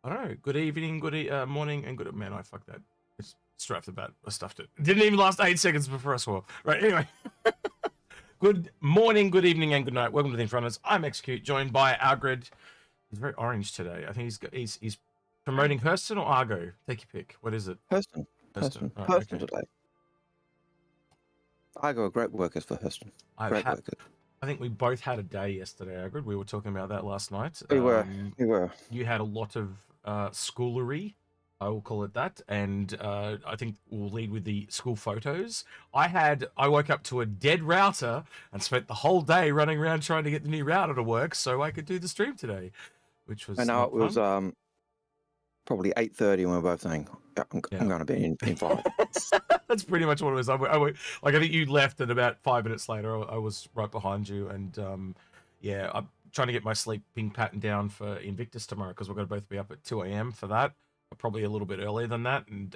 I don't know. Good evening, morning, and good. Man, I fucked that. It's straight off the bat. I stuffed it. Didn't even last 8 seconds before I swore. Right. Anyway. Good morning, good evening, and good night. Welcome to the Inforunners. I'm Execute, joined by Algared. He's very orange today. I think he's promoting Hurston or Argo. Take your pick. What is it? Hurston. Hurston. Hurston, Right, Hurston okay. today. Argo are great workers for Hurston. Great workers. I think we both had a day yesterday, Algared. We were talking about that last night. We were. You had a lot of schoolery, I will call it that, and I think we'll lead with the school photos. I woke up to a dead router and spent the whole day running around trying to get the new router to work so I could do the stream today, which was. I know it was probably 8:30, and we were both saying, "I'm going to be in 5." That's pretty much what it was. I think you left, and about 5 minutes later, I was right behind you, and yeah, I'm trying to get my sleeping pattern down for Invictus tomorrow because we're going to both be up at 2 a.m. for that. Probably a little bit earlier than that, and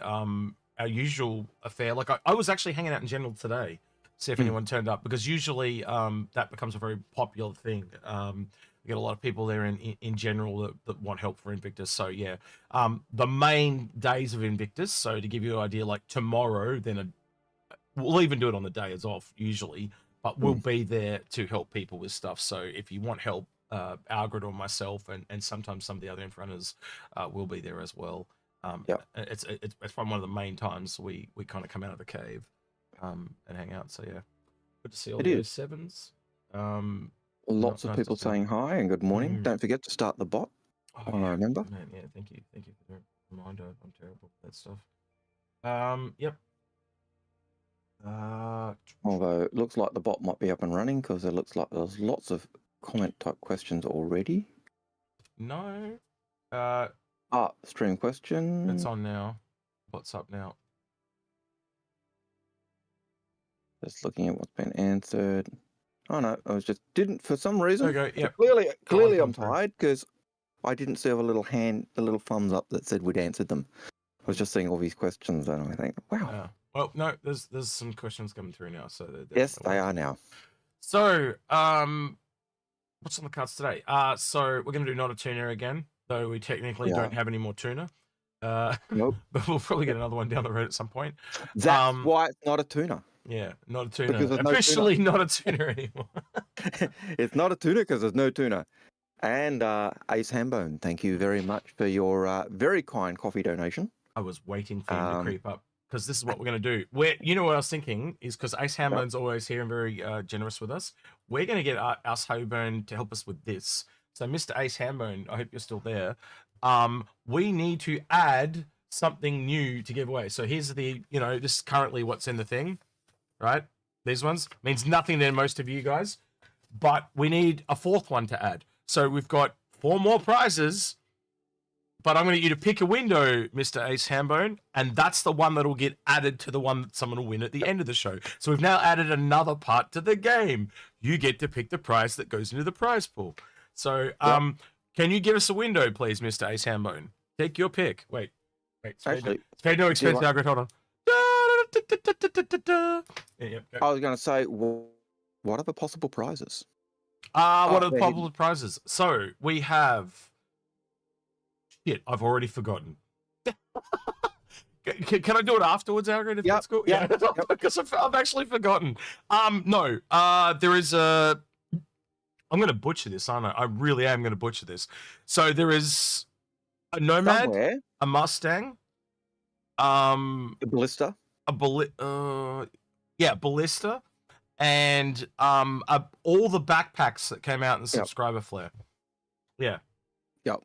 our usual affair. Like I was actually hanging out in general today, see if anyone turned up, because usually that becomes a very popular thing. We get a lot of people there in general that want help for Invictus. So yeah, the main days of Invictus. So to give you an idea, like tomorrow, then we'll even do it on the day as off usually, but we'll be there to help people with stuff. So if you want help, Algared or myself, and sometimes some of the other Inforunners will be there as well. It's from one of the main times we kind of come out of the cave and hang out. So yeah, good to see all the sevens. Lots of people saying hi and good morning. Don't forget to start the bot. I remember. Man, yeah, thank you for the reminder. I'm terrible at that stuff. Yep. Although it looks like the bot might be up and running because it looks like there's lots of comment type questions already. No. Stream question. It's on now. What's up now? Just looking at what's been answered. Oh no, I was just didn't for some reason. Okay, yeah. Clearly I'm tired because I didn't see a little hand, the little thumbs up that said we'd answered them. I was just seeing all these questions and I think, wow. Well, no, there's some questions coming through now. So yes, they are now. So what's on the cards today? So we're gonna do Not-A-Tuna again, though we technically don't have any more tuna. Nope. But we'll probably get another one down the road at some point. That's why it's not a tuna. Yeah, Not-A-Tuna. Officially not a tuna anymore. It's not a tuna because there's no tuna. And Ace Hambone, thank you very much for your very kind coffee donation. I was waiting for you to creep up because this is what we're going to do. You know what I was thinking is because Ace Hambone's always here and very generous with us. We're going to get Ace Hambone to help us with this. So Mr. Ace Hambone, I hope you're still there. We need to add something new to give away. So here's the, this is currently what's in the thing. Right, these ones means nothing to most of you guys, but we need a fourth one to add. So we've got 4 more prizes, but I'm going to get you to pick a window, Mr. Ace Hambone, and that's the one that will get added to the one that someone will win at the end of the show. So we've now added another part to the game. You get to pick the prize that goes into the prize pool. So can you give us a window, please, Mr. Ace Hambone? Take your pick. Wait. Actually, spare no expense, Algared. Hold on. I was going to say, what are the possible prizes? What are the possible prizes? So we have. Shit, I've already forgotten. Can I do it afterwards, Algared? If that's cool. Yeah, because I've actually forgotten. No. There is a. I'm going to butcher this, aren't I? I really am going to butcher this. So there is a Nomad, a Mustang, a Ballista. Ballista, and all the backpacks that came out in the subscriber flare. Yeah. Yep.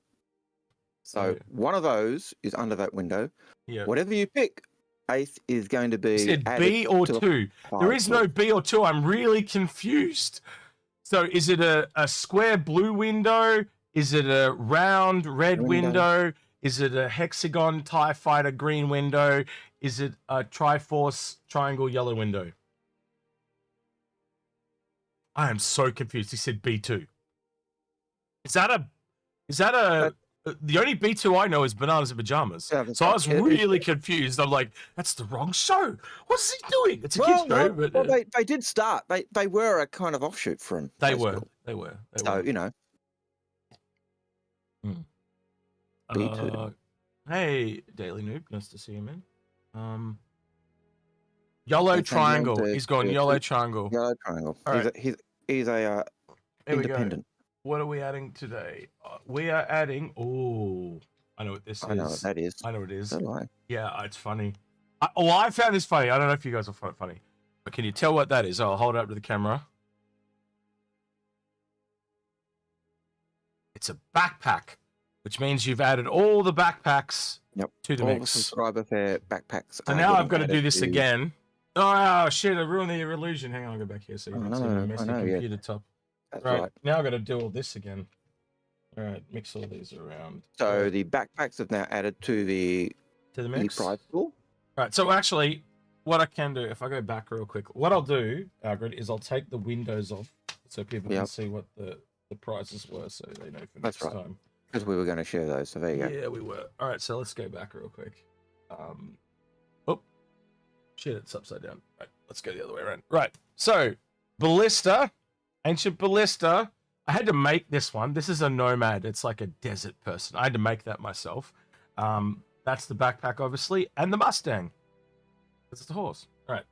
So one of those is under that window. Yeah. Whatever you pick, Ace is going to be. You said B or 2. There is no B or 2. I'm really confused. So is it a square blue window? Is it a round red window? Is it a hexagon TIE Fighter green window? Is it a Triforce triangle yellow window? I am so confused. He said B2. Is that a the only B2 I know is Bananas and Pajamas. Yeah, so I was really confused. I'm like, that's the wrong show. What's he doing? It's a kid's show. But they did start. They were a kind of offshoot from him. They were. So, you know. B2. Hey, Daily Noob, nice to see you, man. Yellow And send him triangle. to- He's gone to- yellow to- triangle. Yellow triangle. All right. He's a Here we go. independent. What are we adding today? We are adding. Oh, I know what this I know what is. that is. I know what it is. So do I. Yeah, it's funny. I found this funny. I don't know if you guys will find it funny, but can you tell what that is? I'll hold it up to the camera. It's a backpack, which means you've added all the backpacks to the All the mix. subscriber fair backpacks. So are now I've getting got to do added this to- again. Oh shit! I ruined the illusion. Hang on, I'll go back here so you Oh, can no, see no, my I messy know, yeah. computer top. That's Right, right. now I've got to do all this again. All right, mix all these around. So the backpacks have now added to the mix. prize pool. Right, so actually, what I can do, if I go back real quick, what I'll do, Algared, is I'll take the windows off so people can see what the prizes were so they know for next time. Because we were going to share those, so there you go. Yeah, we were. All right, so let's go back real quick. Oh, shit, it's upside down. Right, let's go the other way around. Right, so Ballista, Ancient Ballista. I had to make this one. This is a nomad. It's like a desert person. I had to make that myself. That's the backpack, obviously, and the Mustang. This is the horse. All right.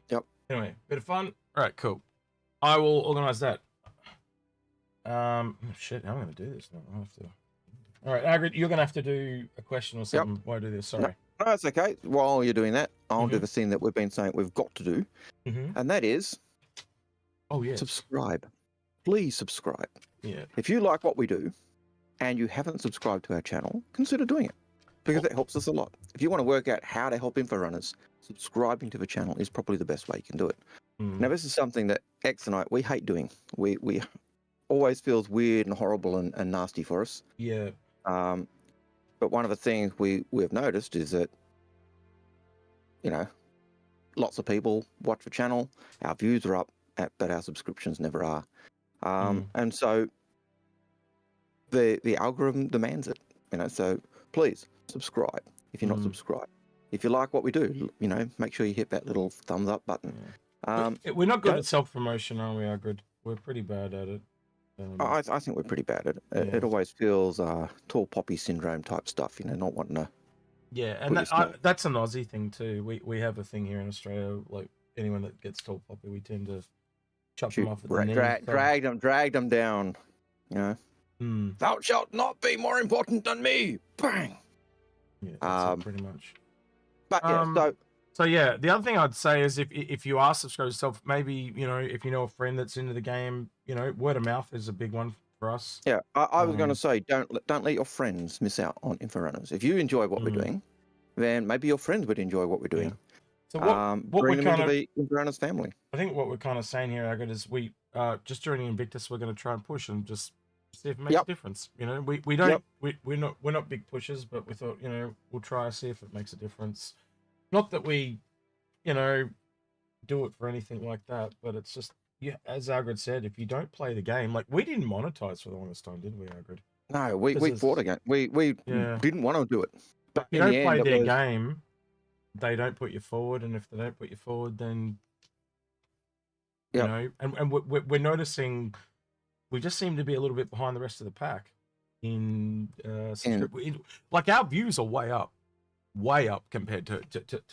Yep. Anyway, bit of fun. All right, cool. I will organize that. Shit, how am I going to do this now? I have to. All right, Algared, you're going to have to do a question or something while I do this. Sorry. No, that's okay. While you're doing that, I'll do the thing that we've been saying we've got to do, and that is subscribe. Please subscribe. Yeah. If you like what we do and you haven't subscribed to our channel, consider doing it because it helps us a lot. If you want to work out how to help Inforunners, subscribing to the channel is probably the best way you can do it. Now, this is something that X and I, we hate doing. We always feels weird and horrible and nasty for us. Yeah. But one of the things we have noticed is that, you know, lots of people watch the channel, our views are up, but our subscriptions never are. And so the algorithm demands it, you know, so please subscribe if you're not subscribed. If you like what we do, you know, make sure you hit that little thumbs up button. We're not good at self-promotion, are we, Algared? We're pretty bad at it. I think we're pretty bad at it. It always feels tall poppy syndrome type stuff, you know, not wanting to. Yeah, and that's an Aussie thing too. We have a thing here in Australia, like anyone that gets tall poppy, we tend to chop them off at the knee. Drag them down, you know. Thou shalt not be more important than me. Bang. Yeah, that's it, pretty much. But yeah, so yeah, the other thing I'd say is if you are subscribed yourself, maybe, you know, if you know a friend that's into the game, you know, word of mouth is a big one for us. Yeah, I was going to say, don't let your friends miss out on Inforunners. If you enjoy what we're doing, then maybe your friends would enjoy what we're doing. Yeah. So what bring we're them kind into the Inforunners family. I think what we're kind of saying here, Algared, is we just during Invictus we're going to try and push and just see if it makes a difference. You know, we don't we're not big pushers, but we thought, you know, we'll try to see if it makes a difference. Not that we, you know, do it for anything like that, but it's just, yeah, as Algared said, if you don't play the game, like we didn't monetize for the longest time, did we, Algared? No, we fought again. We didn't want to do it. But if you don't play their game, they don't put you forward, and if they don't put you forward, then you know, and we're noticing we just seem to be a little bit behind the rest of the pack in like our views are way up compared to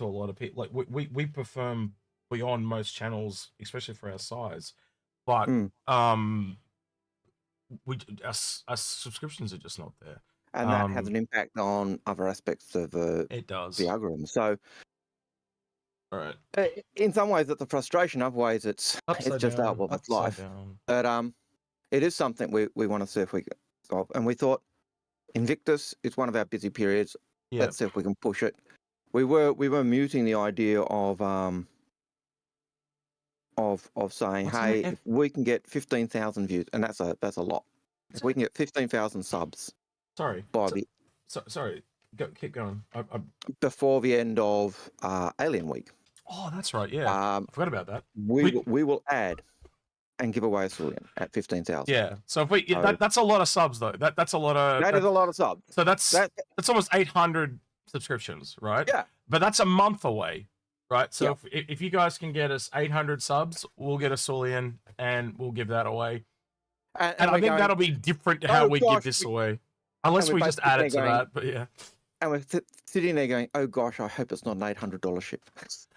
a lot of people. Like we perform beyond most channels, especially for our size, but our subscriptions are just not there, and that has an impact on other aspects of it does the algorithm. So all right, in some ways it's a frustration, other ways it's just out of life. But it is something we want to see if we can solve. And we thought Invictus is one of our busy periods. Let's see if we can push it. We were muting the idea of saying, hey, if we can get 15,000 views, and that's a lot. If we can get 15,000 subs, sorry, keep going. Before the end of Alien Week. Oh, that's right. Yeah, I forgot about that. We will add and give away a Cerulean at 15,000. Yeah. So if we that's a lot of subs though. That's a lot of. That is a lot of subs. So that's almost 800 subscriptions, right? Yeah. But that's a month away, right? So if you guys can get us 800 subs, we'll get a Cerulean and we'll give that away. And I think that'll be different to how we give this away. Unless we're we just basically add it to going- that, but yeah. And we're sitting there going, "Oh gosh, I hope it's not an $800 ship." That's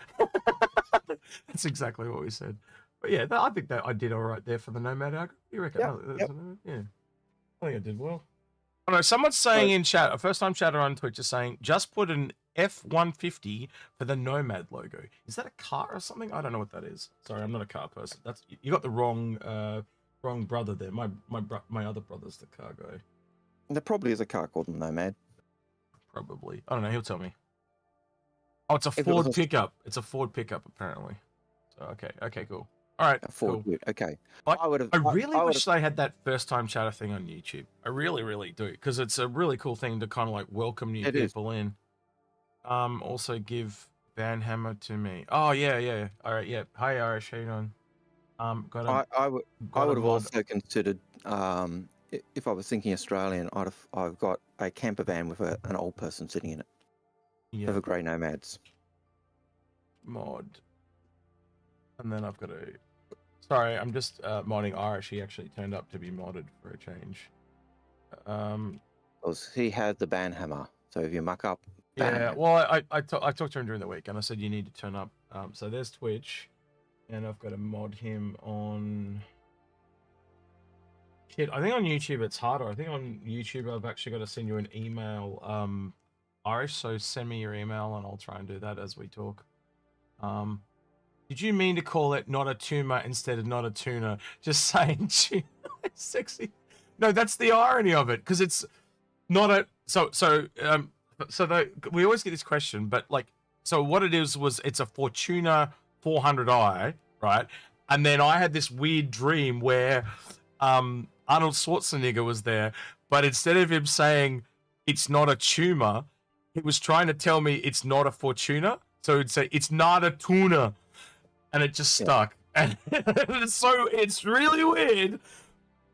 exactly what we said. But yeah, I think that I did all right there for the Nomad. What do you reckon? Yeah, I think I did well. I don't know. Someone's saying in chat, a first-time chatter on Twitch is saying, just put an F-150 for the Nomad logo. Is that a car or something? I don't know what that is. Sorry, I'm not a car person. That's you got the wrong brother there. My other brother's the car guy. There probably is a car called the Nomad. Probably. I don't know. He'll tell me. Oh, it's a If it Ford was a- pickup. It's a Ford pickup, apparently. So, okay, cool. All right, A Ford. cool. Okay. I really I wish they had that first-time chatter thing on YouTube. I really do, because it's a really cool thing to kind of like welcome new people in. Also give Banhammer to me. Oh yeah. All right, yeah. Hi Irish, how you doing? I would have also considered if I was thinking Australian, I've got a camper van with an old person sitting in it. Yeah. Of a grey Nomads. Mod. And then I've got a... Sorry, I'm just modding Irish. He actually turned up to be modded for a change. Because he had the Banhammer. So if you muck up... Yeah, well, I talked to him during the week, and I said you need to turn up. So there's Twitch, and I've got to mod him on... Shit, I think on YouTube it's harder. I think on YouTube I've actually got to send you an email, Irish, so send me your email and I'll try and do that as we talk. Did you mean to call it Not-A-Tuna instead of Not-A-Tuna? Just saying, tuna is sexy. No, that's the irony of it, because it's not a... we always get this question, but like, so what it is was it's a Fortuna 400i, right? And then I had this weird dream where Arnold Schwarzenegger was there, but instead of him saying it's not a tumor, he was trying to tell me it's not a Fortuna. So he'd say it's not a tuna, and it just stuck. And it's really weird,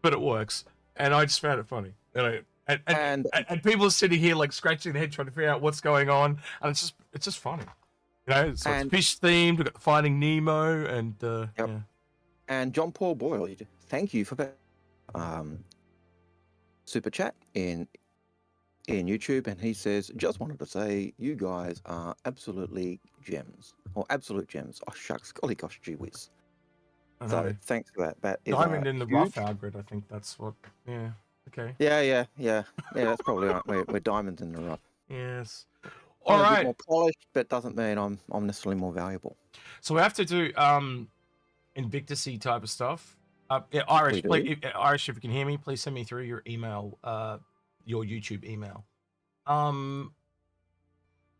but it works. And I just found it funny. And people are sitting here like scratching their head trying to figure out what's going on, and it's just funny. You know, so it's fish themed. We've got the Finding Nemo, and yeah. And John Paul Boyle, thank you for that super chat in YouTube, and he says, just wanted to say you guys are absolutely gems, or absolute gems. Oh shucks, golly gosh, gee whiz. So thanks for that. That is diamond in the rough, Algared. I think that's what. Yeah. Okay. Yeah. That's probably right. We're diamonds in the rough. Yes. All right. More polished, but doesn't mean I'm necessarily more valuable. So we have to do Invictus-y type of stuff. Yeah, Irish, Irish, if you can hear me, please send me through your email, your YouTube email.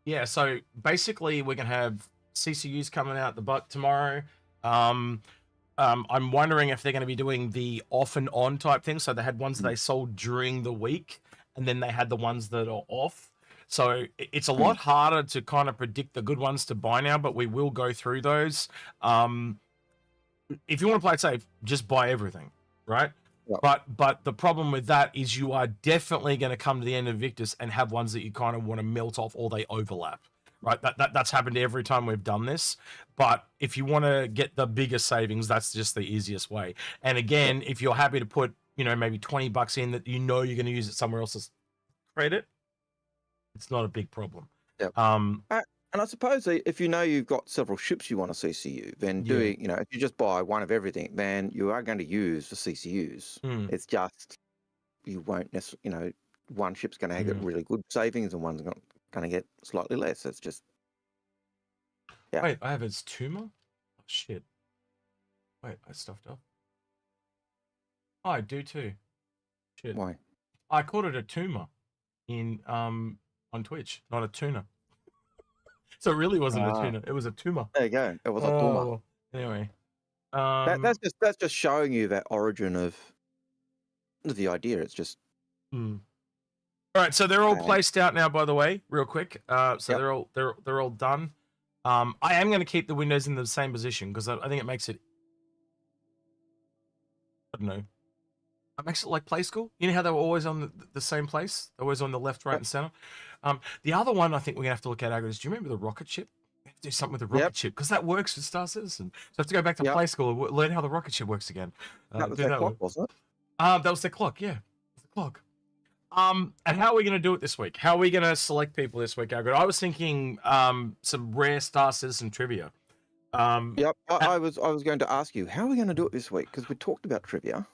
Yeah, so basically we're gonna have CCUs coming out the butt tomorrow. I'm wondering if they're going to be doing the off and on type thing. So they had ones that they sold during the week, and then they had the ones that are off. So it's a lot harder to kind of predict the good ones to buy now, but we will go through those. If you want to play it safe, just buy everything, right? Yep. But the problem with that is you are definitely going to come to the end of Invictus and have ones that you kind of want to melt off or they overlap. Right, that's happened every time we've done this. But if you want to get the biggest savings, that's just the easiest way. And again, if you're happy to put, maybe $20 in that you're going to use it somewhere else as credit, it's not a big problem. Yep. And I suppose if you've got several ships you want to CCU, then if you just buy one of everything, then you are going to use the CCUs. It's just you won't necessarily, one ship's going to get really good savings and one's going to get slightly less. It's just Wait, I have its tumor? Oh shit. Wait, I stuffed up. Oh, I do too. Shit. Why? I called it a tumor in on Twitch, not a tuna. So it really wasn't a tuna, it was a tumor. There you go. It was a tumor. Anyway. That's just showing you that origin of the idea. It's just All right, so they're all placed out now, by the way, real quick. So they're all done. I am going to keep the windows in the same position because I think it makes it. I don't know. It makes it like play school. You know how they were always on the same place, always on the left, right, and center. The other one I think we're gonna have to look at, Agnes, do you remember the rocket ship? We have to do something with the rocket ship because that works with Star Citizen. So I have to go back to play school and learn how the rocket ship works again. That was their clock, wasn't it? That was their clock. Yeah, it was the clock. And how are we going to do it this week? How are we going to select people this week, Algared? I was thinking some rare Star Citizen trivia. Yep, I was going to ask you, how are we going to do it this week? Because we talked about trivia,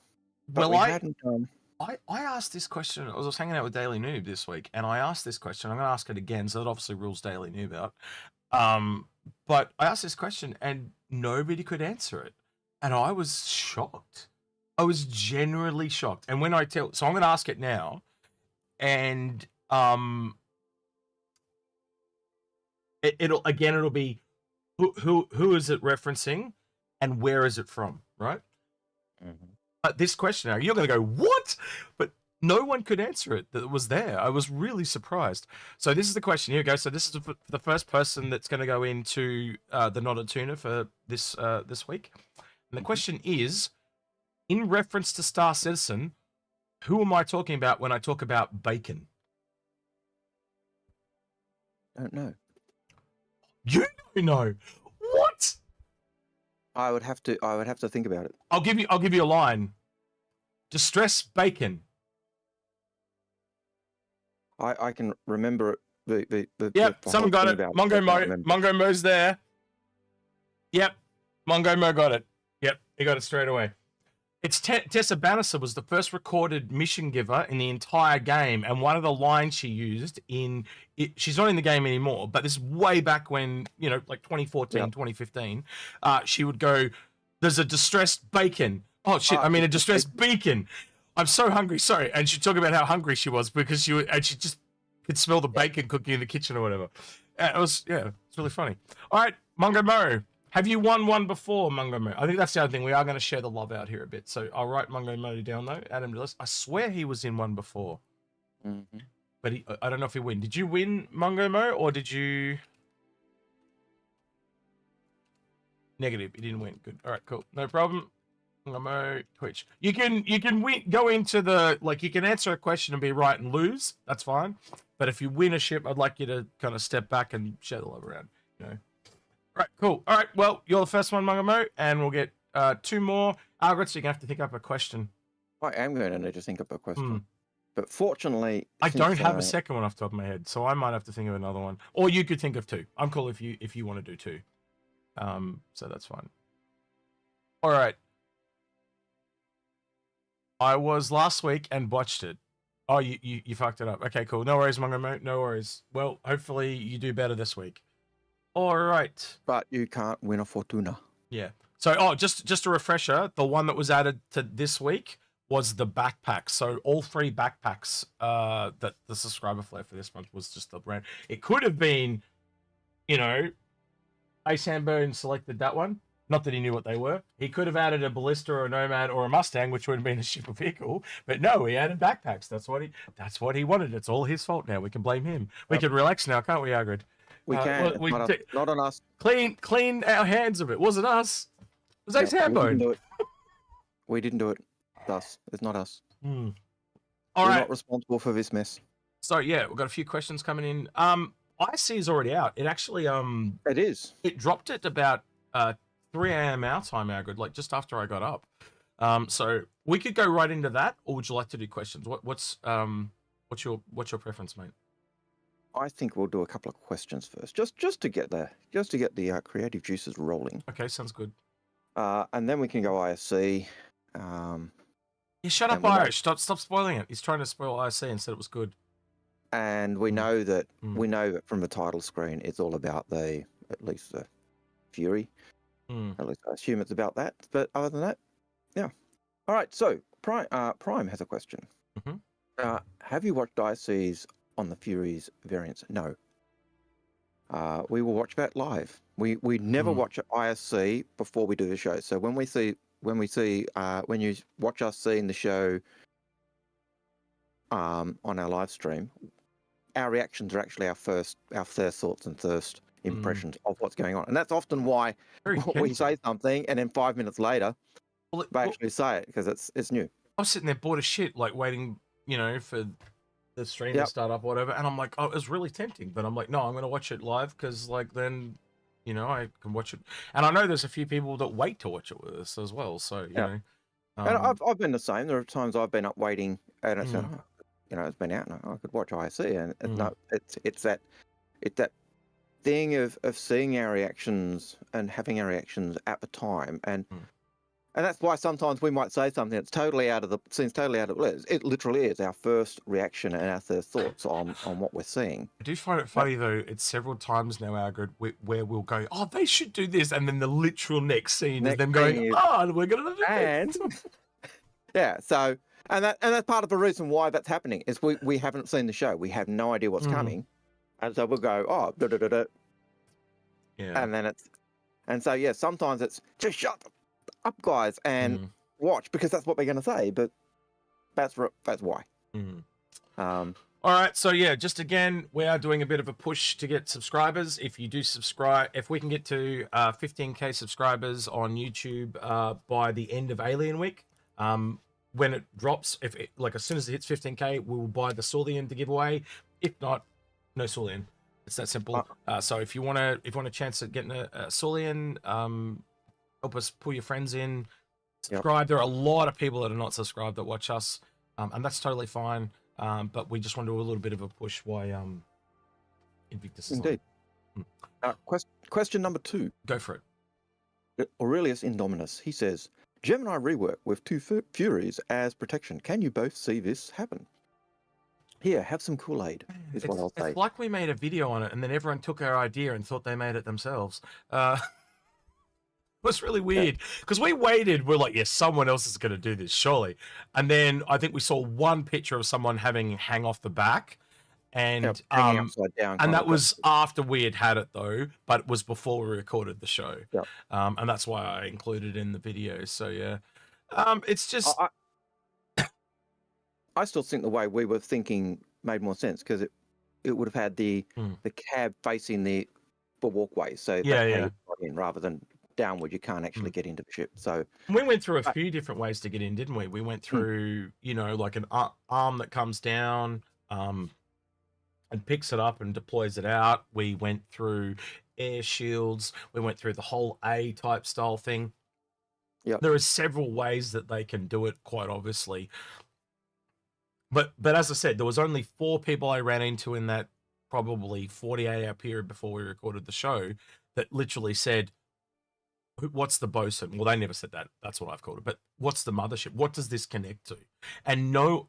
but well, we hadn't. I asked this question. I was hanging out with Daily Noob this week, and I asked this question. I'm going to ask it again, so that obviously rules Daily Noob out. But I asked this question, and nobody could answer it, and I was shocked. I was genuinely shocked. And when so I'm going to ask it now, and it'll be who is it referencing, and where is it from, right? Mm-hmm. But this question now, you're going to go, what? But no one could answer it that was there. I was really surprised. So this is the question. Here we go. So this is the first person that's going to go into the Not-A-Tuna for this week. And the question is, in reference to Star Citizen, who am I talking about when I talk about bacon? Don't know. You don't know. What? I would have to think about it. I'll give you a line. Distress bacon. I can remember it. Yep, someone got it. Mongo Mo's there. Yep, Mongo Mo got it. Yep, he got it straight away. It's Tessa Bannister was the first recorded mission giver in the entire game, and one of the lines she used she's not in the game anymore, but this is way back when, like 2014, yep. 2015, she would go, there's a distressed bacon. Oh shit, I mean a distressed beacon. I'm so hungry, sorry. And she'd talk about how hungry she was because she just could smell the bacon cooking in the kitchen or whatever. It's really funny. All right, Mungo Mo. Have you won one before, Mungo Mo? I think that's the other thing. We are going to share the love out here a bit. So I'll write Mungo Mo down, though. Adam Dillis. I swear he was in one before. Mm-hmm. But I don't know if he win. Did you win, Mungo Mo, or did you... Negative. He didn't win. Good. All right, cool. No problem. Mungo Mo, Twitch. You can go into the... Like, you can answer a question and be right and lose. That's fine. But if you win a ship, I'd like you to kind of step back and share the love around, Right, cool. All right, well, you're the first one, Mungo Mo, and we'll get two more. Algared, so you're going to have to think up a question. I am going to need to think up a question. But fortunately... I don't have a second one off the top of my head, so I might have to think of another one. Or you could think of two. I'm cool if you want to do two. So that's fine. All right. I was last week and botched it. Oh, you fucked it up. Okay, cool. No worries, Mungo Mo. No worries. Well, hopefully you do better this week. All right. But you can't win a Fortuna. Yeah. So, just a refresher, the one that was added to this week was the backpack. So all three backpacks that the subscriber flare for this month was just the brand. It could have been, Ace Hambone selected that one. Not that he knew what they were. He could have added a Ballista or a Nomad or a Mustang, which would have been a ship or vehicle. But no, he added backpacks. That's what he wanted. It's all his fault now. We can blame him. We can relax now, can't we, Algared? We can. Not on us. Clean our hands of it. Wasn't us. It was Ace Hambone. We didn't do it. Us. It's not us. All We're right. not responsible for this mess. So yeah, we've got a few questions coming in. ISC is already out. It actually It is. It dropped at about 3 a.m. our time, Algared, like just after I got up. So we could go right into that, or would you like to do questions? What's your preference, mate? I think we'll do a couple of questions first, just to get the creative juices rolling. Okay, sounds good. And then we can go ISC. Yeah, shut up, Irish. Stop spoiling it. He's trying to spoil ISC and said it was good. And we know that from the title screen, it's all about at least the Fury. At least I assume it's about that. But other than that, yeah. All right. So Prime has a question. Have you watched ISCs on the Fury's variants? No. We will watch that live. We never watch ISC before we do the show. So when you watch us seeing the show on our live stream, our reactions are actually our first thoughts and first impressions of what's going on, and that's often why we say something, and then 5 minutes later, they actually say it because it's new. I was sitting there bored as shit, like waiting, for the stream to start up or whatever, and I'm like, oh, it was really tempting, but I'm like, no, I'm going to watch it live because, like, then, I can watch it, and I know there's a few people that wait to watch it with us as well, so you know. And I've been the same. There are times I've been up waiting, and it's it's been out, and I could watch ISC, and no, it's that thing of seeing our reactions and having our reactions at the time, and that's why sometimes we might say something that's seems totally out of it literally is our first reaction and our first thoughts on what we're seeing. I do find it funny though. It's several times now, Algared, where we'll go, "Oh, they should do this," and then the literal next scene is them going, "Oh, we're gonna do this." Yeah, so and that's part of the reason why that's happening is we haven't seen the show, we have no idea what's coming, and so we'll go, "Oh, da da da da," yeah, and then so sometimes it's just shut up, guys, and watch, because that's what they're going to say, but that's why. All right, so yeah, just again, we are doing a bit of a push to get subscribers. If you do subscribe, if we can get to 15k subscribers on YouTube by the end of Alien Week, when it drops, as soon as it hits 15k, we will buy the Saulian to give away. If not, no Saulian. It's that simple. So if you want a chance at getting a Saulian, help us pull your friends in, subscribe. There are a lot of people that are not subscribed that watch us, and that's totally fine. But we just want to do a little bit of a push why Invictus is indeed. Question number 2. Go for it. Aurelius Indominus, he says, Gemini rework with 2 Furies as protection. Can you both see this happen? Here, have some Kool-Aid, is what I'll say. It's like we made a video on it, and then everyone took our idea and thought they made it themselves. It was really weird, because we waited. We're like, yes, someone else is going to do this, surely. And then I think we saw one picture of someone having hang off the back, and hanging upside down. And that was after we had it, though, but it was before we recorded the show. And that's why I included it in the video. So, yeah. It's just... I still think the way we were thinking made more sense, because it would have had the cab facing the walkway, so in, rather than downward, you can't actually get into the ship. So we went through a few different ways to get in, didn't we? We went through, like an arm that comes down and picks it up and deploys it out. We went through air shields. We went through the whole A type style thing. There are several ways that they can do it, quite obviously. But as I said, there was only 4 people I ran into in that probably 48-hour period before we recorded the show that literally said, what's the bosun? Well, they never said that. That's what I've called it. But what's the mothership? What does this connect to? And no,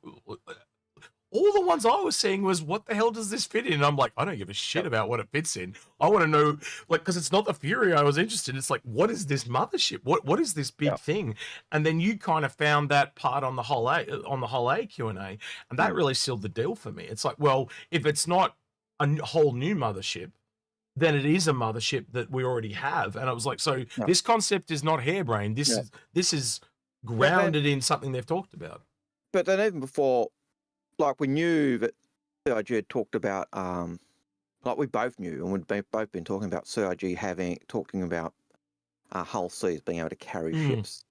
all the ones I was seeing was, what the hell does this fit in? And I'm like, I don't give a shit about what it fits in. I want to know, because it's not the Fury I was interested in. It's like, what is this mothership? What is this big thing? And then you kind of found that part on the whole A Q&A, and that really sealed the deal for me. It's like, well, if it's not a whole new mothership, then it is a mothership that we already have. And I was like, so this concept is not harebrained. This is grounded in something they've talked about. But then even before, like, we knew that CIG had talked about, like, we both knew, and we'd both been talking about CIG talking about Hull C's being able to carry ships.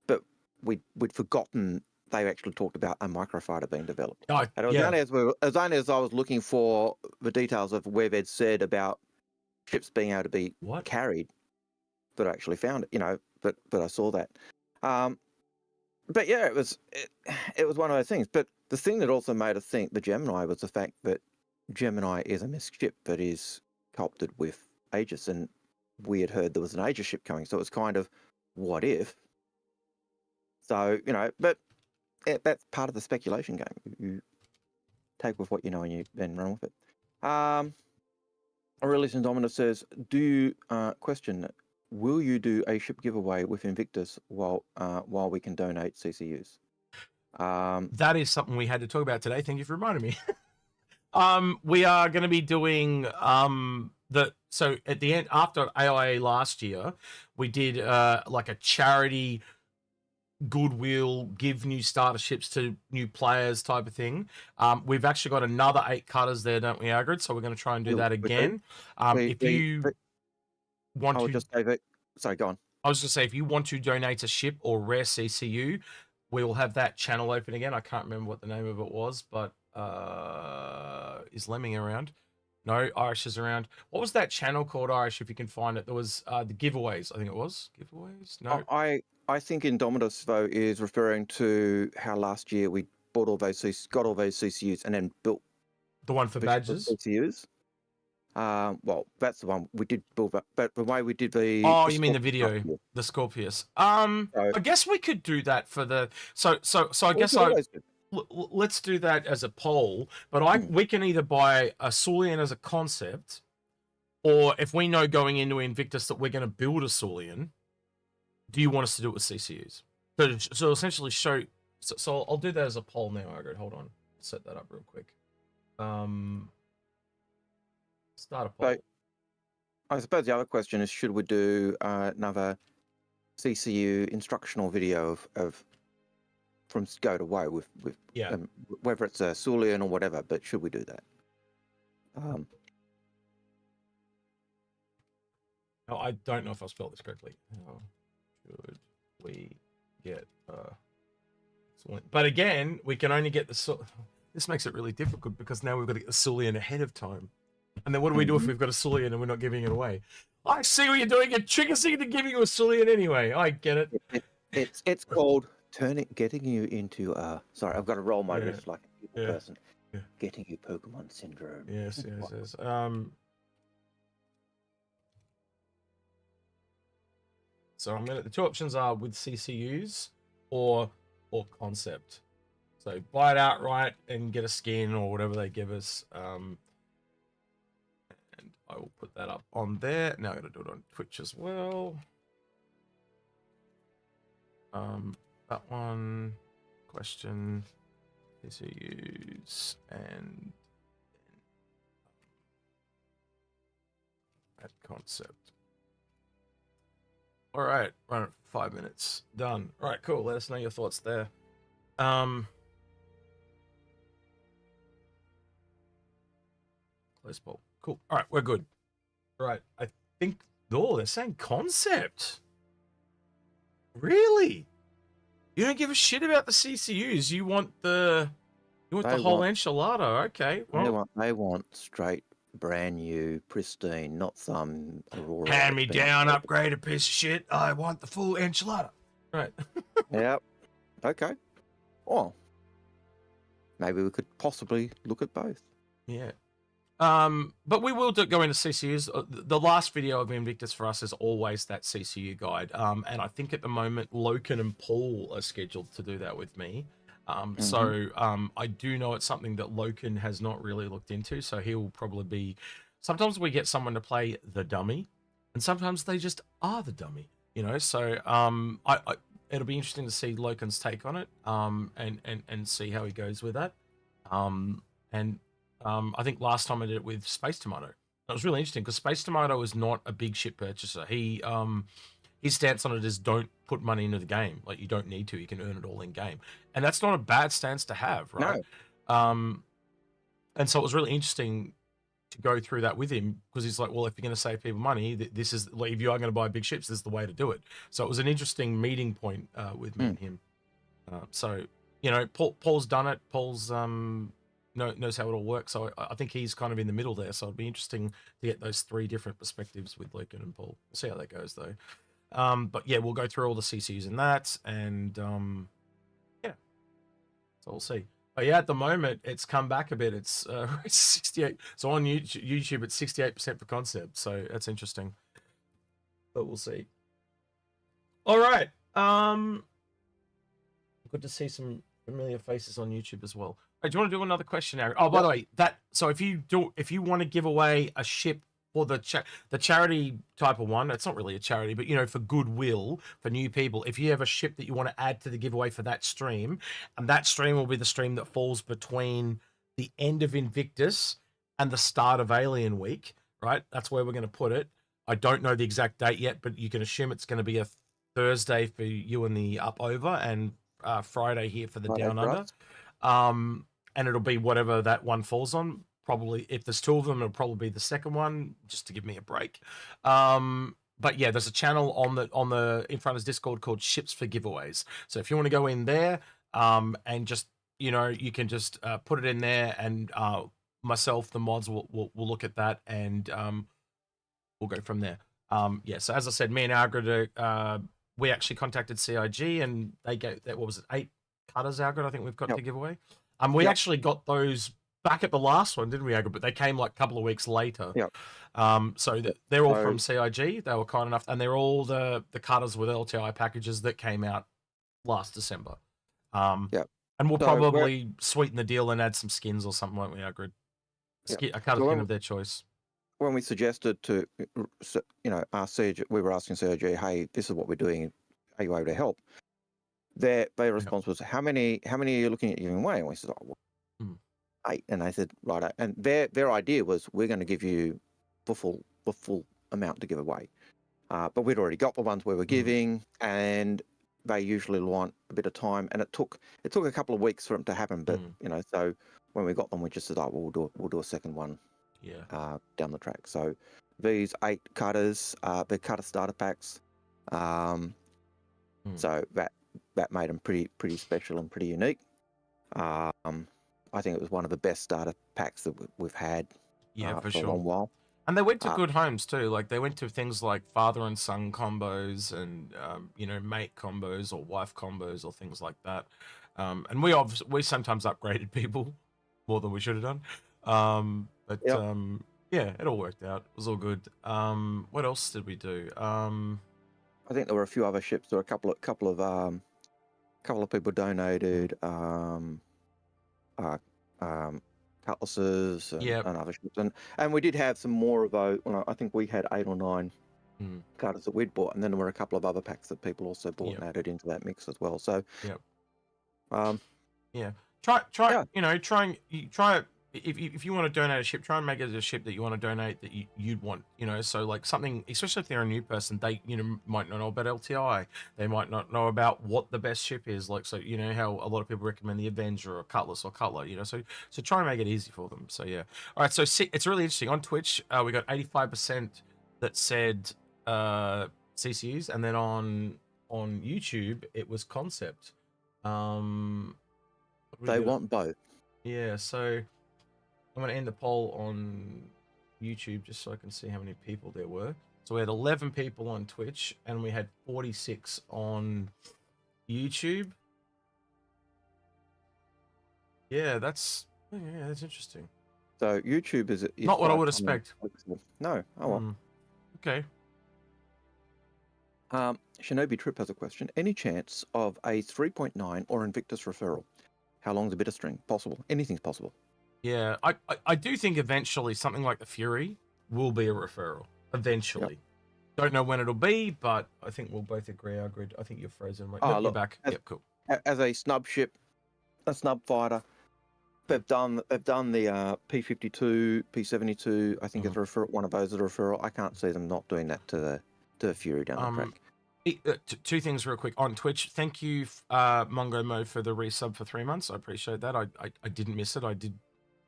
But we'd forgotten they actually talked about a microfighter being developed. And it was only as I was looking for the details of where they'd said about ships being able to be carried that I actually found it, but I saw that. But yeah, it was one of those things. But the thing that also made us think the Gemini was the fact that Gemini is a MISC ship that is co-opted with Aegis, and we had heard there was an Aegis ship coming, so it was kind of, what if? So, but that's part of the speculation game. You take with what you know and you then run with it. Aurelius Indominus says, question, will you do a ship giveaway with Invictus while we can donate CCUs? That is something we had to talk about today. Thank you for reminding me. We are going to be doing so at the end, after AIA last year, we did like a charity goodwill, give new starter ships to new players type of thing. We've actually got another 8 cutters there, don't we, Algared? So we're going to try and do that again. If you want to... just say that... Sorry, go on. I was going to say, if you want to donate a ship or rare CCU, we will have that channel open again. I can't remember what the name of it was, but is Lemming around? No, Irish is around. What was that channel called, Irish, if you can find it? There was the giveaways, I think it was. Giveaways? No. I think Indominus, though, is referring to how last year we bought all those, got all those CCUs, and then built The one for badges? CCUs. Well, that's the one we did build up, but the way we did the Oh, the you mean the Scorpius video, stuff, the Scorpius. So, I guess we could do that for the I we guess could always do. let's do that as a poll. But we can either buy a Sulian as a concept, or if we know going into Invictus that we're going to build a Sulian, do you want us to do it with CCUs? So essentially show. So I'll do that as a poll now, Algared. Hold on, set that up real quick. Start a poll. So, I suppose the other question is, should we do another CCU instructional video of from go to woe with Yeah. Whether it's a Sulian or whatever, but should we do that? No, I don't know if I spelled this correctly. How should we get but again, we can only get the this makes it really difficult because now we've got to get the Sulian ahead of time. And then what do we do if we've got a Sulian and we're not giving it away? I see what you're doing. You're triggering into giving you a Sulian anyway. I get it. It's called getting you into sorry, I've got to roll my wrist like a people person. Yeah. Getting you Pokemon syndrome. Yes. So I'm gonna. The two options are with CCUs or concept. So buy it outright and get a skin or whatever they give us. And I will put that up on there. Now I'm gonna do it on Twitch as well. That one question, CCUs and that concept. All right, run it 5 minutes. Done. All right, cool. Let us know your thoughts there. Close poll. Cool. All right, we're good. All right, I think. Oh, they're saying concept. Really? You don't give a shit about the CCUs. You want the whole enchilada. Okay. Well, They want straight, brand new, pristine, not some Aurora. Hand me down, upgraded piece of shit. I want the full enchilada. Right. Yep. Okay. Well, maybe we could possibly look at both. Yeah. But we will go into CCUs. The last video of Invictus for us is always that CCU guide. And I think at the moment, Loken and Paul are scheduled to do that with me. So I do know it's something that Loken has not really looked into. So he'll probably be. Sometimes we get someone to play the dummy, and sometimes they just are the dummy. You know. So it'll be interesting to see Loken's take on it. And see how he goes with that. I think last time I did it with Space Tomato. That was really interesting because Space Tomato is not a big ship purchaser. His stance on it is don't put money into the game. Like you don't need to. You can earn it all in game, and that's not a bad stance to have, right? No. And so it was really interesting to go through that with him because he's like, well, if you're going to save people money, this is like, if you are going to buy big ships, this is the way to do it. So it was an interesting meeting point with me and him. So you know, Paul's done it. Paul's knows how it all works. So I think he's kind of in the middle there. So it'd be interesting to get those three different perspectives with Loken and Paul. We'll see how that goes though. But yeah, we'll go through all the CCs in that, and yeah, so we'll see. But yeah, at the moment it's come back a bit. It's 68. So on YouTube it's 68% for concept. So that's interesting. But we'll see. All right. Good to see some familiar faces on YouTube as well. Hey, do you want to do another question, Aaron? Oh, by the way, so if you want to give away a ship for the charity type of one, it's not really a charity, but you know, for goodwill for new people, if you have a ship that you want to add to the giveaway for that stream, and that stream will be the stream that falls between the end of Invictus and the start of Alien Week, right? That's where we're going to put it. I don't know the exact date yet, but you can assume it's going to be a Thursday for you and the up over, and Friday here for the down under. And it'll be whatever that one falls on. Probably, if there's two of them, it'll probably be the second one, just to give me a break. But yeah, there's a channel on the Inforunners Discord called Ships for Giveaways. So if you want to go in there, and just, you know, you can just put it in there, and myself, the mods will look at that, and we'll go from there. Yeah. So as I said, me and Algared, we actually contacted CIG, and they gave that, what was it, cutters, Algared, I think we've got Yep. to give away. We Yep. actually got those back at the last one, didn't we, Algared? But they came like a couple of weeks later. Yep. So Yep. they're all from CIG. They were kind enough, and they're all the cutters with LTI packages that came out last December. Yep. And we'll So probably sweeten the deal and add some skins or something, won't we, Algared? A cutter skin of their choice. When we suggested to, ask CIG, we were asking CIG, hey, this is what we're doing. Are you able to help? Their response was, how many are you looking at giving away? And we said, 8. And they said, right. And their idea was, we're going to give you the full amount to give away. But we'd already got the ones we were giving, and they usually want a bit of time. And it took a couple of weeks for them to happen. But so when we got them, we just said, we'll do a second one. Yeah. Down the track. So these 8 cutters, the cutter starter packs. So that made them pretty special and pretty unique. I think it was one of the best starter packs that we've had for a long while. And they went to good homes too. Like they went to things like father and son combos and mate combos or wife combos or things like that. And we sometimes upgraded people more than we should have done. Yeah, it all worked out. It was all good. What else did we do? I think there were a few other ships. There were a couple of people donated cutlasses and other ships, and we did have some more of those. Well, I think we had 8 or 9 cutters that we'd bought, and then there were a couple of other packs that people also bought and added into that mix as well. So, try. If you want to donate a ship, try and make it a ship that you want to donate that you'd want, so like something, especially if they're a new person, they, might not know about LTI. They might not know about what the best ship is. Like, so, how a lot of people recommend the Avenger or Cutlass or Cutler, so try and make it easy for them. So, yeah. All right. So it's really interesting. On Twitch, we got 85% that said CCUs. And then on YouTube, it was concept. They want both. Yeah. So I'm going to end the poll on YouTube just so I can see how many people there were. So we had 11 people on Twitch and we had 46 on YouTube. Yeah, that's interesting. So YouTube is not what I would expect. No. Oh well. Okay. Shinobi Trip has a question. Any chance of a 3.9 or Invictus referral? How long's a bit of string? Possible. Anything's possible. Yeah, I do think eventually something like the Fury will be a referral. Eventually. Yep. Don't know when it'll be, but I think we'll both agree. Algared. I think you're frozen. Wait, look, you're back. Yep, cool. As a snub ship, a snub fighter, they've done the P52, P72. I think it's a referral. One of those is a referral. I can't see them not doing that to the Fury down the track. 2 things real quick on Twitch. Thank you, Mongo Mo, for the resub for 3 months. I appreciate that. I didn't miss it. I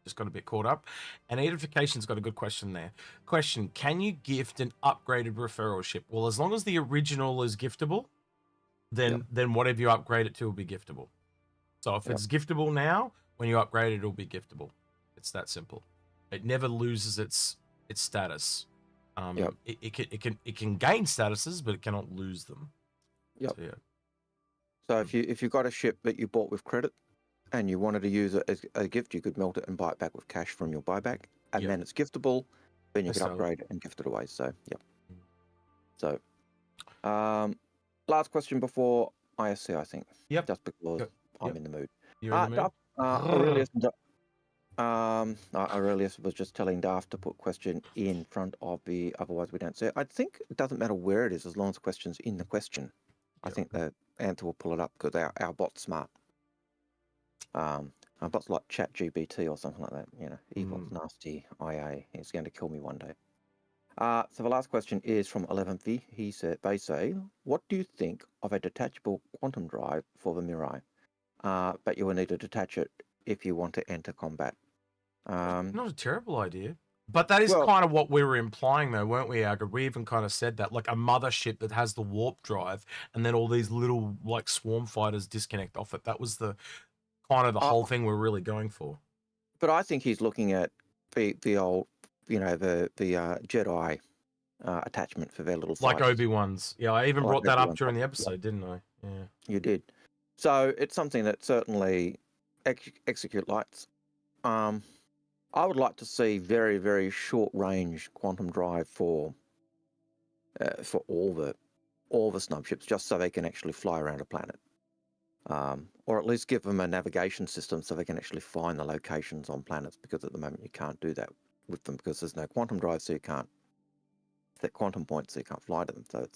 just got a bit caught up. And Edification's got a good question there. Question: can you gift an upgraded referral ship? Well, as long as the original is giftable, then whatever you upgrade it to will be giftable. So if it's giftable now, when you upgrade it, it'll be giftable. It's that simple. It never loses its status. It can gain statuses, but it cannot lose them. So if you've got a ship that you bought with credit and you wanted to use it as a gift, you could melt it and buy it back with cash from your buyback, and then it's giftable. Then you can upgrade it and gift it away. So So, last question before ISC, I think. Just because I'm in the mood. You're in the mood. Aurelius was just telling Daft to put question in front of the, otherwise we don't see it. I think it doesn't matter where it is as long as the question's in the question. I think the answer will pull it up because our bot's smart. Our bot's like ChatGPT or something like that. Evil, nasty IA. He's going to kill me one day. So the last question is from 11th. They say, what do you think of a detachable quantum drive for the Mirai? But you will need to detach it if you want to enter combat. Not a terrible idea. But that is kind of what we were implying, though, weren't we, Algared? We even kind of said that, like a mothership that has the warp drive, and then all these little, like, swarm fighters disconnect off it. That was the kind of the whole thing we're really going for. But I think he's looking at the old, the Jedi attachment for their little fighters. Like Obi-Wan's. Yeah, I even brought that up during the episode, didn't I? Yeah. You did. So it's something that certainly Execute likes. I would like to see very, very short range quantum drive for all the snub ships, just so they can actually fly around a planet, or at least give them a navigation system so they can actually find the locations on planets. Because at the moment you can't do that with them because there's no quantum drive, so you can't set quantum points, so you can't fly to them. So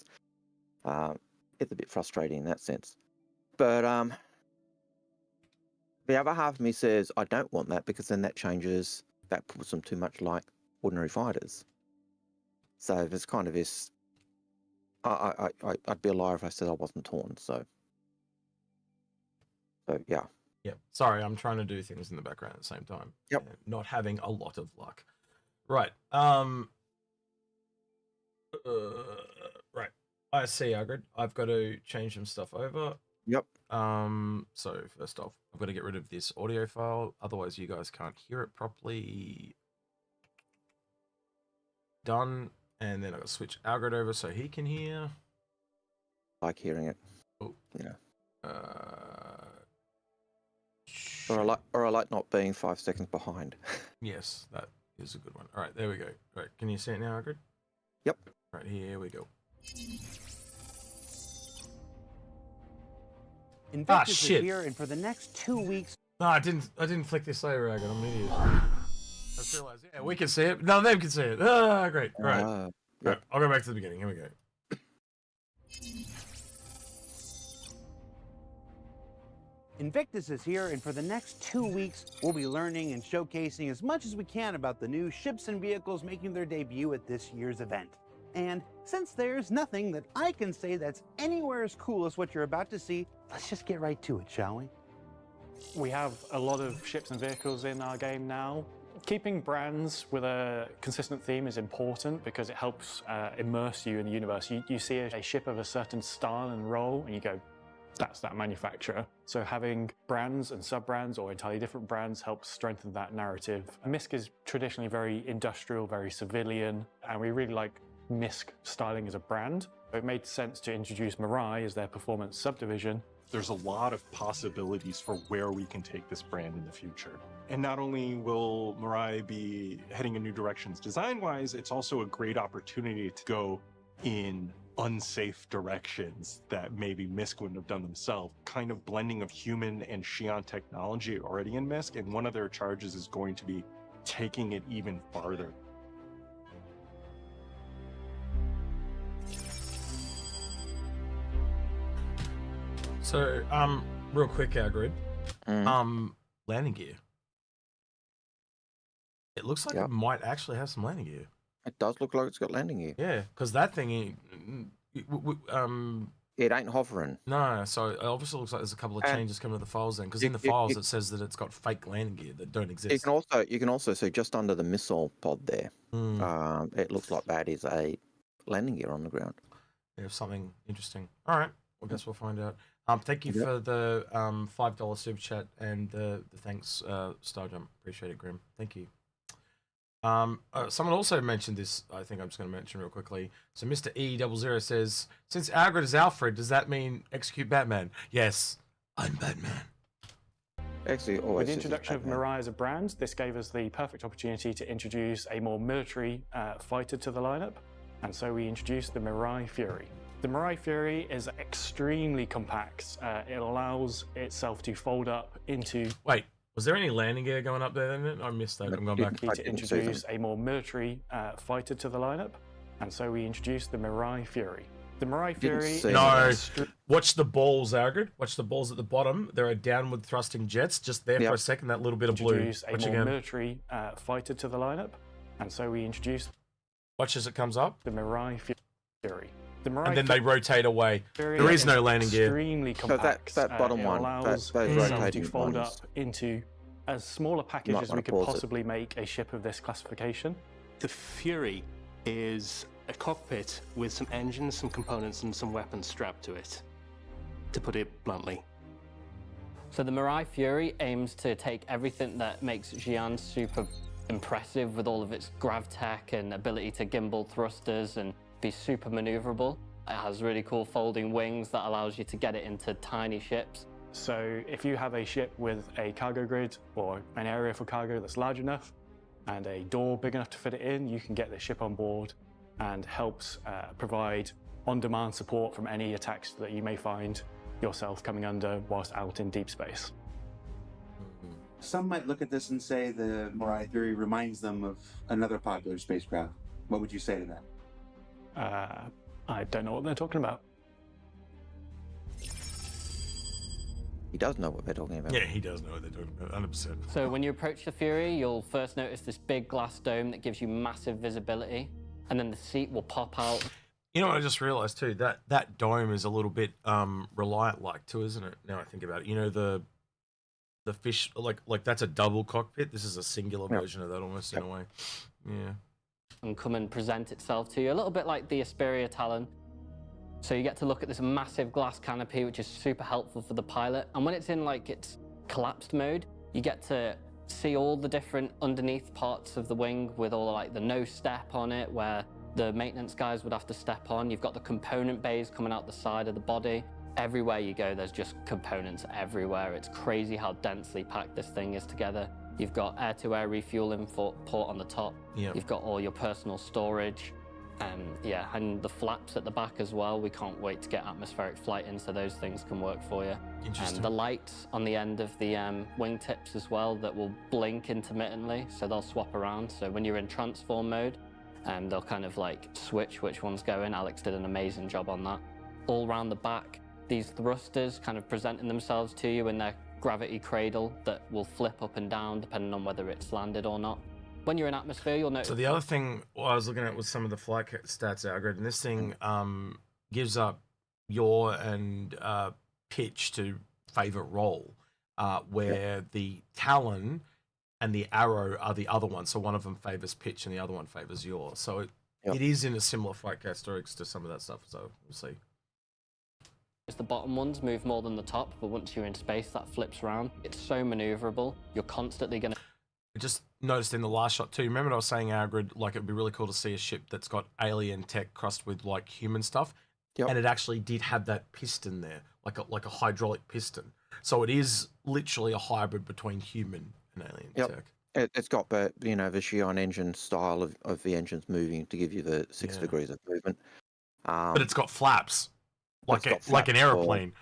it's a bit frustrating in that sense. But the other half of me says I don't want that, because then that puts them too much like ordinary fighters. So there's kind of this. I'd be a liar if I said I wasn't torn. So yeah. Yep. Sorry, I'm trying to do things in the background at the same time. Yep. Not having a lot of luck. Right. Right. ISC, Algared. I've got to change some stuff over. Yep. So first off, I've got to get rid of this audio file, otherwise you guys can't hear it properly. Done. And then I've got to switch Algared over so he can hear. Like hearing it. Oh. Yeah. Or I like not being 5 seconds behind. Yes, that is a good one. All right, there we go. Right, can you see it now, Algared? Yep. Right, here we go. Invictus shit. is here, and for the next 2 weeks. No, I didn't flick this over, Algared. I'm an idiot. I just realized. Yeah, we can see it. None of them can see it. Ah, great. All right. Yep. Right, I'll go back to the beginning. Here we go. Invictus is here, and for the next 2 weeks, we'll be learning and showcasing as much as we can about the new ships and vehicles making their debut at this year's event. And since there's nothing that I can say that's anywhere as cool as what you're about to see, let's just get right to it, shall we? We have a lot of ships and vehicles in our game now. Keeping brands with a consistent theme is important because it helps immerse you in the universe. You see a ship of a certain style and role, and you go, that's that manufacturer. So having brands and sub-brands or entirely different brands helps strengthen that narrative. MISC is traditionally very industrial, very civilian, and we really like MISC styling as a brand. It made sense to introduce Mirai as their performance subdivision. There's a lot of possibilities for where we can take this brand in the future. And not only will Mirai be heading in new directions design-wise, it's also a great opportunity to go in unsafe directions that maybe MISC wouldn't have done themselves. Kind of blending of human and Xi'an technology already in MISC, and one of their charges is going to be taking it even farther. So, real quick, Algared. Landing gear. It looks like it might actually have some landing gear. It does look like it's got landing gear. Yeah, because that thing, It ain't hovering. no. So it obviously looks like there's a couple of And changes coming to the files then, because you- in the you- files you- it says that it's got fake landing gear that don't You exist. can also see just under the missile pod there. It looks like that is a landing gear on the ground. There's something interesting. All right, well, guess we'll find out. Thank you Yep. for the $5 super chat and the thanks, Starjump. Appreciate it, Grim. Thank you. Someone also mentioned this. I think I'm just going to mention real quickly. So Mr. E00 says, since Algared is Alfred, does that mean execute Batman? Yes, I'm Batman. Actually, With always the says it's introduction of Batman. Mirai as a brand, this gave us the perfect opportunity to introduce a more military fighter to the lineup, and so we introduced the Mirai Fury. The Mirai Fury is extremely compact. It allows itself to fold up into... Wait, was there any landing gear going up there then? I missed that. I'm going back. I to didn't see them. introduce a more military fighter to the lineup, and so we introduced the Mirai Fury. The Mirai Didn't Fury see is No, watch the balls, Algared. Watch the balls at the bottom. There are downward thrusting jets just there for Yep. a second. That little bit of blue. introduce a Watch more again. military fighter to the lineup, and so we introduced Watch as it comes up, the Mirai Fury. The Mirai and then they rotate away. Fury There is no landing gear. Extremely So compact. that bottom it one, allows those itself rotating to fold ones. up into as small a package Might as wanna we could pause it. possibly make a ship of this classification. The Fury is a cockpit with some engines, some components, and some weapons strapped to it, to put it bluntly. So the Mirai Fury aims to take everything that makes Xi'an super impressive with all of its grav tech and ability to gimbal thrusters and be super maneuverable. It has really cool folding wings that allows you to get it into tiny ships. So if you have a ship with a cargo grid or an area for cargo that's large enough and a door big enough to fit it in, you can get this ship on board and helps provide on-demand support from any attacks that you may find yourself coming under whilst out in deep space. Some might look at this and say the Mirai Fury reminds them of another popular spacecraft. What would you say to that? I don't know what they're talking about. He does know what they're talking about. Yeah, he does know what they're talking about, 100%. So when you approach the Fury, you'll first notice this big glass dome that gives you massive visibility, and then the seat will pop out. You know what I just realised too? That dome is a little bit Reliant-like too, isn't it? Now I think about it. You know, the fish, like that's a double cockpit. This is a singular version of that almost in a way. Yeah. And come and present itself to you, a little bit like the Asperia Talon. So you get to look at this massive glass canopy, which is super helpful for the pilot. And when it's in like its collapsed mode, you get to see all the different underneath parts of the wing with all like the no step on it, where the maintenance guys would have to step on. You've got the component bays coming out the side of the body. Everywhere you go, there's just components everywhere. It's crazy how densely packed this thing is together. You've got air-to-air refueling port on the top. Yep. You've got all your personal storage. Yeah, and the flaps at the back as well. We can't wait to get atmospheric flight in so those things can work for you. Interesting. The lights on the end of the wingtips as well that will blink intermittently, so they'll swap around. So when you're in transform mode, they'll kind of like switch which one's going. Alex did an amazing job on that. All around the back, these thrusters kind of presenting themselves to you in their gravity cradle that will flip up and down depending on whether it's landed or not. When you're in atmosphere, you'll notice... So the other thing I was looking at was some of the flight stats, Algared, and this thing gives up yaw and pitch to favour roll, where the Talon and the Arrow are the other one. So one of them favours pitch and the other one favours yaw. So it is in a similar flight characteristics to some of that stuff, so we'll see. The bottom ones move more than the top, but once you're in space, that flips around. It's so maneuverable. You're constantly going to... I just noticed in the last shot too, remember I was saying, Algared, like it'd be really cool to see a ship that's got alien tech crossed with like human stuff. Yep. And it actually did have that piston there, like a hydraulic piston. So it is literally a hybrid between human and alien tech. It's got the the Xi'an engine style of the engines moving to give you the 6 degrees of movement. But it's got flaps, like an aeroplane,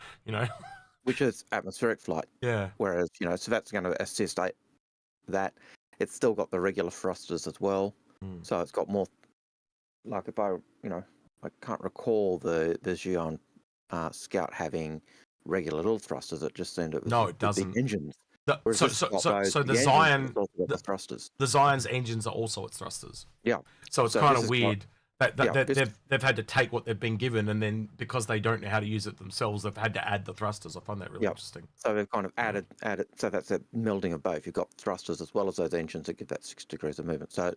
which is atmospheric flight. Yeah. Whereas so that's going to assist that. It's still got the regular thrusters as well. So it's got more. Like if I can't recall the Xi'an Scout having regular little thrusters. It just seemed it was it doesn't. The engines. So the Zion, the thrusters. The Zion's engines are also its thrusters. Yeah. So it's kind of weird that they've had to take what they've been given, and then because they don't know how to use it themselves, they've had to add the thrusters. I find that really interesting. So they've kind of added. So that's a melding of both. You've got thrusters as well as those engines that give that 6 degrees of movement. So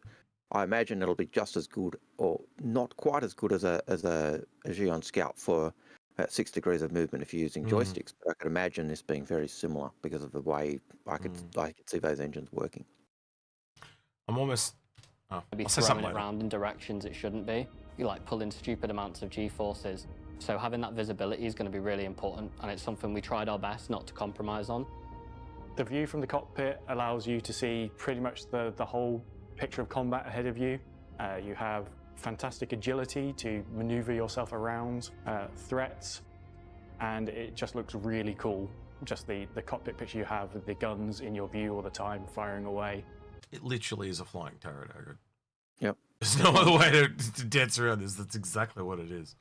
I imagine it'll be just as good, or not quite as good as a Xi'an Scout for 6 degrees of movement if you're using joysticks. But I could imagine this being very similar because of the way I could see those engines working. I'm almost. Be throwing it around in directions it shouldn't be. You're like pulling stupid amounts of G-forces. So having that visibility is going to be really important, and it's something we tried our best not to compromise on. The view from the cockpit allows you to see pretty much the whole picture of combat ahead of you. You have fantastic agility to maneuver yourself around threats, and it just looks really cool. Just the cockpit picture you have with the guns in your view all the time, firing away. It literally is a flying turret, Algared. Yep. There's no other way to dance around this. That's exactly what it is.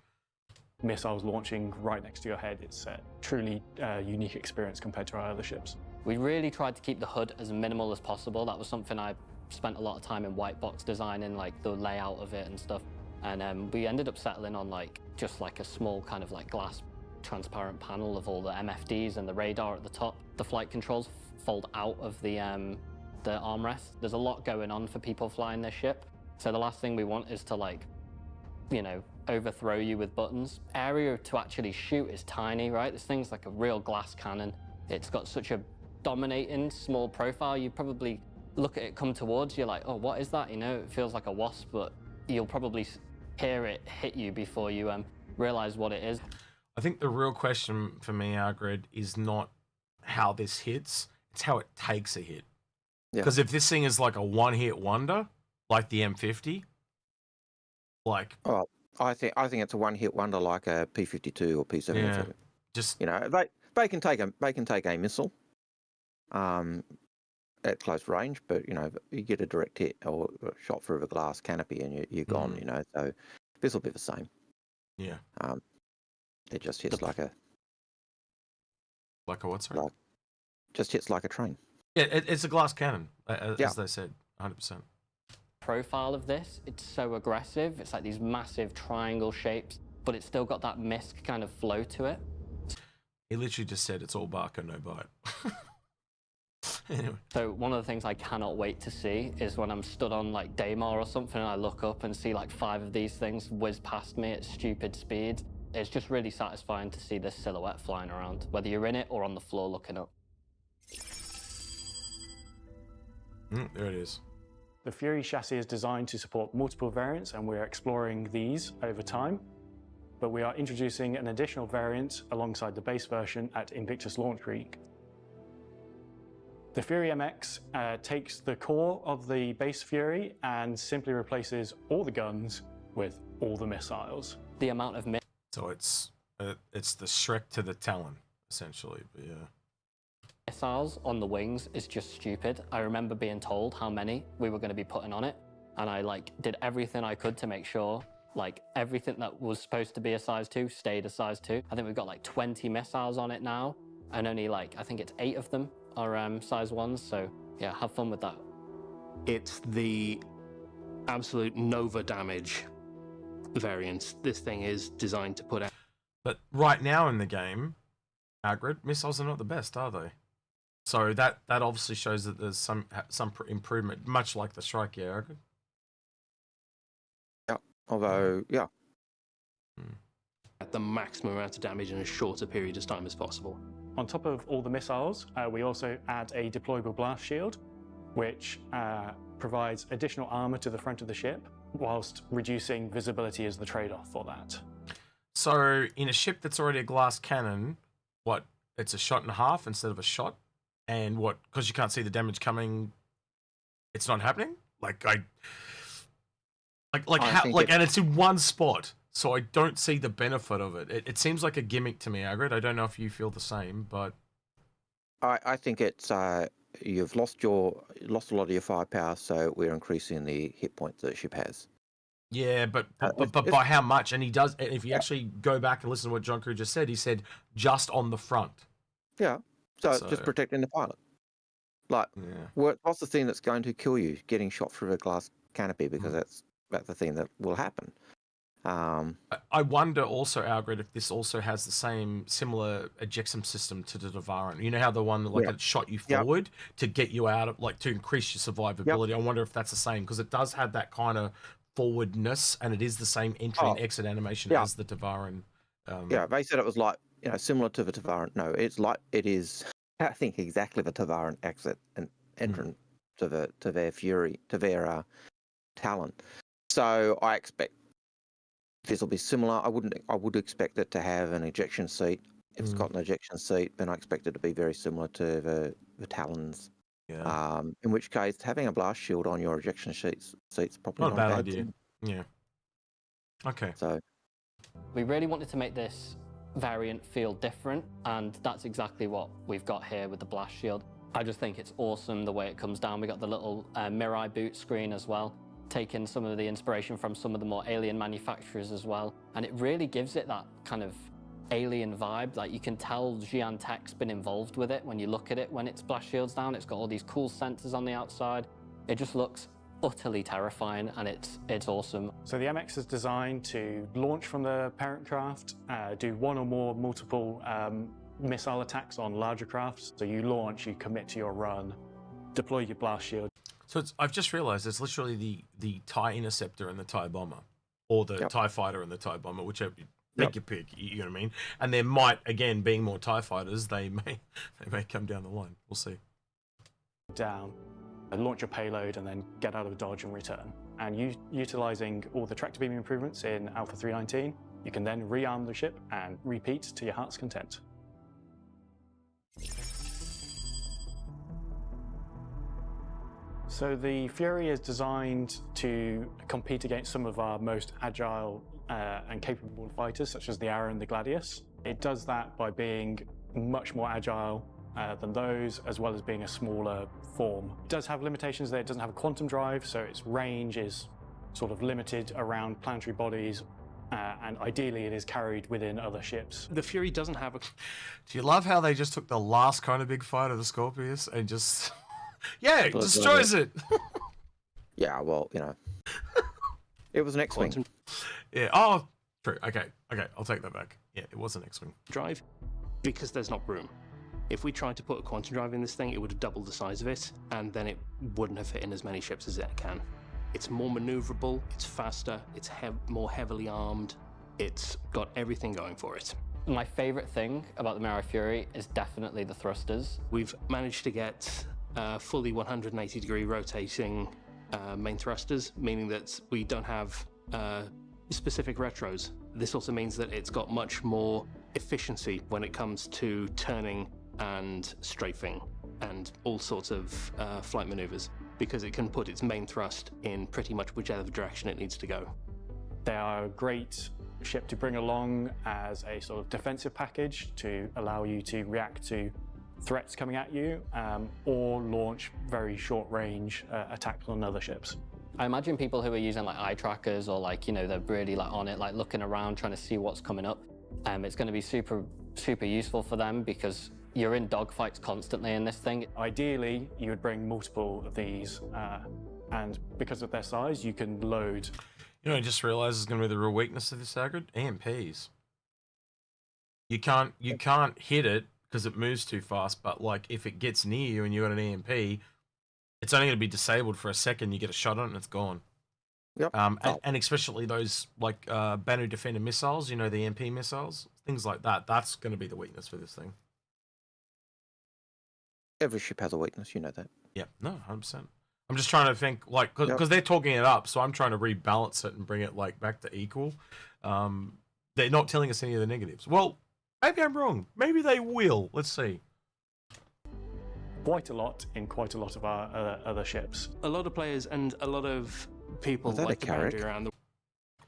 Missiles launching right next to your head. It's a truly unique experience compared to our other ships. We really tried to keep the HUD as minimal as possible. That was something I spent a lot of time in white box designing, like the layout of it and stuff. And we ended up settling on just a small kind of glass transparent panel of all the MFDs and the radar at the top. The flight controls fold out of the armrest. There's a lot going on for people flying this ship. So the last thing we want is to overthrow you with buttons. Area to actually shoot is tiny, right? This thing's like a real glass cannon. It's got such a dominating small profile. You probably look at it come towards you like, oh, what is that? It feels like a wasp, but you'll probably hear it hit you before you realize what it is. I think the real question for me, Algared, is not how this hits, it's how it takes a hit. Yeah. Because if this thing is like a one-hit wonder, like the M50, like Oh, I think it's a one-hit wonder like a P52 or P77. yeah, just You know, they can take a missile at close range, but you know, you get a direct hit or a shot through a glass canopy and you're gone. You know, so this will be the same. yeah, It just hits like a what? Sorry? just hits like a train. Yeah, it's a glass cannon, as Yeah. they said, 100%. Profile of this, it's so aggressive. It's like these massive triangle shapes, but it's still got that misc kind of flow to it. He literally just said it's all bark and no bite. Anyway. So one of the things I cannot wait to see is when I'm stood on like Daymar or something and I look up and see like 5 of these things whiz past me at stupid speed. It's just really satisfying to see this silhouette flying around, whether you're in it or on the floor looking up. There it is. The Fury chassis is designed to support multiple variants, and we're exploring these over time. But we are introducing an additional variant alongside the base version at Invictus Launch Week. The Fury MX takes the core of the base Fury and simply replaces all the guns with all the missiles. The amount of So it's the Shrek to the Talon, essentially. But yeah. missiles on the wings is just stupid. I remember being told how many we were going to be putting on it, and I like did everything I could to make sure like everything that was supposed to be a size 2 stayed a size 2. I think we've got like 20 missiles on it now, and only like I think it's 8 of them are size 1s. So yeah, have fun with that. It's the absolute Nova damage variant. This thing is designed to put out. But right now in the game, Algared, missiles are not the best, are they? So that obviously shows that there's some improvement, much like the Strike, yeah, Algared? Yeah, although, yeah. At the maximum amount of damage in as short a period of time as possible. On top of all the missiles, we also add a deployable blast shield, which provides additional armor to the front of the ship, whilst reducing visibility as the trade-off for that. So in a ship that's already a glass cannon, what, it's a shot and a half instead of a shot? And what, because you can't see the damage coming, it's not happening? And it's in one spot, so I don't see the benefit of it. It seems like a gimmick to me, Algared. I don't know if you feel the same, but I think it's you've lost a lot of your firepower, so we're increasing the hit points that the ship has. yeah, but by how much? And he does. And if you actually go back and listen to what John Crew just said, he said just on the front. Yeah, so just protecting the pilot. Like, what's the thing that's going to kill you? Getting shot through a glass canopy, because that's the thing that will happen. I wonder also, Algared, if this also has the similar ejection system to the Devarin. You know how the one that it shot you forward to get you out of, like, to increase your survivability. I wonder if that's the same, because it does have that kind of forwardness, and it is the same entry and exit animation as the Devarin. They said it was like, similar to the Devarin. No, it is. I think exactly the Devarin exit and entrance to their Fury, to their Talon. So I expect this will be similar. I would expect it to have an ejection seat. If it's got an ejection seat, then I expect it to be very similar to the Talons. Yeah. In which case, having a blast shield on your ejection seat's probably Not a bad idea. thing. Yeah. Okay. So We really wanted to make this variant feel different, and that's exactly what we've got here with the blast shield. I just think it's awesome the way it comes down. We got the little Mirai boot screen as well, taking some of the inspiration from some of the more alien manufacturers as well, and it really gives it that kind of alien vibe. Like, you can tell Xi'an Tech's been involved with it when you look at it when its blast shield's down. It's got all these cool sensors on the outside. It just looks utterly terrifying, and it's awesome. So the MX is designed to launch from the parent craft, do one or more multiple missile attacks on larger crafts. So you launch, you commit to your run, deploy your blast shield. So I've just realized it's literally the TIE Interceptor and the TIE Bomber, or the TIE Fighter and the TIE Bomber, whichever you pick, you know what I mean? And there might, again, being more TIE Fighters, they may come down the line. We'll see. Down, launch your payload, and then get out of dodge and return. And utilizing all the tractor beam improvements in Alpha 319, you can then rearm the ship and repeat to your heart's content. So the Fury is designed to compete against some of our most agile and capable fighters, such as the Arrow and the Gladius. It does that by being much more agile than those, as well as being a smaller form. It does have limitations there. It doesn't have a quantum drive, so its range is sort of limited around planetary bodies, and ideally it is carried within other ships. The Fury doesn't have a... Do you love how they just took the last kind of big fight of the Scorpius and just... yeah, it destroys it! Yeah, well, you know. It was an X-Wing. Yeah, oh, true. Okay, I'll take that back. Yeah, it was an X-Wing. Drive, because there's not room. If we tried to put a quantum drive in this thing, it would have doubled the size of it, and then it wouldn't have fit in as many ships as it can. It's more maneuverable, it's faster, it's more heavily armed, it's got everything going for it. My favorite thing about the Mirai Fury is definitely the thrusters. We've managed to get fully 180-degree rotating main thrusters, meaning that we don't have specific retros. This also means that it's got much more efficiency when it comes to turning and strafing and all sorts of flight maneuvers, because it can put its main thrust in pretty much whichever direction it needs to go. They are a great ship to bring along as a sort of defensive package to allow you to react to threats coming at you, or launch very short-range attacks on other ships. I imagine people who are using like eye trackers, or like, you know, they're really like on it, like looking around, trying to see what's coming up. It's going to be super useful for them, because you're in dogfights constantly in this thing. Ideally, you would bring multiple of these, and because of their size, you can load. You know, I just realized it's going to be the real weakness of this Algared. EMPs. You can't hit it because it moves too fast, but like if it gets near you and you got an EMP, it's only going to be disabled for a second. You get a shot on it and it's gone. Yep. And especially those like Banu Defender missiles, you know, the EMP missiles, things like that. That's going to be the weakness for this thing. Every ship has a weakness, you know that. Yeah, no, 100%. I'm just trying to think, like, because they're talking it up, so I'm trying to rebalance it and bring it like back to equal. They're not telling us any of the negatives. Well, maybe I'm wrong. Maybe they will. Let's see. Quite a lot in quite a lot of our other ships. A lot of players and a lot of people that like a to boundary Carrack? around the...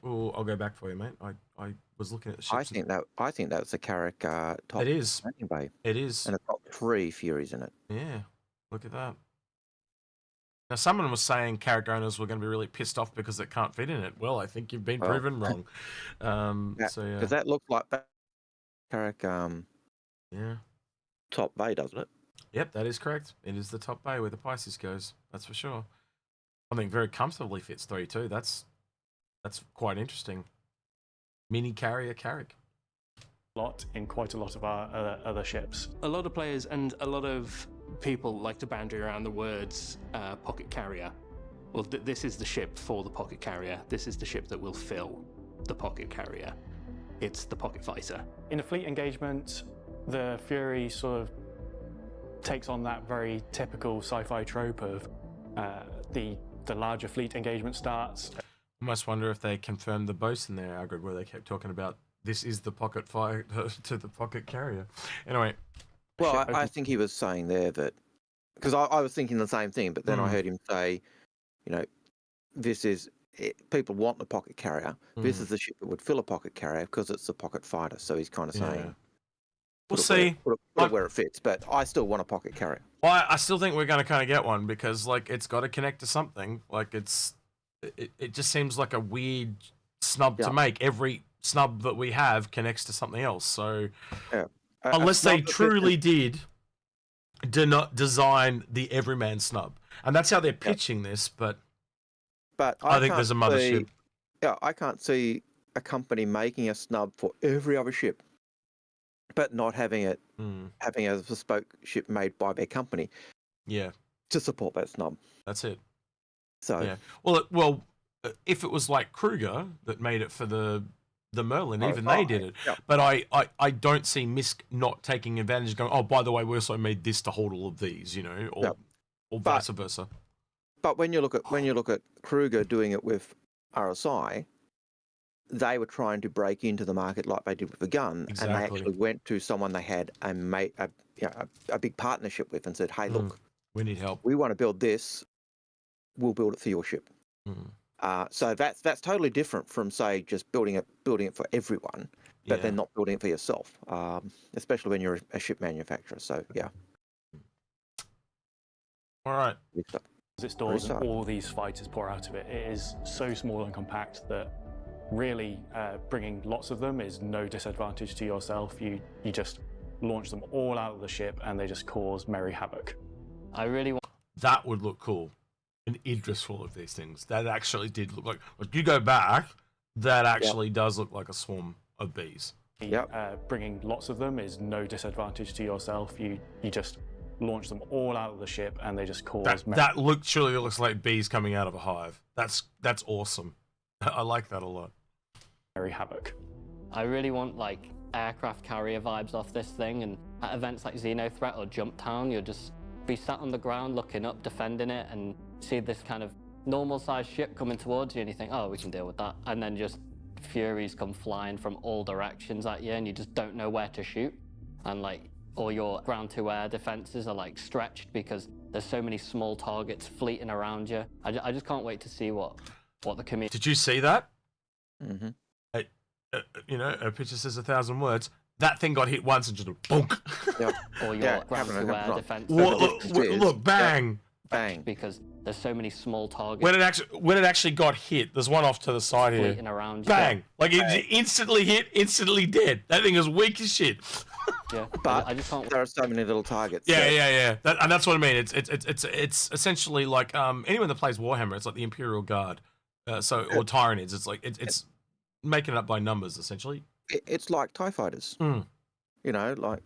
Oh, I'll go back for you, mate. I was looking at the ships. I think that's a Carrack top It is. landing bay. It is. And it's got 3 Furies in it. Yeah, look at that. Now, someone was saying Carrack owners were going to be really pissed off because it can't fit in it. Well, I think you've been proven wrong. So yeah. Because that looks like that Carrack Yeah. top bay, doesn't it? Yep, that is correct. It is the top bay where the Pisces goes. That's for sure. I think very comfortably fits 3 too. That's quite interesting. Mini carrier Carrack. Lot in quite a lot of our other ships. A lot of players and a lot of people like to bandy around the words pocket carrier. Well, this is the ship for the pocket carrier. This is the ship that will fill the pocket carrier. It's the pocket fighter. In a fleet engagement, the Fury sort of takes on that very typical sci-fi trope of the larger fleet engagement starts. I almost wonder if they confirmed the boast in their Algared where they kept talking about this is the pocket fight to the pocket carrier. Anyway. Well, I think he was saying there that, because I was thinking the same thing, but then I heard him say, you know, this is, people want the pocket carrier. This is the ship that would fill a pocket carrier because it's the pocket fighter. So he's kind of saying, we'll see. Put it where it fits, but I still want a pocket carrier. Well, I still think we're going to kind of get one because, like, it's got to connect to something. Like, it just seems like a weird snub to make. Every snub that we have connects to something else. So, unless they truly did not design the everyman snub, and that's how they're pitching this, but I think there's a mothership. Yeah, I can't see a company making a snub for every other ship, but not having it having a bespoke ship made by their company. Yeah, to support that snub. That's it. So yeah, well, if it was like Kruger that made it for the Merlin, even they did it. Yeah. But I don't see Misk not taking advantage of going, oh, by the way, we also made this to hold all of these, you know, or vice versa. But when you look at Kruger doing it with RSI, they were trying to break into the market like they did with the gun, and they actually went to someone they had a big partnership with and said, hey, look, we need help. We want to build this. will build it for your ship. Mm. So that's totally different from, say, just building it for everyone, but then not building it for yourself, especially when you're a ship manufacturer. So yeah. All right. As it stores and all these fighters pour out of it, it is so small and compact that really bringing lots of them is no disadvantage to yourself. You just launch them all out of the ship and they just cause merry havoc. I really want... That would look cool. An Idris full of these things. That actually did look like you go back, that actually does look like a swarm of bees. Bringing lots of them is no disadvantage to yourself. You just launch them all out of the ship and they just cause that literally looks like bees coming out of a hive. That's awesome. I like that a lot. Merry havoc. I really want like aircraft carrier vibes off this thing, and at events like Xenothreat or Jump Town, you'll just be sat on the ground looking up, defending it, and see this kind of normal sized ship coming towards you and you think, oh, we can deal with that, and then just Furies come flying from all directions at you and you just don't know where to shoot, and like all your ground to air defenses are like stretched because there's so many small targets fleeting around you. I just can't wait to see what the community... Did you see that? Mm-hmm. You know, a picture says 1,000 words. That thing got hit once and just bonk. Or your ground to air defense. Look, bang. Bang. Because there's so many small targets. When it actually got hit, there's one off to the side here. Fleeting around you. Bang. Like it instantly hit, instantly dead. That thing is weak as shit. Yeah, but I just can't... there are so many little targets. Yeah. And that's what I mean. It's essentially like anyone that plays Warhammer, it's like the Imperial Guard, or Tyranids. It's like it's making it up by numbers essentially. It's like TIE fighters. You know, like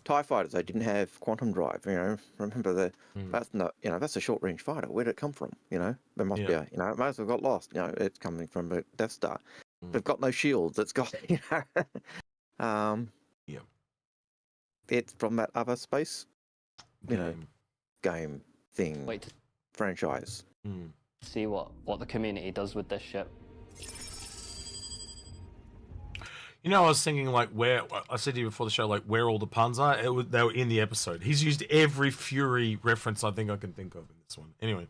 TIE fighters. They didn't have quantum drive. You know, remember that's not. You know, that's a short range fighter. Where did it come from? You know, there must be a. You know, it might have got lost. You know, it's coming from a Death Star. They've got no shields. It's got. You know. It's from that other space, game thing, franchise. See what the community does with this ship. You know, I was thinking like where I said to you before the show, like where all the puns are. They were in the episode. He's used every Fury reference I think I can think of in this one. Anyway,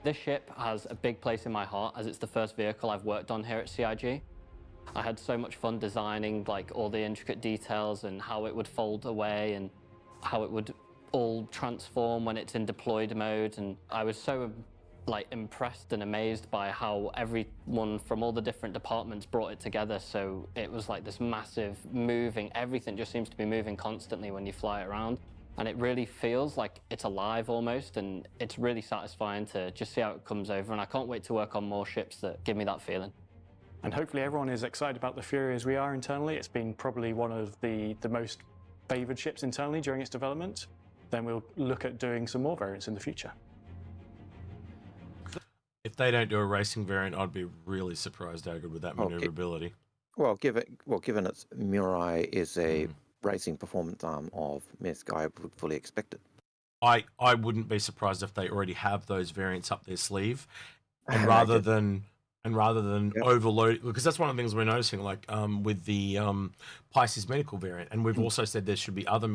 this ship has a big place in my heart as it's the first vehicle I've worked on here at CIG. I had so much fun designing like all the intricate details and how it would fold away and how it would all transform when it's in deployed mode, and I was so like impressed and amazed by how everyone from all the different departments brought it together. So it was like this massive moving, everything just seems to be moving constantly when you fly it around, and it really feels like it's alive almost, and it's really satisfying to just see how it comes over, and I can't wait to work on more ships that give me that feeling. And hopefully everyone is excited about the Fury as we are internally. It's been probably one of the most favoured ships internally during its development. Then we'll look at doing some more variants in the future. If they don't do a racing variant, I'd be really surprised, Algared, with that maneuverability. Well, given its Mirai is a racing performance arm of MISC, I would fully expect it. I wouldn't be surprised if they already have those variants up their sleeve, and rather than overload, because that's one of the things we're noticing, like with the Pisces medical variant, and we've also said there should be other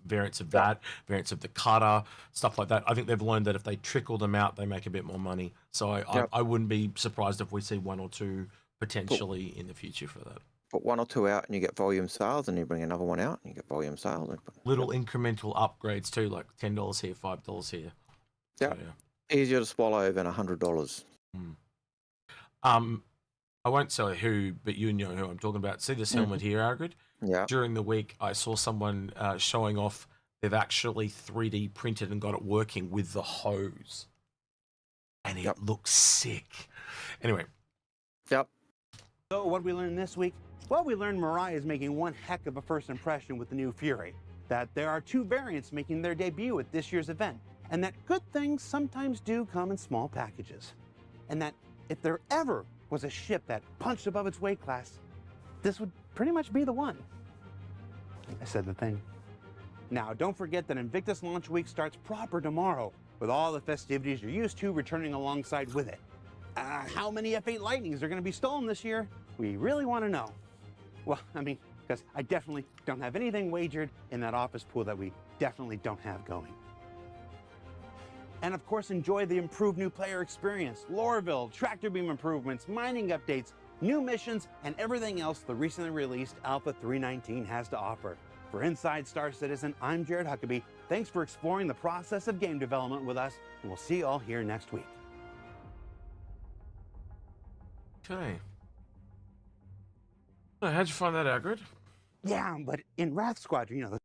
variants of that, variants of the cutter, stuff like that. I think they've learned that if they trickle them out, they make a bit more money. So I wouldn't be surprised if we see one or two potentially in the future for that. Put one or two out and you get volume sales, and you bring another one out and you get volume sales. Little incremental upgrades too, like $10 here, $5 here. Yeah, so, easier to swallow than $100. I won't say who, but you know who I'm talking about. See this helmet here, Algared? Yeah. During the week, I saw someone showing off. They've actually 3D printed and got it working with the hose, and it looks sick. Anyway. Yep. So what we learned this week? Well, we learned Mirai is making one heck of a first impression with the new Fury. That there are 2 variants making their debut at this year's event, and that good things sometimes do come in small packages, and that if there ever was a ship that punched above its weight class, this would pretty much be the one. I said the thing. Now, don't forget that Invictus Launch Week starts proper tomorrow, with all the festivities you're used to returning alongside with it. How many F-8 Lightnings are going to be stolen this year? We really want to know. Well, I mean, because I definitely don't have anything wagered in that office pool that we definitely don't have going. And of course, enjoy the improved new player experience, lore build, tractor beam improvements, mining updates, new missions, and everything else the recently released Alpha 3.19 has to offer. For Inside Star Citizen, I'm Jared Huckabee. Thanks for exploring the process of game development with us, and we'll see you all here next week. Okay. So how'd you find that, Algared? Yeah, but in Wrath Squadron, the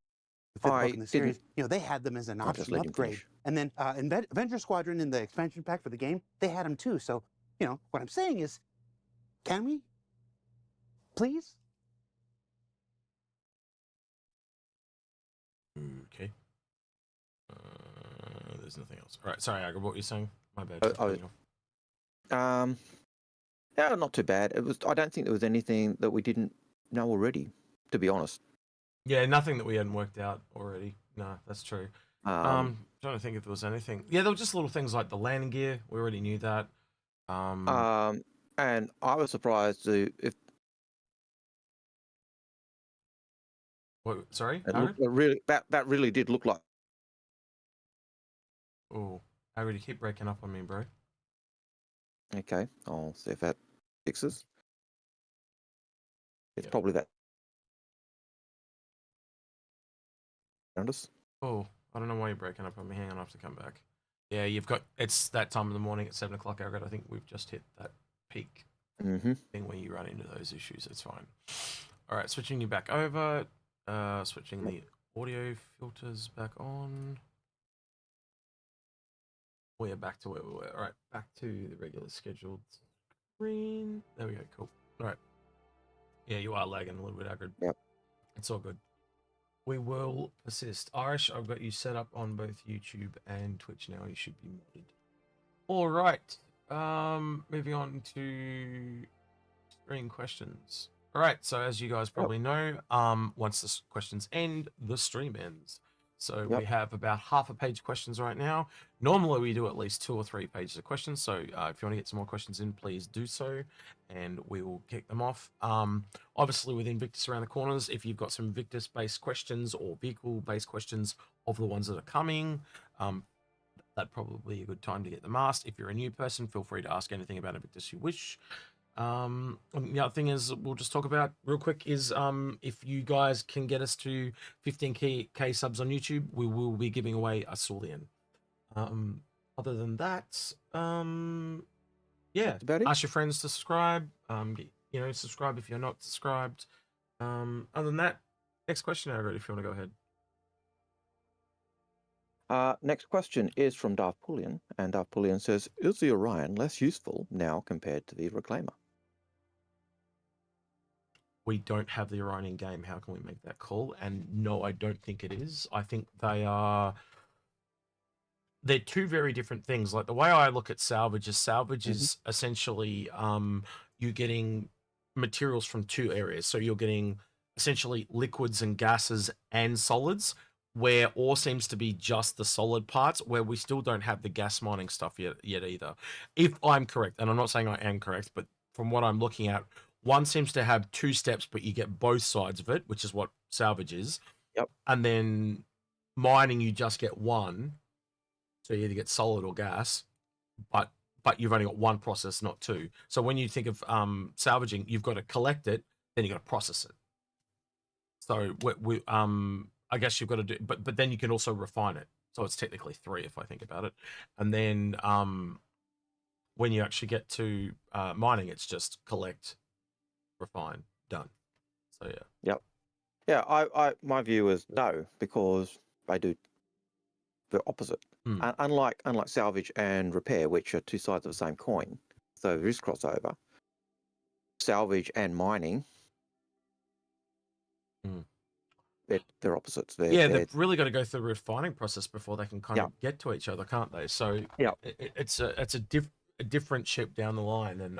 fifth book in the series, they had them as an I'll just optional let him upgrade. finish. And then in Avenger Squadron in the expansion pack for the game, they had them too. So, what I'm saying is, can we? Please? Okay. There's nothing else. All right. Sorry, Algared, what were you saying? My bad. Yeah, not too bad. I don't think there was anything that we didn't know already, to be honest. Yeah, nothing that we hadn't worked out already. No, that's true. Trying to think if there was anything. Yeah, there were just little things like the landing gear. We already knew that. And I was surprised if What? Sorry, that really did look like. Oh, Algared, you keep breaking up on me, bro. Okay, I'll see if that fixes. It's Yep. probably that. Around us. Oh, I don't know why you're breaking up on me. Hang on, I have to come back. Yeah, it's that time of the morning at 7 o'clock, Algared. I think we've just hit that peak thing where you run into those issues. It's fine. All right, switching you back over. Switching the audio filters back on. We're back to where we were. All right, back to the regular scheduled screen. There we go. Cool. All right. Yeah, you are lagging a little bit, Algared. Yep. It's all good. We will persist. Irish, I've got you set up on both YouTube and Twitch now. You should be muted. All right. Moving on to stream questions. All right. So as you guys probably know, once the questions end, the stream ends. So we have about half a page of questions right now. Normally we do at least 2 or 3 pages of questions. So if you want to get some more questions in, please do so, and we will kick them off. Obviously with Invictus around the corners, if you've got some Invictus-based questions or vehicle-based questions of the ones that are coming, that'd probably be a good time to get them asked. If you're a new person, feel free to ask anything about Invictus you wish. The other thing is we'll just talk about real quick is if you guys can get us to 15k subs on YouTube, we will be giving away a Saulian. Other than that, yeah, ask your friends to subscribe. Subscribe if you're not subscribed. Other than that, next question, Algared, if you want to go ahead. Next question is from Darth Pullian, and Darth Pullian says, is the Orion less useful now compared to the Reclaimer? We don't have the Orion in game. How can we make that call? And no, I don't think it is. I think they're two very different things. Like the way I look at salvage is essentially you getting materials from 2 areas. So you're getting essentially liquids and gases and solids, where ore seems to be just the solid parts, where we still don't have the gas mining stuff yet either. If I'm correct, and I'm not saying I am correct, but from what I'm looking at, one seems to have 2 steps, but you get both sides of it, which is what salvage is. Yep. And then mining, you just get one. So you either get solid or gas, but you've only got one process, not 2. So when you think of salvaging, you've got to collect it, then you've got to process it. So I guess you've got to do, but then you can also refine it. So it's technically 3 if I think about it. And then when you actually get to mining, it's just collect, refine, done. So yeah. Yep. Yeah, I my view is no, because they do the opposite. Unlike salvage and repair, which are 2 sides of the same coin, so there is crossover. Salvage and mining, they're opposites. They've really got to go through the refining process before they can kind of get to each other, can't they? So it's a different ship down the line, and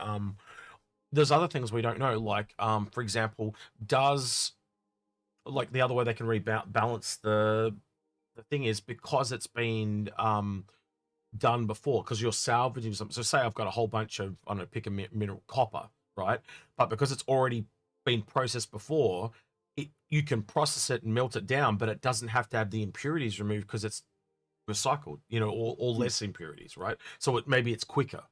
there's other things we don't know, like for example, does like the other way they can rebalance the thing is because it's been done before, because you're salvaging something. So say I've got a whole bunch of, I don't know, pick a mineral, copper, right? But because it's already been processed before, you can process it and melt it down, but it doesn't have to have the impurities removed because it's recycled, you know, or less impurities, right? So maybe it's quicker.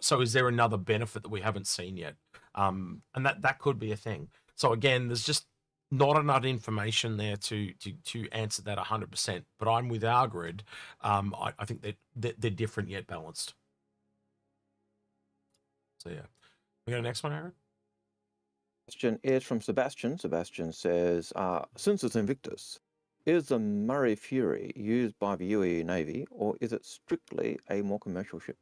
So is there another benefit that we haven't seen yet? And that could be a thing. So again, there's just not enough information there to answer that 100%. But I'm with Algared. I think that they're different yet balanced. So yeah, we got a next one, Aaron. Question is from Sebastian. Sebastian says, since it's Invictus, is the Mirai Fury used by the UAE Navy, or is it strictly a more commercial ship?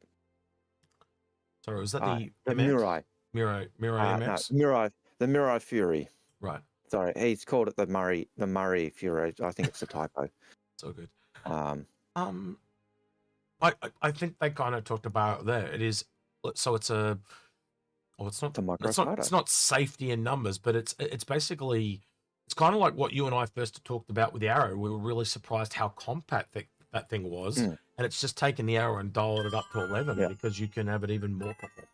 Sorry, was that the MX? Mirai? Mirai MX? No, the Mirai Fury. Right. Sorry, he's called it the Mirai Fury. I think it's a typo. So good. I think they kind of talked about there. It is so it's a. Oh, it's not safety in numbers, but it's basically it's kind of like what you and I first talked about with the Arrow. We were really surprised how compact that thing was, and it's just taken the Arrow and dialed it up to 11 because you can have it even more compact.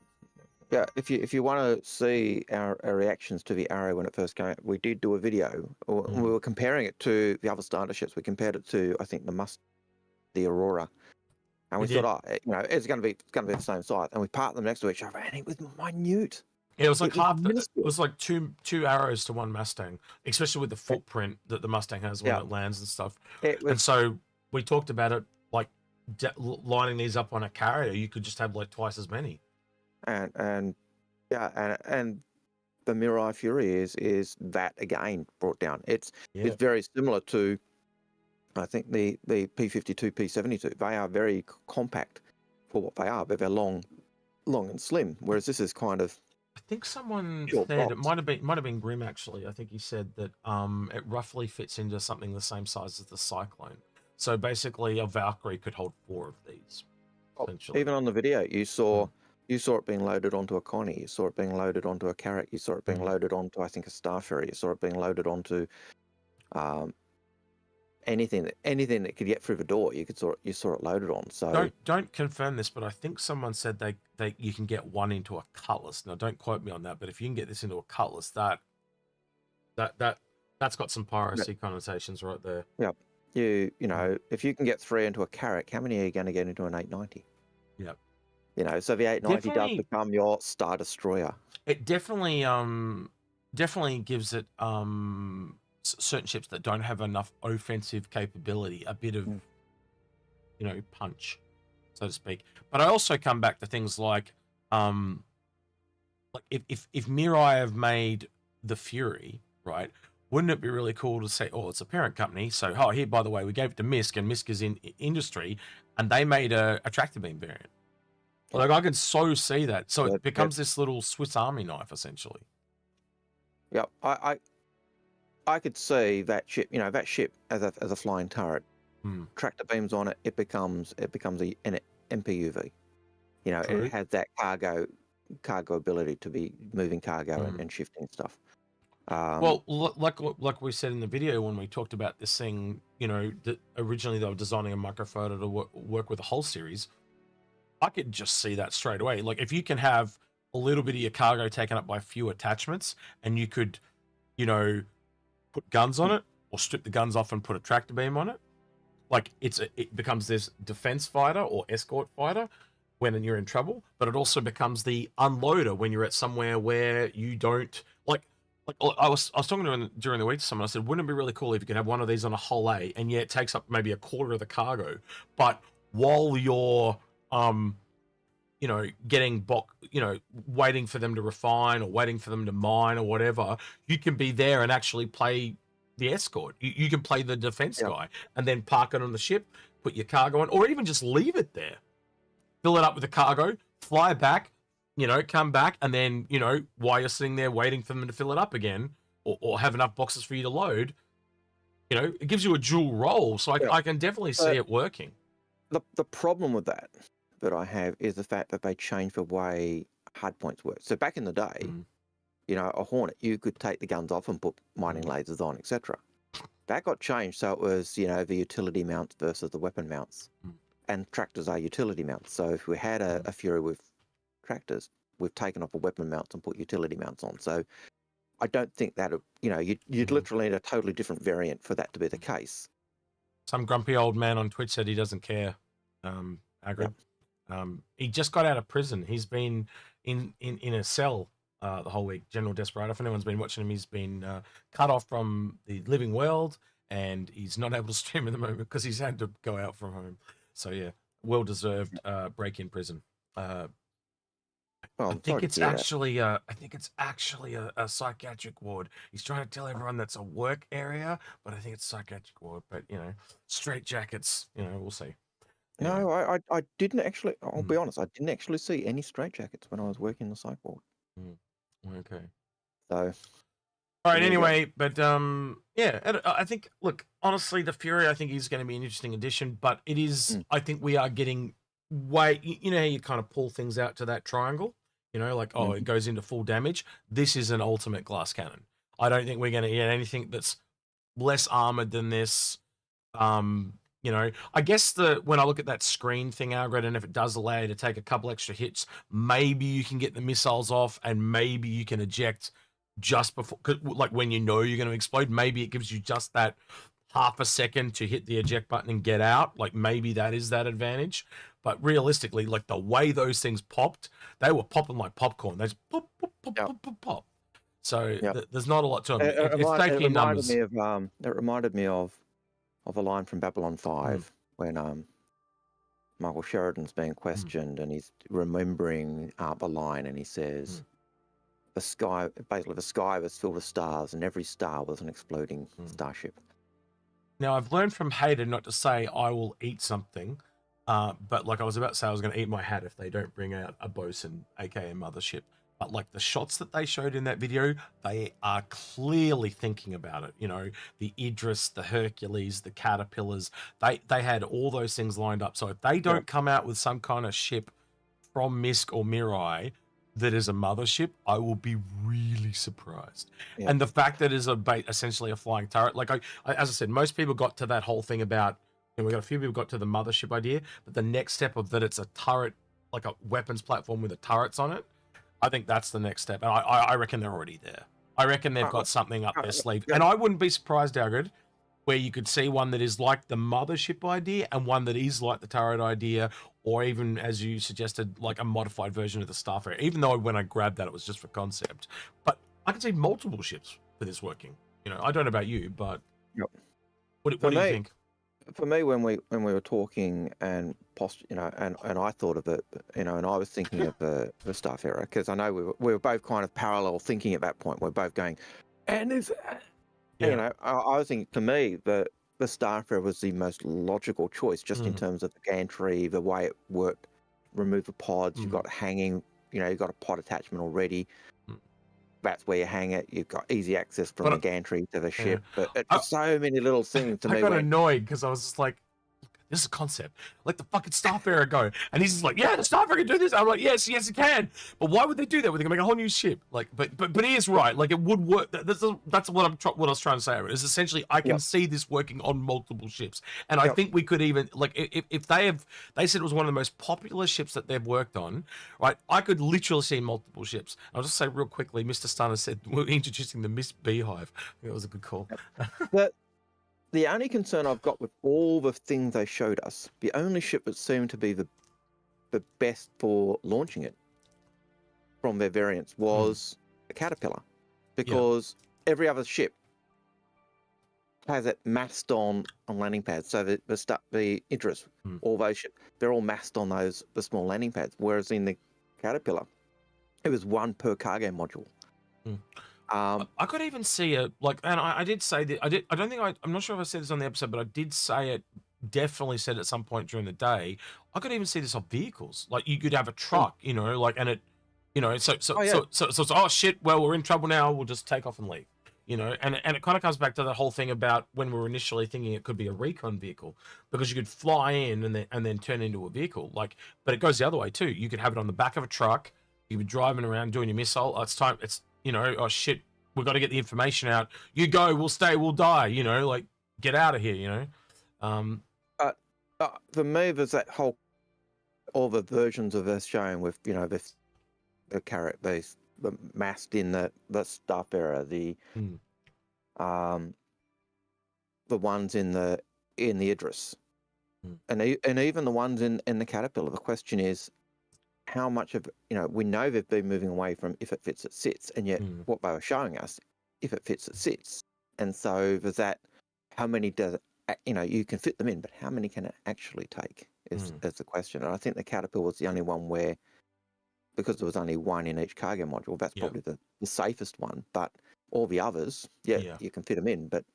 Yeah, if you want to see our reactions to the Arrow when it first came out, we did do a video. We were comparing it to the other starter ships. We compared it to, I think, the Aurora, and we thought, you know, it's going to be the same size. And we parked them next to each other, and it was minute. Yeah, it was like it was like two Arrows to one Mustang, especially with the footprint that the Mustang has when it lands and stuff. And so we talked about it like lining these up on a carrier. You could just have like twice as many. And the Mirai Fury is that again brought down. It's very similar to, I think, the P52, P72. They are very compact for what they are, but they're long and slim. Whereas this is kind of, I think someone said it might have been Grim actually. I think he said that it roughly fits into something the same size as the Cyclone. So basically, a Valkyrie could hold 4 of these. Even on the video, you saw it being loaded onto a Connie. You saw it being loaded onto a Carrack. You saw it being loaded onto, I think, a Star-Fury. You saw it being loaded onto anything that could get through the door. You saw it loaded on. So don't confirm this, but I think someone said they you can get one into a Cutlass. Now, don't quote me on that, but if you can get this into a Cutlass, that's got some piracy connotations right there. Yeah, you know, if you can get 3 into a Carrack, how many are you going to get into an 890? Yeah. You know, so the 890 does become your Star Destroyer. It definitely gives it certain ships that don't have enough offensive capability a bit of you know, punch, so to speak. But I also come back to things like if Mirai have made the Fury, right? Wouldn't it be really cool to say, oh, it's a parent company, so here, by the way, we gave it to MISC, and MISC is in industry, and they made a tractor beam variant. Like, I can so see that. So it becomes this little Swiss Army knife, essentially. Yeah, I could see that ship. You know, that ship as a flying turret, tractor beams on it. It becomes an MPUV. You know, it has that cargo ability to be moving cargo and shifting stuff. Well, like we said in the video when we talked about this thing, you know, that originally they were designing a microfighter to work with a whole series. I could just see that straight away. Like, if you can have a little bit of your cargo taken up by few attachments, and you could, you know, put guns on it or strip the guns off and put a tractor beam on it, like it becomes this defense fighter or escort fighter when you're in trouble, but it also becomes the unloader when you're at somewhere where you don't like I was talking to him during the week to someone. I said, wouldn't it be really cool if you could have one of these on a hull A, and it takes up maybe a quarter of the cargo, but while you're you know, getting waiting for them to refine or waiting for them to mine or whatever, you can be there and actually play the escort. You can play the defense guy and then park it on the ship, put your cargo on, or even just leave it there, fill it up with the cargo, fly back, you know, come back, and then, you know, while you're sitting there waiting for them to fill it up again, or have enough boxes for you to load, you know, it gives you a dual role. So I can definitely see it working. The problem with that I have is the fact that they changed the way hardpoints work. So back in the day, you know, a Hornet, you could take the guns off and put mining lasers on, etc. That got changed, so it was, you know, the utility mounts versus the weapon mounts. And tractors are utility mounts. So if we had a Fury with tractors, we've taken off the weapon mounts and put utility mounts on. So I don't think that, you know, you'd literally need a totally different variant for that to be the case. some grumpy old man on Twitch said he doesn't care. Algared. He just got out of prison. He's been in a cell the whole week. General Desperado. If anyone's been watching him, he's been cut off from the living world, and he's not able to stream at the moment because he's had to go out from home. So yeah, well deserved break in prison. Well, I think it's actually a psychiatric ward. He's trying to tell everyone that's a work area, but I think it's psychiatric ward. But straight jackets. We'll see. No, I didn't actually. I'll be honest. I didn't actually see any straitjackets when I was working in the psych ward. Okay. So. All right. Anyway, but I think. Look, honestly, the Fury, I think is going to be an interesting addition. But it is. I think we are getting way. You know how you kind of pull things out to that triangle. It goes into full damage. This is an ultimate glass cannon. I don't think we're going to get anything that's less armored than this. I guess when I look at that screen thing, Algared, and if it does allow you to take a couple extra hits, maybe you can get the missiles off, and maybe you can eject just before, like when you're going to explode. Maybe it gives you just that half a second to hit the eject button and get out. Like maybe that is that advantage. But realistically, like the way those things popped, they were popping like popcorn. They just pop, pop, pop, pop, pop, pop. So there's not a lot to them. It's safety in numbers. It reminded me of a line from Babylon 5 when Michael Sheridan's being questioned and he's remembering the line, and he says, the sky was filled with stars, and every star was an exploding starship. Now, I've learned from Hayden not to say I will eat something, but like I was about to say, I was going to eat my hat if they don't bring out a bosun, aka mothership. But like the shots that they showed in that video, they are clearly thinking about it. The Idris, the Hercules, the Caterpillars, they had all those things lined up. So if they don't come out with some kind of ship from Misk or Mirai that is a mothership, I will be really surprised. And the fact that it is essentially a flying turret, like as I said, most people got to that whole thing about, we got a few people got to the mothership idea, but the next step of that it's a turret, like a weapons platform with the turrets on it. I think that's the next step. And I reckon they're already there. I reckon they've got something up their sleeve. And I wouldn't be surprised, Algared, where you could see one that is like the mothership idea and one that is like the turret idea, or even, as you suggested, like a modified version of the Starfarer. Even though when I grabbed that, it was just for concept. But I can see multiple ships for this working. I don't know about you, but what do you think? For me, when we were talking and and I thought of it, and I was thinking of the Starfarer, because I know we were both kind of parallel thinking at that point. We're both going, and is I was thinking, to me, the Starfarer was the most logical choice, just in terms of the gantry, the way it worked. Remove the pods, you've got hanging, you've got a pod attachment already. That's where you hang it. You've got easy access from the gantry to the ship. But it's so many little things to me. I got annoyed because I was just like, this is a concept. Let the fucking Starfarer go. And he's just like, yeah, the Starfarer can do this. I'm like, yes, it can. But why would they do that? They're gonna make a whole new ship. Like, but he is right. Like, it would work. That's what I was trying to say. Is essentially I can see this working on multiple ships, and I think we could even, like, if they said it was one of the most popular ships that they've worked on, right? I could literally see multiple ships. I'll just say real quickly, Mr. Stunner said we're introducing the Miss Beehive. I think that was a good call. But the only concern I've got with all the things they showed us, the only ship that seemed to be the best for launching it from their variants was the Caterpillar, because every other ship has it massed on landing pads. So the Idris, all those ships, they're all massed on the small landing pads. Whereas in the Caterpillar, it was one per cargo module. I could even see it, like, and I did say that I'm not sure if I said this on the episode, but I did say it, definitely said at some point during the day. I could even see this on vehicles. Like, you could have a truck, like, and it, so it's, oh shit, well, we're in trouble now, we'll just take off and leave. And it kind of comes back to the whole thing about when we were initially thinking it could be a recon vehicle, because you could fly in and then turn into a vehicle. Like, but it goes the other way too. You could have it on the back of a truck. You'd be driving around doing your missile. Oh, it's time. It's, oh shit, we've got to get the information out. You go, we'll stay, we'll die. Like, get out of here. For me, there's that whole, all the versions of this showing with the carrot base, the mast in the Starfarer, the ones in the in the Idris. Mm. And even the ones in the Caterpillar, the question is, how much of, we know they've been moving away from if it fits, it sits, and yet what they were showing us, if it fits, it sits. And so there's that, how many does it, you can fit them in, but how many can it actually take is the question. And I think the Caterpillar was the only one where, because there was only one in each cargo module, that's probably the safest one. But all the others, you can fit them in, but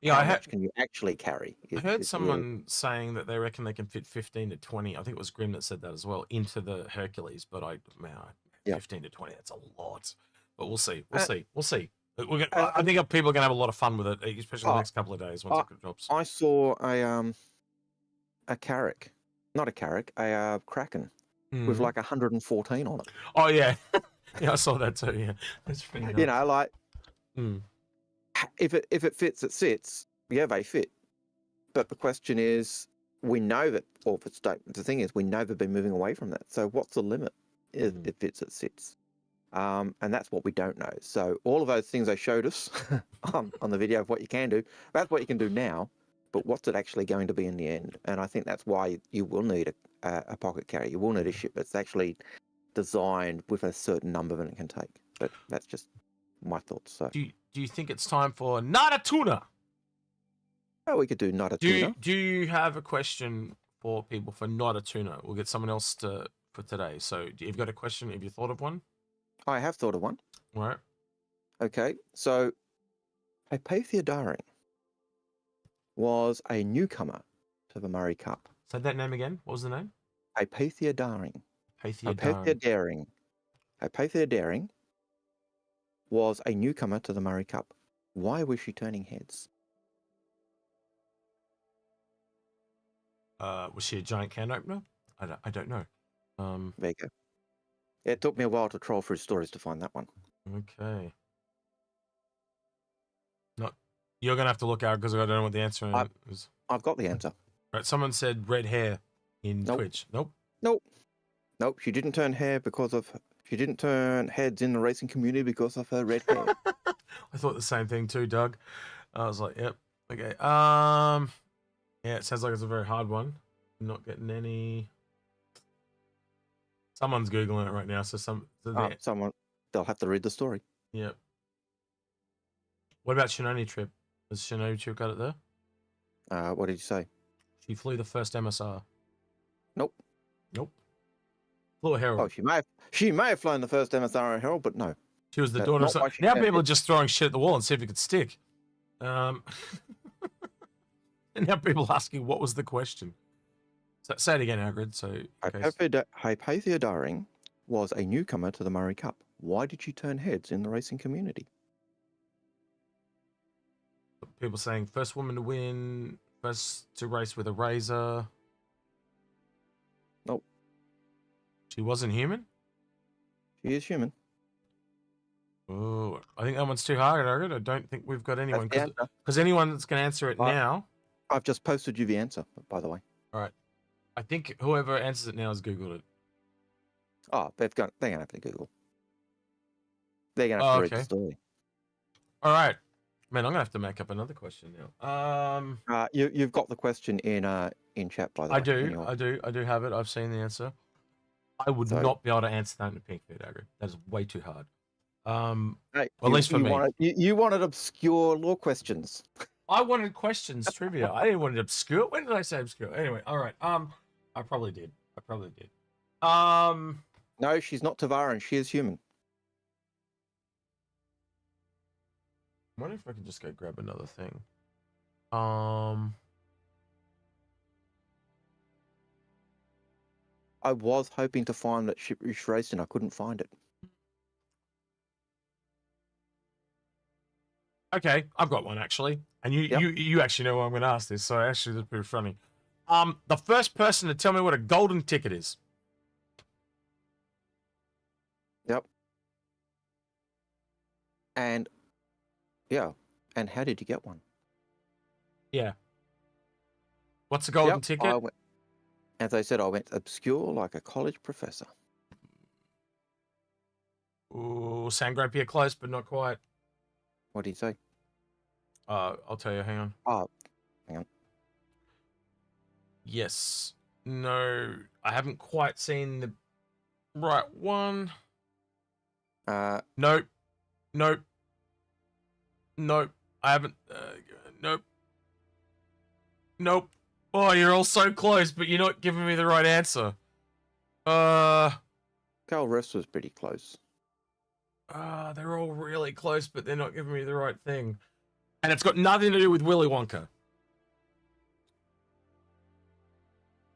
how much can you actually carry? I heard someone saying that they reckon they can fit 15 to 20. I think it was Grim that said that as well, into the Hercules. But 15 to 20, that's a lot. But we'll see. We'll see. I think people are going to have a lot of fun with it, especially the next couple of days once it drops. I saw a Carrack, not a Carrack, a Kraken with like 114 on it. Oh yeah, yeah, I saw that too. Yeah, that's pretty nice. If it fits, it sits. Yeah, they fit. But the question is, we know that, or the thing is, we know they've been moving away from that. So what's the limit? If it fits, it sits. And that's what we don't know. So all of those things they showed us on the video of what you can do, that's what you can do now. But what's it actually going to be in the end? And I think that's why you will need a pocket carrier. You will need a ship that's actually designed with a certain number that it can take. But that's just my thoughts. So do you think it's time for Not-A-Tuna? Oh, we could do Not-A-Tuna. Do you have a question for people for Not-A-Tuna? We'll get someone else for today. So you've got a question? Have you thought of one? I have thought of one. All right. Okay, so Hypatia Daring was a newcomer to the Murray Cup. Say that name again. What was the name? Hypatia Daring. Hypatia Daring. Hypatia Daring was a newcomer to the Murray Cup. Why was she turning heads? Was she a giant can opener? I don't know. There you go. It took me a while to troll through stories to find that one. Okay. You're gonna have to look out because I don't know what the answer is. I've got the answer. Right. Someone said red hair in Twitch. Nope. She didn't turn She didn't turn heads in the racing community because of her red hair. I thought the same thing too, Doug. I was like, yep. Okay. Yeah, it sounds like it's a very hard one. I'm not getting any. Someone's Googling it right now, someone, they'll have to read the story. Yep. What about Shinobi Trip? Has Shinobi Trip got it there? What did you say? She flew the first MSR. Nope. Flew a Herald. Oh, she may have flown the first MSR Herald, but no. She was the daughter of some... Now people are just throwing shit at the wall and see if it could stick. And now people asking what was the question. So, say it again, Algared. So Hypatia Daring was a newcomer to the Murray Cup. Why did she turn heads in the racing community? People saying first woman to win, first to race with a razor. Nope. She wasn't human? She is human. Oh, I think that one's too hard, Algared. I don't think we've got anyone. Because anyone that's going to answer it now... I've just posted you the answer, by the way. All right. I think whoever answers it now has Googled it. Oh, they're going to have to Google. They're going to have to read the story. All right. Man, I'm going to have to make up another question now. You've got the question in chat, by the way. I do have it. I've seen the answer. I would not be able to answer that in a pink feed, Agri. That is way too hard. Hey, at least for me. You wanted obscure law questions. I wanted questions, trivia. I didn't want it obscure. When did I say obscure? Anyway, all right. I probably did. No, she's not Tavaran. She is human. I wonder if I can just go grab another thing. I was hoping to find that ship she raced in. I couldn't find it. Okay, I've got one actually, and you actually know why I'm going to ask this. So actually, that's pretty funny. The first person to tell me what a golden ticket is. Yep. And how did you get one? Yeah. What's a golden ticket? As I said, I went obscure like a college professor. Ooh, Sangropia close, but not quite. What did he say? I'll tell you. Hang on. Oh, hang on. Yes. No, I haven't quite seen the right one. Nope. Nope. Nope. I haven't. Nope. Nope. Oh, you're all so close, but you're not giving me the right answer. Carl Refs was pretty close. They're all really close, but they're not giving me the right thing. And it's got nothing to do with Willy Wonka.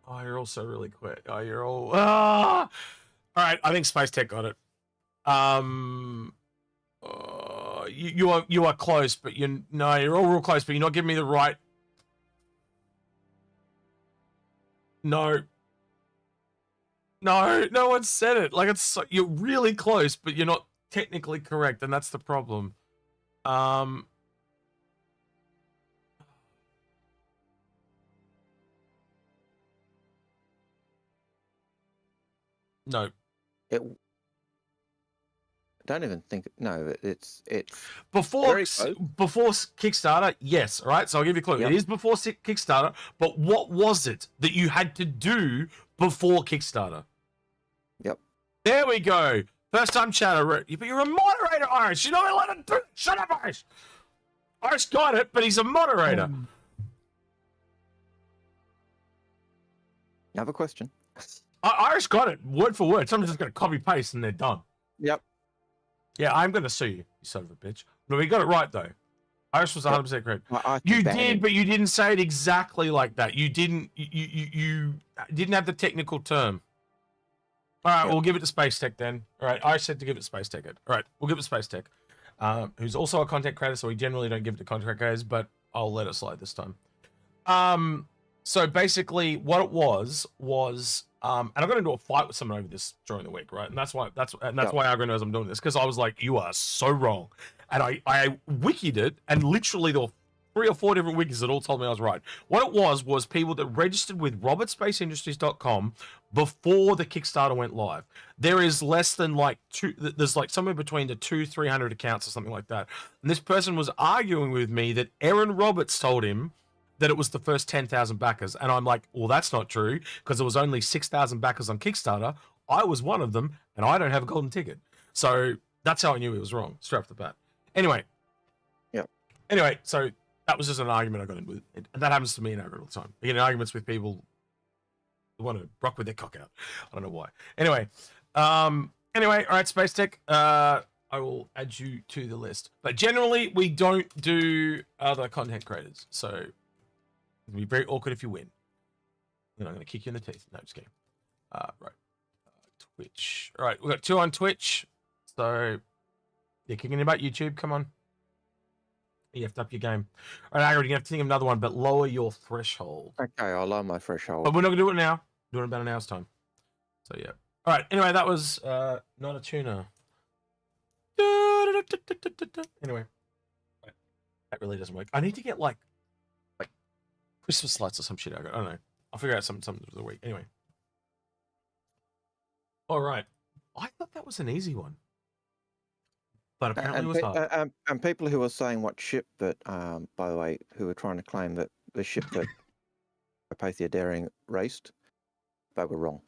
Oh, you're also really quick. Oh, you're all... All right, I think Space Tech got it. You are close, but you're all real close, but you're not giving me the right... No, no one said it. Like, you're really close, but you're not technically correct, and that's the problem. No. Don't even think. No, it's before very close. before Kickstarter. Yes, all right. So I'll give you a clue. Yep. It is before Kickstarter, but what was it that you had to do before Kickstarter? Yep. There we go. First time chatter. But you're a moderator, Irish. You're not allowed to do it. Shut up, Irish. Irish got it, but he's a moderator. Another question. Irish got it word for word. Someone's just going to copy paste and they're done. Yep. Yeah, I'm going to sue you son of a bitch. No, we got it right, though. Irish was 100% correct. You did, but you didn't say it exactly like that. You didn't have the technical term. All right, we'll give it to Space Tech then. All right, I said to give it to Space Tech. All right, we'll give it to Space Tech, who's also a content creator, so we generally don't give it to content creators, but I'll let it slide this time. So basically what it was, and I got into a fight with someone over this during the week, right? And that's why Algared knows I'm doing this, because I was like, you are so wrong. And I wikied it, and literally there were 3 or 4 different wikis that all told me I was right. What it was people that registered with robertspaceindustriescom before the Kickstarter went live. There is less than there's like somewhere between the 200-300 accounts or something like that. And this person was arguing with me that Aaron Roberts told him that it was the first 10,000 backers. And I'm like, well, that's not true, because there was only 6,000 backers on Kickstarter. I was one of them, and I don't have a golden ticket. So that's how I knew he was wrong, straight off the bat. Anyway. Yep. Anyway, so that was just an argument I got in with. And that happens to me in Algared all the time. I get in arguments with people who want to rock with their cock out. I don't know why. Anyway. All right, Space Tech. I will add you to the list. But generally, we don't do other content creators. So it'll be very awkward if you win. Then I'm going to kick you in the teeth. No, just kidding. Right. Twitch. All right, we've got 2 on Twitch. So you're kicking about YouTube. Come on. You have to up your game. All right, Algared, you're going to have to think of another one, but lower your threshold. Okay, I'll lower my threshold. But we're not going to do it now. Do it in about an hour's time. So, yeah. All right, anyway, that was Not-A-Tuna. Anyway. That really doesn't work. I need to get, like Christmas lights or some shit. I don't know. I'll figure out something for the week. Anyway. All right. I thought that was an easy one. But apparently it was hard. And people who were saying what ship that, by the way, who were trying to claim that the ship that Hypatia Daring raced, they were wrong.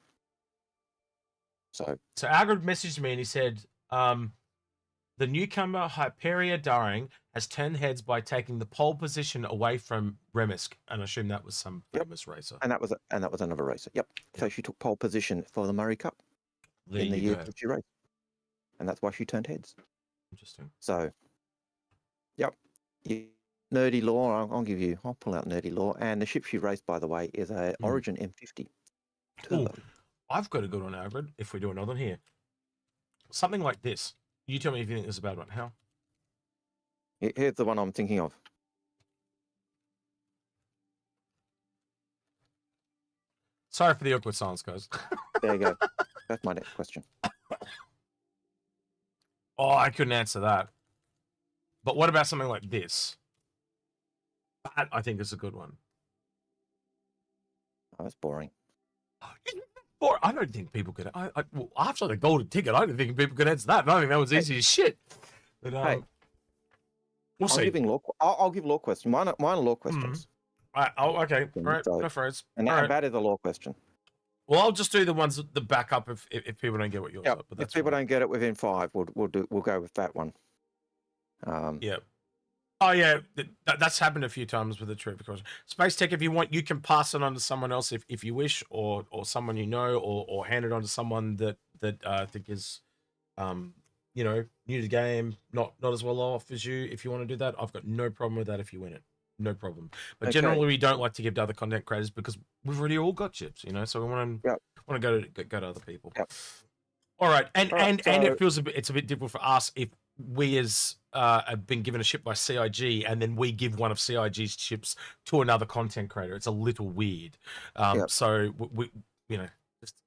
So Algared messaged me and he said, the newcomer Hypatia Daring has turned heads by taking the pole position away from Remisk, and I assume that was some famous racer. And that was another racer. Yep. So she took pole position for the Murray Cup in the year that she raced, and that's why she turned heads. Interesting. So, yep. Nerdy lore. I'll pull out nerdy lore. And the ship she raced, by the way, is a Origin M50 turbo. Ooh, I've got a good one, Algared, if we do another one here. Something like this. You tell me if you think this is a bad one. How? Here's the one I'm thinking of. Sorry for the awkward silence, guys. There you go. That's my next question. Oh, I couldn't answer that. But what about something like this? That, I think, is a good one. Oh, that's boring. Or I don't think people could. Well, after the golden ticket, I don't think people could answer that. And I think that was easy as shit. But, hey, We'll I'm see. giving law. I'll give law question. Mine are law questions. Oh, okay. All right. So- Go for it. And All right. that is a law question. Well, I'll just do the ones the backup if people don't get what yours Yeah. are. But If that's people fine. don't get it within 5, we'll go with that one. Yeah. Oh yeah, that's happened a few times with the trivia question. Space Tech, if you want, you can pass it on to someone else if you wish, or someone you know, or hand it on to someone that I think is, you know, new to the game, not as well off as you. If you want to do that, I've got no problem with that. If you win it, no problem. But Okay. generally, we don't like to give to other content creators because we've already all got chips, you know. So we want to go to other people. Yep. All right, and so- it feels it's a bit difficult for us if we as have been given a ship by CIG and then we give one of CIG's chips to another content creator. It's a little weird. So we you know,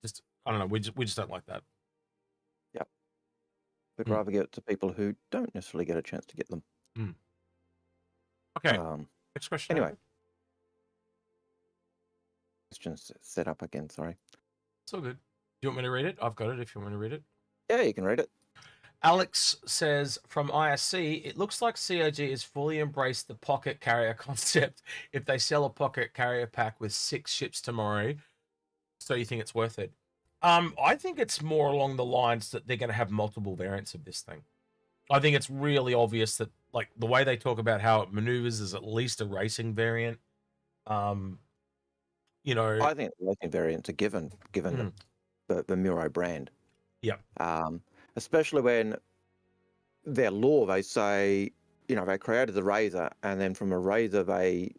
just I don't know. We just don't like that. Yep. We'd rather give it to people who don't necessarily get a chance to get them. Okay. Next question. Anyway. Questions set up again. Sorry. It's all good. Do you want me to read it? I've got it. If you want me to read it. Yeah, you can read it. Alex says from ISC, it looks like CIG has fully embraced the pocket carrier concept. If they sell a pocket carrier pack with 6 ships tomorrow, so you think it's worth it? I think it's more along the lines that they're going to have multiple variants of this thing. I think it's really obvious that, like, the way they talk about how it maneuvers is at least a racing variant. You know, I think the racing variants are given the Mirai brand. Yeah. Especially when their law, they say, you know, they created the Razor, and then from a Razor they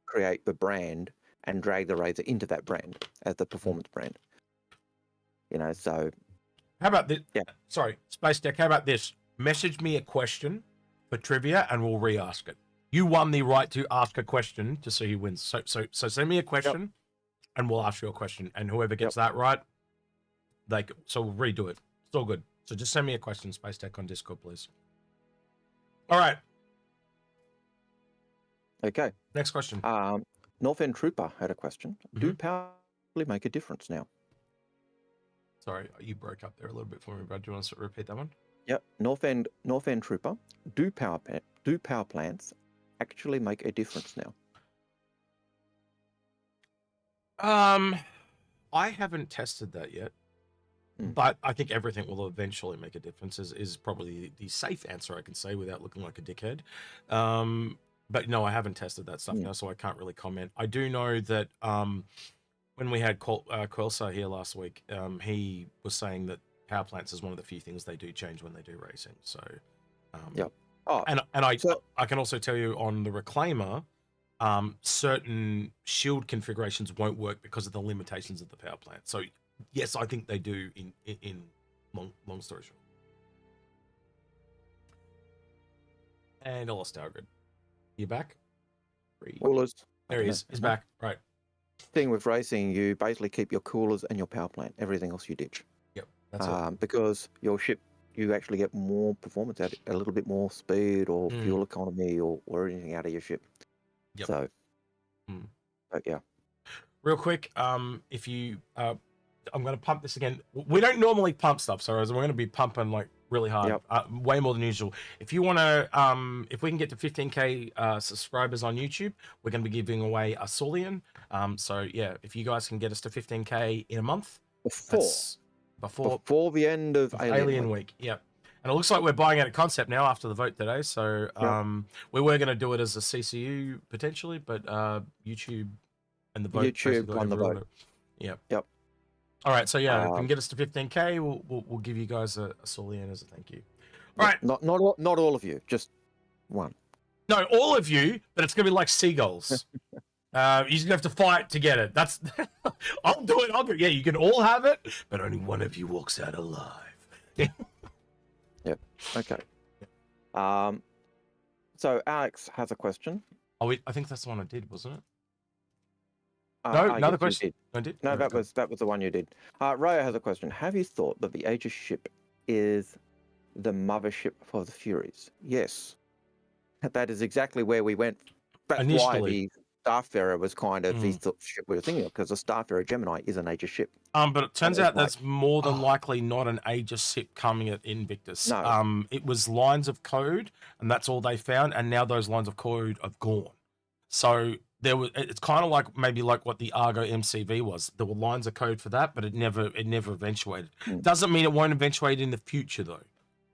create the brand and drag the Razor into that brand as the performance brand. You know, so how about this? Yeah. Sorry, Space Deck. How about this? Message me a question for trivia, and we'll re-ask it. You won the right to ask a question to see who wins. So send me a question, and we'll ask you a question, and whoever gets that right, so we'll redo it. It's all good. So just send me a question, Space Tech, on Discord, please. All right. Okay. Next question. North End Trooper had a question. Do power make a difference now? Sorry, you broke up there a little bit for me, Brad. Do you want to repeat that one? Yep. North End Trooper. Do power plants actually make a difference now? I haven't tested that yet. But I think everything will eventually make a difference is probably the safe answer I can say without looking like a dickhead. But no, I haven't tested that stuff now, so I can't really comment. I do know that when we had Quelsa here last week, he was saying that power plants is one of the few things they do change when they do racing. So, and I can also tell you on the Reclaimer, certain shield configurations won't work because of the limitations of the power plant. So yes, I think they do in long story short. And I lost Algared. You back? Coolers. There he is. He's back. Right. Thing with racing, you basically keep your coolers and your power plant. Everything else you ditch. Yep. That's it. Because your ship, you actually get more performance out, a little bit more speed or fuel economy or anything out of your ship. Yep. So, but yeah. Real quick, if you, I'm going to pump this again. We don't normally pump stuff, so we're going to be pumping like really hard, way more than usual. If you want to, if we can get to 15k subscribers on YouTube, we're going to be giving away a Saulian. So yeah, if you guys can get us to 15k in a month, before the end of Alien Week. Yep. And it looks like we're buying out a concept now after the vote today. So we were going to do it as a CCU potentially, but YouTube and the vote. YouTube won the vote. Yep. Yep. All right. So yeah, if we can get us to 15k, we'll give you guys a Saulian as a thank you. All right. Not all of you, just one. No, all of you, but it's gonna be like seagulls. You're just gonna have to fight to get it. That's I'll do it. Yeah, you can all have it, but only one of you walks out alive. Yep. Okay. So Alex has a question. Oh, I think that's the one I did, wasn't it? No, another question. I did. No, that was the one you did. Raya has a question. Have you thought that the Aegis ship is the mothership for the Furies? Yes. That is exactly where we went. That's Initially. why Starfarer was kind of the ship we were thinking of, because the Starfarer Gemini is an Aegis ship. But it turns out it's that's more than likely not an Aegis ship coming at Invictus. No. It was lines of code, and that's all they found, and now those lines of code have gone. So there was. It's kind of like maybe like what the Argo MCV was. There were lines of code for that, but it never eventuated. Doesn't mean it won't eventuate in the future, though.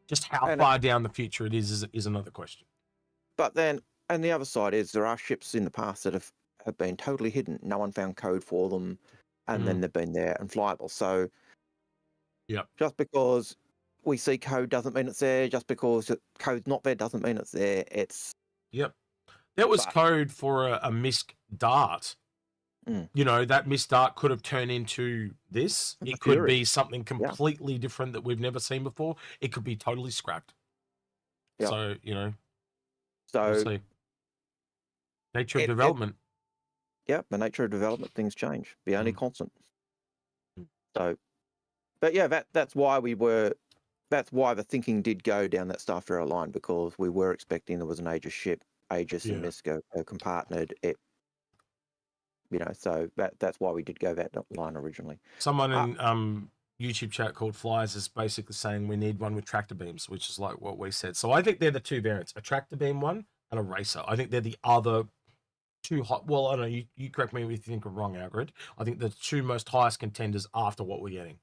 Just how far down the future it is another question. But then, and the other side is there are ships in the past that have been totally hidden. No one found code for them, and then they've been there and flyable. So, just because we see code doesn't mean it's there. Just because code's not there doesn't mean it's there. It's there was code for a MISC dart. You know, that MISC dart could have turned into this. It could be something completely different that we've never seen before. It could be totally scrapped. So, you know, we'll see. Nature of development. The nature of development, things change. The only constant. So, but yeah, that's why the thinking did go down that Starfarer line, because we were expecting there was an Aegis ship, Aegis and MISC are compartnered. You know, so that's why we did go that line originally. Someone in YouTube chat called Flyers is basically saying we need one with tractor beams, which is like what we said. So I think they're the two variants, a tractor beam one and a racer. I think they're the other two hot. Well, I don't know. You correct me if you think I'm wrong, Algared. I think the two most highest contenders after what we're getting.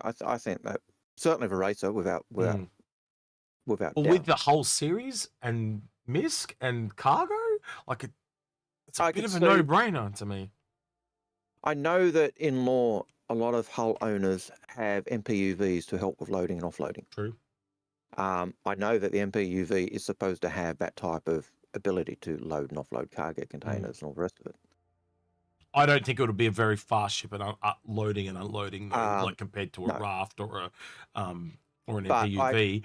I think that certainly the racer without Well, doubt. with the whole series and MISC and cargo, like it's a bit of a no-brainer to me. I know that in law, a lot of hull owners have MPUVs to help with loading and offloading. True. I know that the MPUV is supposed to have that type of ability to load and offload cargo containers and all the rest of it. I don't think it would be a very fast ship at loading and unloading, though, like compared to a raft or an MPUV.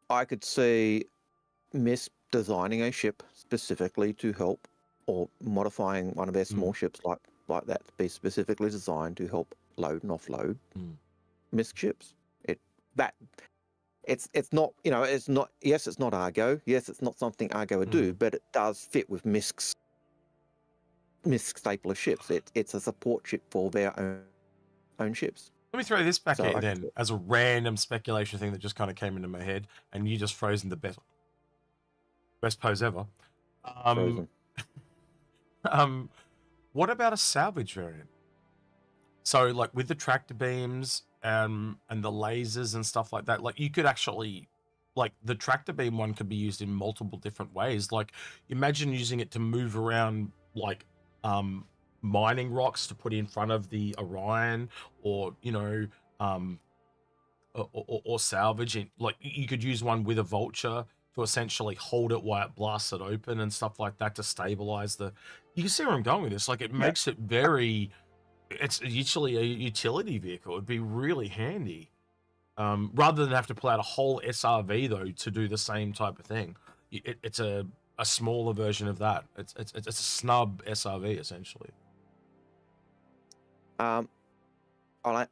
I could see MISC designing a ship specifically to help, or modifying one of their small ships like that to be specifically designed to help load and offload MISC ships. It's not, you know, it's not. Yes, it's not Argo. Yes, it's not something Argo would do, but it does fit with MISC's staple of ships. It's a support ship for their own ships. Let me throw this back at you then, as a random speculation thing that just kind of came into my head, and you just frozen the best pose ever. What about a salvage variant? So, like with the tractor beams and the lasers and stuff like that, like you could actually, like the tractor beam one could be used in multiple different ways. Like imagine using it to move around, like mining rocks to put in front of the Orion, or you know, or salvage it. Like you could use one with a vulture to essentially hold it while it blasts it open and stuff like that to stabilize the. You can see where I'm going with this. Like it makes it very. It's usually a utility vehicle. It'd be really handy, rather than have to pull out a whole SRV though to do the same type of thing. It's a smaller version of that. It's a snub SRV essentially. I'll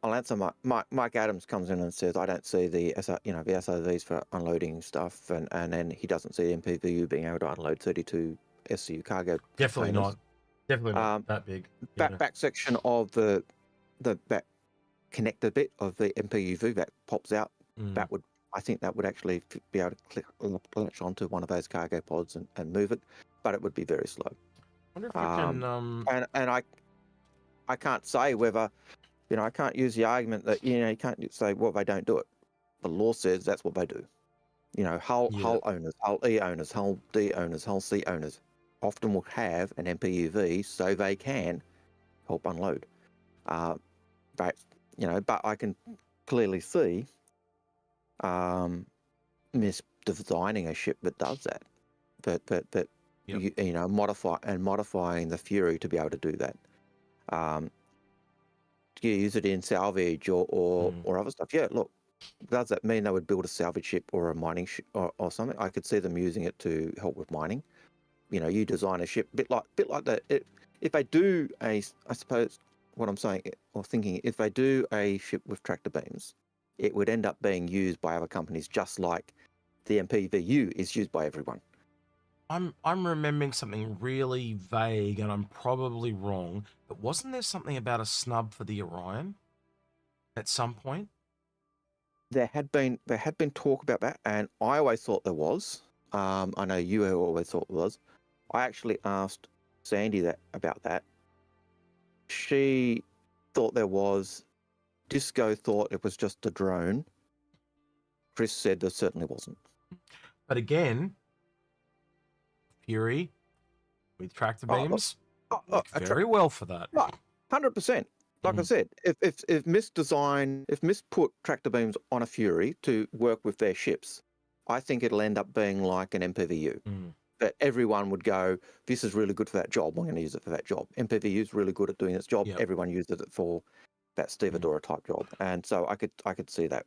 answer. Mike Adams comes in and says I don't see the SRVs for unloading stuff, and then he doesn't see MPVU being able to unload 32 SCU cargo. Definitely not. Definitely not that big. Back section of the back connector bit of the MPUV that pops out. I think that would actually be able to latch onto one of those cargo pods and move it, but it would be very slow. I wonder if you can. And I can't say whether, you know, I can't use the argument that, you know, you can't say, well, they don't do it. The law says that's what they do. You know, hull owners, hull E owners, hull D owners, hull C owners often will have an MPUV so they can help unload. But I can clearly see designing a ship that does that. But you know, modifying the Fury to be able to do that. You use it in salvage or other stuff. Yeah, look, does that mean they would build a salvage ship or a mining ship or something? I could see them using it to help with mining. You know, you design a ship bit like that. If they do I suppose what I'm saying or thinking, if they do a ship with tractor beams, it would end up being used by other companies, just like the MPVU is used by everyone. I'm remembering something really vague, and I'm probably wrong. But wasn't there something about a snub for the Orion at some point? There had been talk about that, and I always thought there was. I know you always thought there was. I actually asked Sandy about that. She thought there was. Disco thought it was just a drone. Chris said there certainly wasn't. But again, Fury with tractor beams work very well for that. 100%. Like I said, if Miss put tractor beams on a Fury to work with their ships, I think it'll end up being like an MPVU. That everyone would go, this is really good for that job. I'm going to use it for that job. MPVU is really good at doing its job. Everyone uses it for that Stevedore type job, and so I could see that.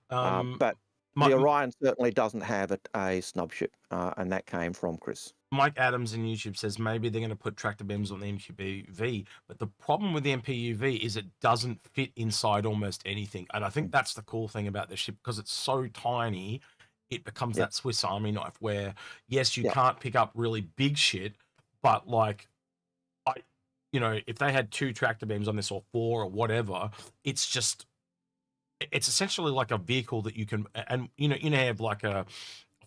But the Orion certainly doesn't have a snub ship, and that came from Chris. Mike Adams in YouTube says maybe they're going to put tractor beams on the MPV, but the problem with the MPUV is it doesn't fit inside almost anything, and I think that's the cool thing about the ship, because it's so tiny. It becomes that Swiss Army knife where, yes, you can't pick up really big shit, but like, if they had 2 tractor beams on this or 4 or whatever, it's essentially like a vehicle that you can, and you have like a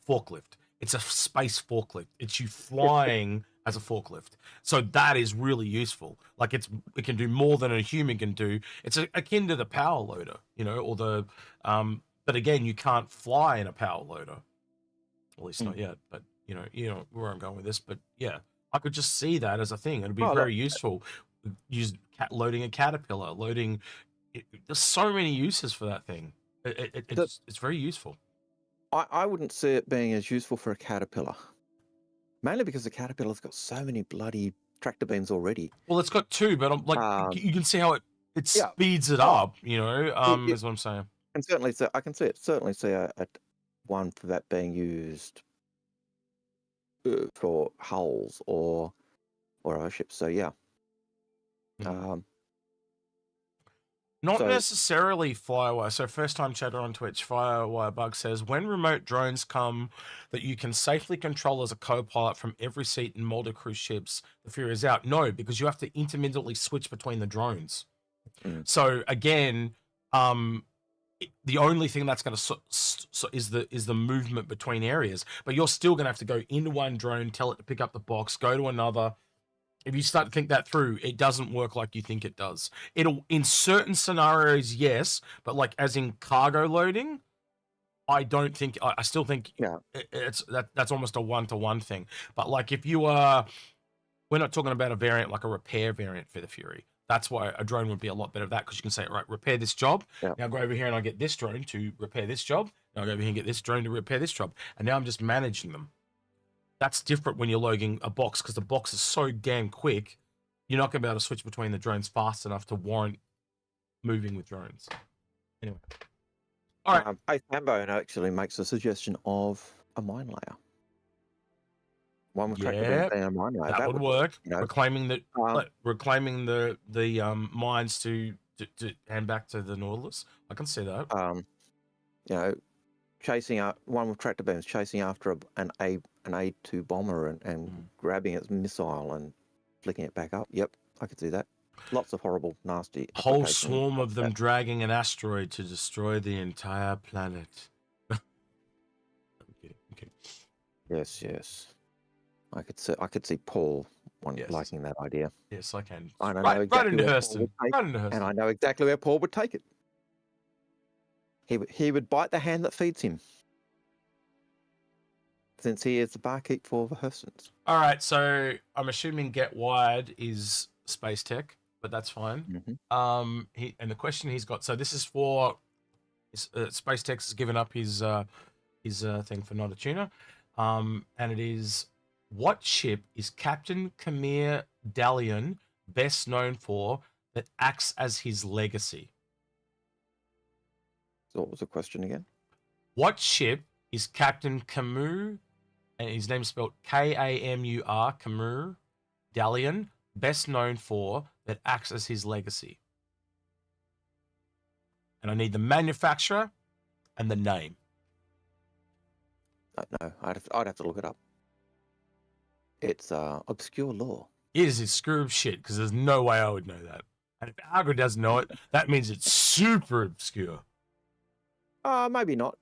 forklift. It's a space forklift. It's you flying as a forklift. So that is really useful. Like it can do more than a human can do. It's akin to the power loader, or the, but again, you can't fly in a power loader. At least not yet, but you know where I'm going with this, but yeah. I could just see that as a thing. It'd be very useful. Loading a caterpillar, there's so many uses for that thing. It's very useful. I wouldn't see it being as useful for a caterpillar, mainly because the caterpillar's got so many bloody tractor beams already. Well, it's got 2, but I'm like, you can see how it speeds it up. Is what I'm saying. And certainly, I can certainly see a one for that being used for hulls or other ships. So yeah. Not necessarily Firewire. So first time chatter on Twitch, Firewire Bug says, when remote drones come that you can safely control as a co-pilot from every seat in multi-crew ships, the Fury is out. No, because you have to intermittently switch between the drones. So again, the only thing that's going to is the movement between areas, but you're still going to have to go into one drone, tell it to pick up the box, go to another. If you start to think that through, it doesn't work like you think it does. It'll, in certain scenarios, yes, but like as in cargo loading, I don't think. I still think that's almost a one-to-one thing. But like if you are, we're not talking about a variant like a repair variant for the Fury. That's why a drone would be a lot better at that, because you can say, right, repair this job. Now go over here and I get this drone to repair this job. Now I go over here and get this drone to repair this job. And now I'm just managing them. That's different when you're loading a box, because the box is so damn quick. You're not going to be able to switch between the drones fast enough to warrant moving with drones. Anyway. All right. Faith Hambo actually makes a suggestion of a mine layer. One with tractor beams and a mine layer. That would work. Reclaiming the mines to hand back to the Nautilus. I can see that. Chasing one with tractor beams, chasing after an A2 bomber and grabbing its missile and flicking it back up. Yep, I could see that. Lots of horrible, nasty. Whole swarm of them dragging an asteroid to destroy the entire planet. Okay. Yes. I could see Paul liking that idea. Yes, I can. I know right exactly into where Hurston. Right into Hurston. And I know exactly where Paul would take it. He would bite the hand that feeds him, since he is the barkeep for the Hurstons. All right, so I'm assuming Get Wired is Space Tech, but that's fine. And the question he's got, so this is for Space Tech has given up his thing for Not-A-Tuna, and it is, what ship is Captain Khmer Dalian best known for that acts as his legacy? So what was the question again? What ship is Captain Khmer, and his name's spelled Kamur, Khmer Dalian, best known for that acts as his legacy? And I need the manufacturer and the name. No, I'd have to look it up. It's obscure lore. It is obscure shit because there's no way I would know that. And if Algared doesn't know it, that means it's super obscure. Maybe not.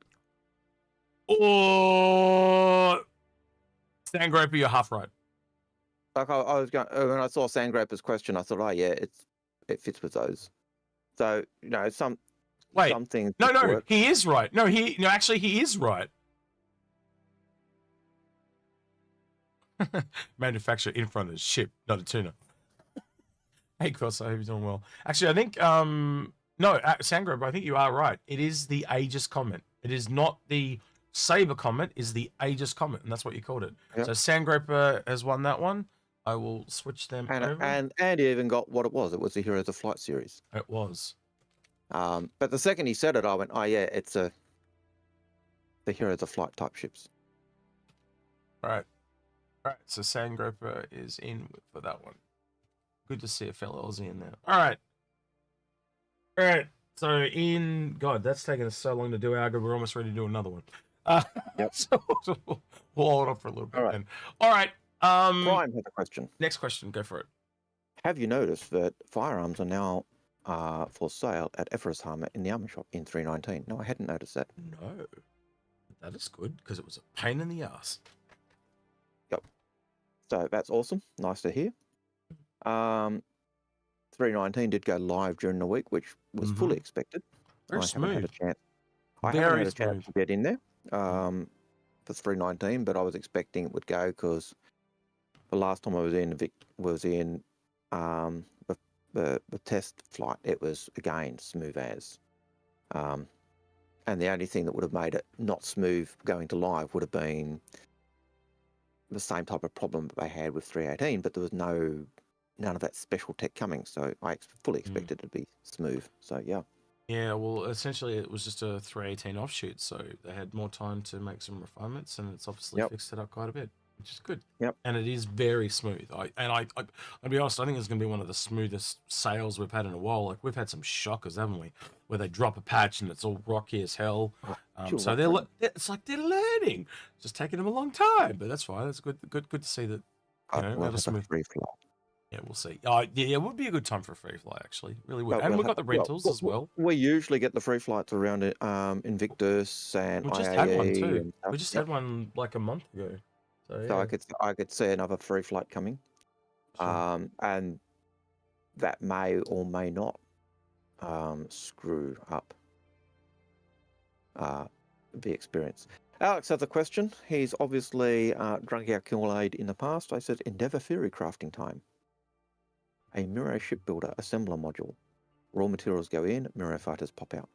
Or Sandgroper, you're half right. Like I was going when I saw Sandgroper's question, I thought, oh yeah, it fits with those. So some things. No, work. he is right. No, actually, he is right. Manufacturer Inforunners ship, Not-A-Tuna. Hey, Cross, I hope you're doing well. Actually, I think Sandgroper, I think you are right. It is the Aegis comment. It is not the Saber comment. Is the Aegis comment, and that's what you called it. Yep. So Sandgroper has won that one. I will switch them over. And Andy even got what it was. It was the Heroes of Flight series. It was. But the second he said it, I went, oh yeah, it's the Heroes of Flight type ships. All right. So Sandgroper is in for that one. Good to see a fellow Aussie in there. All right. So God, that's taken us so long to do Algared. We're almost ready to do another one. Yep. So we'll hold on for a little bit. All right. Then. All right. Prime has a question. Next question. Go for it. Have you noticed that firearms are now for sale at Everest Hammer in the armor shop in 319? No, I hadn't noticed that. No. That is good because it was a pain in the ass. Yep. So that's awesome. Nice to hear. 319 did go live during the week, which was fully expected. Very smooth. I haven't had a chance to get in there for 319, but I was expecting it would go because the last time I was in the test flight, it was again smooth as. And the only thing that would have made it not smooth going to live would have been the same type of problem that they had with 318, but there was none of that special tech coming. So I fully expected it to be smooth. So yeah. Yeah, well, essentially it was just a 318 offshoot, so they had more time to make some refinements, and it's obviously fixed it up quite a bit, which is good. Yep. And it is very smooth. I'll be honest, I think it's going to be one of the smoothest sales we've had in a while. Like, we've had some shockers, haven't we? Where they drop a patch and it's all rocky as hell. So it's like they're learning. It's just taking them a long time, but that's fine. That's good to see that. We have a smooth free flight. Yeah, we'll see. Yeah, it would be a good time for a free fly, actually. Really would. And we've got the rentals as well. We usually get the free flights around Invictus and we just had one too. We just had one like a month ago. So I could see another free flight coming. Sure. And that may or may not screw up the experience. Alex has a question. He's obviously drunk our Kool-Aid in the past. I said Endeavour Fury crafting time. A Mirai shipbuilder assembler module. Raw materials go in, Mirai fighters pop out.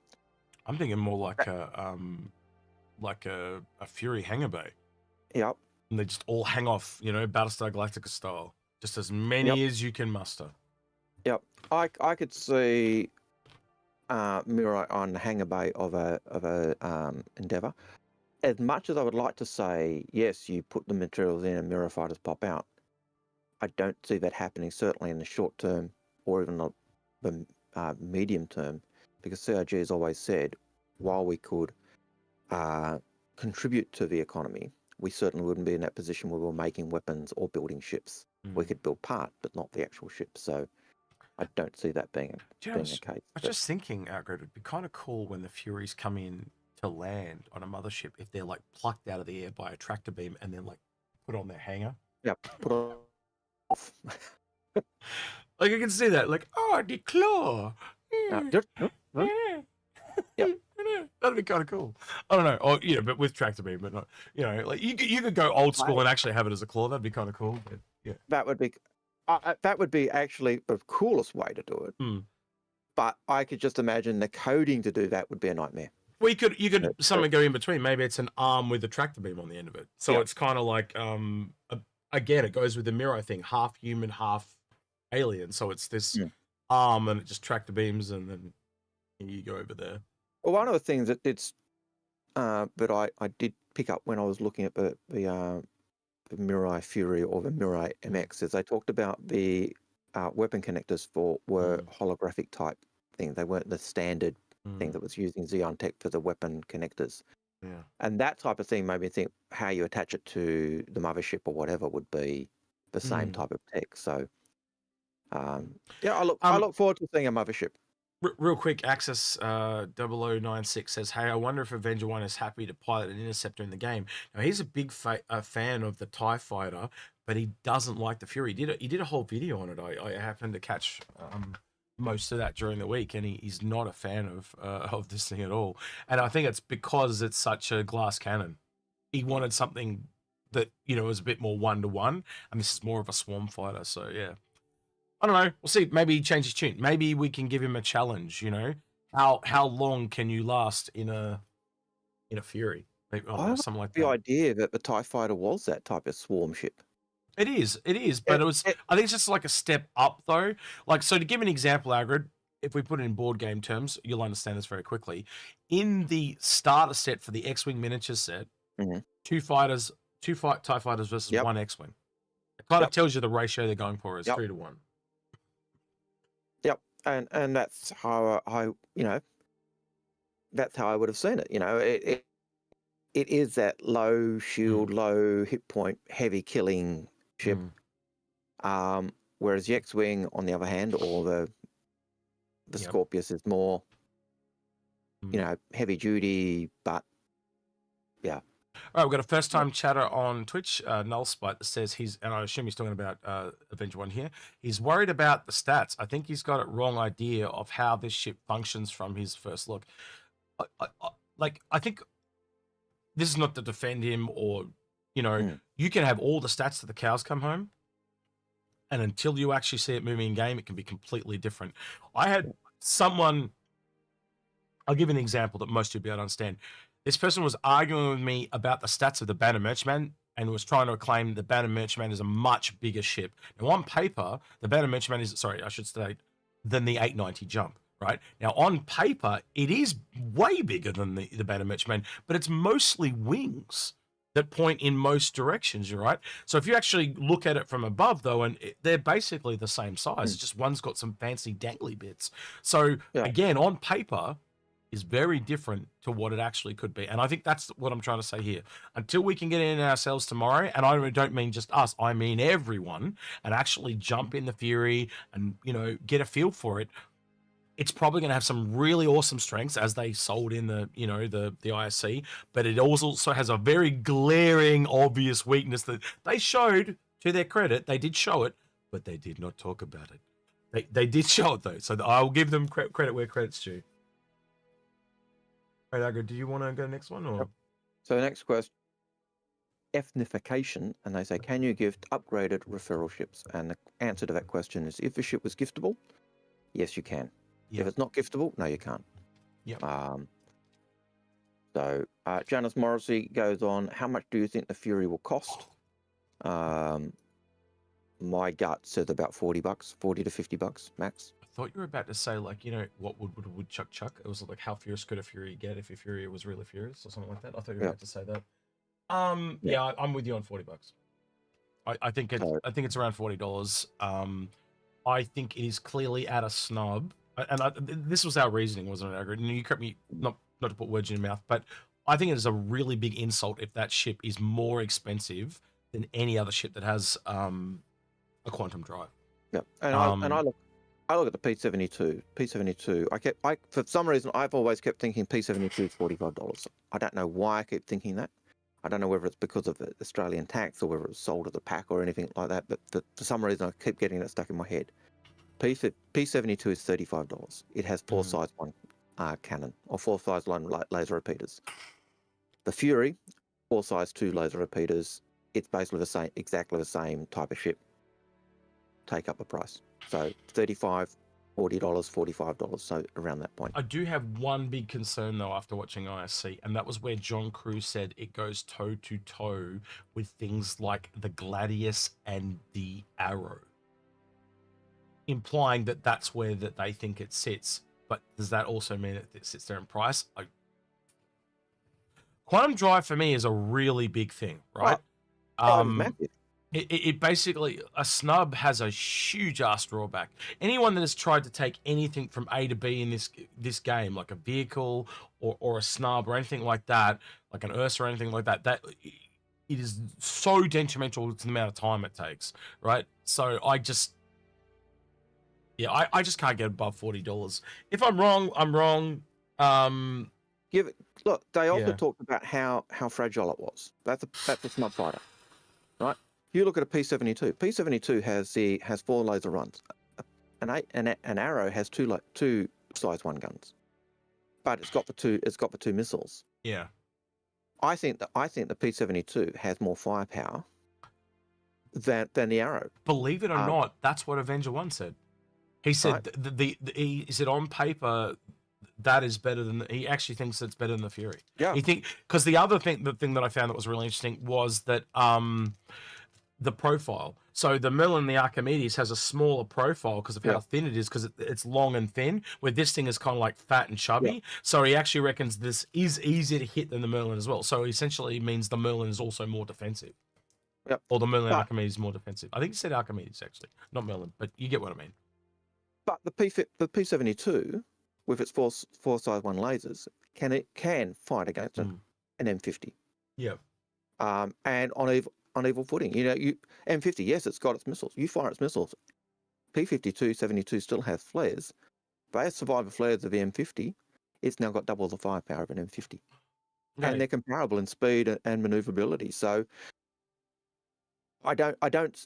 I'm thinking more like a Fury hangar bay. Yep. And they just all hang off, Battlestar Galactica style. Just as many as you can muster. Yep. I could see Mirai on the hangar bay of a Endeavour. As much as I would like to say, yes, you put the materials in and Mirai fighters pop out, I don't see that happening, certainly in the short term or even the medium term, because CIG has always said, while we could contribute to the economy, we certainly wouldn't be in that position where we're making weapons or building ships. We could build part, but not the actual ship. So I don't see that being the case. I was just thinking, Algared, it would be kind of cool when the Furies come in to land on a mothership if they're like plucked out of the air by a tractor beam and then like put on their hangar. Yeah, put on. Like, I can see that, like, the claw. That'd be kind of cool. I don't know. Or, but with tractor beam, but not, like you could go old school and actually have it as a claw. That'd be kind of cool. But, yeah. That would be actually the coolest way to do it. But I could just imagine the coding to do that would be a nightmare. Well, you could something go in between. Maybe it's an arm with a tractor beam on the end of it. So it's kind of like, again, it goes with the Mirai thing, half human, half alien. So it's this arm and it just tractor beams and then you go over there. Well, one of the things that I did pick up when I was looking at the Mirai Fury or the Mirai MX is they talked about the weapon connectors were holographic type things. They weren't the standard thing that was using Xeon Tech for the weapon connectors. Yeah. And that type of thing made me think how you attach it to the mothership or whatever would be the same Mm. type of tech. So, yeah, I look forward to seeing a mothership. Real quick, Access 0096 says, "Hey, I wonder if Avenger 1 is happy to pilot an interceptor in the game." Now, he's a big fan of the TIE fighter, but he doesn't like the Fury. He did a whole video on it. I happened to catch most of that during the week, and he's not a fan of this thing at all. And I think it's because it's such a glass cannon. He wanted something that, you know, was a bit more one-to-one, and this is more of a swarm fighter. So, yeah. I don't know. We'll see. Maybe he changes tune. Maybe we can give him a challenge. You know, how long can you last in a Fury? Maybe, I don't know, something like The that. idea that the TIE fighter was that type of swarm ship. It is, but it was. I think it's just like a step up, though. Like, so to give an example, Algared, if we put it in board game terms, you'll understand this very quickly. In the starter set for the X-wing miniature set, two TIE fighters versus one X-wing. It kind of tells you the ratio they're going for is 3 to 1. Yep, and that's how that's how I would have seen it. You know, it is that low shield, low hit point, heavy killing ship. Whereas the X-wing, on the other hand, or the Scorpius is more, you know, heavy duty, but yeah. All right, we've got a first-time chatter on Twitch, Nullspite, that says and I assume he's talking about Avenger 1 here, he's worried about the stats. I think he's got a wrong idea of how this ship functions from his first look. I think this is not to defend him or, you know, you can have all the stats to the cows come home, and until you actually see it moving in game, it can be completely different. I had someone, I'll give an example that most of you will be able to understand. This person was arguing with me about the stats of the Banner Merchantman and was trying to claim the Banner Merchantman is a much bigger ship. Now, on paper, the Banner Merchantman is, sorry, I should state, than the 890 Jump, right? Now, on paper, it is way bigger than the Banner Merchantman, but it's mostly wings that point in most directions, right? So if you actually look at it from above, though, and they're basically the same size, it's just one's got some fancy dangly bits. So, again, on paper, is very different to what it actually could be. And I think that's what I'm trying to say here. Until we can get in ourselves tomorrow, and I don't mean just us, I mean everyone, and actually jump in the Fury and, you know, get a feel for it, it's probably going to have some really awesome strengths as they sold in the, you know, the ISC, but it also has a very glaring, obvious weakness that they showed, to their credit, they did show it, but they did not talk about it. They did show it, though, so I'll give them credit where credit's due. Right, Algared, do you want to go next one? Or? So the next question, ethnification, and they say, can you gift upgraded referral ships? And the answer to that question is, if a ship was giftable, yes, you can. If it's not giftable, no, you can't. So Janice Morrissey goes on, how much do you think the Fury will cost? My gut says about $40, $40 to $50 max. I thought you were about to say, like, you know, what would chuck? It was like, how furious could a Fury get if a Fury was really furious or something like that. I thought you were about to say that. Yeah, I'm with you on $40. I think it's around $40. I think it is clearly at a snub, and this was our reasoning, wasn't it, Algared? And you correct me, not to put words in your mouth, but I think it is a really big insult if that ship is more expensive than any other ship that has a quantum drive. Yeah, and I look at the P72. P72. For some reason, I've always kept thinking P72 is $45. I don't know why I keep thinking that. I don't know whether it's because of the Australian tax or whether it's sold as a pack or anything like that. But for some reason, I keep getting that stuck in my head. P72 is $35. It has 4 size 1 cannon or 4 size 1 laser repeaters. The Fury, 4 size 2 laser repeaters. It's basically exactly the same type of ship. Take up the price. So $35, $40, $45, so around that point. I do have one big concern, though, after watching ISC, and that was where John Crew said it goes toe-to-toe with things like the Gladius and the Arrow, implying that that's where that they think it sits. But does that also mean that it sits there in price? Quantum Drive, for me, is a really big thing, right? Massive. It basically, a snub has a huge ass drawback. Anyone that has tried to take anything from A to B in this game, like a vehicle or a snub or anything like that, like an Ursa or anything like that, it is so detrimental to the amount of time it takes, right? So I just can't get above $40. If I'm wrong, I'm wrong. Look, they also talked about how fragile it was. That's a smart fighter, right? You look at a P-72. P-72 has 4 laser runs. An Arrow has two size 1 guns, but it's got the two missiles. Yeah. I think the P-72 has more firepower than the Arrow. Believe it or not, that's what Avenger 1 said. He said he said on paper that is better than he actually thinks it's better than the Fury. Yeah. Because the thing that I found that was really interesting was that the profile. So the Merlin, the Archimedes, has a smaller profile because of how thin it is, because it's long and thin, where this thing is kind of like fat and chubby. Yeah. So he actually reckons this is easier to hit than the Merlin as well. So essentially it means the Merlin is also more defensive. Yep. Or the Merlin Archimedes is more defensive. I think he said Archimedes, actually, not Merlin, but you get what I mean. But the P-72, with its four size 1 lasers, can fight against an M50. Yeah. And on equal footing. M50, yes, it's got its missiles. You fire its missiles. P-52, 72 still has flares. But as survivor flares of the M50, it's now got double the firepower of an M50. Okay. And they're comparable in speed and maneuverability. So I don't,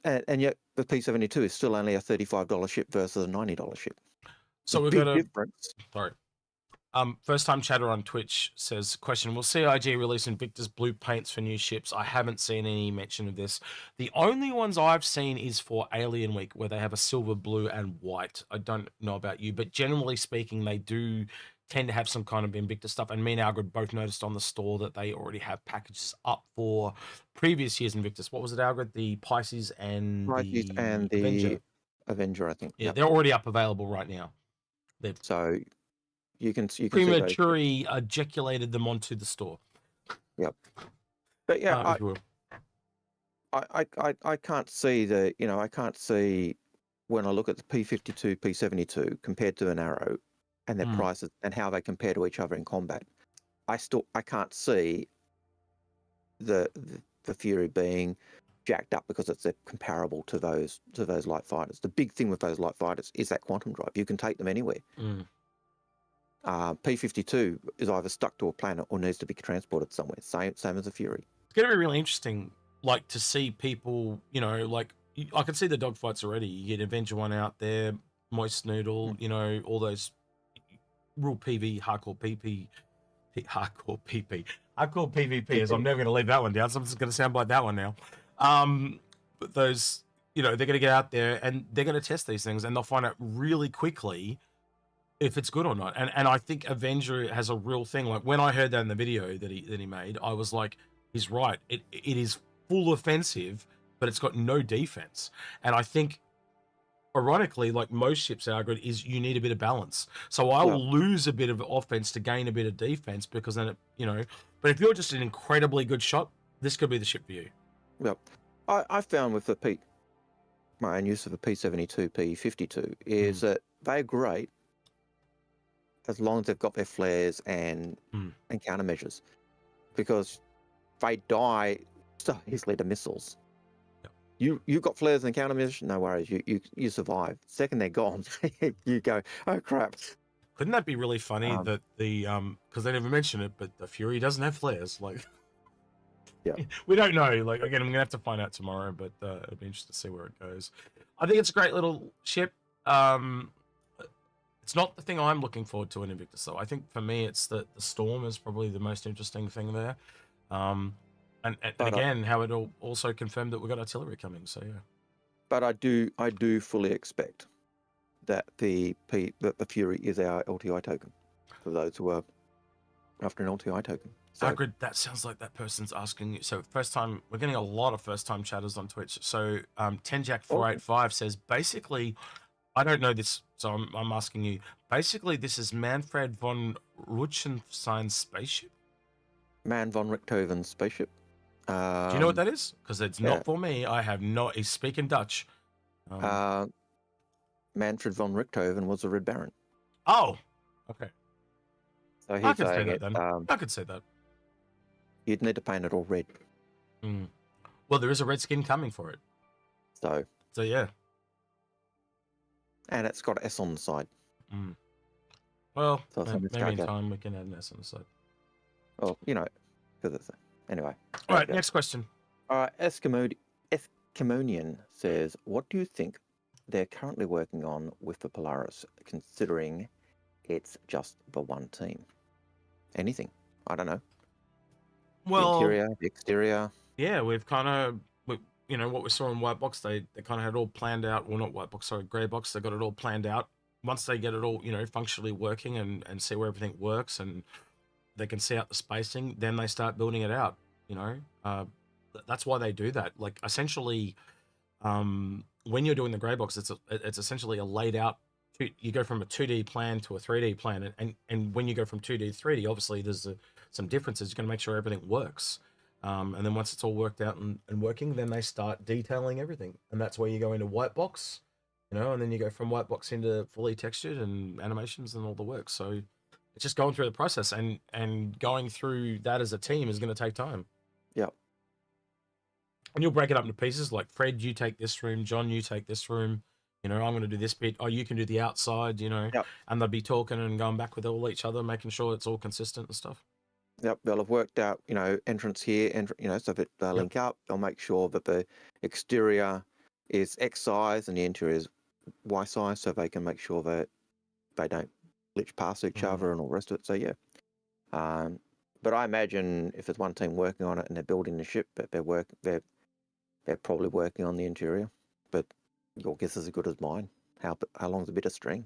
and yet the P-72 is still only a $35 ship versus a $90 ship. So we've big got a difference. Sorry. First time chatter on Twitch says, question, will CIG release Invictus blue paints for new ships? I haven't seen any mention of this. The only ones I've seen is for Alien Week, where they have a silver, blue, and white. I don't know about you, but generally speaking, they do tend to have some kind of Invictus stuff. And me and Algared both noticed on the store that they already have packages up for previous year's Invictus. What was it, Algared? The Pisces and the Avenger, I think. Yeah, they're already up available right now. So you can prematurely ejaculated them onto the store. Yep. But yeah, I can't see I can't see when I look at the P-52, P-72 compared to an Arrow and their prices and how they compare to each other in combat. I can't see the Fury being jacked up because it's comparable to those light fighters. The big thing with those light fighters is that quantum drive. You can take them anywhere. P-52 is either stuck to a planet or needs to be transported somewhere. Same as a Fury. It's going to be really interesting, like, to see people, like, I can see the dogfights already. You get Avenger 1 out there, Moist Noodle, all those real hardcore PvP, as I'm never going to leave that one down. Something's going to sound like that one now. But those, they're going to get out there and they're going to test these things, and they'll find out really quickly if it's good or not. And I think Avenger has a real thing. Like, when I heard that in the video that he made, I was like, he's right. It is full offensive, but it's got no defense. And I think, ironically, like most ships, Algared, is you need a bit of balance. So I will lose a bit of offense to gain a bit of defense, because then but if you're just an incredibly good shot, this could be the ship for you. Yep. I found with my own use of the P-72, P-52 is that they're great as long as they've got their flares and countermeasures, because they die so easily to missiles. Yep. You've got flares and countermeasures, no worries, you survive. Second they're gone, you go, oh crap. Couldn't that be really funny that the because they never mention it, but the Fury doesn't have flares? Like, yeah, we don't know. Like, again, I'm gonna have to find out tomorrow, but it'll be interesting to see where it goes. I think it's a great little ship. It's not the thing I'm looking forward to in Invictus, though. I think for me, it's the Storm is probably the most interesting thing there. And again, how it also confirmed that we've got artillery coming. So yeah. But I do fully expect that the Fury is our LTI token for those who are after an LTI token. So, Algared, that sounds like that person's asking you. So first time, we're getting a lot of first time chatters on Twitch. So 10jack485 says, basically, I don't know this, so I'm asking you. Basically, this is Manfred von Richthoven's spaceship. Man von Richthofen's spaceship. Do you know what that is? Because it's not for me. I have not. He's speaking Dutch. Manfred von Richthofen was a Red Baron. Oh, okay. So I could say that then. I could say that. You'd need to paint it all red. Well, there is a red skin coming for it. So yeah. And it's got S on the side. Well, So maybe in time we can add an S on the side. Well, because it's anyway. All right, next question. All right, Eskimonian says, what do you think they're currently working on with the Polaris, considering it's just the one team? Anything? I don't know. Well, the interior, the exterior. Yeah, we've kind of, what we saw in White Box, they kind of had it all planned out. Well, not White Box, sorry, Grey Box. They got it all planned out. Once they get it all, functionally working and see where everything works and they can see out the spacing, then they start building it out. That's why they do that. Like essentially, when you're doing the Grey Box, it's essentially a laid out. You go from a 2D plan to a 3D plan, and when you go from 2D to 3D, obviously there's some differences. You're going to make sure everything works. And then once it's all worked out and working, then they start detailing everything. And that's where you go into White Box, and then you go from White Box into fully textured and animations and all the work. So it's just going through the process, and going through that as a team is going to take time. Yep. And you'll break it up into pieces, like Fred, you take this room, John, you take this room. I'm going to do this bit. Oh, you can do the outside, Yep. And they'll be talking and going back with all each other, making sure it's all consistent and stuff. Yep, they'll have worked out, entrance here, so if it link up, they'll make sure that the exterior is X size and the interior is Y size, so they can make sure that they don't glitch past each other and all the rest of it. So yeah, but I imagine if there's one team working on it and they're building the ship, that they're probably working on the interior. But your guess is as good as mine. How long's a bit of string?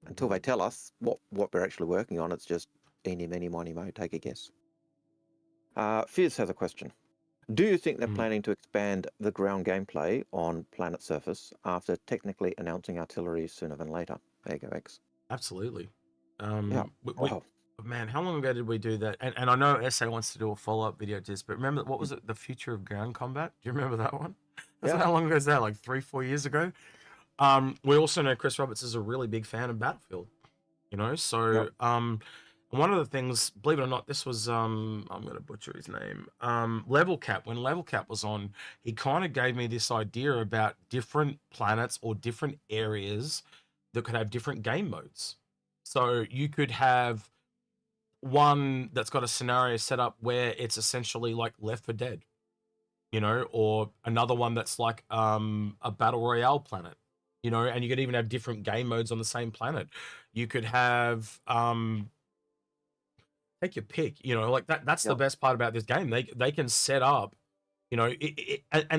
Until they tell us what they're actually working on, it's just eeny, meeny, miny, mo, take a guess. Fizz has a question. Do you think they're planning to expand the ground gameplay on planet surface after technically announcing artillery sooner than later? There you go, X. Absolutely. Man, how long ago did we do that? And I know SA wants to do a follow-up video to this, but remember, what was it? The Future of Ground Combat? Do you remember that one? How long ago is that? Like 3-4 years ago? We also know Chris Roberts is a really big fan of Battlefield, so one of the things, believe it or not, this was I'm going to butcher his name, Level Cap. When Level Cap was on, he kind of gave me this idea about different planets or different areas that could have different game modes. So you could have one that's got a scenario set up where it's essentially like Left 4 Dead, or another one that's like a battle royale planet, and you could even have different game modes on the same planet. You could have take your pick, like that's the best part about this game. They can set up, and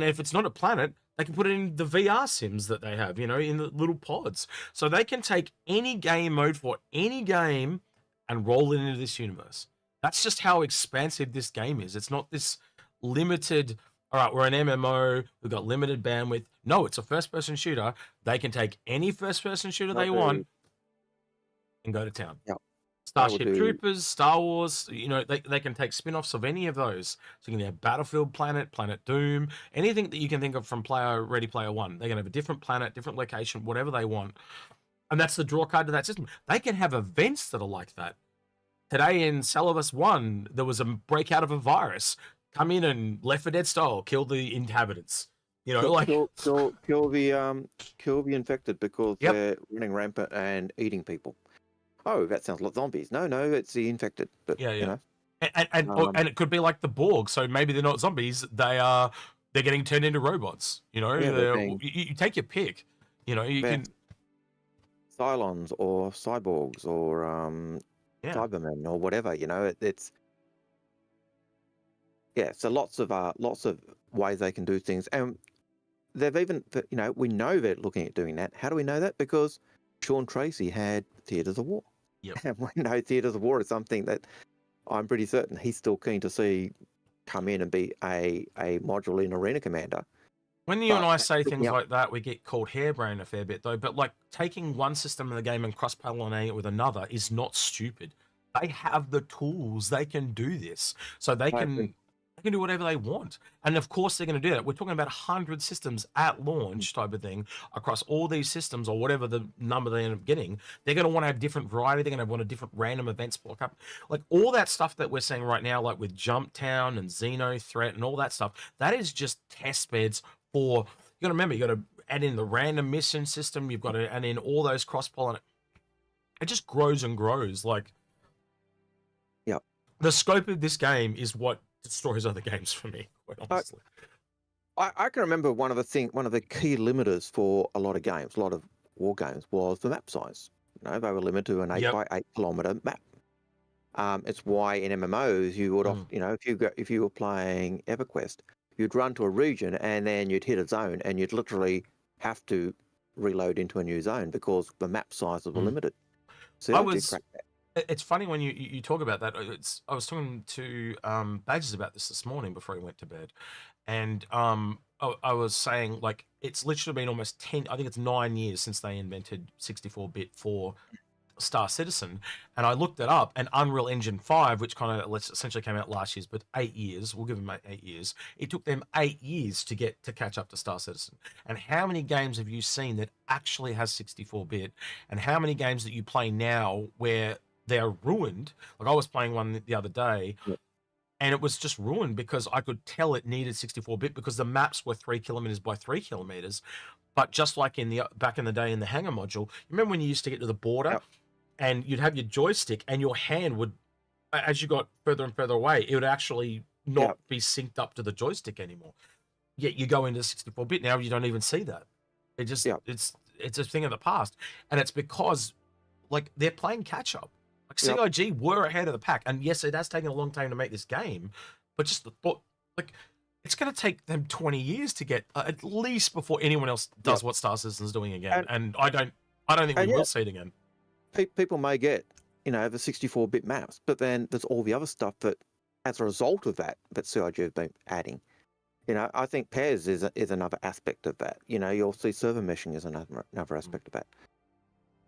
if it's not a planet, they can put it in the VR sims that they have, in the little pods. So they can take any game mode for any game and roll it into this universe. That's just how expansive this game is. It's not this limited, all right, we're an MMO, we've got limited bandwidth. No, it's a first-person shooter. They can take any first-person shooter they want and go to town. Yep. Starship Troopers, Star Wars, they can take spin-offs of any of those. So you can have Battlefield Planet, Planet Doom, anything that you can think of from Ready Player One. They can have a different planet, different location, whatever they want. And that's the draw card to that system. They can have events that are like that. Today in Celadus 1, there was a breakout of a virus. Come in and Left 4 Dead style, kill the inhabitants. Kill the infected because they're running rampant and eating people. Oh, that sounds like zombies. No, it's the infected. But, And it could be like the Borg. So maybe they're not zombies. They're getting turned into robots. You take your pick. You can Cylons or cyborgs or Cybermen or whatever. So lots of ways they can do things, and they've even we know they're looking at doing that. How do we know that? Because Sean Tracy had Theatres of War. Yep. And we know Theatres of War is something that I'm pretty certain he's still keen to see come in and be a module in Arena Commander. When you and I say things like that, we get called harebrained a fair bit, though. But like taking one system of the game and cross-pollinating it with another is not stupid. They have the tools; they can do this, so they can can do whatever they want. And of course they're going to do that. We're talking about 100 systems at launch type of thing across all these systems, or whatever the number they end up getting. They're going to want to have different variety. They're going to want a different random events block up. Like all that stuff that we're seeing right now, like with Jump Town and Xeno Threat and all that stuff, that is just test beds for, you got to remember, you got to add in the random mission system. You've got to add in all those cross-pollinate. It just grows and grows. Like, yeah, the scope of this game is what destroys other games for me, quite honestly. I can remember one of the key limiters for a lot of games, a lot of war games, was the map size. You know, they were limited to an 8 by 8 kilometer map. It's why in MMOs you would often, you know, if you were playing EverQuest, you'd run to a region and then you'd hit a zone and you'd literally have to reload into a new zone because the map sizes were limited. So it's funny when you talk about that. I was talking to Badges about this morning before he went to bed, and I was saying, like, it's literally been almost 10, I think it's 9 years since they invented 64-bit for Star Citizen, and I looked it up, and Unreal Engine 5, which kind of essentially came out last year, but 8 years, we'll give them 8 years. It took them 8 years to catch up to Star Citizen. And how many games have you seen that actually has 64-bit, and how many games that you play now where they're ruined? Like, I was playing one the other day, and it was just ruined because I could tell it needed 64-bit because the maps were 3 kilometers by 3 kilometers. But just like back in the day in the hangar module, you remember when you used to get to the border and you'd have your joystick and your hand would, as you got further and further away, it would actually not be synced up to the joystick anymore. Yet you go into 64-bit now, you don't even see that. It just, it's a thing of the past. And it's because, like, they're playing catch up. Like, CIG were ahead of the pack. And yes, it has taken a long time to make this game, but just the thought, like, it's going to take them 20 years to get at least before anyone else does what Star Citizen's doing again. And I don't think we will see it again. People may get, you know, the 64-bit maps, but then there's all the other stuff that, as a result of that CIG have been adding. You know, I think pairs is another aspect of that. You know, you'll see server meshing is another aspect of that.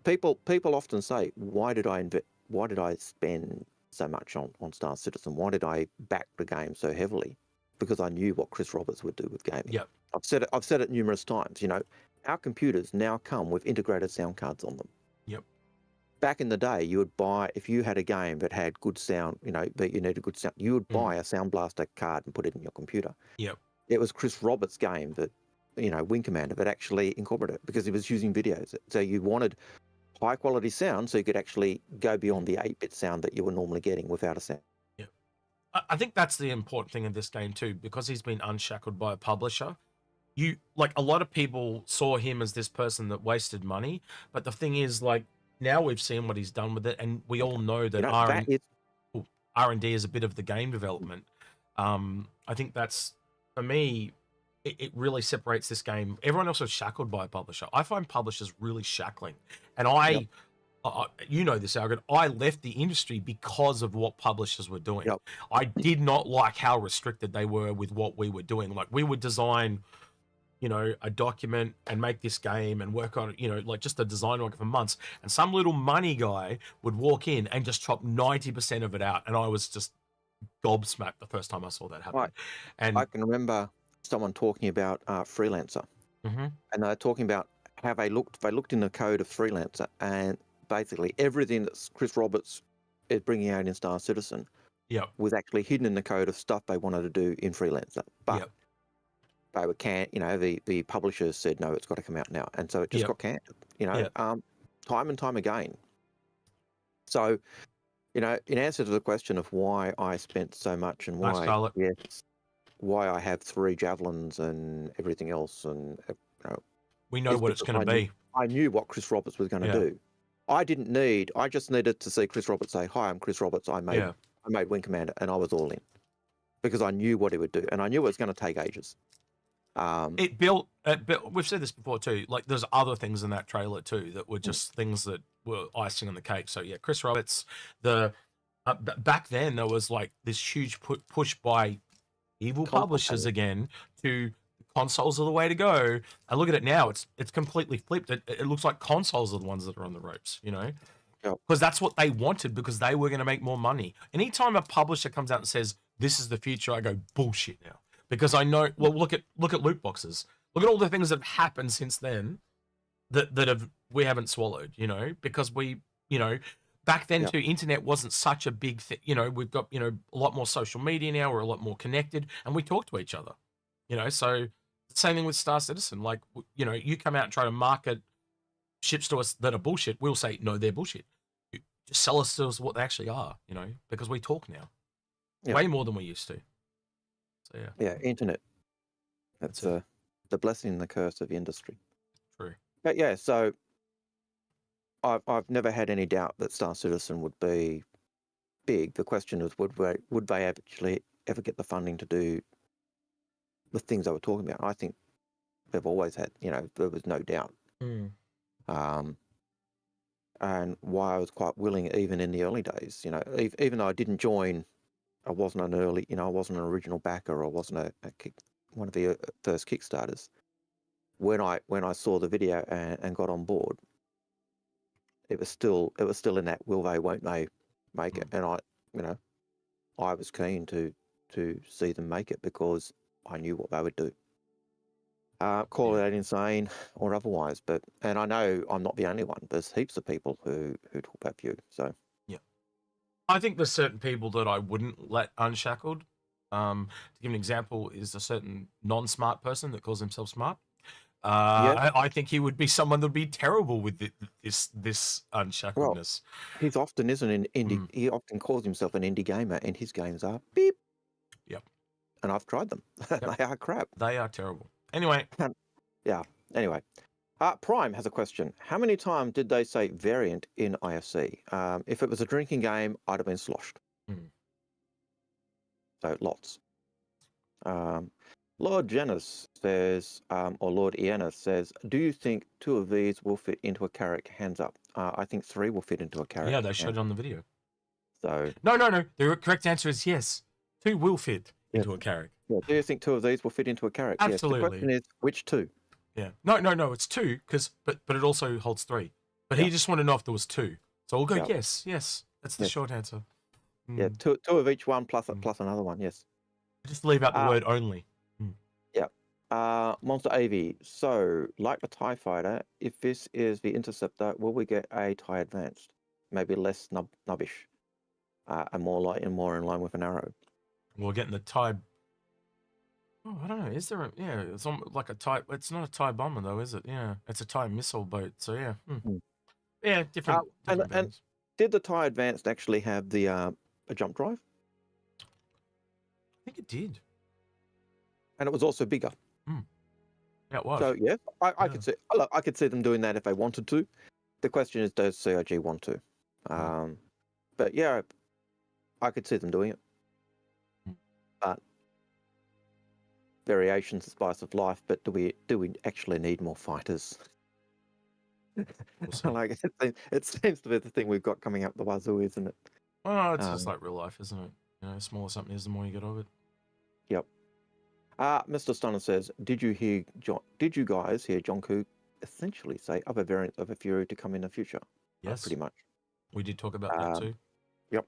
People often say, why did I spend so much on Star Citizen? Why did I back the game so heavily? Because I knew what Chris Roberts would do with gaming. I've said it numerous times. You know, our computers now come with integrated sound cards on them. Back in the day, you would buy, if you had a game that had good sound, you know, that you needed good sound, you would buy a Sound Blaster card and put it in your computer. It was Chris Roberts' game that, you know, Wing Commander, that actually incorporated it because he was using videos. So you wanted high quality sound so you could actually go beyond the 8-bit sound that you were normally getting without a sound. I think that's the important thing in this game too, because he's been unshackled by a publisher. Like, a lot of people saw him as this person that wasted money, but the thing is, like, now we've seen what he's done with it, and we all know that R&D is a bit of the game development. I think that's, for me, it really separates this game. Everyone else is shackled by a publisher. I find publishers really shackling, and you know this, Algared, I left the industry because of what publishers were doing. I did not like how restricted they were with what we were doing. Like, we would design, you know, a document and make this game and work on it, you know, like just a design work for months. And some little money guy would walk in and just chop 90% of it out. And I was just gobsmacked the first time I saw that happen. And I can remember someone talking about Freelancer. And they're talking about how they looked in the code of Freelancer, and basically everything that Chris Roberts is bringing out in Star Citizen was actually hidden in the code of stuff they wanted to do in Freelancer. But they were canned, you know, the publishers said, no, it's got to come out now. And so it just got canned, you know, time and time again. So, you know, in answer to the question of why I spent so much and why I have 3 javelins and everything else, and, you know, we know what it's going to be. I knew what Chris Roberts was going to do. I just needed to see Chris Roberts say, hi, I'm Chris Roberts. I made Wing Commander, and I was all in because I knew what he would do, and I knew it was going to take ages. It built, we've said this before too, like, there's other things in that trailer too that were just things that were icing on the cake. So yeah, Chris Roberts, back then there was like this huge push by evil publishers again to consoles are the way to go. And look at it now, it's completely flipped. It looks like consoles are the ones that are on the ropes, you know, because that's what they wanted, because they were going to make more money. Anytime a publisher comes out and says, this is the future, I go, bullshit now. Because I know, well, look at loot boxes. Look at all the things that have happened since then that we haven't swallowed, you know, because we, you know, back then too, internet wasn't such a big thing. You know, we've got, you know, a lot more social media now. We're a lot more connected and we talk to each other, you know. So same thing with Star Citizen. Like, you know, you come out and try to market ships to us that are bullshit. We'll say, no, they're bullshit. You just sell us to us what they actually are, you know, because we talk now way more than we used to. So, yeah. Yeah, internet. That's the blessing and the curse of the industry. True. But yeah, so I've never had any doubt that Star Citizen would be big. The question is, would they actually ever get the funding to do the things they were talking about? I think they've always had, you know, there was no doubt. And why I was quite willing, even in the early days, you know, even though I didn't join, I wasn't an early, you know, I wasn't an original backer, or I wasn't one of the first Kickstarters. When I saw the video and got on board, it was still in that will they, won't they make it, and I was keen to see them make it because I knew what they would do. Call it insane or otherwise, and I know I'm not the only one. There's heaps of people who talk about View. So yeah, I think there's certain people that I wouldn't let unshackled. To give an example, is a certain non-smart person that calls himself smart. I think he would be someone that would be terrible with this unshackledness. Well, he's often isn't an indie. He often calls himself an indie gamer, and his games are beep. Yep. And I've tried them. They are crap. They are terrible. Anyway. Yeah. Anyway. Prime has a question. How many times did they say variant in ISC? If it was a drinking game, I'd have been sloshed. So lots. Lord Janus says, or Lord Ianus says, do you think 2 of these will fit into a carrack? Hands up. I think 3 will fit into a carrack. Yeah, they showed it on the video. So No. The correct answer is yes. 2 will fit into a carrack. Yeah. Do you think 2 of these will fit into a carrack? Absolutely. Yes. The question is, which 2? Yeah. No. It's 2 but it also holds 3. But he just wanted to know if there was 2. So we'll go yes. That's the short answer. Yeah, two of each one plus another one. Yes. Just leave out the word only. Yeah. Monster AV. So, like the TIE Fighter, if this is the Interceptor, will we get a TIE Advanced? Maybe less nubbish, and more in line with an Arrow. We're getting the TIE. Oh, I don't know. Is there a it's like a TIE. It's not a TIE bomber though, is it? Yeah, it's a TIE missile boat. So yeah, yeah, different. And did the TIE Advanced actually have the a jump drive? I think it did. And it was also bigger. Yeah, it was. So yeah, I could see. Look, I could see them doing that if they wanted to. The question is, does CIG want to? But yeah, I could see them doing it. But variations, the spice of life. But do we actually need more fighters? Like it seems to be the thing we've got coming up the wazoo, isn't it? Oh, it's just like real life, isn't it? You know, the smaller something is, the more you get of it. Yep. Mr. Stunner says, did you guys hear John Koo essentially say other variants of a Fury to come in the future? Yes. Pretty much. We did talk about that too. Yep.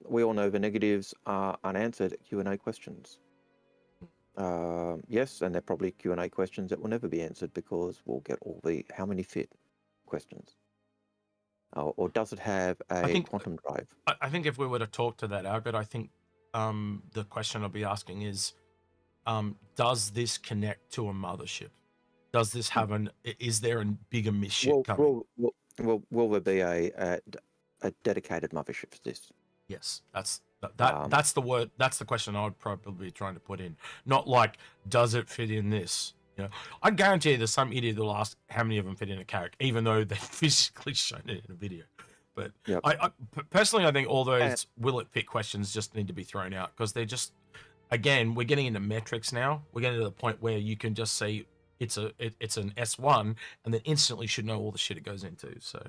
We all know the negatives are unanswered Q&A questions. Yes, and they're probably Q&A questions that will never be answered because we'll get all the how many fit questions. Or does it have a quantum drive? I think if we were to talk to that, Algared, I think the question I'll be asking is, does this connect to a mothership? Does this have is there a bigger misship coming? Will there be a dedicated mothership for this? Yes, that's the word. That's the question I would probably be trying to put in. Not like, does it fit in this? You know, I guarantee you there's some idiot that'll ask how many of them fit in a carrack, even though they've physically shown it in a video. But I personally, I think all those will it fit questions just need to be thrown out because they're just, again, we're getting into metrics now. We're getting to the point where you can just say it's an S1 and then instantly should know all the shit it goes into. So.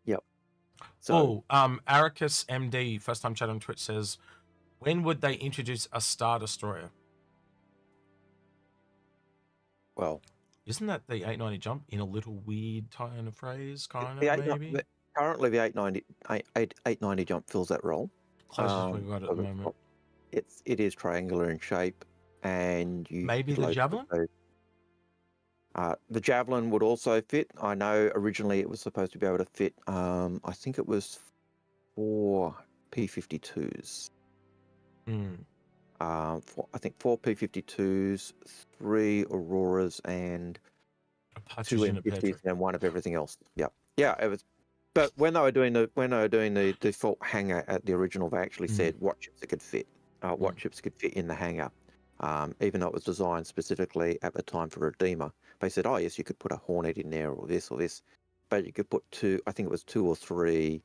Yep. So, Aricus MD, first time chat on Twitch says, when would they introduce a Star Destroyer? Well, isn't that the 890 jump in a little weird turn of phrase, kind of, maybe? Currently, the 890 jump fills that role. Closest we've got at the moment. It is triangular in shape, and you Maybe the Javelin. The Javelin would also fit. I know originally it was supposed to be able to fit. I think it was 4 P-52s. I think 4 P-52s, 3 Auroras, and A 2 partridge in a pear M50s, tree. and one of everything else. Yeah, it was. But when they were doing the default hangar at the original, they actually said what ships it could fit, what ships could fit in the hangar. Even though it was designed specifically at the time for Redeemer, they said, oh yes, you could put a Hornet in there or this, but you could put 2. I think it was 2 or 3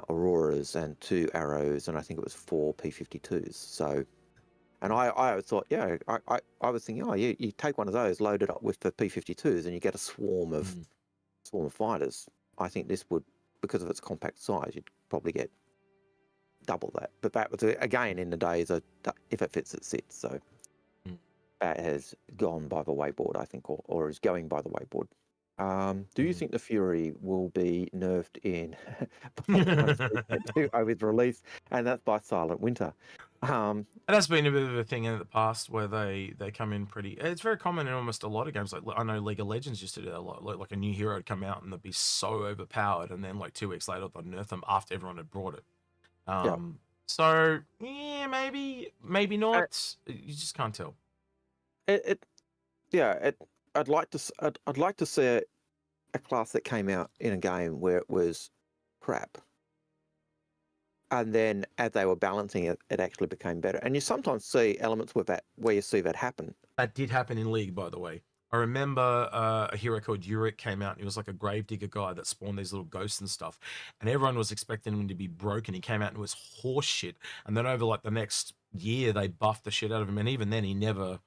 Auroras and 2 Arrows, and I think it was 4 P-52s. So, and I always thought, yeah, I was thinking, oh, you take one of those, load it up with the P-52s, and you get a swarm of fighters. I think this would, because of its compact size, you'd probably get double that. But that was, again, in the days of if it fits, it sits. So that has gone by the wayboard, I think, or is going by the wayboard. Do you think the Fury will be nerfed in with release? And that's by Silent Winter. And that's been a bit of a thing in the past where they come in pretty. It's very common in almost a lot of games. Like I know League of Legends used to do that a lot. Like a new hero would come out and they'd be so overpowered, and then like 2 weeks later they'd nerf them after everyone had brought it. So yeah, maybe not. You just can't tell. I'd like to see a class that came out in a game where it was crap, and then as they were balancing it, it actually became better. And you sometimes see elements with that where you see that happen. That did happen in League, by the way. I remember a hero called Uric came out, and he was like a gravedigger guy that spawned these little ghosts and stuff. And everyone was expecting him to be broken. He came out and it was horse shit. And then over like the next year, they buffed the shit out of him. And even then, he never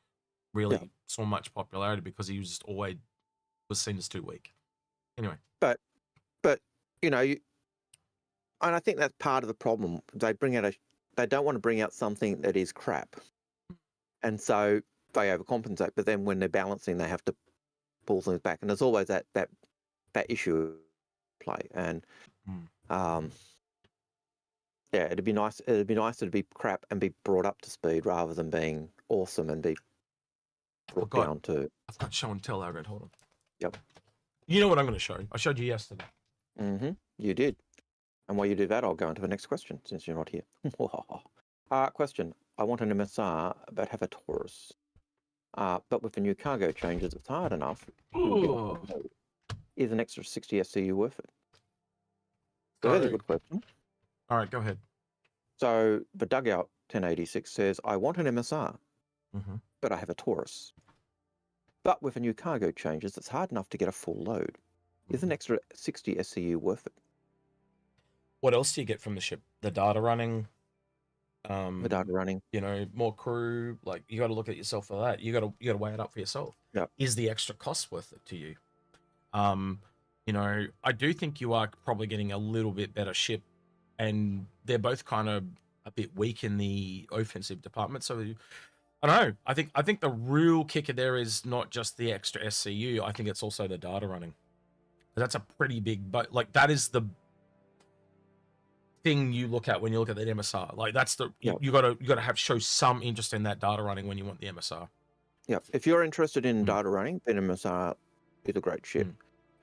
really saw much popularity because he was just always was seen as too weak. Anyway. But and I think that's part of the problem. They don't want to bring out something that is crap. And so they overcompensate, but then when they're balancing, they have to pull things back, and there's always that issue play. And it'd be nice to be crap and be brought up to speed rather than being awesome and be brought down to. I've got show and tell, Algared. Hold on. Yep. You know what I'm going to show? I showed you yesterday. You did. And while you do that, I'll go into the next question since you're not here. Question. I want an MSR but have a Taurus. But with the new cargo changes, it's hard enough. Is an extra 60 SCU worth it? So that's a good question. All right, go ahead. So the Dugout 1086 says, I want an MSR, but I have a Taurus. But with the new cargo changes, it's hard enough to get a full load. Is an extra 60 SCU worth it? What else do you get from the ship? The data running. The data running. More crew. Like you got to look at yourself for that. You got to weigh it up for yourself. Yeah. Is the extra cost worth it to you? I do think you are probably getting a little bit better ship, and they're both kind of a bit weak in the offensive department. So I don't know. I think the real kicker there is not just the extra SCU. I think it's also the data running. That's a pretty big, but like that is the thing you look at when you look at that MSR. Like that's the you gotta show some interest in that data running when you want the MSR. Yeah, if you're interested in data running, then MSR is a great ship.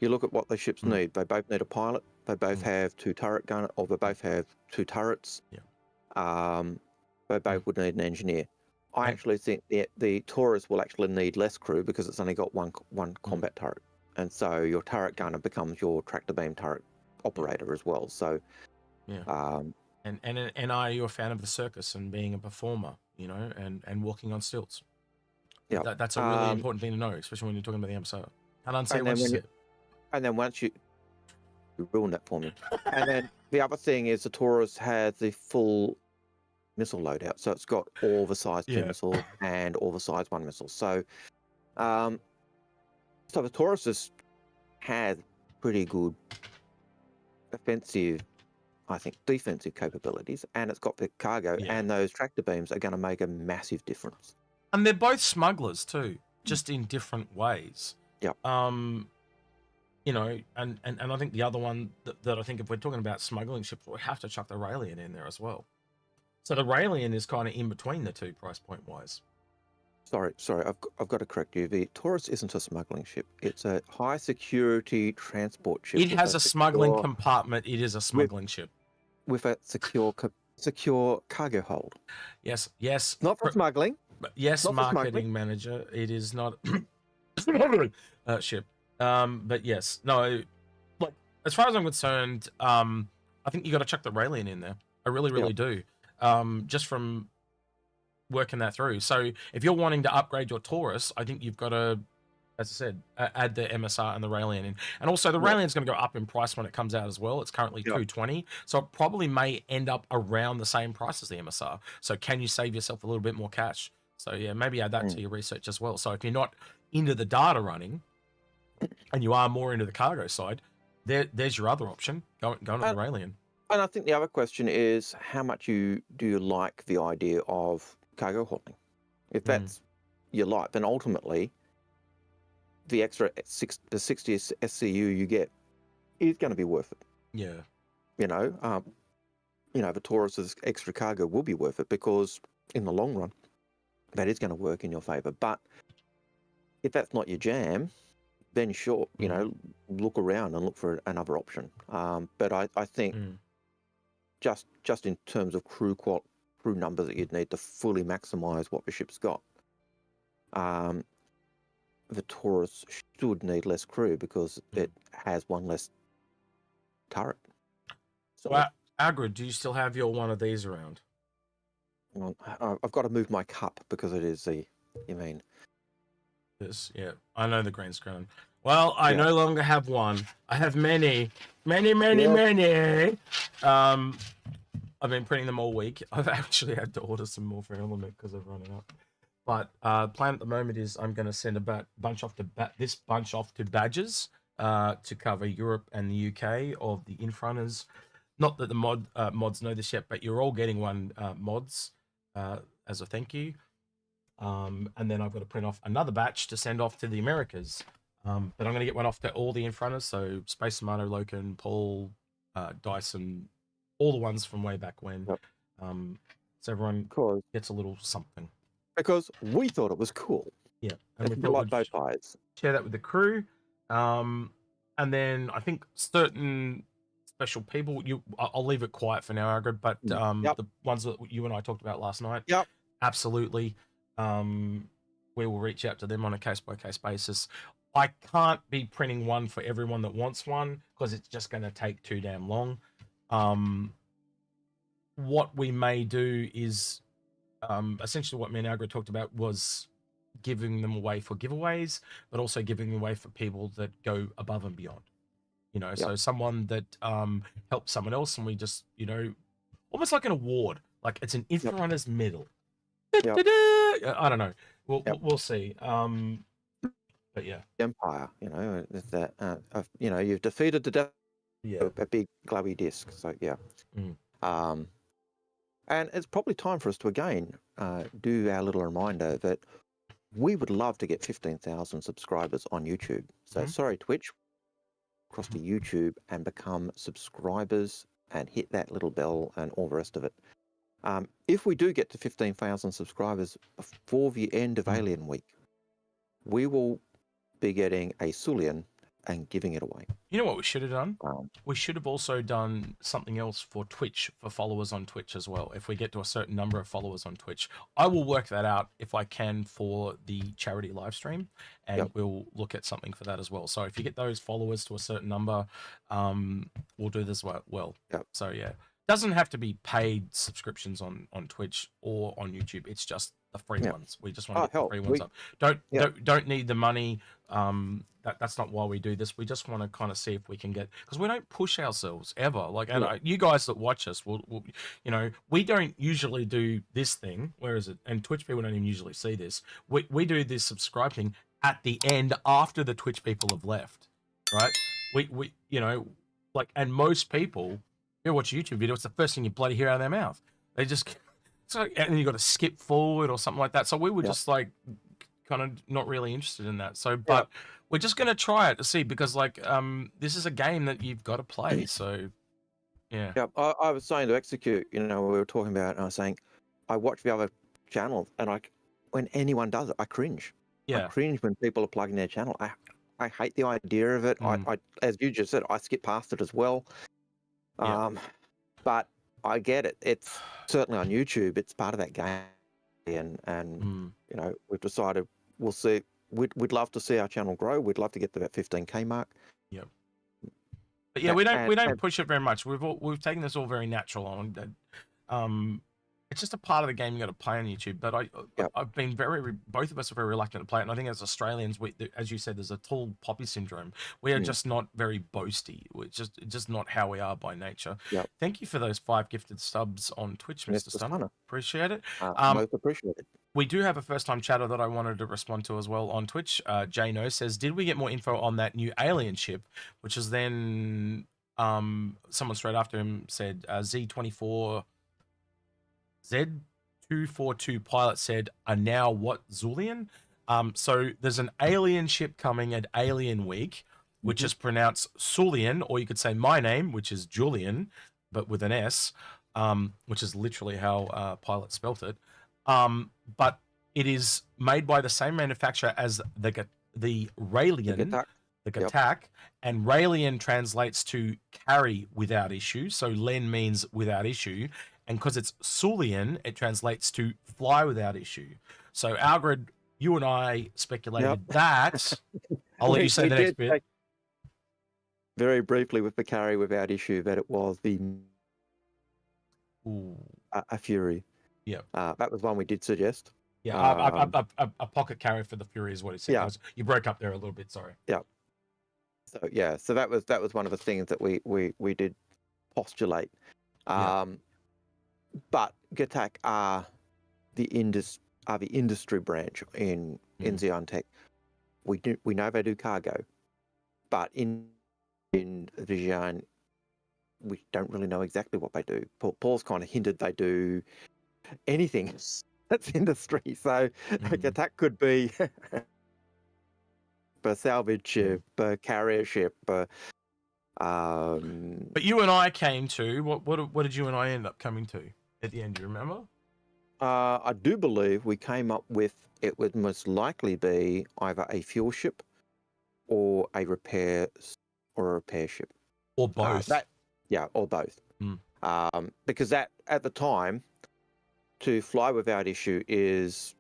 You look at what the ships need. They both need a pilot. They both have 2 turret gun, or they both have 2 turrets. They both would need an engineer. I actually think the Taurus will actually need less crew because it's only got one combat turret, and so your turret gunner becomes your tractor beam turret operator as well. So. And are you a fan of the circus and being a performer, and walking on stilts? Yeah, that's a really important thing to know, especially when you're talking about the MSR. And then once you ruined that for me. And then the other thing is the Taurus has the full missile loadout, so it's got all the size 2 missiles and all the size 1 missiles. So, the Taurus has pretty good offensive, I think, defensive capabilities, and it's got the cargo, and those tractor beams are going to make a massive difference. And they're both smugglers too, just in different ways. Yeah. And I think the other one that I think if we're talking about smuggling ships, we have to chuck the Raelian in there as well. So the Raelian is kind of in between the two price point wise. Sorry, I've got to correct you. The Taurus isn't a smuggling ship. It's a high security transport ship. It has a smuggling compartment. It is a smuggling ship. With a secure cargo hold. Yes. Not for smuggling. Yes, Not for marketing smuggling. manager. It is not ship. But yes, no. Like as far as I'm concerned, I think you got to chuck the Raelian in there. I really do. Just from working that through. So if you're wanting to upgrade your Taurus, I think you've got to, as I said, add the MSR and the Raelian in. And also the Raelian's going to go up in price when it comes out as well. It's currently $220. So it probably may end up around the same price as the MSR. So can you save yourself a little bit more cash? So yeah, maybe add that to your research as well. So if you're not into the data running and you are more into the cargo side, there's your other option, going to the Raelian. And I think the other question is how much do you like the idea of cargo hauling? If that's your like, then ultimately the extra 60 SCU you get is going to be worth it. Yeah. The Taurus's extra cargo will be worth it because in the long run, that is going to work in your favor. But if that's not your jam, then sure, look around and look for another option. But I think just in terms of crew numbers that you'd need to fully maximize what the ship's got, the Taurus should need less crew because it has one less turret. So, Algared, do you still have your one of these around? Well, I've got to move my cup because it is This, yeah, I know the green screen. Well, I no longer have one. I have many. I've been printing them all week. I've actually had to order some more for Element because I've run out. But plan at the moment is I'm going to send a bunch off to Badgers to cover Europe and the UK of the Inforunners. Not that the mods know this yet, but you're all getting one mods as a thank you. And then I've got to print off another batch to send off to the Americas. But I'm going to get one off to all the Inforunners, so Space Tomato, Loken, Paul, Dyson, all the ones from way back when. So everyone gets a little something. Because we thought it was cool. Yeah. And we thought like both sides. Share that with the crew. And then I think certain special people, I'll leave it quiet for now, Algared, but the ones that you and I talked about last night, absolutely. We will reach out to them on a case-by-case basis. I can't be printing one for everyone that wants one because it's just going to take too damn long. What we may do is essentially what me and Algared talked about was giving them away for giveaways, but also giving them away for people that go above and beyond. So someone that helps someone else, and we just, almost like an award, like it's an Inforunners medal. I don't know. We'll see. But yeah, Empire. That you've defeated the death. A big glowy disc. So and it's probably time for us to again do our little reminder that we would love to get 15,000 subscribers on YouTube. So sorry, Twitch. Across to YouTube and become subscribers and hit that little bell and all the rest of it. If we do get to 15,000 subscribers before the end of Alien Week, we will be getting a Sulian and giving it away. You know what we should have done? We should have also done something else for Twitch, for followers on Twitch as well. If we get to a certain number of followers on Twitch, I will work that out if I can for the charity live stream, and we'll look at something for that as well. So if you get those followers to a certain number, we'll do this well. So yeah, doesn't have to be paid subscriptions on Twitch or on YouTube. It's just the free ones. We just want to get the free ones up. Don't need the money. That's not why we do this. We just want to kind of see if we can get, because we don't push ourselves ever. Like, and you guys that watch us will we don't usually do this thing. Where is it? And Twitch people don't even usually see this. We do this subscribe thing at the end after the Twitch people have left, right? We and most people, you watch a YouTube video, it's the first thing you bloody hear out of their mouth. They just and then you got to skip forward or something like that. So we were just like kind of not really interested in that. So, but we're just going to try it to see, because this is a game that you've got to play. So Yeah. Yeah, I was saying to Execute, we were talking about it, and I was saying, I watch the other channels, and when anyone does it, I cringe. I Yeah. cringe when people are plugging their channel. I hate the idea of it. Mm. I, as you just said, I skip past it as well. Yeah. But I get it. It's certainly on YouTube. It's part of that game, and we've decided we'll see. We'd love to see our channel grow. We'd love to get to that 15K mark. Yep. But yeah, we don't push it very much. We've taken this all very natural on. It's just a part of the game you got to play on YouTube. But I've been both of us are very reluctant to play it. And I think as Australians, as you said, there's a tall poppy syndrome. We are just not very boasty. It's just not how we are by nature. Yep. Thank you for those 5 gifted subs on Twitch, Mr. Stunner. Appreciate it. Most appreciated. We do have a first-time chatter that I wanted to respond to as well on Twitch. Jano says, did we get more info on that new alien ship? Which is then someone straight after him said Z242 pilot said, are now what, Zulian? So there's an alien ship coming at Alien Week, which is pronounced Sulian, or you could say my name, which is Julian, but with an S, which is literally how pilot spelt it. But it is made by the same manufacturer as the Raelian, the Gatak, and Raelian translates to carry without issue. So Len means without issue. And because it's Sulian, it translates to fly without issue. So Algared, you and I speculated that. I'll let you say the next bit. Very briefly with the carry without issue, that it was a Fury. Yeah. That was one we did suggest. Yeah, a pocket carrier for the Fury is what he said. Yeah. You broke up there a little bit, sorry. Yeah. So that was one of the things that we did postulate. But Gatak are the industry branch in Xeon Tech. We know they do cargo, but in Vision, we don't really know exactly what they do. Paul's kind of hinted they do anything that's industry. So Gatak could be a salvage ship, a carrier ship. But you and I came to what did you and I end up coming to at the end? Do you remember? I do believe we came up with it would most likely be either a fuel ship or a repair ship, or both. Or both. Because that at the time, to fly without issue is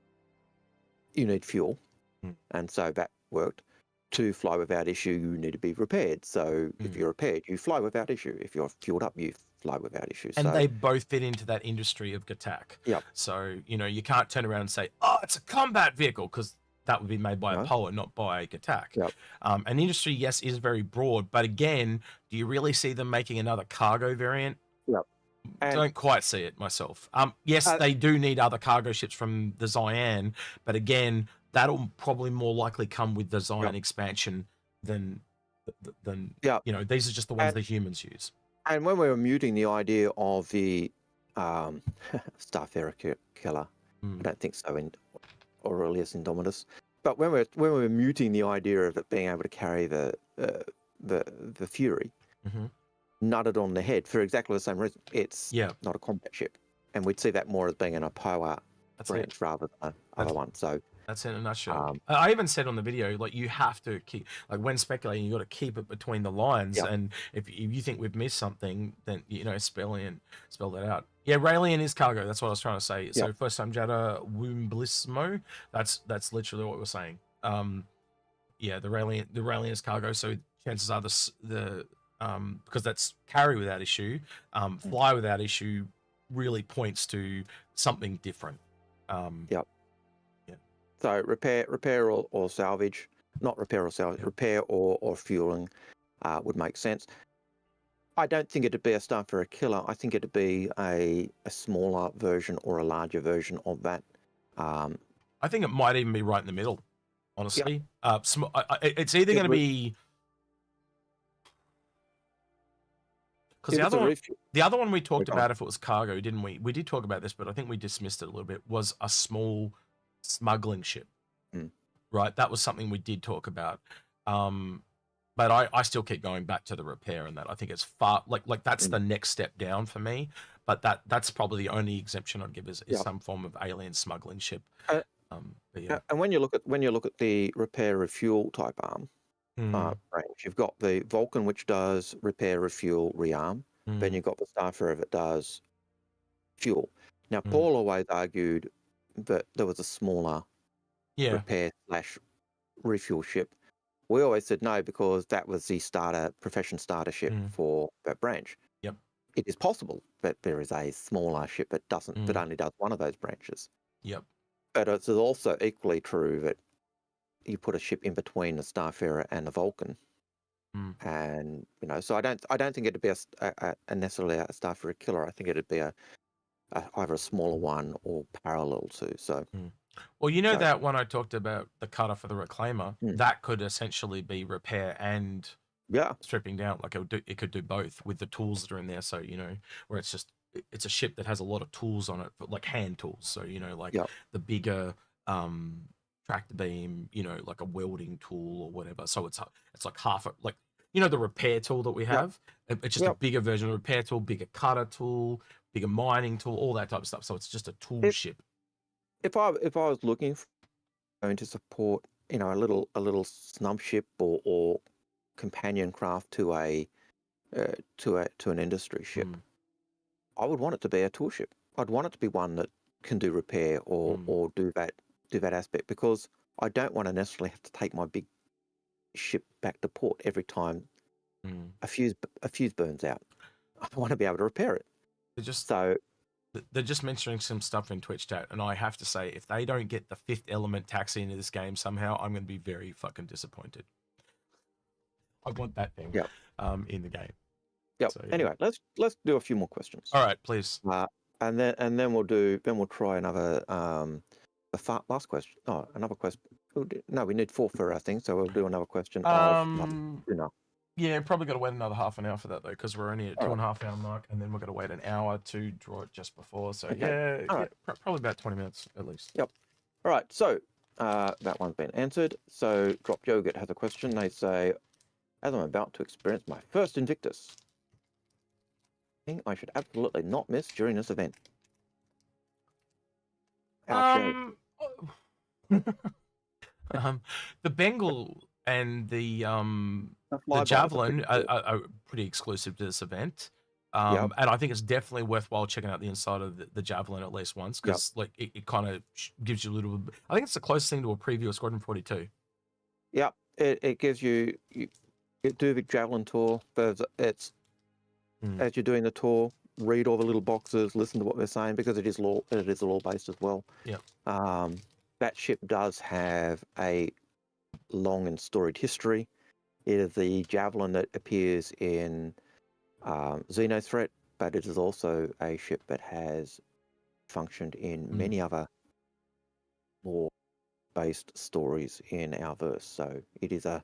you need fuel, and so that worked. To fly without issue, you need to be repaired. So if you're repaired, you fly without issue. If you're fueled up, you fly without issue. And they both fit into that industry of Gatak. Yeah. So, you can't turn around and say, oh, it's a combat vehicle, because that would be made by a Poa, not by Gatak. Yep. An industry, yes, is very broad. But again, do you really see them making another cargo variant? Yep. I don't quite see it myself. Yes, they do need other cargo ships from the Xi'an, but again, that'll probably more likely come with the Xi'an expansion than these are just the ones the humans use. And when we were muting the idea of the Starfarer killer, I don't think so in Aurelius Indomitus, but when we were muting the idea of it being able to carry the Fury, nutted on the head for exactly the same reason. It's not a combat ship, and we'd see that more as being an Apoa branch rather than another one. So that's in a nutshell. I even said on the video, like, you have to keep, like, when speculating, you got to keep it between the lines. And if you think we've missed something, then spell that out. Yeah, Raelian is cargo. That's what I was trying to say. So first time Jada Womblismo. That's literally what we're saying. The Raelian is cargo. So chances are the because that's carry without issue, fly without issue really points to something different. So repair or salvage, not repair or salvage, repair or fueling would make sense. I don't think it'd be a start for a killer. I think it'd be a smaller version or a larger version of that. I think it might even be right in the middle, honestly. It's either going to be... Because the other one we talked about, if it was cargo, didn't we? We did talk about this, but I think we dismissed it a little bit, was a small smuggling ship. Right? That was something we did talk about. but I still keep going back to the repair and that. I think it's far like that's the next step down for me. But that's probably the only exemption I'd give is some form of alien smuggling ship. But yeah. And when you look at the repair refuel type arm range, you've got the Vulcan, which does repair, refuel, rearm. Then you've got the Starfarer that does fuel. Now, Paul always argued that there was a smaller repair / refuel ship. We always said no, because that was the profession starter ship for that branch. Yep. It is possible that there is a smaller ship that doesn't, that only does one of those branches. Yep. But it's also equally true that you put a ship in between the Starfarer and the Vulcan, and so I don't think it'd be a necessarily a Starfarer killer. I think it'd be either a smaller one or parallel to. So. Well, that one I talked about, the cutter for the Reclaimer, that could essentially be repair and stripping down. Like it could do both with the tools that are in there. So where it's a ship that has a lot of tools on it, but like hand tools. So the bigger tractor beam, like a welding tool or whatever. So it's like half like the repair tool that we have. It's just a bigger version of the repair tool, bigger cutter tool, bigger mining tool, all that type of stuff. So it's just a tool ship. If I was looking for going to support, a little snub ship or companion craft to an industry ship, I would want it to be a tool ship. I'd want it to be one that can do repair or do that aspect, because I don't want to necessarily have to take my big ship back to port every time a fuse burns out. I want to be able to repair it. They're just mentioning some stuff in Twitch chat, and I have to say, if they don't get the Fifth Element taxi into this game somehow, I'm going to be very fucking disappointed. I want that thing in the game. Yep. So, anyway, let's do a few more questions. All right, please. And then we'll try another last question. Oh, another question. No, we need 4 for our thing, so we'll do another question. Yeah, probably got to wait another half an hour for that though, because we're only at 2.5 hour mark, and then we're going to wait an hour to draw it just before. So probably about 20 minutes at least. Yep. All right. So that one's been answered. So Drop Yogurt has a question. They say, as I'm about to experience my first Invictus, thing I should absolutely not miss during this event. The Bengal and the Javelin are pretty exclusive to this event. And I think it's definitely worthwhile checking out the inside of the Javelin at least once, because it kind of gives you a little bit. I think it's the closest thing to a preview of Squadron 42. Yeah, it gives you do the Javelin tour. It's as you're doing the tour, read all the little boxes, listen to what they're saying, because it is law based as well. Yeah. That ship does have a long and storied history. It is the Javelin that appears in Xenothreat, but it is also a ship that has functioned in many other lore-based stories in our verse. So it is a...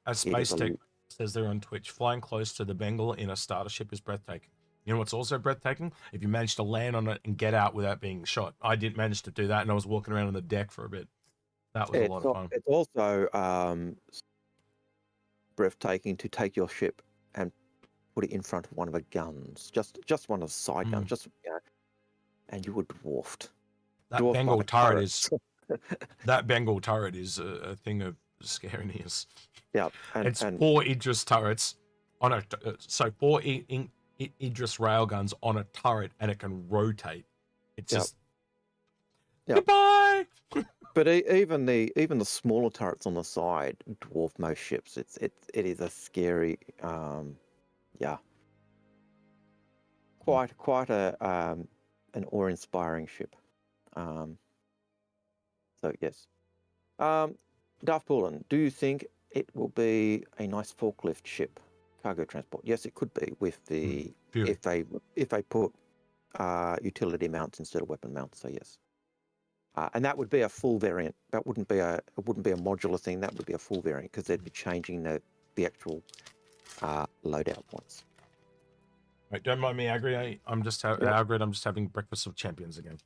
As Space Tech says there on Twitch, flying close to the Bengal in a starter ship is breathtaking. You know what's also breathtaking? If you manage to land on it and get out without being shot. I didn't manage to do that, and I was walking around on the deck for a bit. That was a lot of fun. It's also breathtaking to take your ship and put it in front of one of the guns, just one of the side guns, and you were dwarfed. That Bengal turret is that Bengal turret is a thing of scariness. Yeah, it's 4 Idris turrets on a 4 Idris railguns on a turret, and it can rotate. It's just goodbye. But even the smaller turrets on the side dwarf most ships. It is a scary, quite an awe-inspiring ship. So yes, Darth Pullen, do you think it will be a nice forklift ship, cargo transport? Yes, it could be with the if they put utility mounts instead of weapon mounts. So yes. And that would be a full variant. That wouldn't be a modular thing. That would be a full variant, because they'd be changing the actual loadout points. Right, don't mind me, Algared. I'm just Algared. I'm just having breakfast of champions again.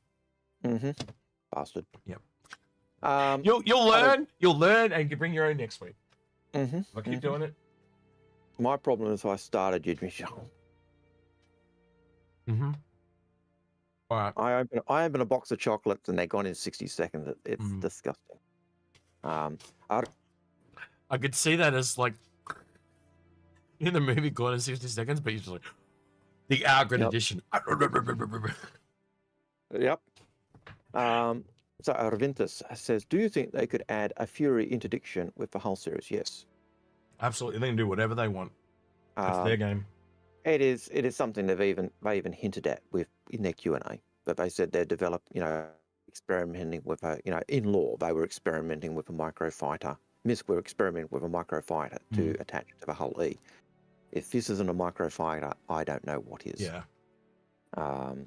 Bastard. Yep. You'll learn. You'll learn, and you can bring your own next week. Mm-hmm. If I keep doing it. My problem is I started, you'd be Mm-hmm. All right. I open a box of chocolates and they're gone in 60 seconds. It's disgusting. I could see that as like in the movie Gone in 60 Seconds, but you're just like the Algared edition. Yep. So Invictus says, do you think they could add a Fury interdiction with the whole series? Yes. Absolutely. They can do whatever they want. It's their game. It is something they even hinted at in their QNA, but they said they're developed, experimenting with in law they were experimenting with a microfighter. MISC were experimenting with a microfighter to attach to the hull E. If this isn't a microfighter, I don't know what is. Yeah. So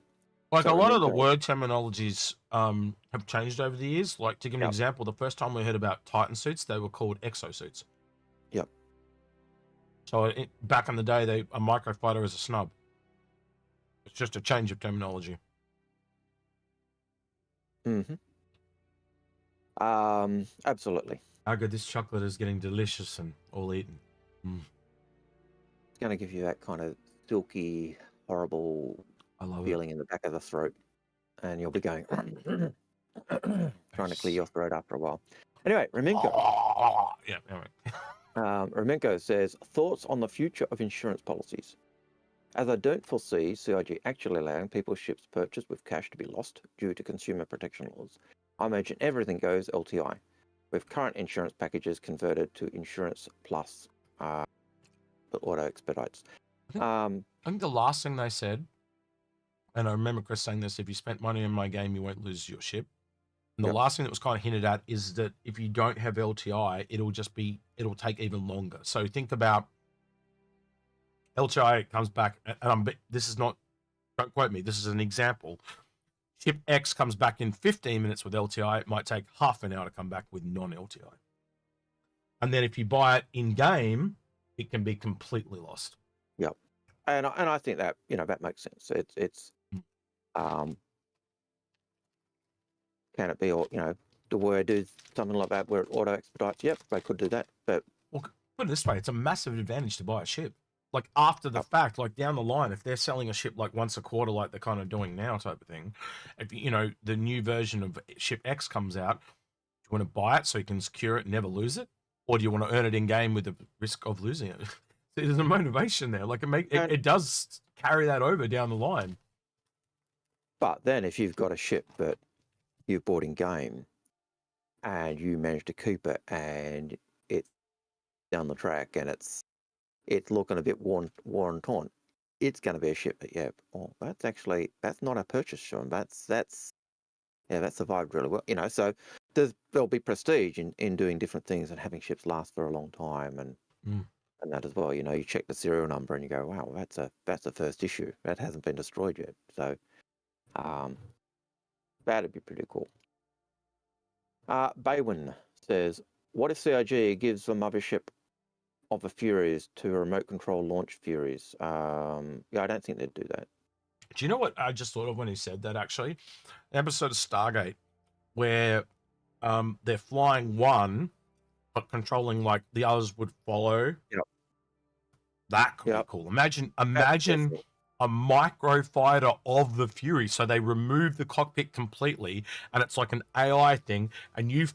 a lot of the word terminologies have changed over the years. Like, to give an example, the first time we heard about Titan suits, they were called exosuits. Yep. So back in the day, a microfighter is a snub. It's just a change of terminology. Mm-hmm. Absolutely. How good this chocolate is getting delicious and all eaten. It's going to give you that kind of silky, horrible feeling in the back of the throat, and you'll be going trying to clear your throat after a while. Anyway, Remenko. Yeah. Anyway. Remenko says, thoughts on the future of insurance policies. As I don't foresee CIG actually allowing people's ships purchased with cash to be lost due to consumer protection laws, I imagine everything goes LTI, with current insurance packages converted to insurance plus auto expedites. I think the last thing they said, and I remember Chris saying this, if you spent money on my game, you won't lose your ship. And the last thing that was kind of hinted at is that if you don't have LTI, it'll take even longer. So think about LTI comes back, and don't quote me, this is an example. Ship X comes back in 15 minutes with LTI. It might take half an hour to come back with non-LTI. And then if you buy it in game, it can be completely lost. Yep. And I think that, that makes sense. It's can it be, or, the word is something like that where it auto expedites? Yep, they could do that. But put it this way, it's a massive advantage to buy a ship. Like after the fact, like down the line, if they're selling a ship like once a quarter, like they're kind of doing now type of thing, if the new version of ship X comes out, do you want to buy it so you can secure it and never lose it? Or do you want to earn it in game with the risk of losing it? There's a motivation there. Like it does carry that over down the line. But then if you've got a ship that you've bought in game and you manage to keep it and it's down the track and it's looking a bit worn and torn, it's going to be a ship that that's not a purchase, Sean. That survived really well. So there'll be prestige in doing different things and having ships last for a long time and that as well. You check the serial number and you go, wow, that's a first issue that hasn't been destroyed yet. So that'd be pretty cool. Baywin says, what if CIG gives the mothership of the Furies to remote control launch Furies? I don't think they'd do that. Do you know what I just thought of when he said that, actually? An episode of Stargate where they're flying one, but controlling, like, the others would follow. Yep. That could be cool. Imagine a microfighter of the Fury. So they remove the cockpit completely, and it's like an AI thing, and you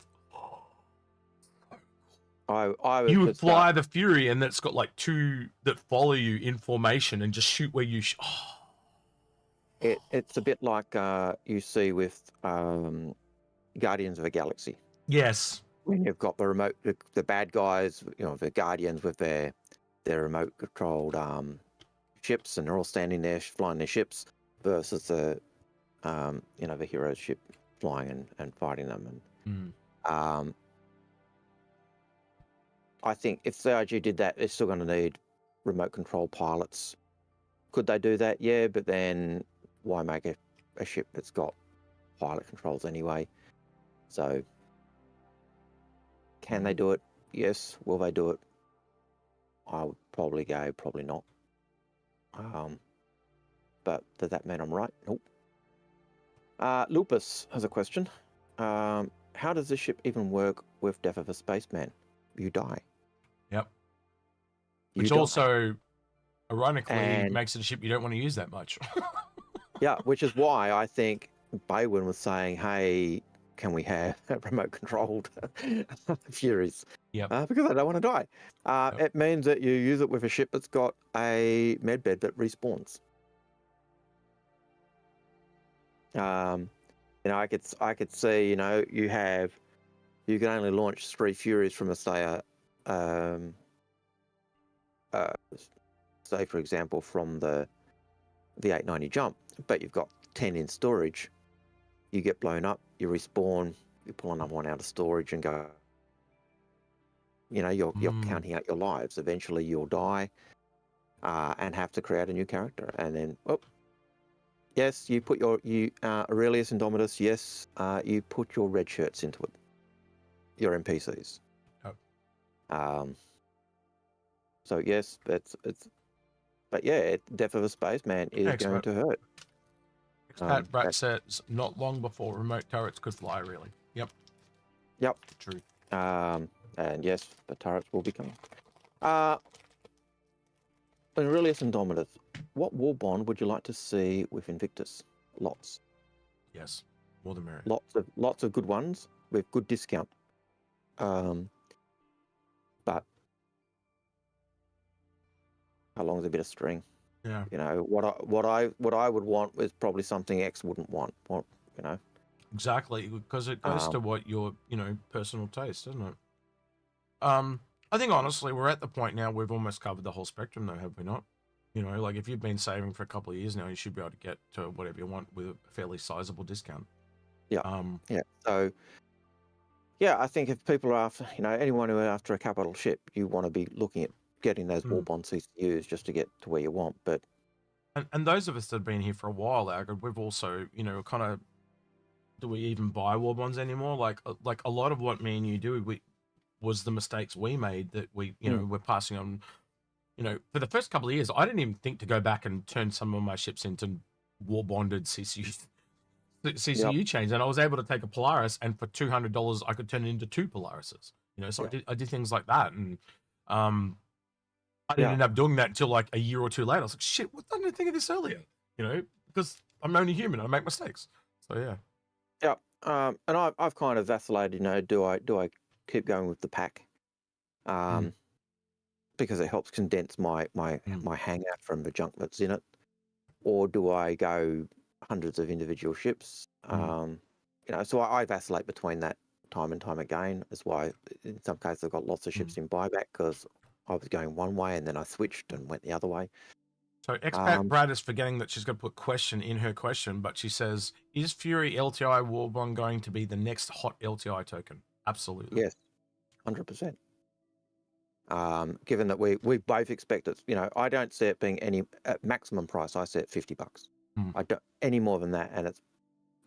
would fly the Fury, and it's got like two that follow you in formation and just shoot where you. It's a bit like you see with Guardians of the Galaxy. Yes. When you've got the remote, the bad guys, the Guardians with their remote controlled ships, and they're all standing there flying their ships, versus the the hero's ship flying and fighting them. And I think if CIG did that, they're still going to need remote control pilots. Could they do that? Yeah, but then why make a ship that's got pilot controls anyway? So can they do it? Yes. Will they do it? I would probably go, probably not. But does that mean I'm right? Nope. Lupus has a question. How does this ship even work with Death of a Spaceman? You die. Yep. You Which die. also, ironically, And- makes it a ship you don't want to use that much. Yeah, which is why I think Baywin was saying, hey, can we have remote controlled Furies? Yep. Because I don't want to die. Yep. It means that you use it with a ship that's got a medbed that respawns. You know, I could see, you know, you can only launch 3 Furies from say for example, from the 890 jump, but you've got 10 in storage. You get blown up, you respawn, you pull another one out of storage and go. You know, you're counting out your lives. Eventually, you'll die and have to create a new character, and then yes, you put your Aurelius Indomitus. Yes, you put your red shirts into it. Your NPCs. Oh. So yes, it's. But yeah, Death of a Spaceman is going to hurt. Expat Brat says, not long before remote turrets could fly, really. Yep. Yep. True. And yes, the turrets will be coming. Aurelius Indomitus, what war bond would you like to see with Invictus? Lots. Yes. More than merrier. Lots of good ones with good discount. But how long is a bit of string? Yeah. You know, what I would want is probably something X wouldn't want. What, you know. Exactly, because it goes to what your, you know, personal taste, doesn't it? I think honestly we're at the point now we've almost covered the whole spectrum though, have we not? You know, like if you've been saving for a couple of years now, you should be able to get to whatever you want with a fairly sizable discount. Yeah. Yeah. So yeah, I think if people are after, you know, anyone who are after a capital ship, you want to be looking at getting those Warbond CCUs just to get to where you want. But and those of us that have been here for a while, Algared, we've also, you know, kind of, do we even buy Warbonds anymore? Like a lot of what me and you do, was the mistakes we made that we, you know, we're passing on. You know, for the first couple of years, I didn't even think to go back and turn some of my ships into war-bonded CCU chains, and I was able to take a Polaris, and for $200, I could turn it into 2 Polarises. You know, so I did things like that, and I didn't end up doing that until like a year or two later. I was like, shit, what didn't I think of this earlier? You know, because I'm only human, and I make mistakes. So yeah. Yeah, and I've kind of vacillated. You know, do I keep going with the pack? Because it helps condense my hangout from the junk that's in it, or do I go hundreds of individual ships? You know, so I vacillate between that time and time again. That's why in some cases I've got lots of ships in buyback because I was going one way and then I switched and went the other way. So Expat Brad is forgetting that she's got to put question in her question, but she says, is Fury LTI Warbond going to be the next hot LTI token? Absolutely. Yes, 100%. Given that we both expect it, you know, I don't see it being any at maximum price. I see it $50. I don't any more than that, and it's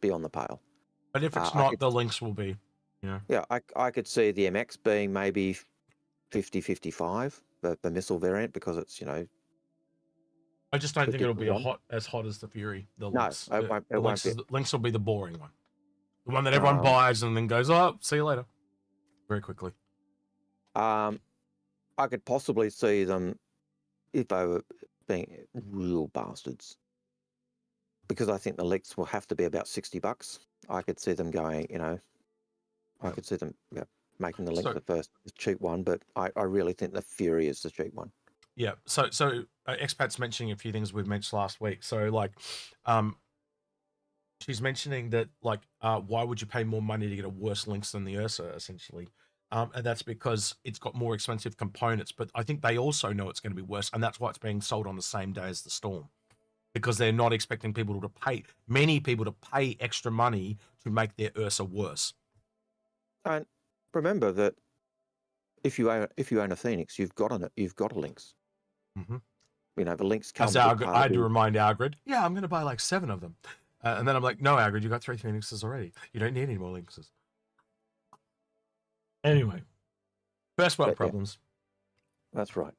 beyond the pale. But if it's not, the links will be. Yeah, I could see the MX being maybe 50, 55, the missile variant, because it's, you know. I just don't think it'll be as hot as the Fury. The links, it won't be. Links will be the boring one, the one that everyone buys and then goes, "Oh, see you later," very quickly. I could possibly see them if they were being real bastards, because I think the leaks will have to be about $60. I could see them going, you know, I could see them making the link the first cheap one, but I really think the Fury is the cheap one. Yeah. So Expat's mentioning a few things we've mentioned last week. So like, she's mentioning that like, why would you pay more money to get a worse links than the Ursa, essentially? And that's because it's got more expensive components, but I think they also know it's going to be worse, and that's why it's being sold on the same day as the Storm, because they're not expecting many people to pay extra money to make their Ursa worse. And remember that if you own a Phoenix, you've got a Lynx. You know, the Lynx comes. I had to remind Algared, I'm going to buy like 7 of them, and then I'm like, no, Algared, you got 3 Phoenixes already. You don't need any more Lynxes. Anyway, first world problems. That's right.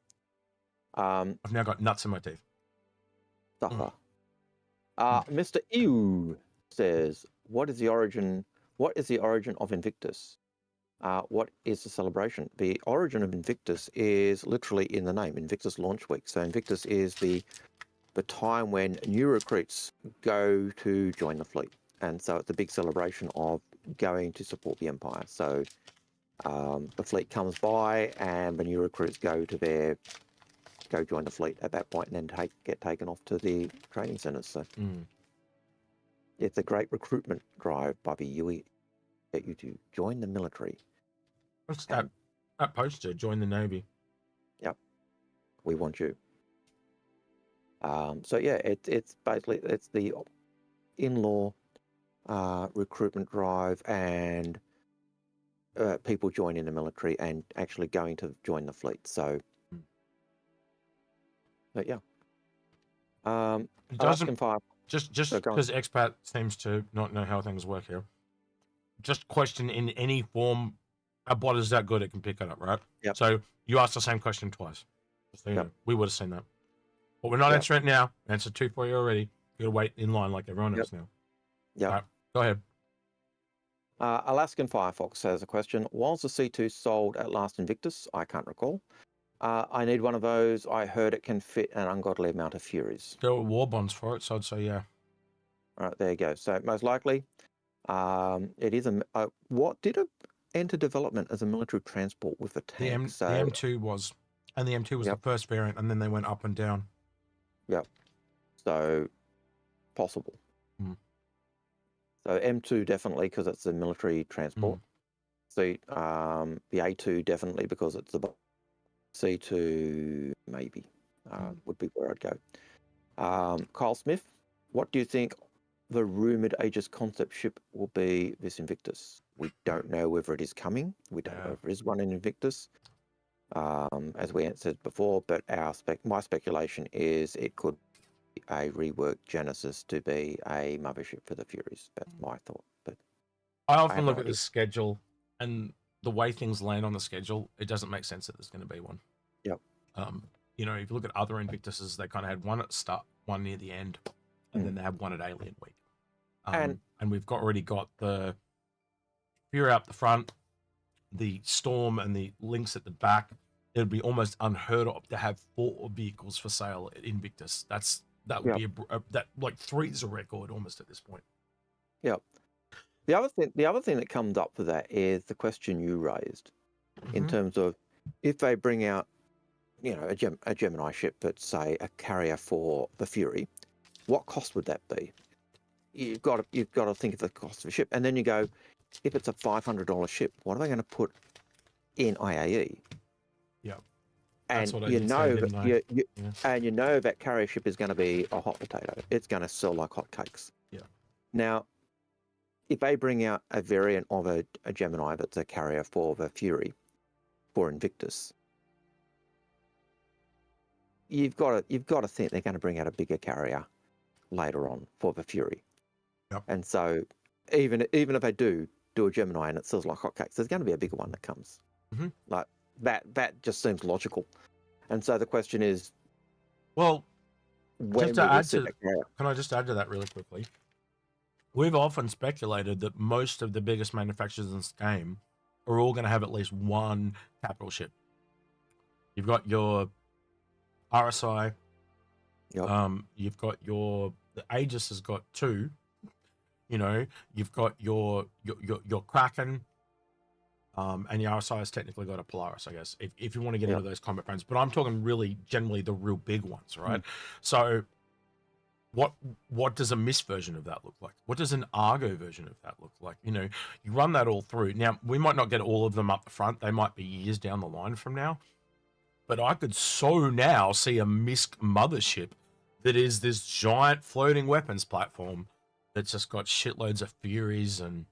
I've now got nuts in my teeth. Mr. Ew says, what is the origin of Invictus? What is the celebration? The origin of Invictus is literally in the name, Invictus Launch Week. So Invictus is the time when new recruits go to join the fleet. And so it's a big celebration of going to support the Empire. So the fleet comes by and the new recruits go join the fleet at that point and then get taken off to the training centers. So it's a great recruitment drive by the UE get you to join the military. What's that poster? Join the Navy. Yep. We want you. So yeah, it's basically the in-law recruitment drive and people joining the military and actually going to join the fleet. So, but yeah. It doesn't just because expat seems to not know how things work here. Just question in any form. A bot is that good it can pick it up, right? Yep. So you asked the same question twice. So, you know, we would have seen that. But we're not answering it now. Answer 2 for you already. You gotta wait in line like everyone else now. Yeah. Right, go ahead. Alaskan Firefox has a question. Was the C2 sold at last Invictus? I can't recall. I need one of those. I heard it can fit an ungodly amount of Furies. There were war bonds for it, so I'd say yeah. All right, there you go. So most likely, it is what did it enter development as a military transport with a tank? The M2 was, and the M2 was the first variant, and then they went up and down. Yep. So possible. So M2 definitely because it's a military transport. The A2 definitely because it's the C2 maybe would be where I'd go. Kyle Smith, what do you think the rumored Aegis concept ship will be this Invictus? We don't know whether it is coming. We don't know if there is one in Invictus, as we answered before. But my speculation is it could be a reworked Genesis to be a mothership for the Furies. That's my thought. But I often look at the schedule and the way things land on the schedule. It doesn't make sense that there's going to be one. Yep. You know, if you look at other Invictuses, they kind of had one at the start, one near the end, and then they have one at Alien Week. And we've already got the Fury out the front, the Storm and the Lynx at the back. It would be almost unheard of to have 4 vehicles for sale at Invictus. That would be that like 3 is a record almost at this point. Yep. The other thing that comes up for that is the question you raised in terms of if they bring out, you know, a Gemini ship that's say a carrier for the Fury, what cost would that be? You've got to think of the cost of a ship, and then you go, if it's a $500 ship, what are they going to put in IAE? Yeah, and you know that carrier ship is going to be a hot potato. It's going to sell like hotcakes. Yeah. Now, if they bring out a variant of a Gemini that's a carrier for the Fury, for Invictus, you've got to think they're going to bring out a bigger carrier later on for the Fury. Yep. And so even if they do a Gemini and it sells like hotcakes, there's going to be a bigger one that comes. Like that just seems logical. And so the question is, well, when can I just add to that really quickly? We've often speculated that most of the biggest manufacturers in this game are all going to have at least one capital ship. You've got your RSI. You've got the Aegis has got 2. You know, you've got your Kraken, and your RSI has technically got a Polaris, I guess, if you want to get into those combat brands. But I'm talking really generally the real big ones, right? So what does a MIST version of that look like? What does an Argo version of that look like? You know, you run that all through. Now, we might not get all of them up the front. They might be years down the line from now. But I could now see a MISC mothership that is this giant floating weapons platform that's just got shitloads of Furies, and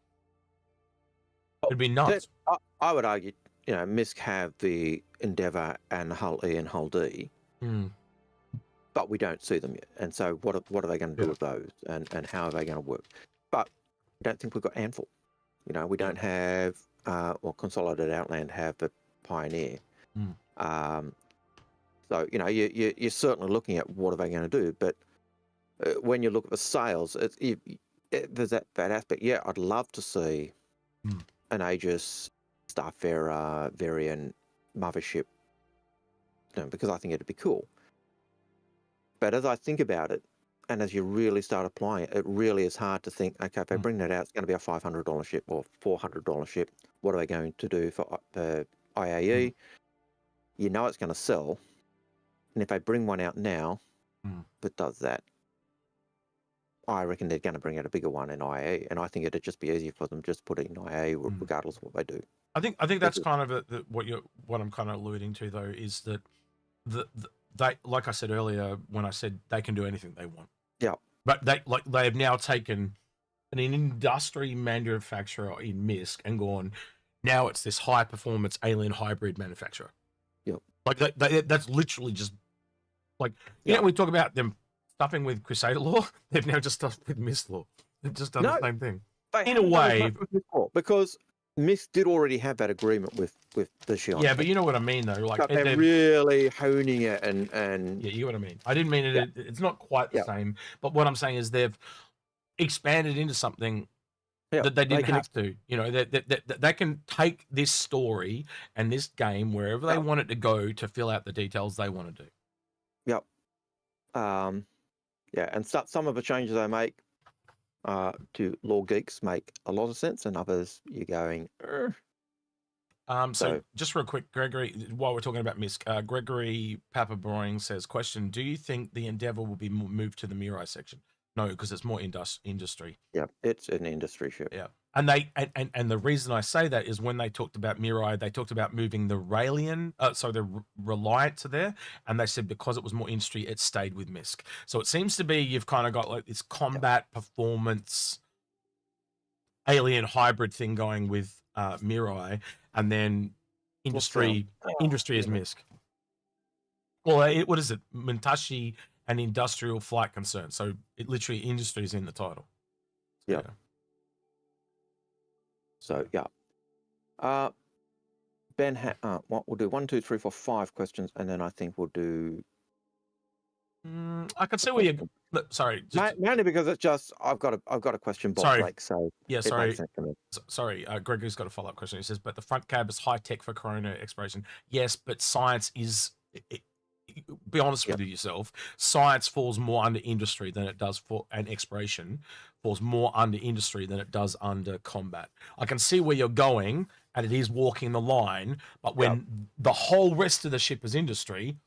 it'd be nuts. I would argue, you know, MISC have the Endeavour and the Hull E and Hull D, but we don't see them yet. And so what are they going to do with those, and how are they going to work? But I don't think we've got Anvil. You know, we don't have, or Consolidated Outland have the Pioneer. So, you know, you're certainly looking at what are they going to do, but when you look at the sales, there's that aspect. Yeah, I'd love to see an Aegis Starfarer variant mothership, because I think it'd be cool. But as I think about it, and as you really start applying it, it really is hard to think, okay, if they bring that out, it's going to be a $500 ship or $400 ship. What are they going to do for IAE? You know it's going to sell. And if they bring one out now that does that, I reckon they're going to bring out a bigger one in IAE. And I think it'd just be easier for them just put it in IAE regardless of what they do. I think that's kind of what I'm kind of alluding to, though, is that they, like I said earlier, when I said they can do anything they want. Yeah. But they have now taken an industry manufacturer in MISC and gone, now it's this high performance alien hybrid manufacturer. Yep. Like that's literally just like, you know, we talk about them stuffing with Crusader lore. They've now just stuffed with MISC lore. They've just done the same thing. In a way. Because MISC did already have that agreement with the Shion. Yeah, but you know what I mean, though. Like, they're really honing it and yeah, you know what I mean. I didn't mean it. Yeah. It's not quite the same, but what I'm saying is they've expanded into something that they didn't have to. You know, that they can take this story and this game wherever they want it to go to fill out the details they want to do. Yep. Yeah, and some of the changes they make to lore geeks make a lot of sense, and others you're going. So just real quick, Gregory, while we're talking about MISC, Gregory Papa Broing says, question, do you think the Endeavour will be moved to the Mirai section? No, because it's more industry. Yeah, it's an industry ship. Yeah. And and the reason I say that is when they talked about Mirai, they talked about moving the the Reliant to there, and they said because it was more industry, it stayed with MISC. So it seems to be you've kind of got like this combat performance alien hybrid thing going with Mirai, and then industry is MISC. Well, what is it? Muntashi and industrial flight concern. So it literally industry is in the title. Yeah. So yeah. Ben, what we'll do 1, 2, 3, 4, 5 questions, and then I think we'll do. I can see where you. Sorry, mainly because it's just I've got a question box. Like, so yeah, sorry. Sorry, Gregory's got a follow-up question. He says, but the front cab is high tech for Corona exploration. Yes, but science is. Be honest with yourself. Science falls more under industry than it does and exploration falls more under industry than it does under combat. I can see where you're going, and it is walking the line. But when the whole rest of the ship is industry,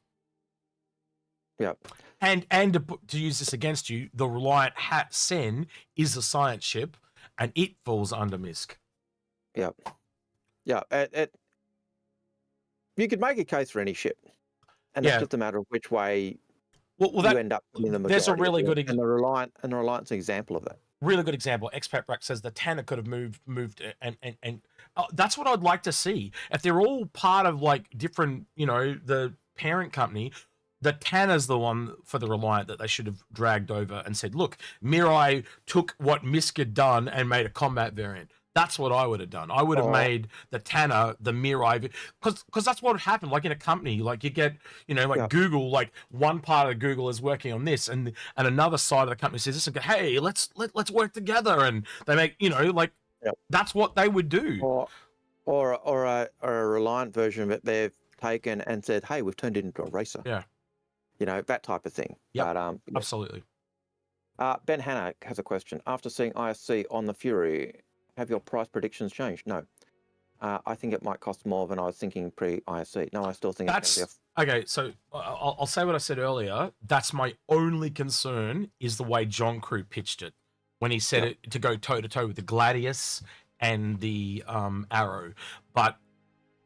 and to use this against you, the Reliant Sen is a science ship, and it falls under MISC. Yeah. You could make a case for any ship. And it's just a matter of which way you end up in the majority. There's a really good example. And the Reliant's an example of that. Really good example. Expat Brack says the Tanner could have moved and that's what I'd like to see. If they're all part of like different, the parent company, the Tanner's the one for the Reliant that they should have dragged over and said, look, Mirai took what MISC had done and made a combat variant. That's what I would have done. I would have made the Tanner, the Mirai, because that's what happened. Like in a company, like you get, Google, like one part of Google is working on this, and another side of the company says this, and go, hey, let's work together, and they make, that's what they would do. Or a Reliant version of it they've taken and said, hey, we've turned it into a racer. Yeah, that type of thing. Yeah, absolutely. Ben Hanna has a question. After seeing ISC on the Fury, have your price predictions changed? No. I think it might cost more than I was thinking pre-ISC. No, I still think it's going to be okay, so I'll say what I said earlier. That's my only concern is the way John Crew pitched it when he said it to go toe-to-toe with the Gladius and the Arrow. But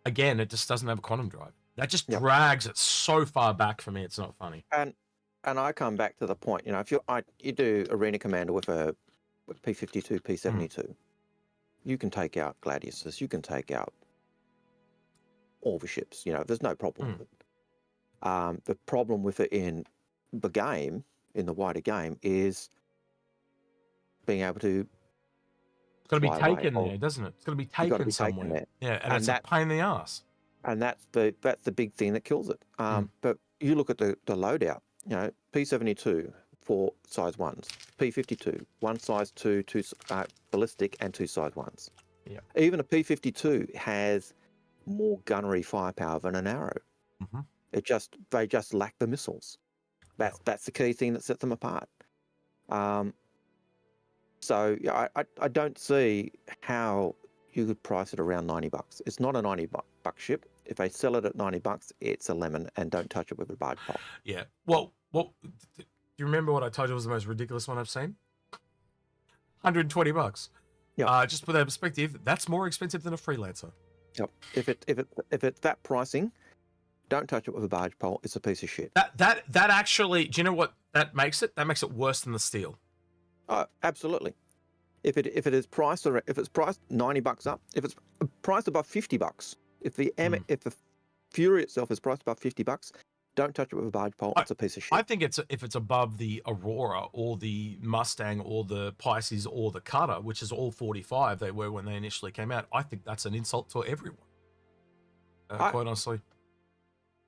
again, it just doesn't have a quantum drive. That just drags it so far back for me. It's not funny. And I come back to the point, if you do Arena Commander with a P52, P72, you can take out Gladiuses, you can take out all the ships, there's no problem with it. The problem with it in the game, in the wider game, is being able to. It's got to be taken there, doesn't it? It's got to be taken somewhere. Yeah, and it's a pain in the ass. And that's the big thing that kills it. But you look at the loadout, P72, 4 size 1s, P52, 1 size 2, 2 ballistic, and 2 size 1s. Yeah. Even a P52 has more gunnery firepower than an arrow. Mhm. They just lack the missiles. That's the key thing that sets them apart. So yeah, I don't see how you could price it around $90. It's not a $90 ship. If they sell it at $90, it's a lemon, and don't touch it with a barge pole. Yeah. Well, do you remember what I told you was the most ridiculous one I've seen? $120. Yeah. Just put that in perspective, that's more expensive than a freelancer. Yep. If it's that pricing, don't touch it with a barge pole. It's a piece of shit. That actually, do you know what that makes it? That makes it worse than the steel. Oh, absolutely. If it's priced $90 up, if it's priced above $50, if the Fury itself is priced above $50, don't touch it with a barge pole. It's a piece of shit. I think if it's above the Aurora or the Mustang or the Pisces or the Cutter, which is all 45 they were when they initially came out, I think that's an insult to everyone. Quite honestly.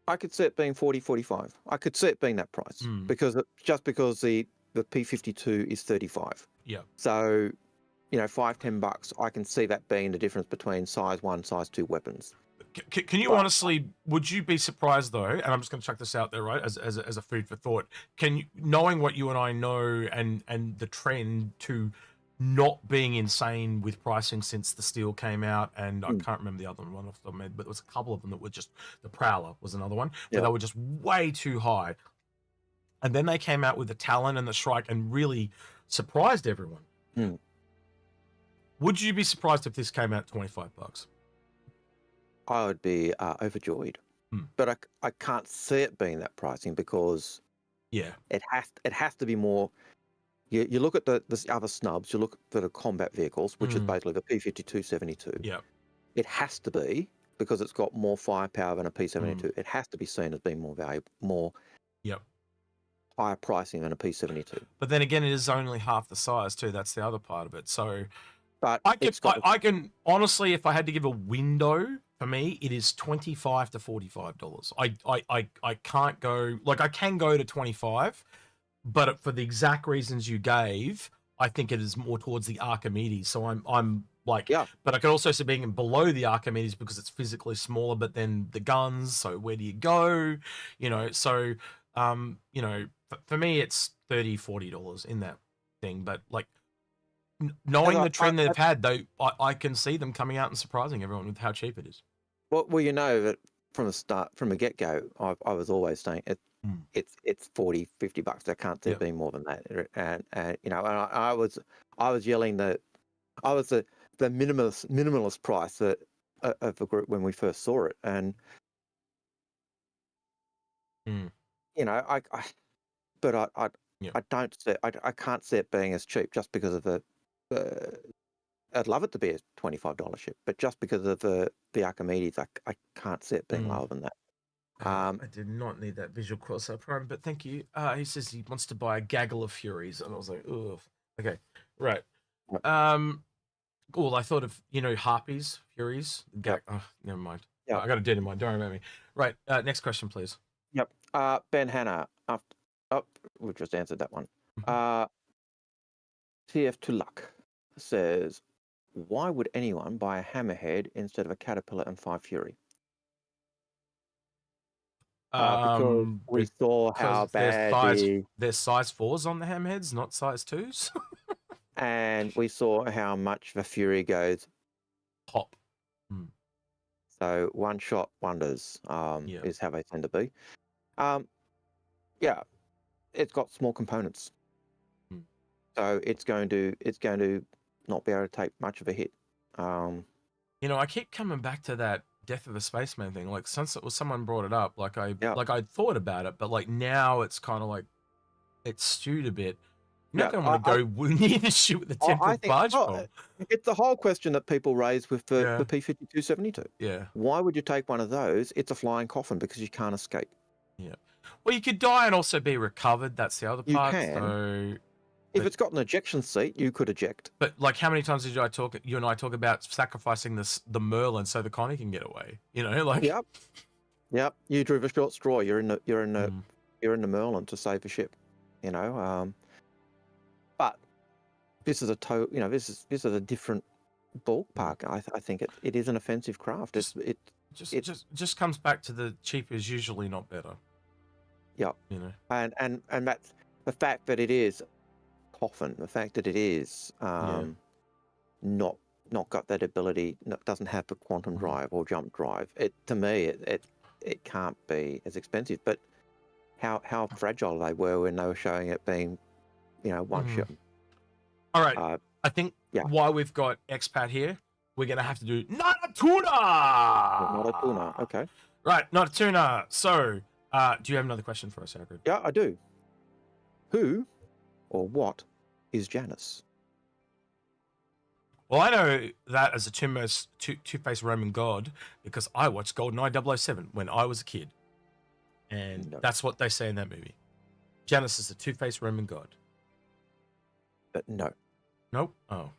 I could see it being 40, 45. I could see it being that price because the P52 is 35. Yeah. So, $5-10, I can see that being the difference between size 1, size 2 weapons. Can you honestly, would you be surprised though, and I'm just going to chuck this out there, right, as a food for thought, knowing what you and I know and the trend to not being insane with pricing since the steel came out, and I can't remember the other one off the top of my head, but there was a couple of them that were just, the Prowler was another one, where they were just way too high. And then they came out with the Talon and the Shrike and really surprised everyone. Would you be surprised if this came out $25? I would be overjoyed, but I can't see it being that pricing because it has to be more. You look at the other snubs. You look at the combat vehicles, which is basically the P52-72. Yeah, it has to be because it's got more firepower than a P72. It has to be seen as being more valuable, higher pricing than a P72. But then again, it is only half the size too. That's the other part of it. So, but I can honestly, if I had to give a window, for me, it is $25 to $45. I can't go, like, I can go to 25, but for the exact reasons you gave, I think it is more towards the Archimedes. So I'm like, but I could also see being below the Archimedes because it's physically smaller, but then the guns, so where do you go? So for me it's $30, $40 in that thing. But like, knowing the trend they've had, though, I can see them coming out and surprising everyone with how cheap it is. Well, that from the start, from the get-go, I was always saying it's $40, $50. I can't see it being more than that. And I was yelling that I was the minimalist price of the group when we first saw it, and I don't see, I can't see it being as cheap just because of the I'd love it to be a $25 ship, but just because of the Archimedes, I can't see it being lower than that. I did not need that visual cross-up Prime, but thank you. He says he wants to buy a gaggle of Furies, and I was like, ugh. Okay, right. Well, I thought of, Harpies, Furies. Never mind. Yeah, I got a dead in mind. Don't remember me. Right. Next question, please. Yep. Ben Hanna. We've just answered that one. TF to Luck says, why would anyone buy a Hammerhead instead of a Caterpillar and 5 Fury? Because we saw how bad there's size 4s on the Hammerheads, not size 2s. And we saw how much the Fury goes pop. So one-shot wonders is how they tend to be. It's got small components. So it's going to not be able to take much of a hit. I keep coming back to that Death of a Spaceman thing. Like, since someone brought it up, like I thought about it, but like now it's kind of like it's stewed a bit. You're not going to want to go near the ship with the 10-foot barge pole. It's the whole question that people raise with the P52-72. Yeah. Why would you take one of those? It's a flying coffin because you can't escape. Yeah. Well, you could die and also be recovered. That's the other part. You can. So, if it's got an ejection seat, you could eject. But like, how many times did you and I talk about sacrificing the Merlin so the Connie can get away? Like. Yep. You drew the short straw. You're in the Merlin to save the ship. But this is this is a different ballpark. I think it is an offensive craft. It just comes back to the cheap is usually not better. Yeah. You know. And that's the fact that it is coffin. The fact that it is not got that ability. Doesn't have the quantum drive or jump drive. To me it can't be as expensive. But how fragile they were when they were showing it being, one ship. All right. I think while we've got expat here, we're gonna have to do Not-A-Tuna. Not-A-Tuna. Okay. Right, Not-A-Tuna. So, do you have another question for us, Algared? Yeah, I do. Who or what is Janus? Well, I know that as a two-faced Roman god because I watched GoldenEye 007 when I was a kid. And that's what they say in that movie. Janus is a two-faced Roman god. But no. Nope. Oh.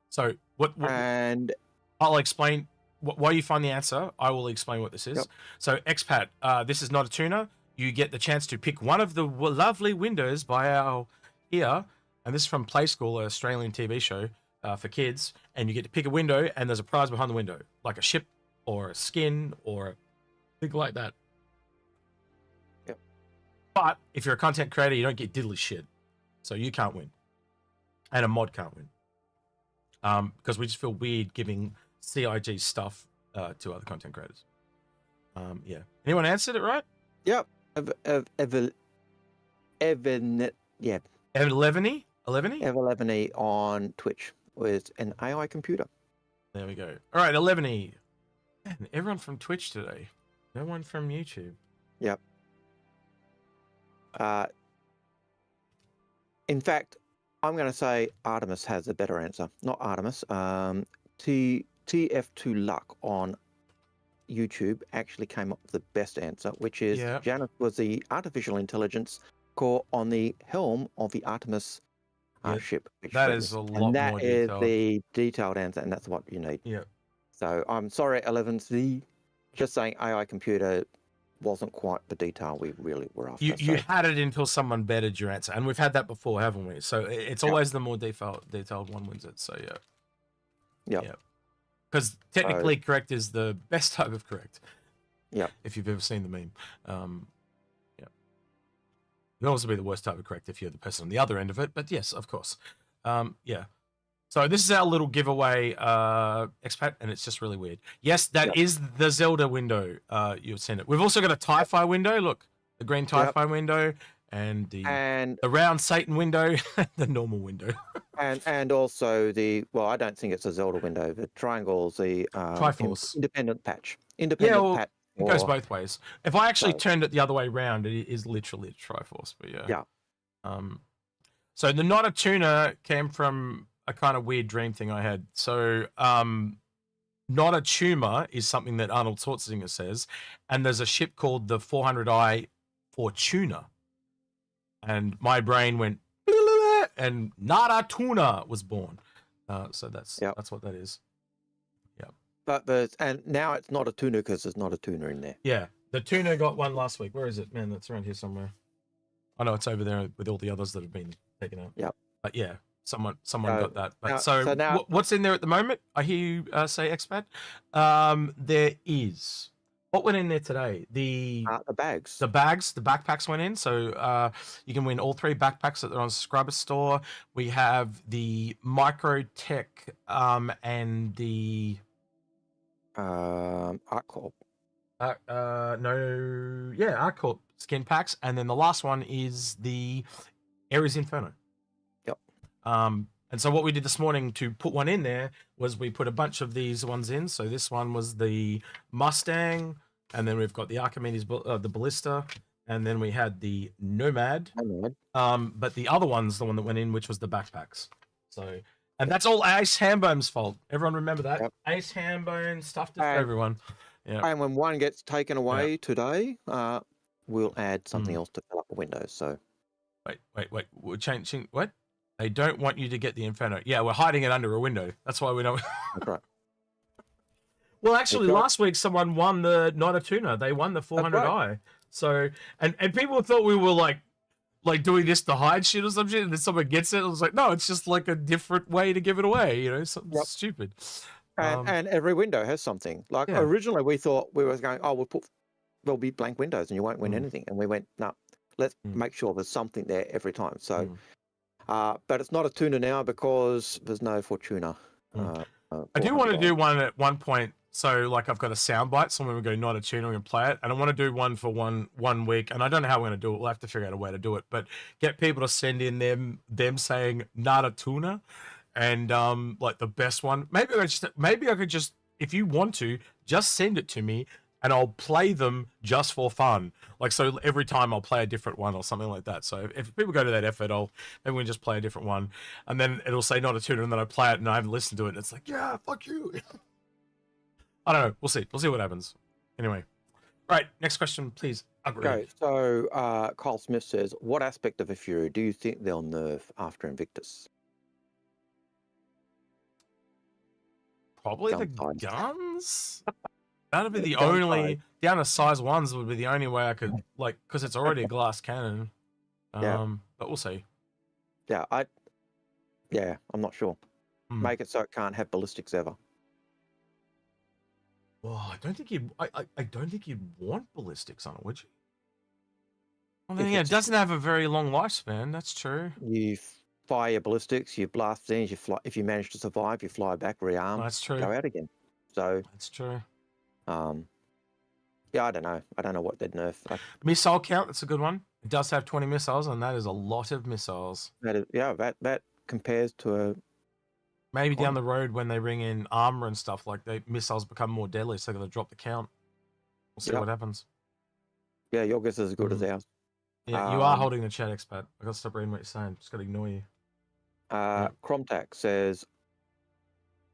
So what and I'll explain while you find the answer. I will explain what this is. Yep. So expat, this is Not-A-Tuna. You get the chance to pick one of the lovely windows by our here, and this is from Play School, an Australian TV show for kids. And you get to pick a window, and there's a prize behind the window, like a ship or a skin or a thing like that. Yep. But if you're a content creator, you don't get diddly shit, so you can't win, and a mod can't win. Because we just feel weird giving CIG stuff to other content creators. Yeah. Anyone answered it right? Yep. Eleveny on Twitch with an AI computer. There we go. All right, Eleveny. Man, everyone from Twitch today. No one from YouTube. Yep. In fact, I'm going to say Artemis has a better answer. Not Artemis. TF2 Luck on YouTube actually came up with the best answer, which is Janus was the artificial intelligence core on the helm of the Artemis ship. That is a lot more detailed. And that is the detailed answer, and that's what you need. Yeah. So I'm sorry, 11C. Just saying AI computer wasn't quite the detail we really were after. You had it until someone bettered your answer, and we've had that before, haven't we? So it's always the more detailed one wins it. So yeah. Because technically correct is the best type of correct. Yeah. If you've ever seen the meme. It can also be the worst type of correct if you're the person on the other end of it. But yes, of course. Yeah. So this is our little giveaway expat, and it's just really weird. Yes, that is the Zelda window. You've seen it. We've also got a TIE window. Look, the green TIE window, and the round Satan window, the normal window. and also I don't think it's a Zelda window. The triangle's the Triforce independent patch. Patch. It goes both ways. If I actually turned it the other way around, it is literally a Triforce. But yeah. So the Not-A-Tuna came from a kind of weird dream thing I had. So Not-A-Tuna is something that Arnold Schwarzenegger says, and there's a ship called the 400i Fortuna, and my brain went and Not-A-Tuna was born. So that's what that is. Yeah. But and now it's not a tuna because there's not a tuna in there. Yeah, the tuna got one last week. Where is it, man? That's around here somewhere. I know it's over there with all the others that have been taken out. Yeah. But yeah, someone got that. But so now, what's in there at the moment? I hear you say expat. There is. What went in there today? The bags. The backpacks went in. So you can win all 3 backpacks that are on Subscriber Store. We have the Microtech and the ArcCorp. ArcCorp skin packs, and then the last one is the Ares Inferno. Yep. And so what we did this morning to put one in there was we put a bunch of these ones in. So this one was the Mustang, and then we've got the Archimedes, the Ballista, and then we had the Nomad. But the other one's the one that went in, which was the backpacks. So, and that's all Ace Hambone's fault. Everyone remember that? Yep. Ace Hambone stuffed it for everyone. Yeah. And when one gets taken away today, we'll add something else to fill up the windows. So, wait, we're changing what? They don't want you to get the Inferno. Yeah, we're hiding it under a window. That's why we don't. That's right. Well, actually, last week someone won the Not-A-Tuna. They won the 400i. Right. So, and people thought we were like like doing this to hide shit or some shit, and then someone gets it. I was like, no, it's just like a different way to give it away. You know, something stupid. And every window has something. Like originally we thought we were going, oh, there'll be blank windows and you won't win anything. And we went, no, let's make sure there's something there every time. So, but it's not a tuna now because there's no Fortuna. I do want to do one at one point. So like I've got a soundbite, so when we go Not-A-Tuna, we can play it. And I want to do one for one week. And I don't know how we're going to do it. We'll have to figure out a way to do it. But get people to send in them saying Not-A-Tuna and like the best one. Maybe I could just, if you want to, just send it to me and I'll play them just for fun. Like, so every time I'll play a different one or something like that. So if people go to that effort, maybe we can just play a different one. And then it'll say Not-A-Tuna and then I play it and I haven't listened to it. And it's like, yeah, fuck you. I don't know. We'll see. We'll see what happens. Anyway. Right. Next question, please. Okay. So Kyle Smith says, what aspect of a Fury do you think they'll nerf after Invictus? Probably the guns. That'd be the only down to size 1s would be the only way I could like, because it's already a glass cannon. But we'll see. Yeah, I'm not sure. Make it so it can't have ballistics ever. Well, I don't think you'd want ballistics on it, would you? I mean, it doesn't have a very long lifespan. That's true. You fire your ballistics, you blast things, you fly. If you manage to survive, you fly back, rearm. That's true. Go out again. So that's true. Yeah, I don't know. I don't know what they'd nerf. Missile count. That's a good one. It does have 20 missiles, and that is a lot of missiles. That is, that compares to a. Maybe down the road when they bring in armor and stuff, like missiles become more deadly, so they're gonna drop the count. We'll see what happens. Yeah, your guess is as good as ours. Yeah, you are holding the chat, expat. I gotta stop reading what you're saying. Just gotta ignore you. Cromtac says,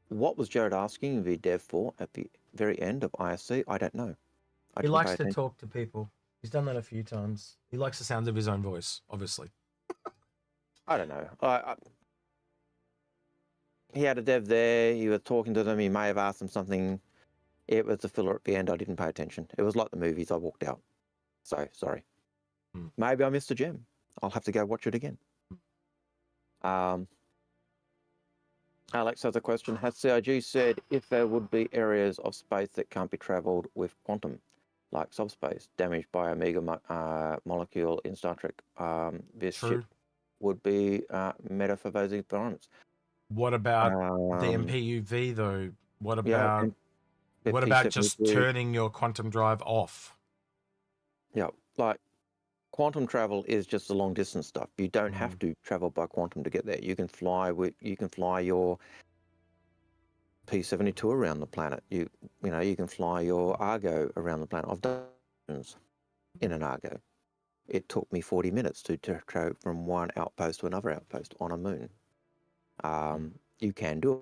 "What was Jared asking the dev for at the very end of ISC? I don't know." He likes to talk to people. He's done that a few times. He likes the sounds of his own voice, obviously. I don't know. He had a dev there. You were talking to them. He may have asked them something. It was the filler at the end. I didn't pay attention. It was like the movies. I walked out. So, sorry. Maybe I missed a gem. I'll have to go watch it again. Alex has a question. Has CIG said if there would be areas of space that can't be travelled with quantum, like subspace, damaged by Omega molecule in Star Trek, this ship would be meta for those environments? What about the MPUV though? What about just turning your quantum drive off? Yeah, like quantum travel is just the long distance stuff. You don't have to travel by quantum to get there. You can fly your P-72 around the planet. You can fly your Argo around the planet. I've done in an Argo. It took me 40 minutes to go from one outpost to another outpost on a moon. You can do it.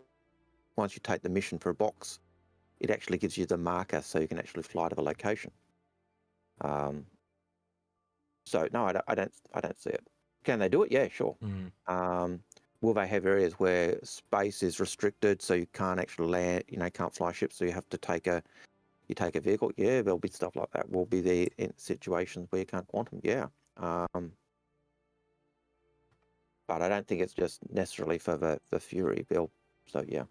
Once you take the mission for a box, it actually gives you the marker so you can actually fly to the location. So no, I don't see it. Can they do it? Yeah, sure. Will they have areas where space is restricted so you can't actually land, can't fly ships, so you have to take a vehicle? Yeah, there'll be stuff like that. Will be there in situations where you can't quantum, yeah. But I don't think it's just necessarily for the Fury build. So yeah.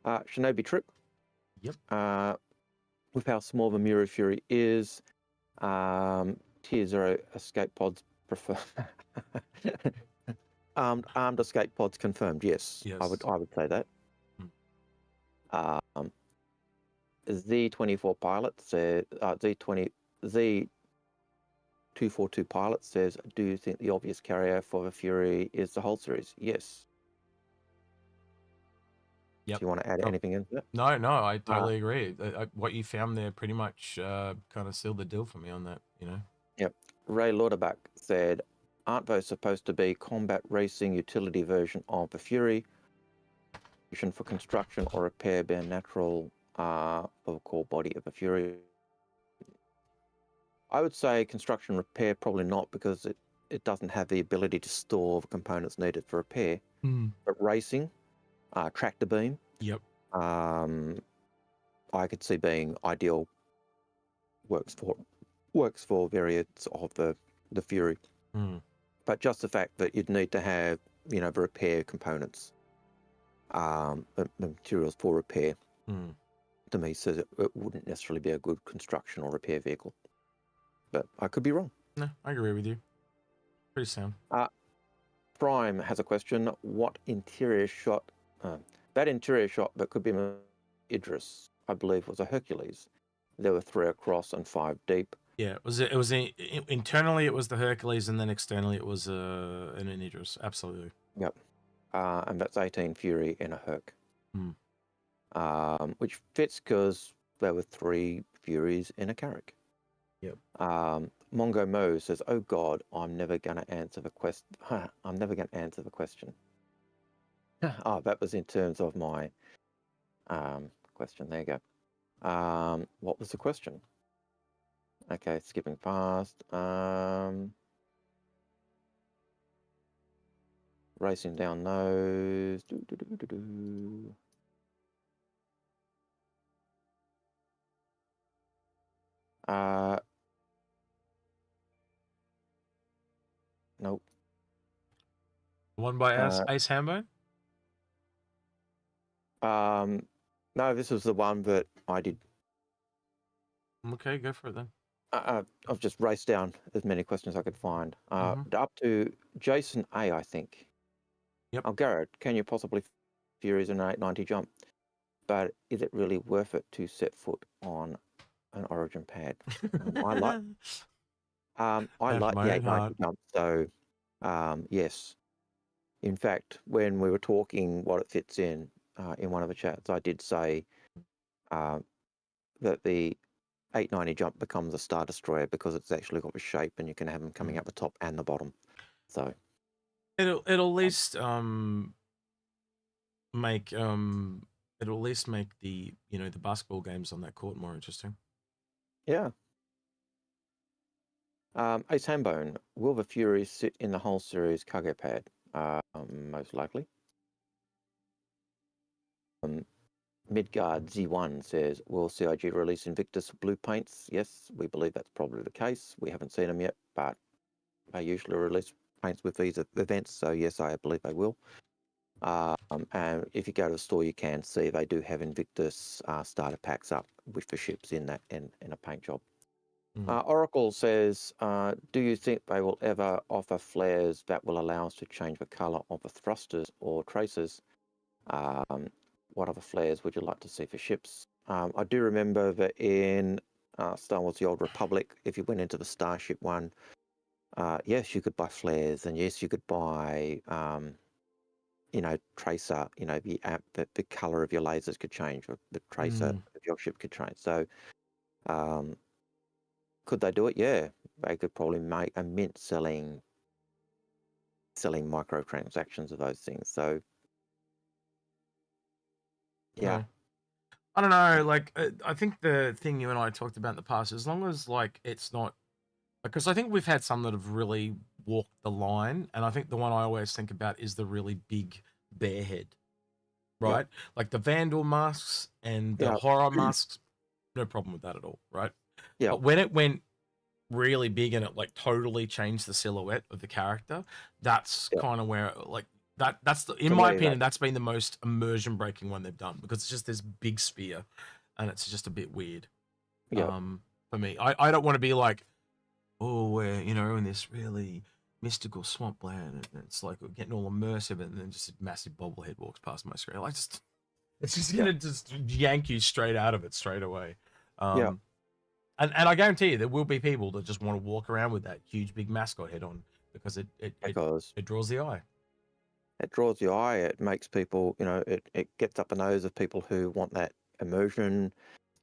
Shinobi Trip. Yep. With how small the Mirai Fury is, Tier 0 escape pods prefer armed escape pods confirmed. Yes. I would say that. Z24 pilot says Z242 pilot says, do you think the obvious carrier for the Fury is the whole series? Yes. Yep. Do you want to add anything into it? No, I totally agree. What you found there pretty much kind of sealed the deal for me on that, Yep. Ray Lauterbach said, aren't those supposed to be combat racing utility version of the Fury? For construction or repair bare natural for the core body of the Fury? I would say construction repair probably not, because it doesn't have the ability to store the components needed for repair. But racing, tractor beam. Yep. I could see being ideal works for works for variants of the Fury. But just the fact that you'd need to have, you know, the repair components, the materials for repair, to me says it wouldn't necessarily be a good construction or repair vehicle. But I could be wrong. No, I agree with you. Pretty sound. Prime has a question. What interior shot, that interior shot that could be Idris, I believe, was a Hercules. There were 3 across and 5 deep. Yeah, it was internally it was the Hercules, and then externally it was an Idris. Absolutely. Yep. And that's 18 Fury in a Herc. Which fits because there were 3 Furies in a Carrack. Yep. Mongo Mo says, "Oh God, I'm never gonna answer the question. I'm never gonna answer the question." Oh, that was in terms of my question. There you go. What was the question? Okay, skipping past. Racing down those. Nope. One by Ace Hambo? No, this was the one that I did. Okay, go for it then. I've just raced down as many questions I could find. Up to Jason A, I think. Yep. Algared, can you possibly Furies an 890 jump? But is it really worth it to set foot on an Origin pad? I like the 890 jump, so yes. In fact, when we were talking what it fits in one of the chats, I did say that the 890 jump becomes a Star Destroyer because it's actually got the shape, and you can have them coming out the top and the bottom. So it'll at least make the the basketball games on that court more interesting. Yeah. Ace Hambone, will the Furies sit in the whole series cargo pad? Most likely. Midgard Z1 says, will CIG release Invictus blue paints? Yes, we believe that's probably the case. We haven't seen them yet, but they usually release paints with these events, so yes, I believe they will. And if you go to the store, you can see they do have Invictus starter packs up with the ships in that in a paint job. Oracle says, do you think they will ever offer flares that will allow us to change the colour of the thrusters or tracers? What other flares would you like to see for ships? I do remember that in Star Wars The Old Republic, if you went into the Starship one, yes, you could buy flares, and yes, you could buy, tracer, the colour of your lasers could change, or the tracer of your ship could change. So, could they do it? Yeah, they could probably make a mint selling microtransactions of those things. So, yeah. I don't know. Like, I think the thing you and I talked about in the past, as long as it's not, because I think we've had some that have really walked the line, and I think the one I always think about is the really big bear head, right? Yeah. Like the Vandal masks and the horror masks, no problem with that at all, right? Yeah. But when it went really big and it totally changed the silhouette of the character, that's kind of where that's in my opinion, that's been the most immersion breaking one they've done, because it's just this big spear and it's just a bit weird. For me, I don't want to be like, oh, we're in this really mystical swampland and it's like we're getting all immersive, and then just a massive bobblehead walks past my screen. It's just gonna just yank you straight out of it straight away. And I guarantee you there will be people that just want to walk around with that huge big mascot head on, because it draws the eye. It draws the eye. It makes people, it gets up the nose of people who want that immersion.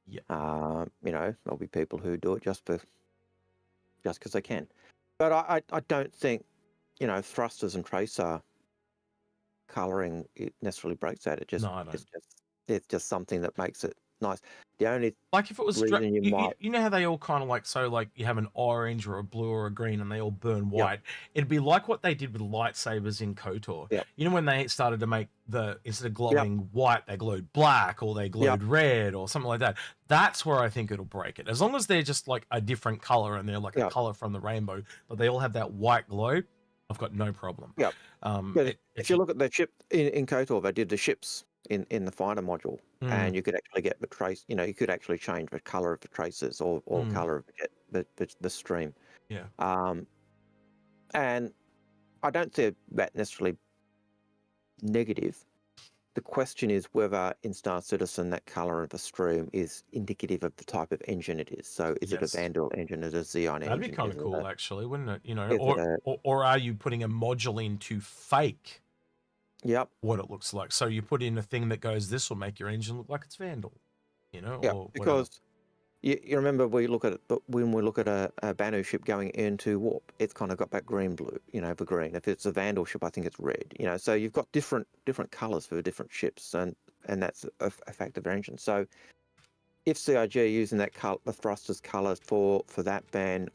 Yeah. There'll be people who do it just because they can. But I don't think, thrusters and tracer colouring, it necessarily breaks that. It's just something that makes it nice. The only Like if it was, reason you you, might, you know how they all kind of like, so like you have an orange or a blue or a green and they all burn Yep. white. It'd be like what they did with lightsabers in KOTOR. Yep. You know, when they started to make instead of Yep. glowing white, they glowed black or they glowed red or something like that. That's where I think it'll break it. As long as they're just like a different color and they're like a Yep. color from the rainbow, but they all have that white glow, I've got no problem. Yep. But if you look at the ship in KOTOR, they did the ships in the fighter module, and you could actually get the trace. You know, you could actually change the color of the traces or color of the stream. Yeah. And I don't see that necessarily negative. The question is whether in Star Citizen that color of the stream is indicative of the type of engine it is. So is it a Vandal engine? Is it a Xeon engine? That'd be kind of cool, actually, wouldn't it? You know, Is or are you putting a module in to fake Yep. what it looks like? So you put in a thing that goes, this will make your engine look like it's Vandal, you know? Yeah, or because you remember we look at it, but when we look at a Banu ship going into warp, it's kind of got that green-blue, you know, the green. If it's a Vandal ship, I think it's red, you know. So you've got different colors for different ships, and that's a fact of their engine. So if CIG are using that the thrusters colors for that band,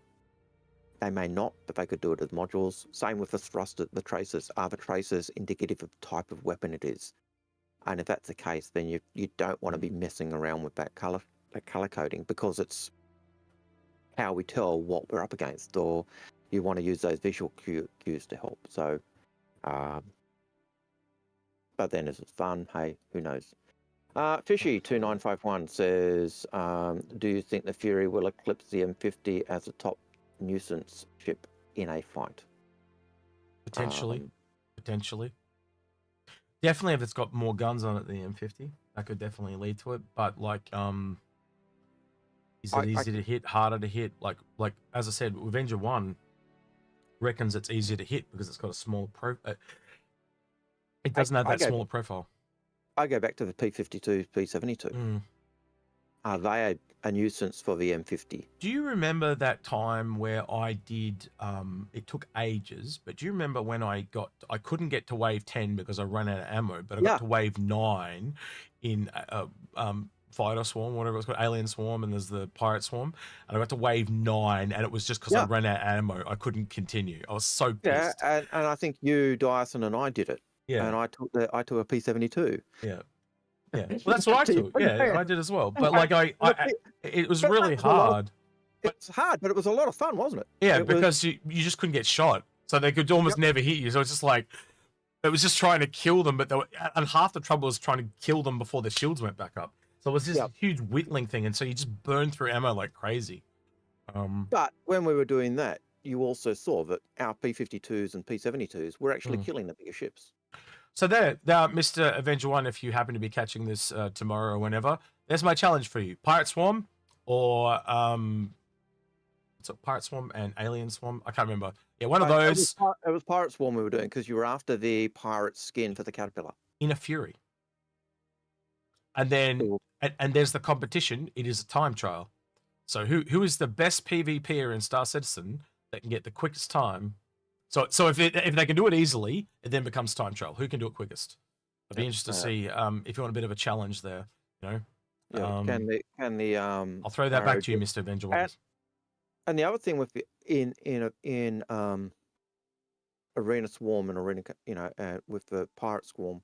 they may not, but they could do it as modules. Same with the thruster, the traces. Are the traces indicative of the type of weapon it is? And if that's the case, then you don't want to be messing around with that color coding, because it's how we tell what we're up against, or you want to use those visual cues to help. So, but then is it fun? Hey, who knows? Fishy2951 says, do you think the Fury will eclipse the M50 as a top nuisance ship in a fight? Potentially. Definitely if it's got more guns on it than the M50, that could definitely lead to it. But like, is it easy to hit, harder to hit? Like as I said, Avenger 1 reckons it's easier to hit because it's got a small it doesn't have that smaller profile. I go back to the P-52, P-72. Are they a nuisance for the M50? Do you remember that time where I did, it took ages, but do you remember when I couldn't get to wave 10 because I ran out of ammo, but I got to wave 9 in Fighter Swarm, whatever it's called, Alien Swarm, and there's the Pirate Swarm, and I got to wave 9, and it was just because I ran out of ammo. I couldn't continue. I was so pissed. Yeah, and I think you, Dyson, and I did it. Yeah. And I took a P-72. Yeah. Yeah. Well, that's what I took. Yeah, I did as well. But like it was really hard. It's hard, but it was a lot of fun, wasn't it? Yeah, because you just couldn't get shot. So they could almost never hit you. So it's just like, it was just trying to kill them, and half the trouble was trying to kill them before their shields went back up. So it was this huge whittling thing, and so you just burn through ammo like crazy. But when we were doing that, you also saw that our P-52s and P-72s were actually killing the bigger ships. So there, Mr. Avenger 1, if you happen to be catching this tomorrow or whenever, there's my challenge for you. Pirate Swarm or Pirate Swarm and Alien Swarm? I can't remember. Yeah, one of those. It was Pirate Swarm we were doing, because you were after the pirate skin for the Caterpillar. In a Fury. And then, and there's the competition. It is a time trial. So who is the best PvPer in Star Citizen that can get the quickest time? So if they can do it easily, it then becomes time trial. Who can do it quickest? I'd be interested to see if you want a bit of a challenge there. You know. Yeah, I'll throw that back to you, Mr. Avenger 1. And the other thing with in Arena Swarm and Arena, you know, with the Pirate Swarm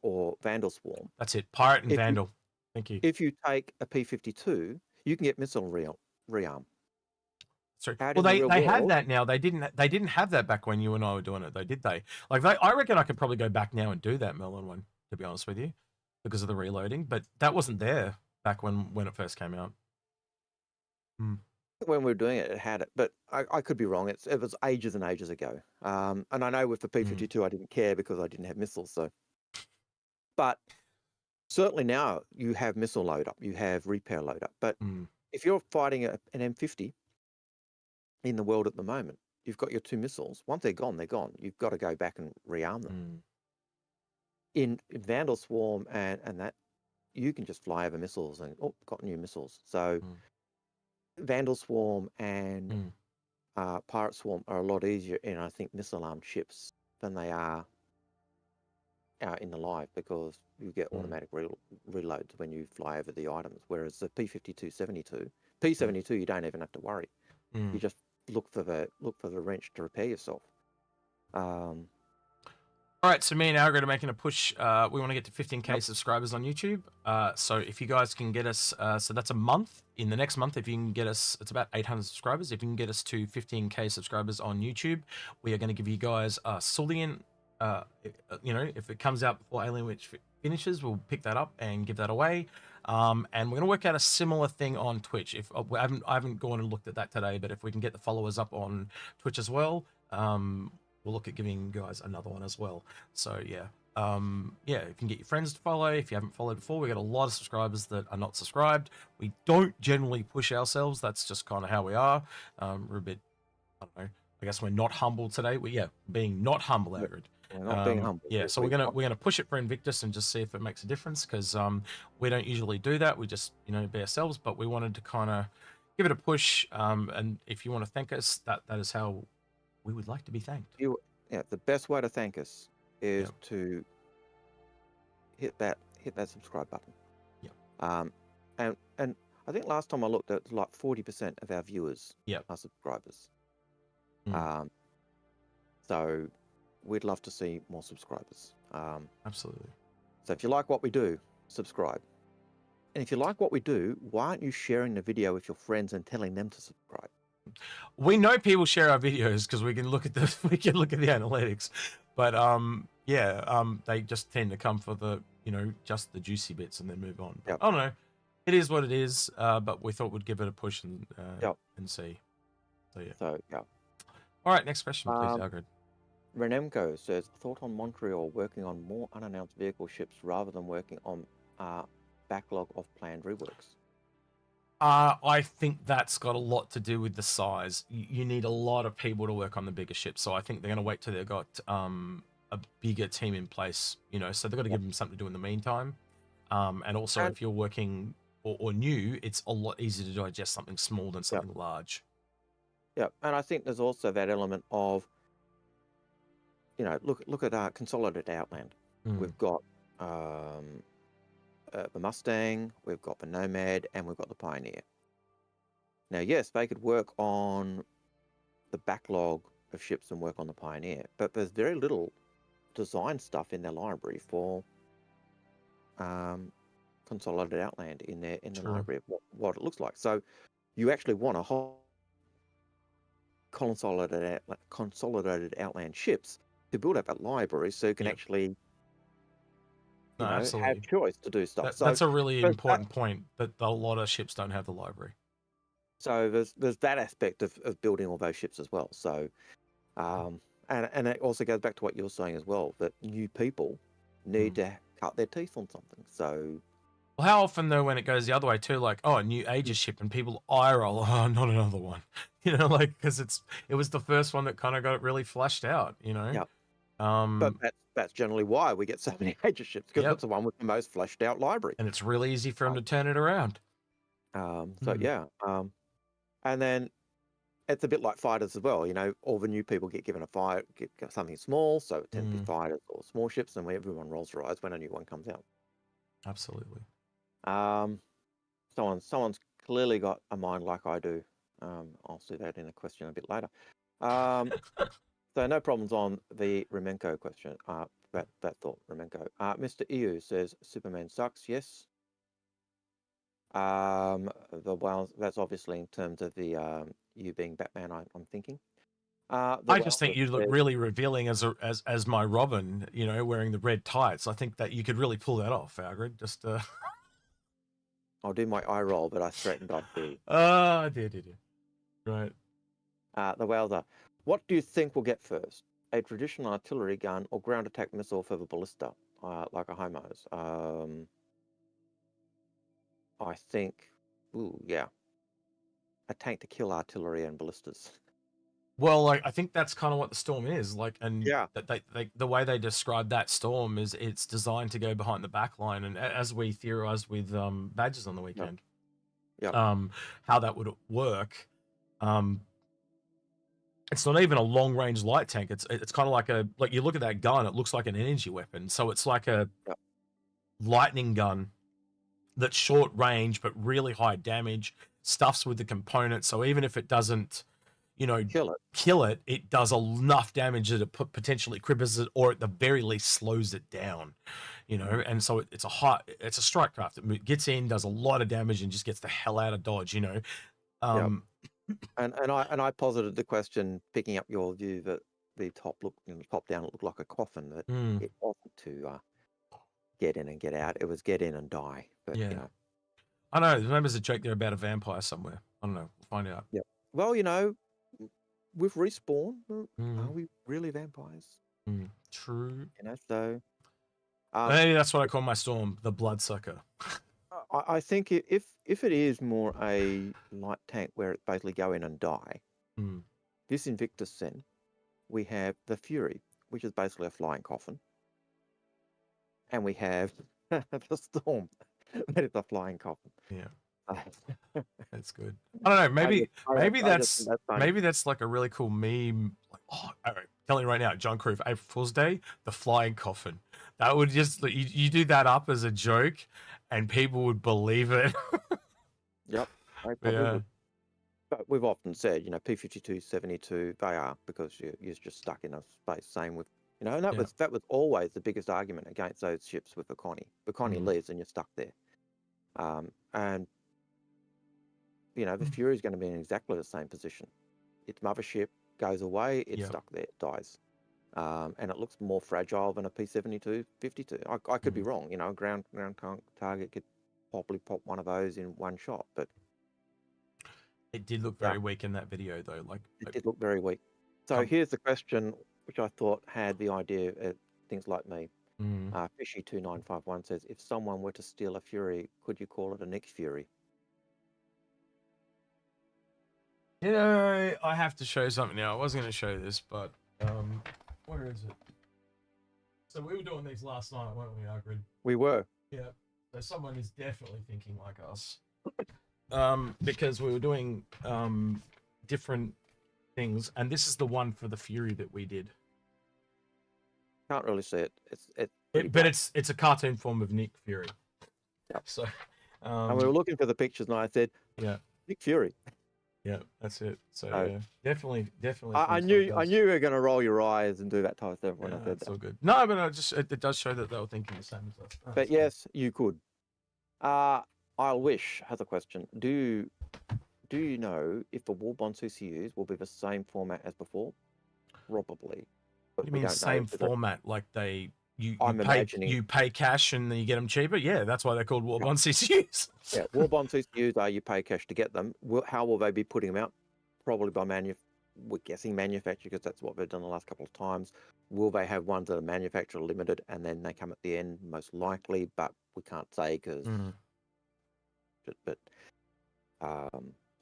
or Vandal Swarm. That's it. Pirate and Vandal. Thank you. If you take a P-52, you can get missile rearm. Sorry. Well, they have that now. They didn't have that back when you and I were doing it, though, did they? Like, I reckon I could probably go back now and do that Melon one, to be honest with you, because of the reloading. But that wasn't there back when it first came out. When we were doing it, it had it, but I could be wrong. It was ages and ages ago. And I know with the P-52, I didn't care because I didn't have missiles. So, but certainly now you have missile load up, you have repair load up. But if you're fighting an M50 in the world at the moment, you've got your 2 missiles. Once they're gone, they're gone. You've got to go back and rearm them. In Vandal Swarm and that, you can just fly over missiles and got new missiles. So Vandal Swarm and Pirate Swarm are a lot easier in, I think, missile armed ships than they are in the live because you get automatic reloads when you fly over the items. Whereas the P72, you don't even have to worry. You just look for the wrench to repair yourself. All right, so me and Algared are making a push. We want to get to 15k subscribers on YouTube. So if you guys can get us, so that's a month. In the next month, if you can get us, it's about 800 subscribers. If you can get us to 15k subscribers on YouTube, we are going to give you guys a Solian. You know, if it comes out before Alien Witch finishes, we'll pick that up and give that away. And we're going to work out a similar thing on Twitch. If I haven't gone and looked at that today, but if we can get the followers up on Twitch as well, we'll look at giving you guys another one as well. So yeah, yeah, you can get your friends to follow. If you haven't followed before, we got a lot of subscribers that are not subscribed. We don't generally push ourselves. That's just kind of how we are. We're a bit, I don't know, I guess we're not humble today. Being not humble, Algared. We're not being humble. Yeah, so we're gonna push it for Invictus and just see if it makes a difference, because we don't usually do that. We just, you know, be ourselves, but we wanted to kind of give it a push. And if you want to thank us, that is how we would like to be thanked. Yeah, the best way to thank us is to hit that subscribe button. Yeah. And I think last time I looked, it was like 40% of our viewers are subscribers. So we'd love to see more subscribers. Absolutely. So if you like what we do, subscribe. And if you like what we do, why aren't you sharing the video with your friends and telling them to subscribe? We know people share our videos because we can look at the analytics, but they just tend to come for the, you know, just the juicy bits and then move on. I don't know. It is what it is, but we thought we'd give it a push and see. So yeah. All right, next question, please, Algared. Renemco says, thought on Montreal working on more unannounced vehicle ships rather than working on backlog of planned reworks. I think that's got a lot to do with the size. You need a lot of people to work on the bigger ships, so I think they're going to wait till they've got a bigger team in place, you know, so they've got to give them something to do in the meantime. And also, if you're working or new, it's a lot easier to digest something small than something large. Yeah, and I think there's also that element of, you know, look at Consolidated Outland. We've got the Mustang, we've got the Nomad, and we've got the Pioneer. Now, yes, they could work on the backlog of ships and work on the Pioneer, but there's very little design stuff in their library for Consolidated Outland in the library of what it looks like. So you actually want a whole consolidated Outland ships to build up that library, so you can actually have choice to do stuff. That's a really important point, that a lot of ships don't have the library. So there's that aspect of building all those ships as well. So and it also goes back to what you're saying as well, that new people need to cut their teeth on something. So well, how often though when it goes the other way too, like, oh, a new Aegis ship, and people eye roll, oh, not another one, you know, like, because it was the first one that kind of got really flushed out, you know. But that's generally why we get so many Aegis ships, because it's the one with the most fleshed out library, and it's really easy for them to turn it around. And then it's a bit like fighters as well. You know, all the new people get given get something small, so it tends to be fighters or small ships, and everyone rolls their eyes when a new one comes out. Absolutely. Someone's clearly got a mind like I do. I'll see that in a question a bit later. So no problems on the Remenko question. That thought, Remenko. Mr. EU says Superman sucks. Yes. That's obviously in terms of the you being Batman. I'm thinking. I just think you look really revealing as my Robin. You know, wearing the red tights. I think that you could really pull that off, Algared. Just. I'll do my eye roll, but I threatened I'd do. I did. Right. The Wowzer. What do you think we'll get first? A traditional artillery gun or ground attack missile for the ballista, like a HIMARS? I think, a tank to kill artillery and ballistas. Well, like, I think that's kind of what the Storm is like, and the way they describe that Storm is it's designed to go behind the back line, and as we theorized with Badges on the weekend, how that would work. it's not even a long range light tank. It's kind of like you look at that gun, it looks like an energy weapon. So it's like a lightning gun that's short range but really high damage, stuffs with the components. So even if it doesn't, you know, kill it, it does enough damage that it potentially cripples it, or at the very least slows it down. You know, and so it's a strike craft. It gets in, does a lot of damage, and just gets the hell out of Dodge. You know. And I posited the question, picking up your view that the top down looked like a coffin. That it wasn't to get in and get out. It was get in and die. But Yeah. you know, I know. There's a joke there about a vampire somewhere. I don't know. We'll find out. yeah. Well, you know, with Respawn, are we really vampires? True. You know, so maybe that's what I call my storm, the bloodsucker. I think if it is more a light tank where it's basically go in and die, this Invictus then, we have the Fury, which is basically a flying coffin, and we have the Storm, that is a flying coffin. Yeah, that's good. I don't know. Maybe that's like a really cool meme. Like, oh, all right, telling you right now, John Crew, April Fool's Day, the flying coffin. That would just you do that up as a joke, and people would believe it. Yep. Would. But we've often said, you know, P-52, 72, they are, because you're just stuck in a space. Same with, you know, and that was always the biggest argument against those ships with the Connie. The Connie leaves and you're stuck there. And, you know, the Fury is going to be in exactly the same position. Its mothership goes away, it's stuck there, it dies. And it looks more fragile than a P-72, 52. I could be wrong, you know, a ground target could probably pop one of those in one shot, but it did look very weak in that video, though. It did look very weak. So here's the question, which I thought had the idea of things like me. Fishy2951 says, if someone were to steal a Fury, could you call it a Nick Fury? You know, I have to show something now. I was going to show this, but where is it? So we were doing these last night, weren't we, Algared? We were. Yeah. So someone is definitely thinking like us. Because we were doing different things, and this is the one for the Fury that we did. Can't really see it. But it's a cartoon form of Nick Fury. Yep. So, and we were looking for the pictures, and I said, Nick Fury. Yeah, that's it. So yeah, definitely. I knew you were going to roll your eyes and do that type of stuff when I said that. All good. No, but it does show that they were thinking the same as us. But yes, you could. I'll wish has a question. Do you know if the Warbond CCUs will be the same format as before? Probably. What do you mean same format? Like you pay cash and then you get them cheaper? Yeah, that's why they're called Warbond CCUs. Yeah, Warbond CCUs are you pay cash to get them. How will they be putting them out? Probably by we're guessing manufacturer, because that's what they've done the last couple of times. Will they have ones that are manufacturer limited and then they come at the end? Most likely, but we can't say because.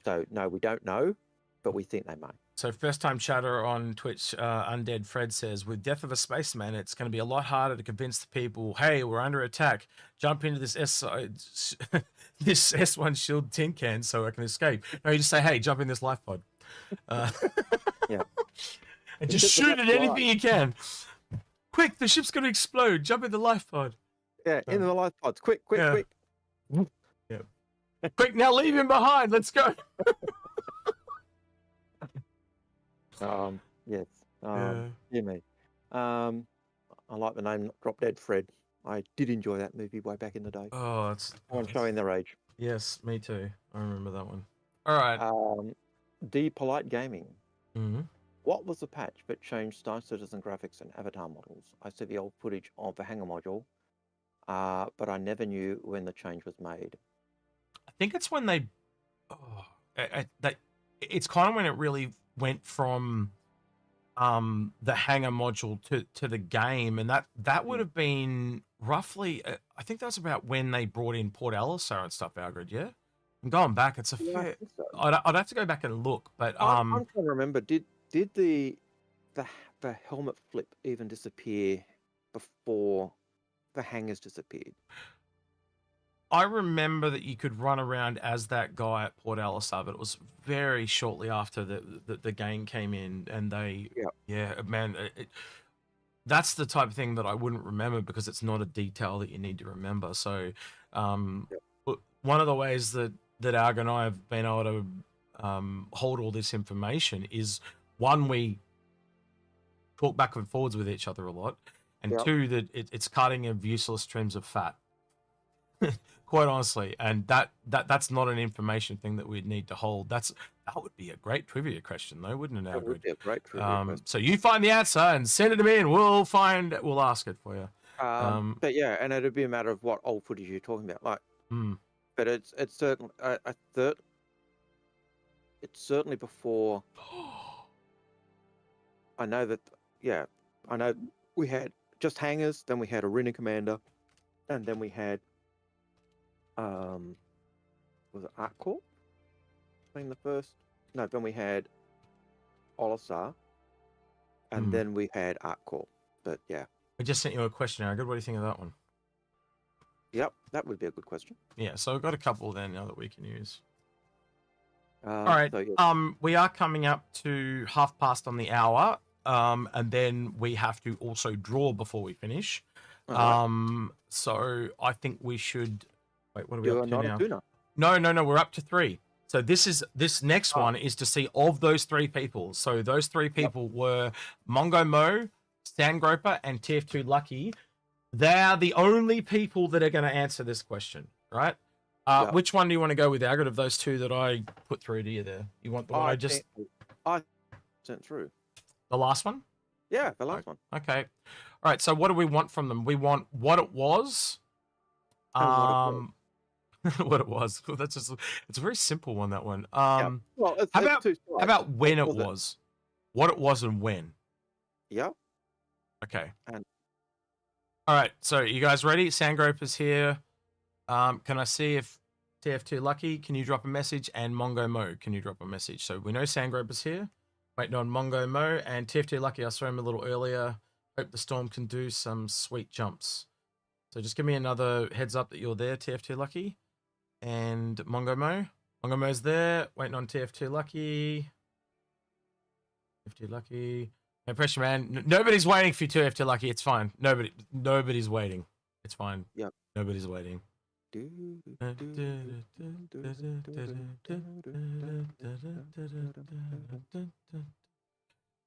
So no, we don't know, but we think they may. So first time chatter on Twitch, Undead Fred says, with Death of a Spaceman, it's going to be a lot harder to convince the people, hey, we're under attack. Jump into this this S1 shield tin can so I can escape. No, you just say, hey, jump in this life pod. Yeah. And just shoot at anything you can. Quick, the ship's going to explode. Jump in the life pod. Yeah, into the life pods. Quick. Yeah. Quick, now leave him behind. Let's go. Yes. Hear me. I like the name Drop Dead Fred. I did enjoy that movie way back in the day. Oh, it's showing their age. Yes, me too. I remember that one. All right. D Polite Gaming. Mm-hmm. What was the patch that changed Star Citizen graphics and avatar models? I see the old footage of the hangar module, but I never knew when the change was made. I think it's when they. It's kind of when it really went from the hangar module to the game, and that would have been roughly. I think that's about when they brought in Port Alisar and stuff. Algared, yeah. I'm going back. It's a fair. So. I'd have to go back and look, but I'm trying to remember. Did the helmet flip even disappear before the hangars disappeared? I remember that you could run around as that guy at Port Alisar, but it was very shortly after the game came in, and they, yeah, man, that's the type of thing that I wouldn't remember because it's not a detail that you need to remember. So, one of the ways that Alg and I have been able to hold all this information is, one, we talk back and forwards with each other a lot, and two, that it's cutting of useless trims of fat. Quite honestly, and that's not an information thing that we'd need to hold. That would be a great trivia question, though, wouldn't it? That would be a great trivia question. So you find the answer and send it to me, and we'll ask it for you. But yeah, and it'd be a matter of what old footage you're talking about, like. But it's certainly it's certainly before. I know that. Yeah, I know we had just hangers, then we had Arena Commander, and then we had. Was it Art Corp? Being the first? No, then we had Olisar, and then we had Art Corp. But yeah. I just sent you a question, Algard. What do you think of that one? Yep, that would be a good question. Yeah, so I've got a couple there now that we can use. All right. So, yeah. We are coming up to 5:30 on the hour, and then we have to also draw before we finish. So I think we should. Wait, what are we up to now? Not-A-Tuna. No. We're up to 3. So this next one is to see of those 3 people. So those 3 people were Mongo Mo, Sandgroper, and TF2 Lucky. They are the only people that are going to answer this question, right? Which one do you want to go with, Algard, of those 2 that I put through to you there? You want the one I sent through. The last one? Yeah, the last one. Okay. All right. So what do we want from them? We want what it was. What it was. Well, it's a very simple one, that one. Well, how about when it was? What it was and when? Yeah. Okay. And all right. So you guys ready? Sandgroper's here. Can I see if TF2 Lucky, can you drop a message? And Mongo Mo, can you drop a message? So we know Sandgroper's here. Waiting on Mongo Mo and TF2 Lucky. I saw him a little earlier. Hope the storm can do some sweet jumps. So just give me another heads up that you're there, TF2 Lucky. And Mongo Mo. Mongo Mo's there. Waiting on TF2 Lucky. TF2 Lucky. No pressure, man. Nobody's waiting for you, TF2 Lucky. It's fine. Nobody's waiting. It's fine. Yep. Nobody's waiting. All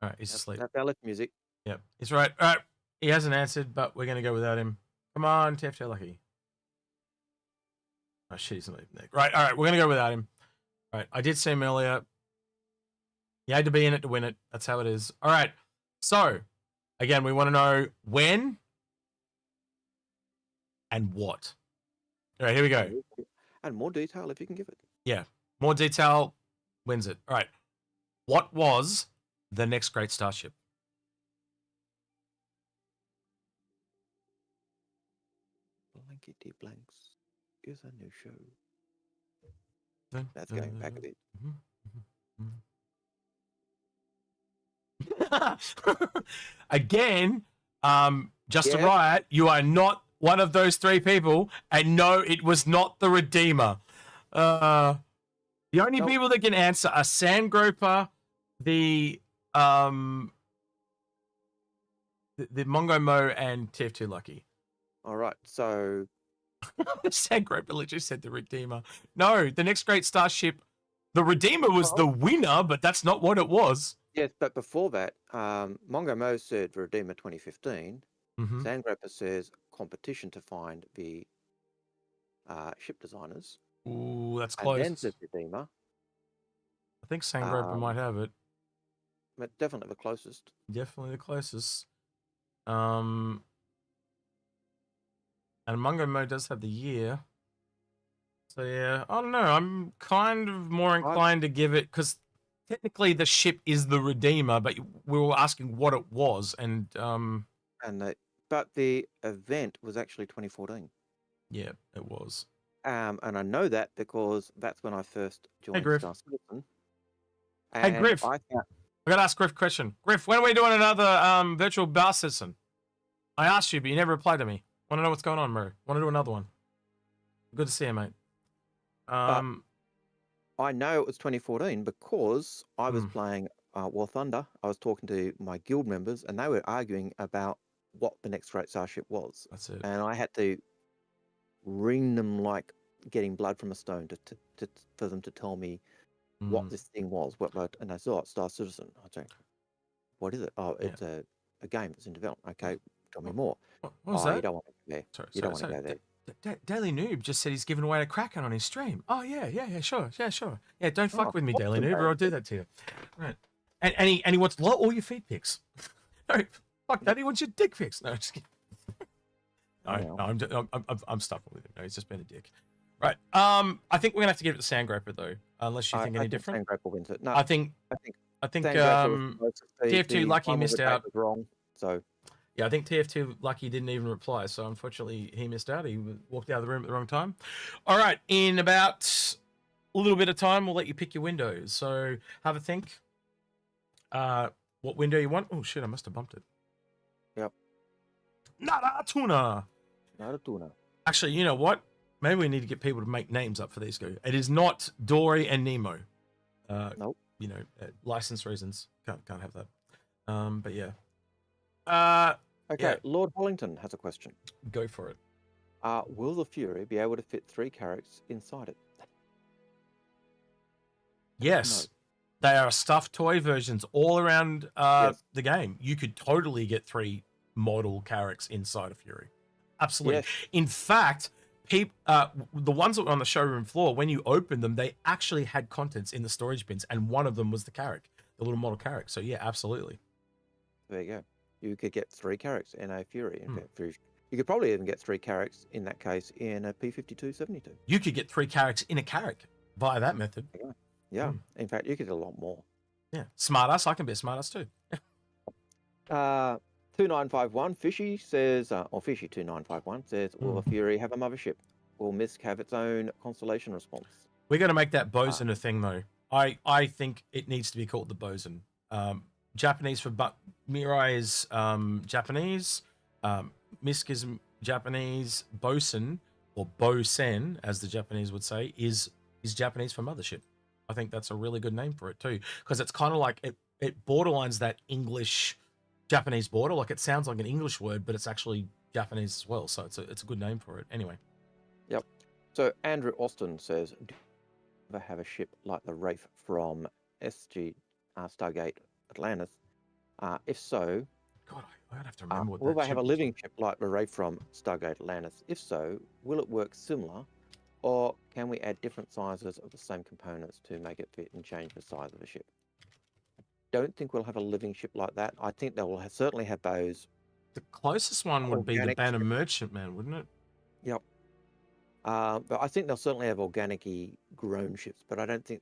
right, he's asleep. That ballad music. Yep, he's right. All right, he hasn't answered, but we're going to go without him. Come on, TF2 Lucky. Oh, shit, he's not even there. Right, all right, we're going to go without him. All right, I did see him earlier. You had to be in it to win it. That's how it is. All right, so, again, we want to know when and what. All right, here we go. And more detail if you can give it. Yeah, more detail wins it. All right, what was the next great starship? Blankety Blanks is a new show. That's going back a bit. Again, Justin Riot, you are not one of those 3 people, and no, it was not the Redeemer. The only people that can answer are Sandgroper, the Mongo Mo, and TF2 Lucky. All right, so Sandgroper literally said the Redeemer. No, the next great starship, the Redeemer was the winner, but that's not what it was. Yes, but before that, Mongo Mo said Redeemer 2015. Sandgroper says competition to find the ship designers. Ooh, that's close. And then said Redeemer. I think Sandgroper might have it. But definitely the closest. Definitely the closest. And Mongo Mo does have the year. So yeah, I don't know. I'm kind of more inclined to give it, because technically the ship is the Redeemer, but we were asking what it was, and but the event was actually 2014. Yeah, it was. And I know that because that's when I first joined Star Citizen. Hey Griff, I gotta ask Griff a question. Griff, when are we doing another virtual bar citizen? I asked you, but you never replied to me. Want to know what's going on, Murray? Want to do another one? Good to see you, mate. I know it was 2014 because I was Hmm. playing War Thunder. I was talking to my guild members, and they were arguing about what the next Great Starship was. That's it. And I had to ring them like getting blood from a stone for them to tell me what Mm. this thing was. And they said, "Oh, it's Star Citizen." I said, "What is it?" "Oh, it's a game that's in development." "Okay, tell me more." What was "Oh, that? you don't want to go there. Sorry, You don't want to go there." Daily Noob just said he's giving away a Kraken on his stream. Oh yeah, sure. Yeah, don't fuck with me, Daily Noob, or I'll do that to you. Right. And he wants all your feet pics. No, fuck that. He wants your dick pics. No, just kidding. No, I'm stuck with him. No, he's just been a dick. Right. I think we're gonna have to give it to Sandgraper though, unless you think any different. Sandgraper wins it. No, I think Sandgraper was TF2 Lucky one with missed the date out. was wrong. So Yeah, I think TF2 Lucky didn't even reply, so unfortunately he missed out. He walked out of the room at the wrong time. All right, in about a little bit of time, we'll let you pick your windows. So have a think. What window you want? Oh shit, I must have bumped it. Yep. Not-A-Tuna. Not-A-Tuna. Actually, you know what? Maybe we need to get people to make names up for these guys. It is not Dory and Nemo. Nope. You know, license reasons. Can't have that. But yeah. Okay, Yeah. Lord Hollington has a question. Go for it. Will the Fury be able to fit 3 characters inside it? Yes. They are stuffed toy versions all around Yes. the game. You could totally get 3 model characters inside of Fury. Absolutely. Yes. In fact, the ones that were on the showroom floor, when you opened them, they actually had contents in the storage bins, and one of them was the character, the little model character. So yeah, absolutely. There you go. You could get 3 characters in a Fury. You could probably even get 3 characters in that case in a P5272. You could get 3 characters in a character via that method. Yeah. In fact, you could get a lot more. Yeah. Smartass, I can be a smartass too. 2951 Fishy says, or Fishy2951 says, will the Fury have a mothership? Will Misk have its own constellation response? We're going to make that boson a thing, though. I think it needs to be called the boson. Japanese for Mirai is Japanese. Misk is Japanese. Boson, or Bosen, as the Japanese would say, is Japanese for mothership. I think that's a really good name for it too, because it's kind of like it borderlines that English Japanese border. Like it sounds like an English word, but it's actually Japanese as well. So it's a good name for it. Anyway. Yep. So Andrew Austin says, do you ever have a ship like the Wraith from SG Stargate Atlantis? If so, God, I'd have to remember what will that they have a ship living ship like the Wraith from Stargate Atlantis? If so, will it work similar, or can we add different sizes of the same components to make it fit and change the size of the ship? I don't think we'll have a living ship like that. I think they will certainly have those. The closest one would be the Organic Banner ship. Merchantman, wouldn't it? Yep. But I think they'll certainly have organic-y grown ships, but I don't think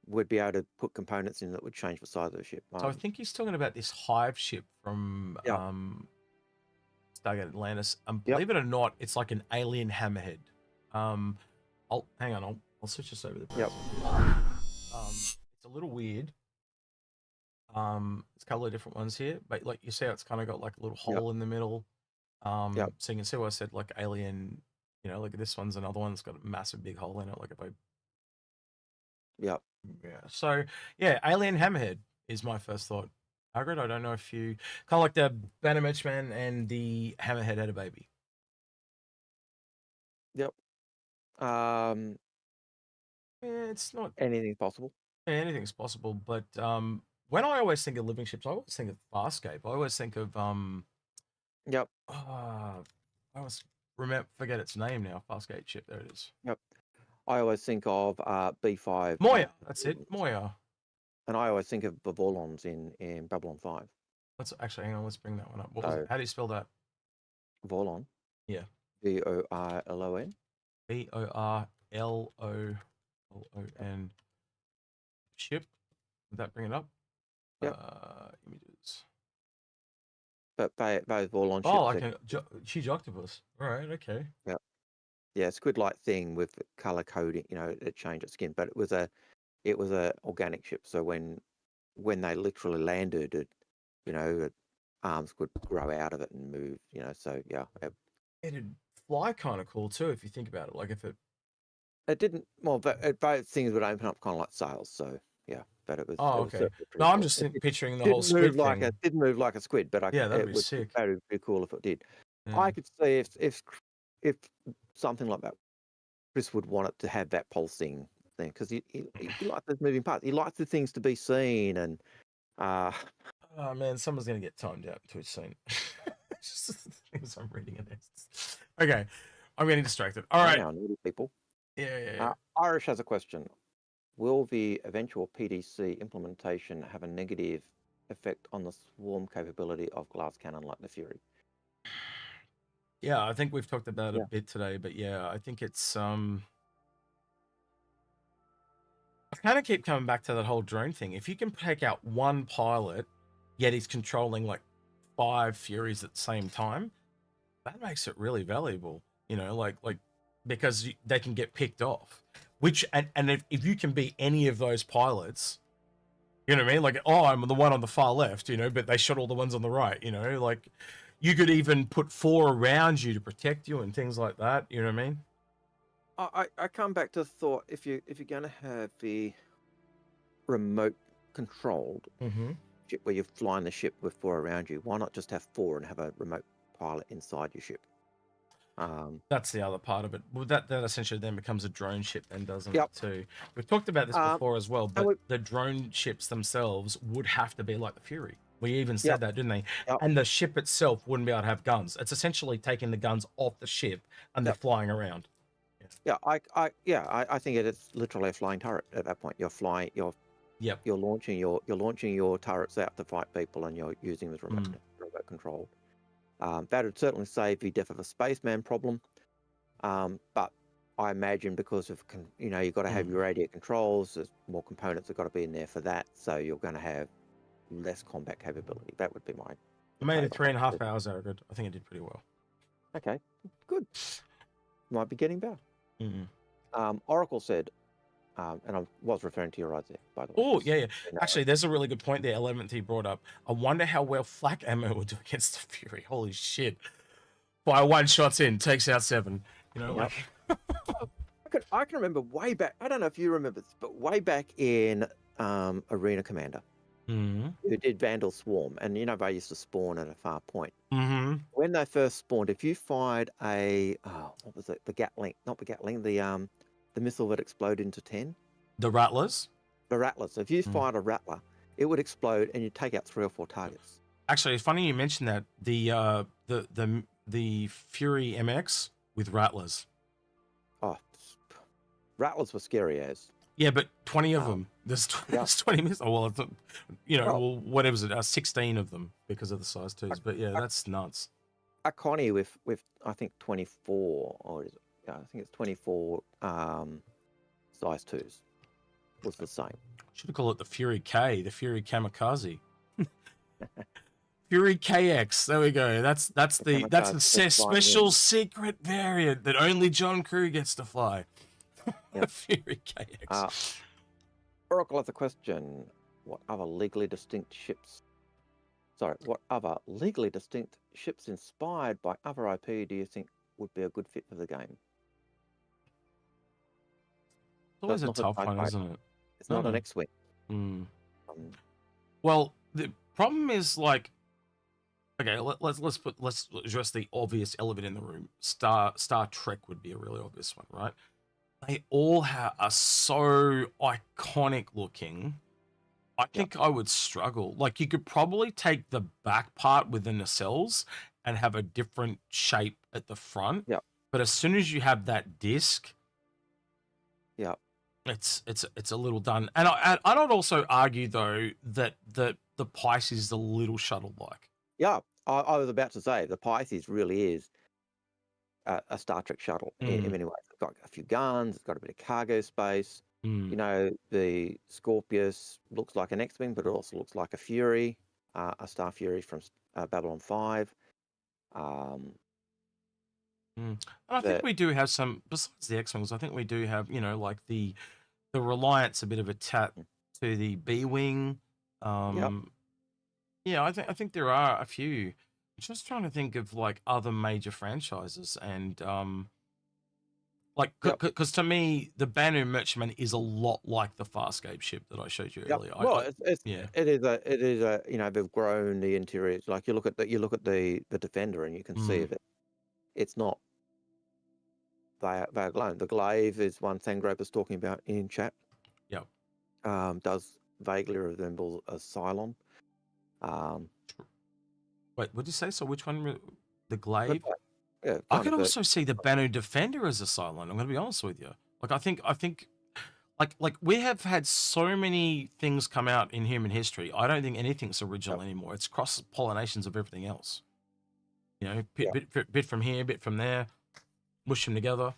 we'd be able to put components in that would change the size of the ship. So I think he's talking about this hive ship from Stargate Atlantis. Believe it or not, it's like an alien hammerhead. I'll switch this over. Yep. It's a little weird. It's a couple of different ones here, but like you see, it's kind of got like a little hole in the middle. So you can see what I said, like alien. You know, look at this one's another one that's got a massive big hole in it. Like if I. Yep. Yeah. So yeah, alien hammerhead is my first thought. Algared, I don't know if you kind of like the Banner Merchantman and the hammerhead had a baby. Yep. Yeah, it's not Anything's possible. anything's possible, but when I always think of living ships, I always think of Farscape. I always think of Yep. I always forget its name now. Farscape ship, there it is. Yep. I always think of B5. Moya, that's it. Moya. And I always think of the Vorlons in Babylon 5. Let's actually hang on. Let's bring that one up. What was it? How do you spell that? Vorlon. Yeah. Vorlon. Vorlon. Ship. Did that bring it up? Yep. Images. But those Vorlon ships. Oh, like a huge octopus. All right. Okay. Yeah. Yeah, squid-like thing with color coding. You know, it changed its skin, but it was a organic ship. So when they literally landed, it, you know, arms could grow out of it and move. You know, so yeah. It'd fly kind of cool too, if you think about it. Like if it It didn't. Well, but both things would open up kind of like sails. So yeah, but it was. Oh, It was okay. certainly No, pretty I'm cool. just picturing the Didn't whole squid move like thing. a didn't move like a squid, but Yeah, that'd it be would sick. that would be cool if it did. Yeah. I could see if something like that, Chris would want it to have that pulsing thing because he likes those moving parts. He likes the things to be seen and. Oh man, someone's gonna get timed out to it soon. Just the things I'm reading in this. Okay, I'm getting distracted. All right. Now, naughty people. Yeah. Irish has a question. Will the eventual PDC implementation have a negative effect on the swarm capability of glass cannon like the Fury? Yeah, I think we've talked about it Yeah. a bit today, but yeah, I think it's I kind of keep coming back to that whole drone thing. If you can take out one pilot, yet he's controlling like 5 Furies at the same time, that makes it really valuable. You know, like because they can get picked off. Which and if you can be any of those pilots, you know what I mean? Like, oh, I'm the one on the far left, you know, but they shot all the ones on the right, you know, like you could even put 4 around you to protect you and things like that. You know what I mean? I come back to the thought if you're going to have the remote controlled ship where you're flying the ship with 4 around you, why not just have 4 and have a remote pilot inside your ship? That's the other part of it. Well, that essentially then becomes a drone ship, then, doesn't Yep. it? Too. We've talked about this before as well, but we- the drone ships themselves would have to be like the Fury. We even said Yep. that, didn't they? Yep. And the ship itself wouldn't be able to have guns. It's essentially taking the guns off the ship and they're Yep. flying around. Yeah, I think it is literally a flying turret at that point. You're flying, you're launching your turrets out to fight people, and you're using the remote controlled. That would certainly save the death of a spaceman problem. But I imagine because of you've got to have your radio controls. There's more components that got to be in there for that, so you're going to have less combat capability. That would be my. I made it 3.5 hours, Algared. I think I did pretty well. Okay, good. Might be getting better. Mm-hmm. Oracle said, and I was referring to your right there, by the way. Oh, yeah. Actually, there's a really good point there, 11th he brought up. I wonder how well flak ammo would do against the Fury. Holy shit. Fire 1 shots in, takes out 7. You know, Yep. I can remember way back, I don't know if you remember this, but way back in Arena Commander, who did Vandal Swarm, and they used to spawn at a far point. When they first spawned, if you fired what was it? The Gatling, not the Gatling, the missile that exploded into 10. The Rattlers? The Rattlers. If you fired a Rattler, it would explode and you'd take out 3 or 4 targets. Actually, it's funny you mentioned that. The Fury MX with Rattlers. Oh, Rattlers were scary as. Yeah, but 20 of them. There's 20 missiles. Oh, well, well, what was it? 16 of them because of the size 2s. But yeah, that's nuts. A Connie with I think 24, or is it? Yeah, I think it's 24 size 2s was the same. Should have called it the Fury K, the Fury Kamikaze. Fury KX. There we go. That's the special secret variant that only John Crew gets to fly. Yep. Fury KX. Oracle has a question. What other legally distinct ships inspired by other IP do you think would be a good fit for the game? It's always a tough one, isn't it? It's not an X-Wing. Well, the problem is like, okay, let's address the obvious elephant in the room. Star Trek would be a really obvious one, right? They all are so iconic looking. I think I would struggle. Like, you could probably take the back part with the nacelles and have a different shape at the front. Yeah. But as soon as you have that disc, yeah, it's a little done. And I'd also argue though that the Pisces is a little shuttle-like. Yeah, I was about to say the Pisces really is a Star Trek shuttle in many ways. It's got a few guns. It's got a bit of cargo space. The Scorpius looks like an X-Wing, but it also looks like a Fury, a Star Fury from Babylon 5. And I think we do have some, besides the X-Wings, I think we do have, like the Reliance, a bit of a tap to the B-Wing. Yeah, I think there are a few. Just trying to think of like other major franchises and like Yep. because to me the Banu Merchantman is a lot like the Farscape ship that I showed you Yep. earlier. Well, Yeah. it is a you know, they've grown the interiors. Like you look at the Defender and you can see that it's not they're glowing. The glaive is one Sangrove was talking about in chat. Yep. Does vaguely resemble a Cylon. Wait, what did you say? So which one? The glaive? Yeah, I kind could of also see the Banu Defender as a Cylon. I'm going to be honest with you. Like I think like we have had so many things come out in human history. I don't think anything's original anymore. It's cross pollinations of everything else. You know, bit from here, bit from there, mush them together.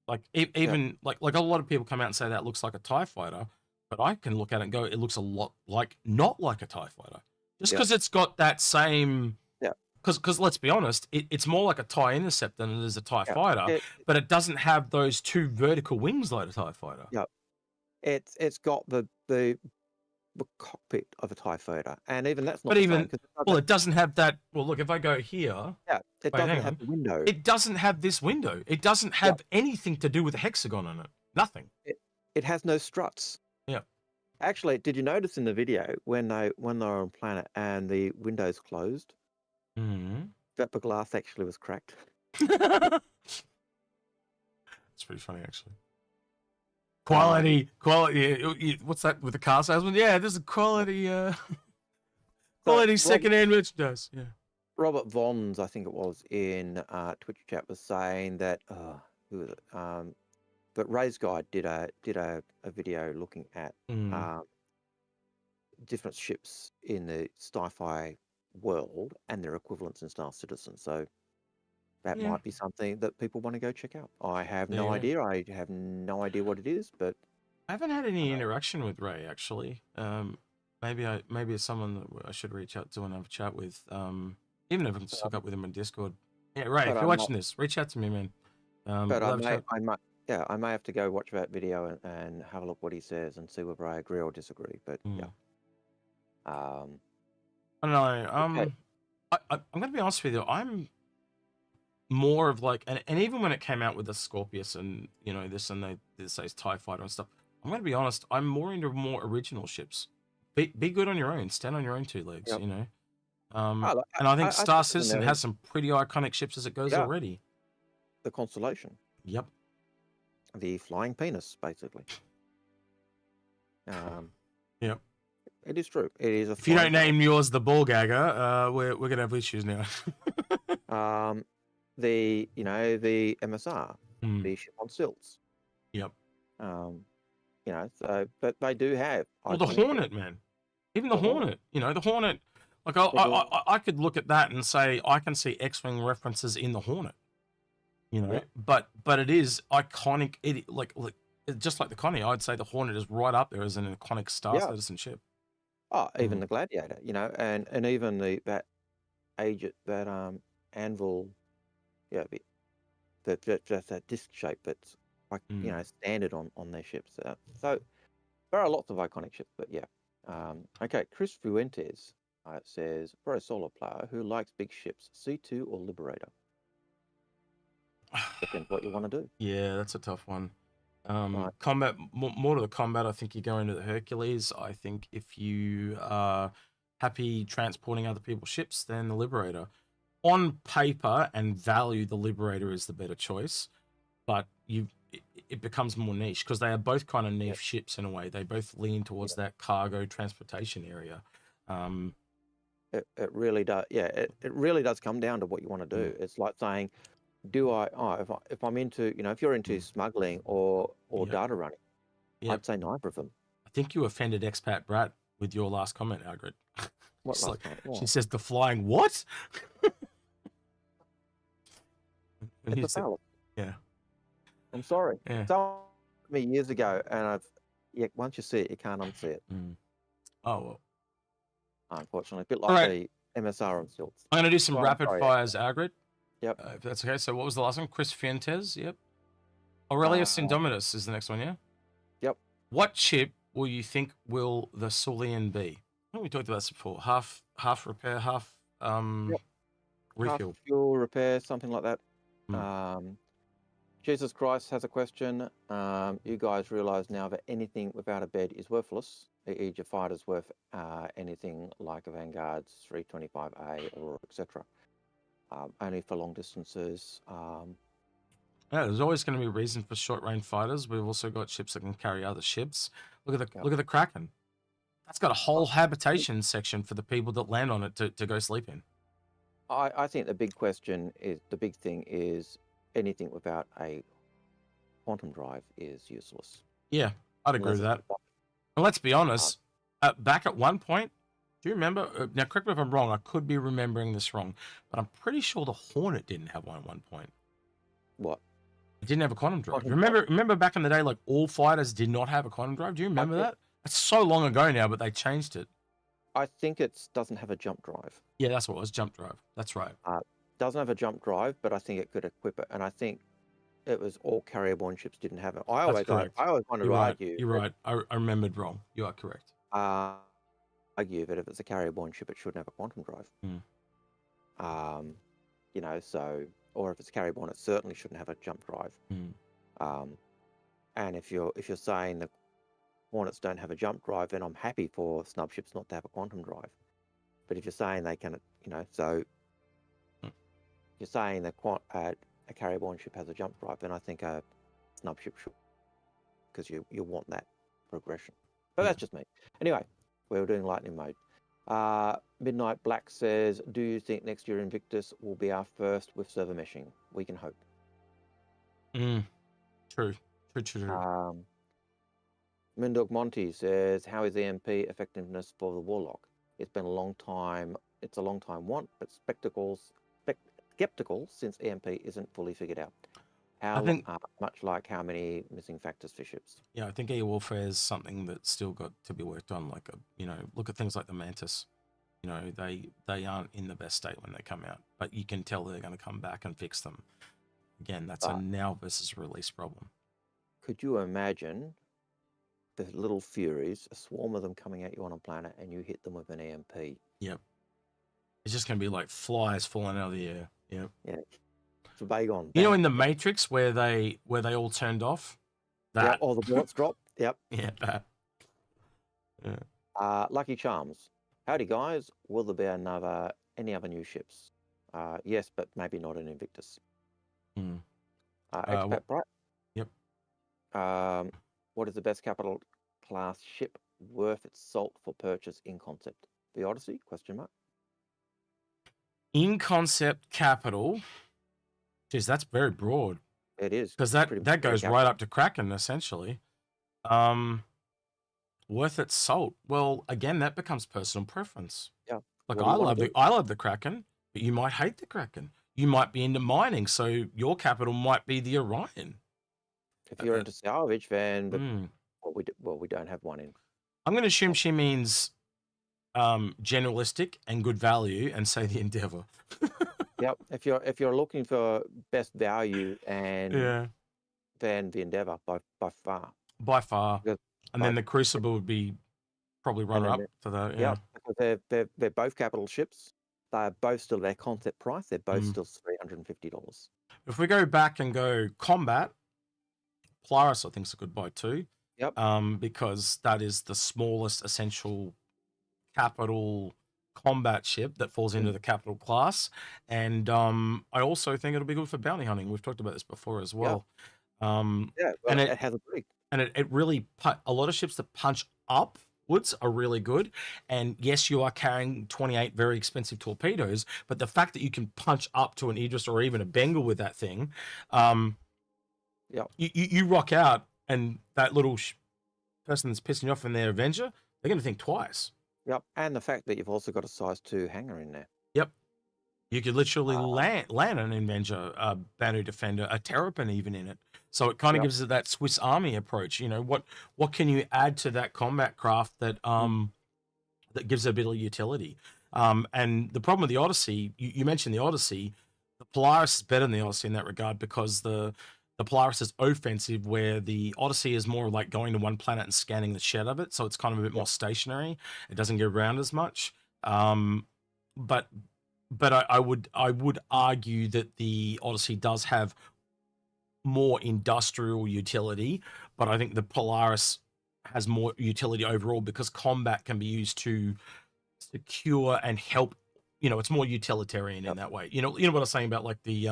Like even like a lot of people come out and say that looks like a TIE fighter, but I can look at it and go, it looks a lot like not like a TIE fighter, just because it's got that same. Because let's be honest, it's more like a TIE Interceptor than it is a TIE fighter, but it doesn't have those two vertical wings like a TIE fighter. Yeah, it's got the cockpit of a TIE fighter, and even that's not. But even it doesn't have that. Well, look, if I go here, it doesn't have the window. It doesn't have this window. It doesn't have anything to do with a hexagon on it. Nothing. It has no struts. Yeah. Actually, did you notice in the video when they were on planet and the windows closed? That the glass actually was cracked. It's pretty funny, actually. Quality. What's that with the car salesman? Yeah, this is quality. Quality secondhand merchandise. Yeah. Robert Vons, I think it was in Twitch chat, was saying that who was it? But Ray's Guide did a video looking at different ships in the sci-fi world and their equivalents in Star Citizen. So that might be something that people want to go check out. I have no idea. I have no idea what it is, but I haven't had any interaction with Ray actually. Maybe it's someone that I should reach out to and have a chat with. Even if I can just hook up with him on Discord. Yeah, Ray, if you're watching this, reach out to me, man. But I may have to go watch that video and have a look what he says and see whether I agree or disagree. But I don't know. I'm going to be honest with you. I'm more of like, and even when it came out with the Scorpius and you know this and this says TIE Fighter and stuff, I'm going to be honest. I'm more into more original ships. Be good on your own. Stand on your own two legs. You know. And I think Star Citizen has some pretty iconic ships as it goes already. The Constellation. Yep. The flying penis, basically. Yep. It is true. It is a. If you don't name yours the ball gagger, we're gonna have issues now. The MSR, the ship on stilts. Yep. So but they do have. Well, the Hornet, man. Even the Hornet. You know, the Hornet. Like I could look at that and say I can see X-wing references in the Hornet. You know, but it is iconic. It like just like the Connie, I'd say the Hornet is right up there as an iconic Star Citizen ship. Oh, even the Gladiator, you know, and even that anvil, that disc shape that's like standard on their ships. So there are lots of iconic ships, but okay. Chris Fuentes says for a solo player who likes big ships, C2 or Liberator. Depends what you want to do. Yeah, that's a tough one. Combat, more to the combat, I think you go into the Hercules. I think if you are happy transporting other people's ships, then the Liberator. On paper and value, the Liberator is the better choice, but it becomes more niche because they are both kind of niche ships in a way. They both lean towards that cargo transportation area. It really does. Yeah, it really does come down to what you want to do. It's like saying, if I'm into, if you're into smuggling or data running, I'd say neither of them. I think you offended expat Brat with your last comment, Algared. What last comment? She says the flying what? It's a fallacy. Yeah. I'm sorry. Yeah. Told me years ago, and once you see it, you can't unsee it. Oh well. Unfortunately, a bit like the MSR on stilts. I'm going to do some rapid fires, Algared. Yep. If that's okay. So what was the last one? Chris Fuentes. Yep. Aurelius Indomitus is the next one, yeah? Yep. What chip will you think will the Sulian be? I think we talked about this before. Half repair, half Refuel. fuel, repair, something like that. Mm. Jesus Christ has a question. You guys realize now that anything without a bed is worthless, e.g. your fighter's worth anything like a Vanguard's 325A or etc. Only for long distances. Yeah, there's always going to be a reason for short-range fighters. We've also got ships that can carry other ships. Look at the Kraken. That's got a whole habitation section for the people that land on it to go sleep in. I think the big thing is anything without a quantum drive is useless. Yeah, I'd agree with that. And let's be honest, back at one point, do you remember? Now, correct me if I'm wrong. I could be remembering this wrong, but I'm pretty sure the Hornet didn't have one at one point. What? It didn't have a quantum drive. Remember back in the day, like all fighters did not have a quantum drive. Do you remember that? It's so long ago now, but they changed it. I think it doesn't have a jump drive. Yeah, that's what it was. Jump drive. That's right. Doesn't have a jump drive, but I think it could equip it. And I think it was all carrier-borne ships didn't have it. I always wanted to argue. You're right. I remembered wrong. You are correct. Argue that if it's a carrier-borne ship, it shouldn't have a quantum drive. You know, so, or if it's carrier-borne, it certainly shouldn't have a jump drive. And if you're saying the Hornets don't have a jump drive, then I'm happy for snub ships not to have a quantum drive. But if you're saying they can, you know, so you're saying that a carrier-borne ship has a jump drive, then I think a snub ship should, because you want that progression. But that's just me. Anyway, we're doing lightning mode. Midnight Black says, do you think next year Invictus will be our first with server meshing? We can hope. True. Mindog Monty says, how is EMP effectiveness for the Warlock? It's been a long time. It's a long time want, but skeptical since EMP isn't fully figured out. Much like how many missing factors for ships. Yeah, I think air warfare is something that's still got to be worked on. Like, look at things like the Mantis. You know, they aren't in the best state when they come out, but you can tell they're going to come back and fix them. Again, that's a now versus release problem. Could you imagine the little Furies, a swarm of them coming at you on a planet, and you hit them with an EMP? Yep. It's just going to be like flies falling out of the air. Yep. Yeah. It's a Bagon. You know, in the Matrix where they all turned off? That. Yeah, all the bullets drop. Yep. Yeah, that. Yeah. Lucky Charms. Howdy, guys. Will there be any other new ships? Yes, but maybe not an Invictus. Expat Bright. Yep. What is the best capital class ship worth its salt for purchase in concept? The Odyssey? ? In concept capital. Geez, that's very broad. It is. Because that goes right up to Kraken, essentially. Worth its salt. Well, again, that becomes personal preference. Yeah. Like I love the Kraken, but you might hate the Kraken. You might be into mining, so your capital might be the Orion. If you're into salvage, then we don't have one in. I'm going to assume she means generalistic and good value, and say the Endeavor. Yep. If you're looking for best value, and then the Endeavor by far. By far. And then the Crucible would be probably runner up for that. Yeah. Because they're both capital ships. They're both still their concept price. They're both still $350. If we go back and go combat, Polaris I think is a good buy too. Yep. Because that is the smallest essential capital combat ship that falls into the capital class, and I also think it'll be good for bounty hunting. We've talked about this before as well. And it has a brig. And it really a lot of ships that punch upwards are really good. And yes, you are carrying 28 very expensive torpedoes, but the fact that you can punch up to an Idris or even a Bengal with that thing, you rock out, and that little person that's pissing you off in their Avenger, they're going to think twice. Yep, and the fact that you've also got a size 2 hangar in there. Yep. You could literally land an Avenger, a Banu Defender, a Terrapin even in it. So it kind of gives it that Swiss Army approach. You know, what can you add to that combat craft that that gives it a bit of utility? And the problem with the Odyssey, you mentioned the Odyssey, the Polaris is better than the Odyssey in that regard, because the Polaris is offensive, where the Odyssey is more like going to one planet and scanning the shit of it. So it's kind of a bit more stationary. It doesn't get around as much. But but I would argue that the Odyssey does have more industrial utility, but I think the Polaris has more utility overall because combat can be used to secure and help. It's more utilitarian in that way. You know what I was saying about like the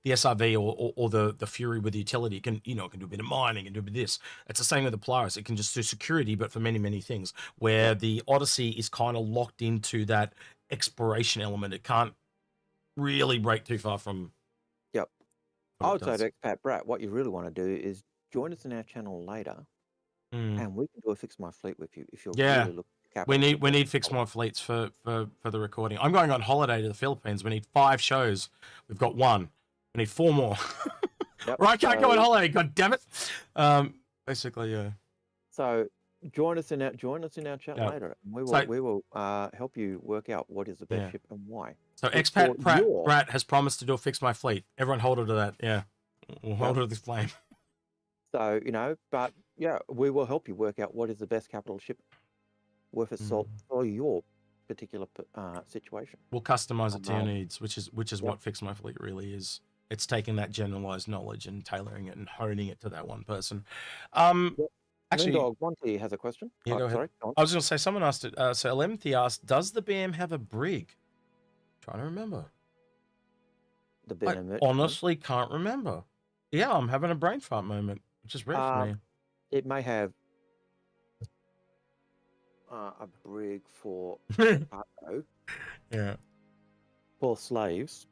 SRV or the Fury with the utility. It can do a bit of mining and do a bit of this. It's the same with the Polaris. It can just do security, but for many, many things. Where the Odyssey is kind of locked into that exploration element. It can't really break too far from. Yep. what I it would say does. to Expat Brat, what you really want to do is join us in our channel later, Mm. and we can do a Fix My Fleet with you if you're Yeah. really looking at capital. We need Fix My Fleets for the recording. I'm going on holiday to the Philippines. We need 5 shows. We've got 1. We need 4 more. Yep. Or I can't go on So- holiday. God damn it. Basically, yeah. So join us in our chat Yeah. later, and we So- will help you work out what is the best Yeah. ship and why. So For Expat your- Brat has promised to do a Fix My Fleet. Everyone hold her to that. Yeah. We'll hold her to this flame. So but yeah, we will help you work out what is the best capital ship worth its salt for your particular situation. We'll customize it to your Um, needs, which is Yep. what Fix My Fleet really is. It's taking that generalized knowledge and tailoring it and honing it to that one person. Actually, Moondog Monty has a question. Yeah, go ahead. Sorry, go on. I was going to say, someone asked it. So 11th asked, does the BM have a brig? Trying to remember. The I Venom. honestly can't remember. Yeah, I'm having a brain fart moment, which is rare for me. It may have a brig for cargo Yeah. for slaves.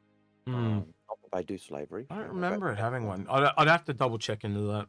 Hmm. Not that they do slavery. I don't but- remember it having one. I'd have to double check into that.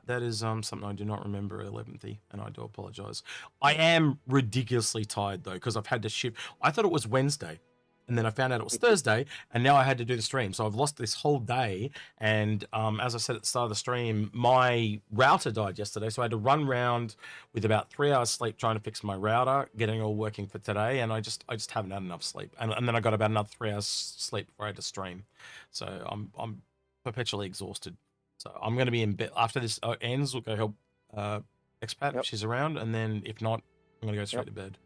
That is something I do not remember 11th, and I do apologize. I am ridiculously tired though because I've had to shift. I thought it was Wednesday, and then I found out it was Thursday, and now I had to do the stream. So I've lost this whole day. And as I said at the start of the stream, my router died yesterday, so I had to run around with about 3 hours sleep trying to fix my router, getting it all working for today. And I just haven't had enough sleep. And then I got about another 3 hours sleep before I had to stream. So I'm perpetually exhausted. So I'm going to be in bed after this ends. We'll go help Expat if she's around, and then if not, I'm going to go straight to bed.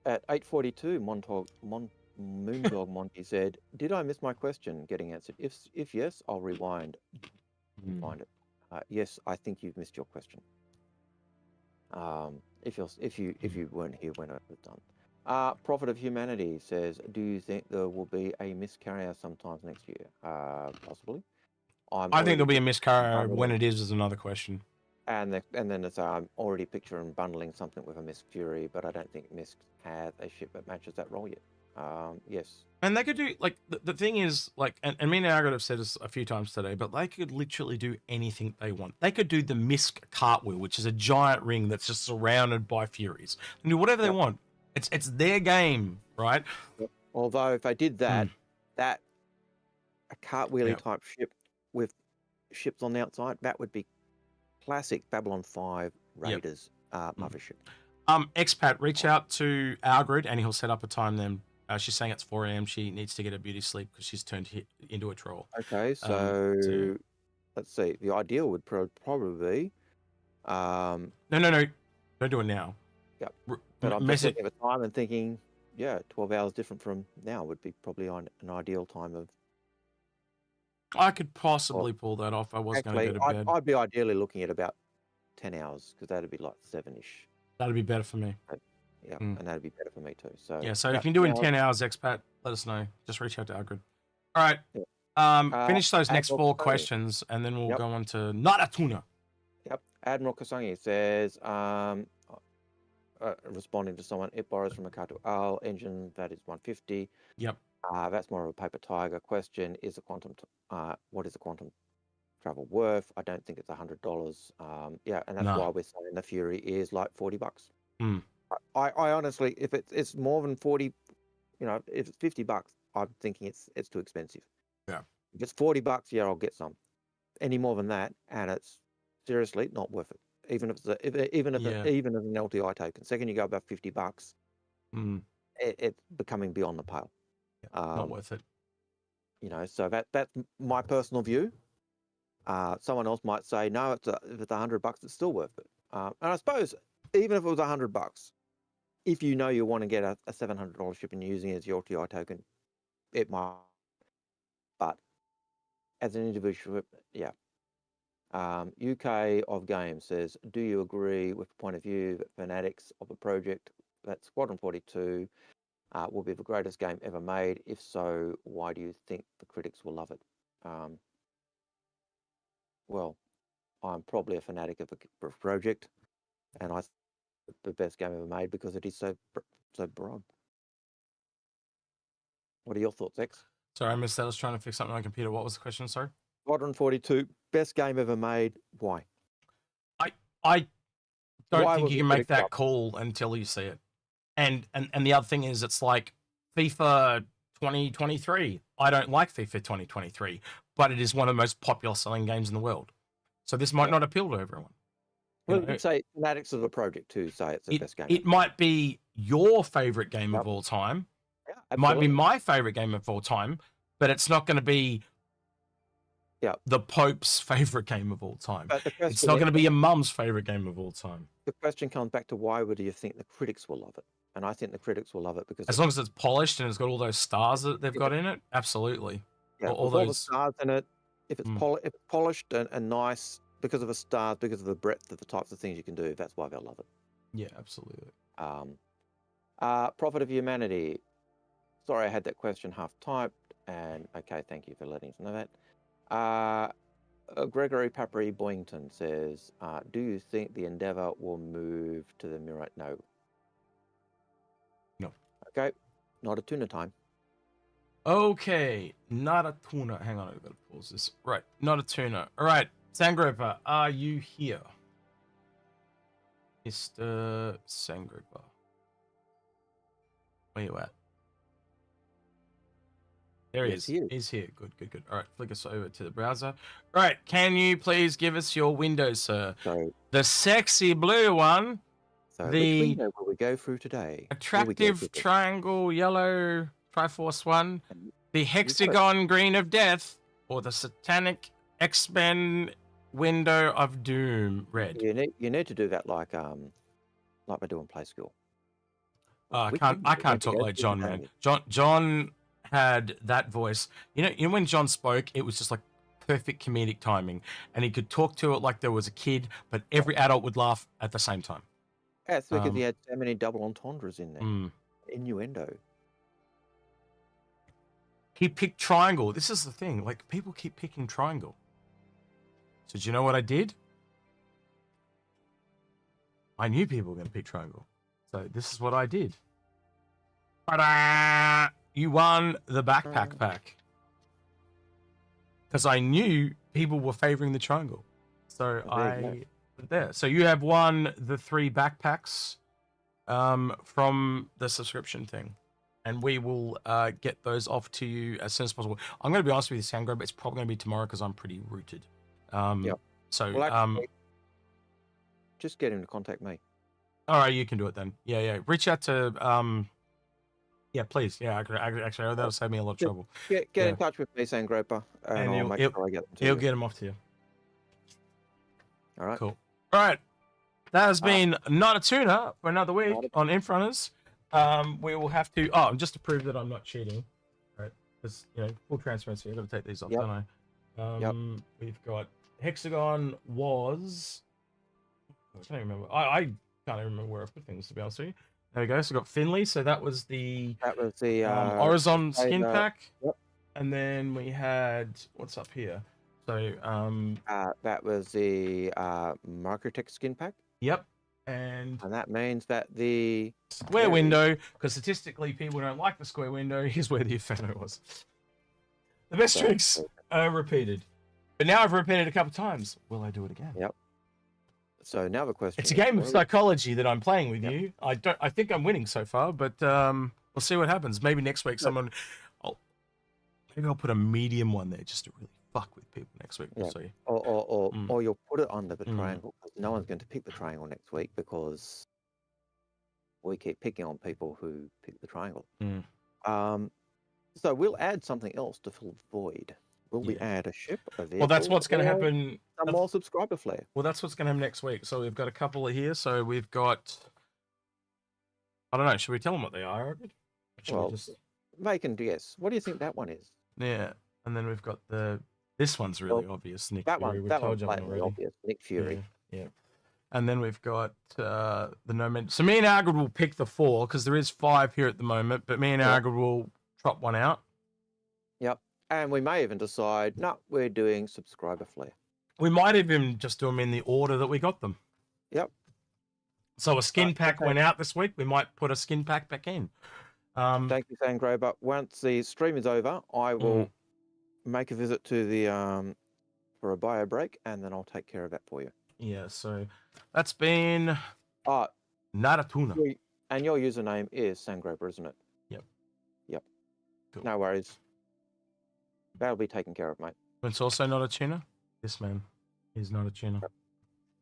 At 8:42, Moondog Monty said, "Did I miss my question getting answered? If yes, I'll rewind and find it. Yes, I think you've missed your question. If you weren't here when it was done." Prophet of Humanity says, "Do you think there will be a miscarrier sometimes next year? Possibly. I think there'll be a miscarrier. When it is another question. And then it's I'm already picturing bundling something with a Misk Fury, but I don't think Misk has a ship that matches that role yet. Yes. And they could do like the thing is like, and me and Algared have said this a few times today, but they could literally do anything they want. They could do the Misk cartwheel, which is a giant ring that's just surrounded by Furies. They can do whatever they want. It's their game, right? Although if they did that, that a cartwheeling Yep. type ship with ships on the outside, that would be classic Babylon 5 Raiders mothership. Expat, reach out to Algared and he'll set up a time then. She's saying it's 4 a.m. She needs to get her beauty sleep because she's turned into a troll. Okay, so let's see. The ideal would probably be. No. Don't do it now. Yep. But I'm just looking at the time and thinking, 12 hours different from now would be probably an ideal time of. I could possibly pull that off. I was going to go to bed. I'd be ideally looking at about 10 hours because that'd be like 7-ish. That'd be better for me. Yeah, and that'd be better for me too. So yeah, so if you can do it in 10 hours, Expat, let us know. Just reach out to Algared. All right. Finish those next 4 questions, and then we'll go on to Not-A-Tuna. Yep. Admiral Kasangi says, responding to someone, it borrows from a car to Al engine that is 150. Yep. That's more of a paper tiger question. Is a quantum? What is the quantum travel worth? I don't think it's $100. Yeah, and that's why we're saying the Fury is like $40. I honestly, if it's more than 40, if it's $50, I'm thinking it's too expensive. Yeah. If it's $40, yeah, I'll get some. Any more than that, and it's seriously not worth it. Even if it's even as an LTI token. Second, you go above $50, it's becoming beyond the pale. Not worth it. So that's my personal view. Someone else might say, no, if it's $100, it's still worth it. And I suppose even if it was $100, if you know you want to get a $700 ship and you're using it as your TI token, it might. But as an individual ship, yeah. UK of Games says, do you agree with the point of view that fanatics of a project that Squadron 42 will be the greatest game ever made? If so, why do you think the critics will love it? Well, I'm probably a fanatic of a project, and I think the best game ever made because it is so broad. What are your thoughts, X? Sorry, I missed that. I was trying to fix something on my computer. What was the question? Sorry. Squadron 42, best game ever made. Why? I don't Why think was you it can make critics that up? call until you see it. And the other thing is, it's like FIFA 2023. I don't like FIFA 2023, but it is one of the most popular selling games in the world. So this might not appeal to everyone. Well, you could say fanatics of a project too say it's the best game. It might be your favorite game of all time. Yeah, It might be absolutely. my favorite game of all time, but it's not going to be the Pope's favorite game of all time. But the It's not going to be your mum's favorite game of all time. The question comes back to why would you think the critics will love it? And I think the critics will love it because As long as it's polished and it's got all those stars that they've got in it, absolutely. all the stars in it. If it's if it's polished and nice because of the stars, because of the breadth of the types of things you can do, that's why they'll love it. Yeah, absolutely. Prophet of Humanity. Sorry, I had that question half typed, and okay, thank you for letting us know that. Gregory Papri Boyington says, do you think the Endeavour will move to the Mirai? No. No. Okay, Not-A-Tuna time. Okay, Not-A-Tuna. Hang on, I've got to pause this. Right, Not-A-Tuna. All right, Sangropa, are you here? Mr. Sangropa. Where you at? There he is. He's here. Good, good, good. All right, flick us over to the browser. All right, can you please give us your window, sir? So, the sexy blue one. So the which window will we go through today? Attractive triangle yellow Triforce one. The hexagon green of death. Or the satanic X-Men window of doom red. You need to do that like we're doing Play School. I can't talk like John, man. John had that voice. You know when John spoke, it was just like perfect comedic timing, and he could talk to it like there was a kid, but every adult would laugh at the same time. Yeah, it's because he had so many double entendres in there. Innuendo. He picked triangle. This is the thing. Like, people keep picking triangle. So do you know what I did? I knew people were going to pick triangle. So this is what I did. Ta-da! You won the backpack pack. Because I knew people were favoring the triangle. So there. So you have won the 3 backpacks from the subscription thing. And we will get those off to you as soon as possible. I'm going to be honest with you, Sandro, but it's probably going to be tomorrow because I'm pretty rooted. So, well, actually, just get him to contact me. All right, you can do it then. Yeah. Reach out to, yeah, please. Yeah, actually, that'll save me a lot of trouble. Get in touch with me, Sangropa, and I'll make sure I get them to you. He'll get them off to you. All right. Cool. All right. That has been Not-A-Tuna for another week on Inforunners. We will have to, just to prove that I'm not cheating, right? Because, full transparency, I've got to take these off, don't I? We've got Hexagon was, I can't even remember. I can't even remember where I put things, to be honest with you. There we go. So we got Finley. So that was the Horizon skin pack. Yep. And then we had, what's up here? So that was the Microtech skin pack. Yep. And that means that the square window, because statistically people don't like the square window, here's where the Inferno was. The best tricks are repeated. But now I've repeated a couple times. Will I do it again? Yep. So now the question It's a game of psychology that I'm playing with you. I think I'm winning so far, but we'll see what happens. Maybe next week maybe I'll put a medium one there just to really fuck with people next week. We'll see. Or you'll put it under the triangle. No one's going to pick the triangle next week because we keep picking on people who pick the triangle. So we'll add something else to fill the void. Will we add a ship? Well, that's what's going to happen. Some more subscriber flair. Well, that's what's going to happen next week. So we've got a couple here. So we've got. I don't know. Should we tell them what they are? Or should we Well, just... make and guess. What do you think that one is? Yeah, and then we've got this one's really obvious. Nick That Fury. one, We've that told one's you that blatantly already. obvious. Nick Fury. Yeah. And then we've got the No Man. So me and Algared will pick the 4 because there is 5 here at the moment, but me and Algared will chop one out. Yep. And we may even decide, no, we're doing subscriber flare. We might even just do them in the order that we got them. Yep. So a skin pack went out this week. We might put a skin pack back in. Thank you, Sangro. But once the stream is over, I will make a visit to the for a bio break, and then I'll take care of that for you. Yeah. So that's been Not-A-Tuna. And your username is Sangrober, isn't it? Yep. Cool. No worries. That'll be taken care of, mate. It's also Not-A-Tuna. This man is Not-A-Tuna.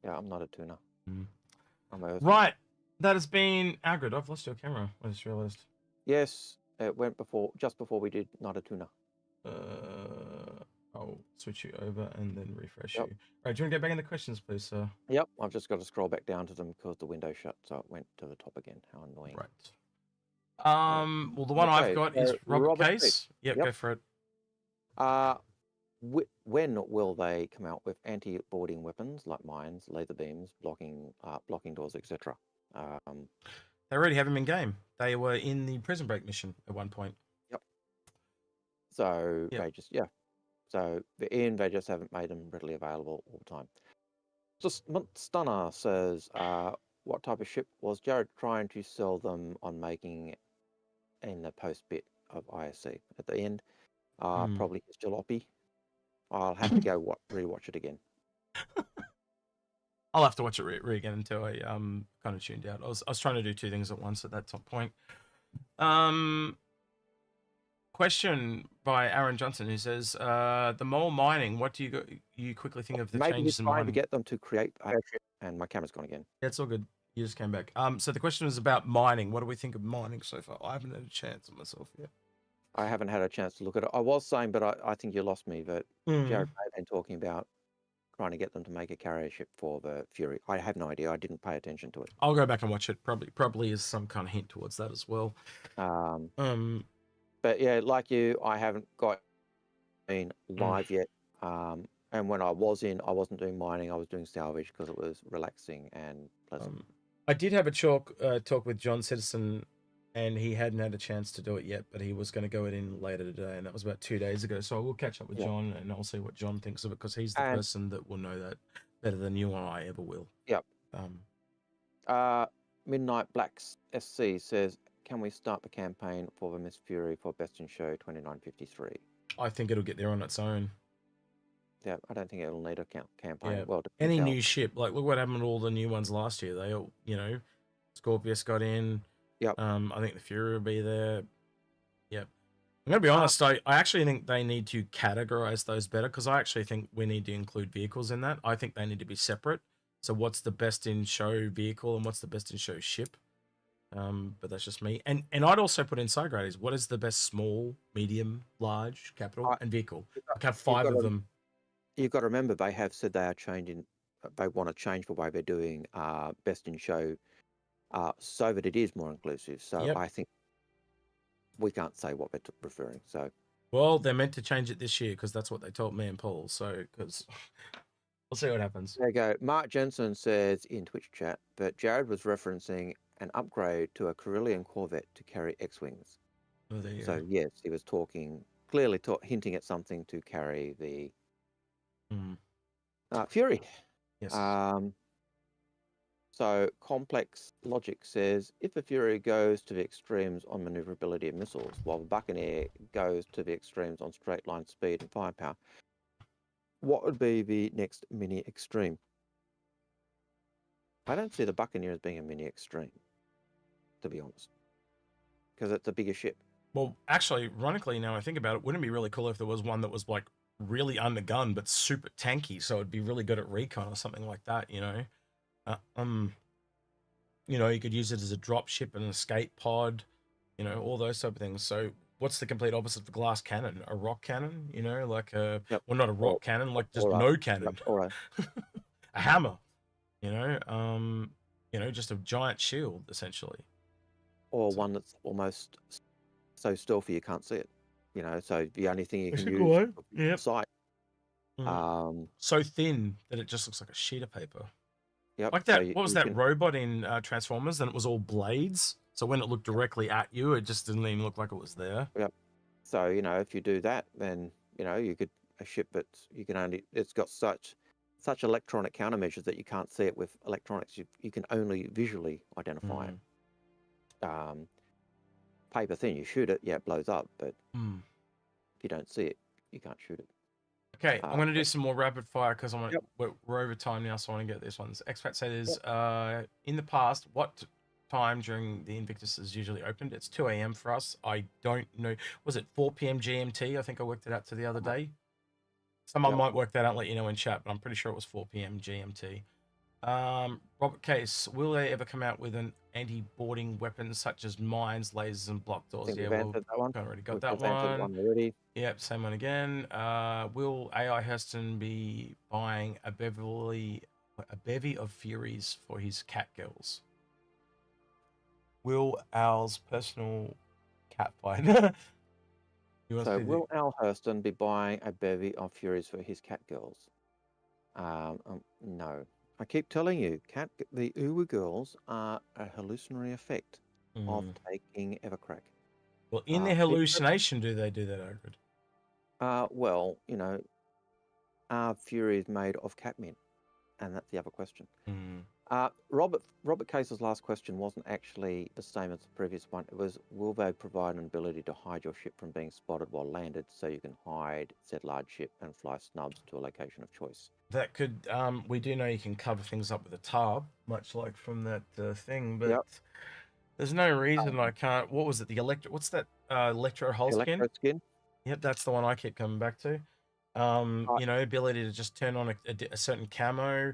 Yeah, I'm not a tuna. I'm a... Right. That has been Algared. I've lost your camera. I just realized. Yes, it went just before we did not a tuna. I'll switch you over and then refresh you. Right, do you want to get back in the questions, please, sir? Yep, I've just got to scroll back down to them because the window shut, so it went to the top again. How annoying. Right. Well, the one I've got is Robert Case. Case. Yep, go for it. When will they come out with anti-boarding weapons like mines, laser beams, blocking doors, etc.? They already have them in game. They were in the Prison Break mission at one point. Yep. So they just So they just haven't made them readily available all the time. Just Stunner says, what type of ship was Jared trying to sell them on making in the post bit of ISC? At the end, probably his jalopy. I'll have to go rewatch it again. I'll have to watch it again until I kind of tuned out. I was trying to do 2 things at once at that top point. Question by Aaron Johnson who says, the mole mining, what do you quickly think of the Maybe changes he's in trying mining? to get them to create airship, and my camera's gone again. Yeah, it's all good. You just came back. So the question was about mining. What do we think of mining so far? I haven't had a chance on myself yet. I haven't had a chance to look at it. I was saying, but I think you lost me, that Jared may have been talking about trying to get them to make a carrier ship for the Fury. I have no idea. I didn't pay attention to it. I'll go back and watch it. Probably is some kind of hint towards that as well. But yeah, like you, I haven't been live yet. And when I was in, I wasn't doing mining. I was doing salvage because it was relaxing and pleasant. I did have a talk with John Citizen, and he hadn't had a chance to do it yet, but he was going to go in later today, and that was about 2 days ago. So I will catch up with John, and I'll see what John thinks of it, because he's the person that will know that better than you or I ever will. Yep. Midnight Blacks SC says, can we start the campaign for the Miss Fury for Best in Show 2953? I think it'll get there on its own. Yeah, I don't think it'll need a campaign. Yeah. Well, any new ship, like look what happened to all the new ones last year. They all, Scorpius got in. Yep. I think the Fury will be there. Yep. I'm gonna be honest. I actually think they need to categorize those better, because I actually think we need to include vehicles in that. I think they need to be separate. So what's the best in show vehicle and what's the best in show ship? But that's just me. And I'd also put in side graders. What is the best small, medium, large, capital, and vehicle? I have 5 of them. You've got to remember, they have said they are changing. They want to change the way they're doing Best in Show, so that it is more inclusive. So I think we can't say what they're referring. So, well, they're meant to change it this year, because that's what they told me and Paul. So, because we'll see what happens. There you go. Mark Jensen says in Twitch chat that Jared was referencing an upgrade to a Carillion Corvette to carry X-wings. Oh, there you so go. Yes, he was clearly hinting at something to carry the Fury. Yes. So Complex Logic says, if the Fury goes to the extremes on maneuverability of missiles, while the Buccaneer goes to the extremes on straight line speed and firepower, what would be the next mini extreme? I don't see the Buccaneer as being a mini extreme, to be honest, because it's a bigger ship. Well, actually, ironically, now I think about it, wouldn't it be really cool if there was one that was like really undergunned but super tanky, so it'd be really good at recon or something like that, you could use it as a drop ship and an escape pod, all those type of things. So what's the complete opposite of the glass cannon? A rock cannon, like well, not a rock cannon, like just no cannon. Or a hammer, just a giant shield, essentially. or one that's almost so stealthy you can't see it. You know, so the only thing you That's can a good use one. is Yep. sight. Mm. So thin that it just looks like a sheet of paper. Yep. Like So that. What was you that can, robot in Transformers? And it was all blades. So when it looked directly at you, it just didn't even look like it was there. Yep. So you know, if you do that, then you know you could a ship that's you can only it's got such electronic countermeasures that you can't see it with electronics. You can only visually identify it. Paper thin, you shoot it, yeah, it blows up, but if you don't see it, you can't shoot it. Okay, I'm going to do some more rapid fire because Yep. we're over time now, so I want to get this one. Expat says, in the past, what time during the Invictus is usually opened? It's 2 a.m. for us. I don't know. Was it 4 p.m. GMT? I think I worked it out to the other day. Someone might work that out and let you know in chat, but I'm pretty sure it was 4 p.m. GMT. Robert Case, will they ever come out with an anti-boarding weapon such as mines, lasers, and block doors? Think Yeah, we've answered that one. already got We've that just answered one. already. Yep, same one again. Will AI Hurston be buying a bevy of Furies for his cat girls? Will Al's personal cat fight? So will Al Hurston be buying a bevy of Furies for his cat girls? No. I keep telling you, the Uwu girls are a hallucinatory effect of taking Evercrack. Well, in their hallucination, do they do that, Algared? Well, you know, are Furies made of catmen? And that's the other question. Robert Case's last question wasn't actually the same as the previous one. It was, will they provide an ability to hide your ship from being spotted while landed so you can hide said large ship and fly snubs to a location of choice? That could, we do know you can cover things up with a tarp, much like from that thing, but there's no reason I can't. What was it? The what's that electro hull skin? Electro skin? Yep, that's the one I keep coming back to. You know, ability to just turn on a certain camo.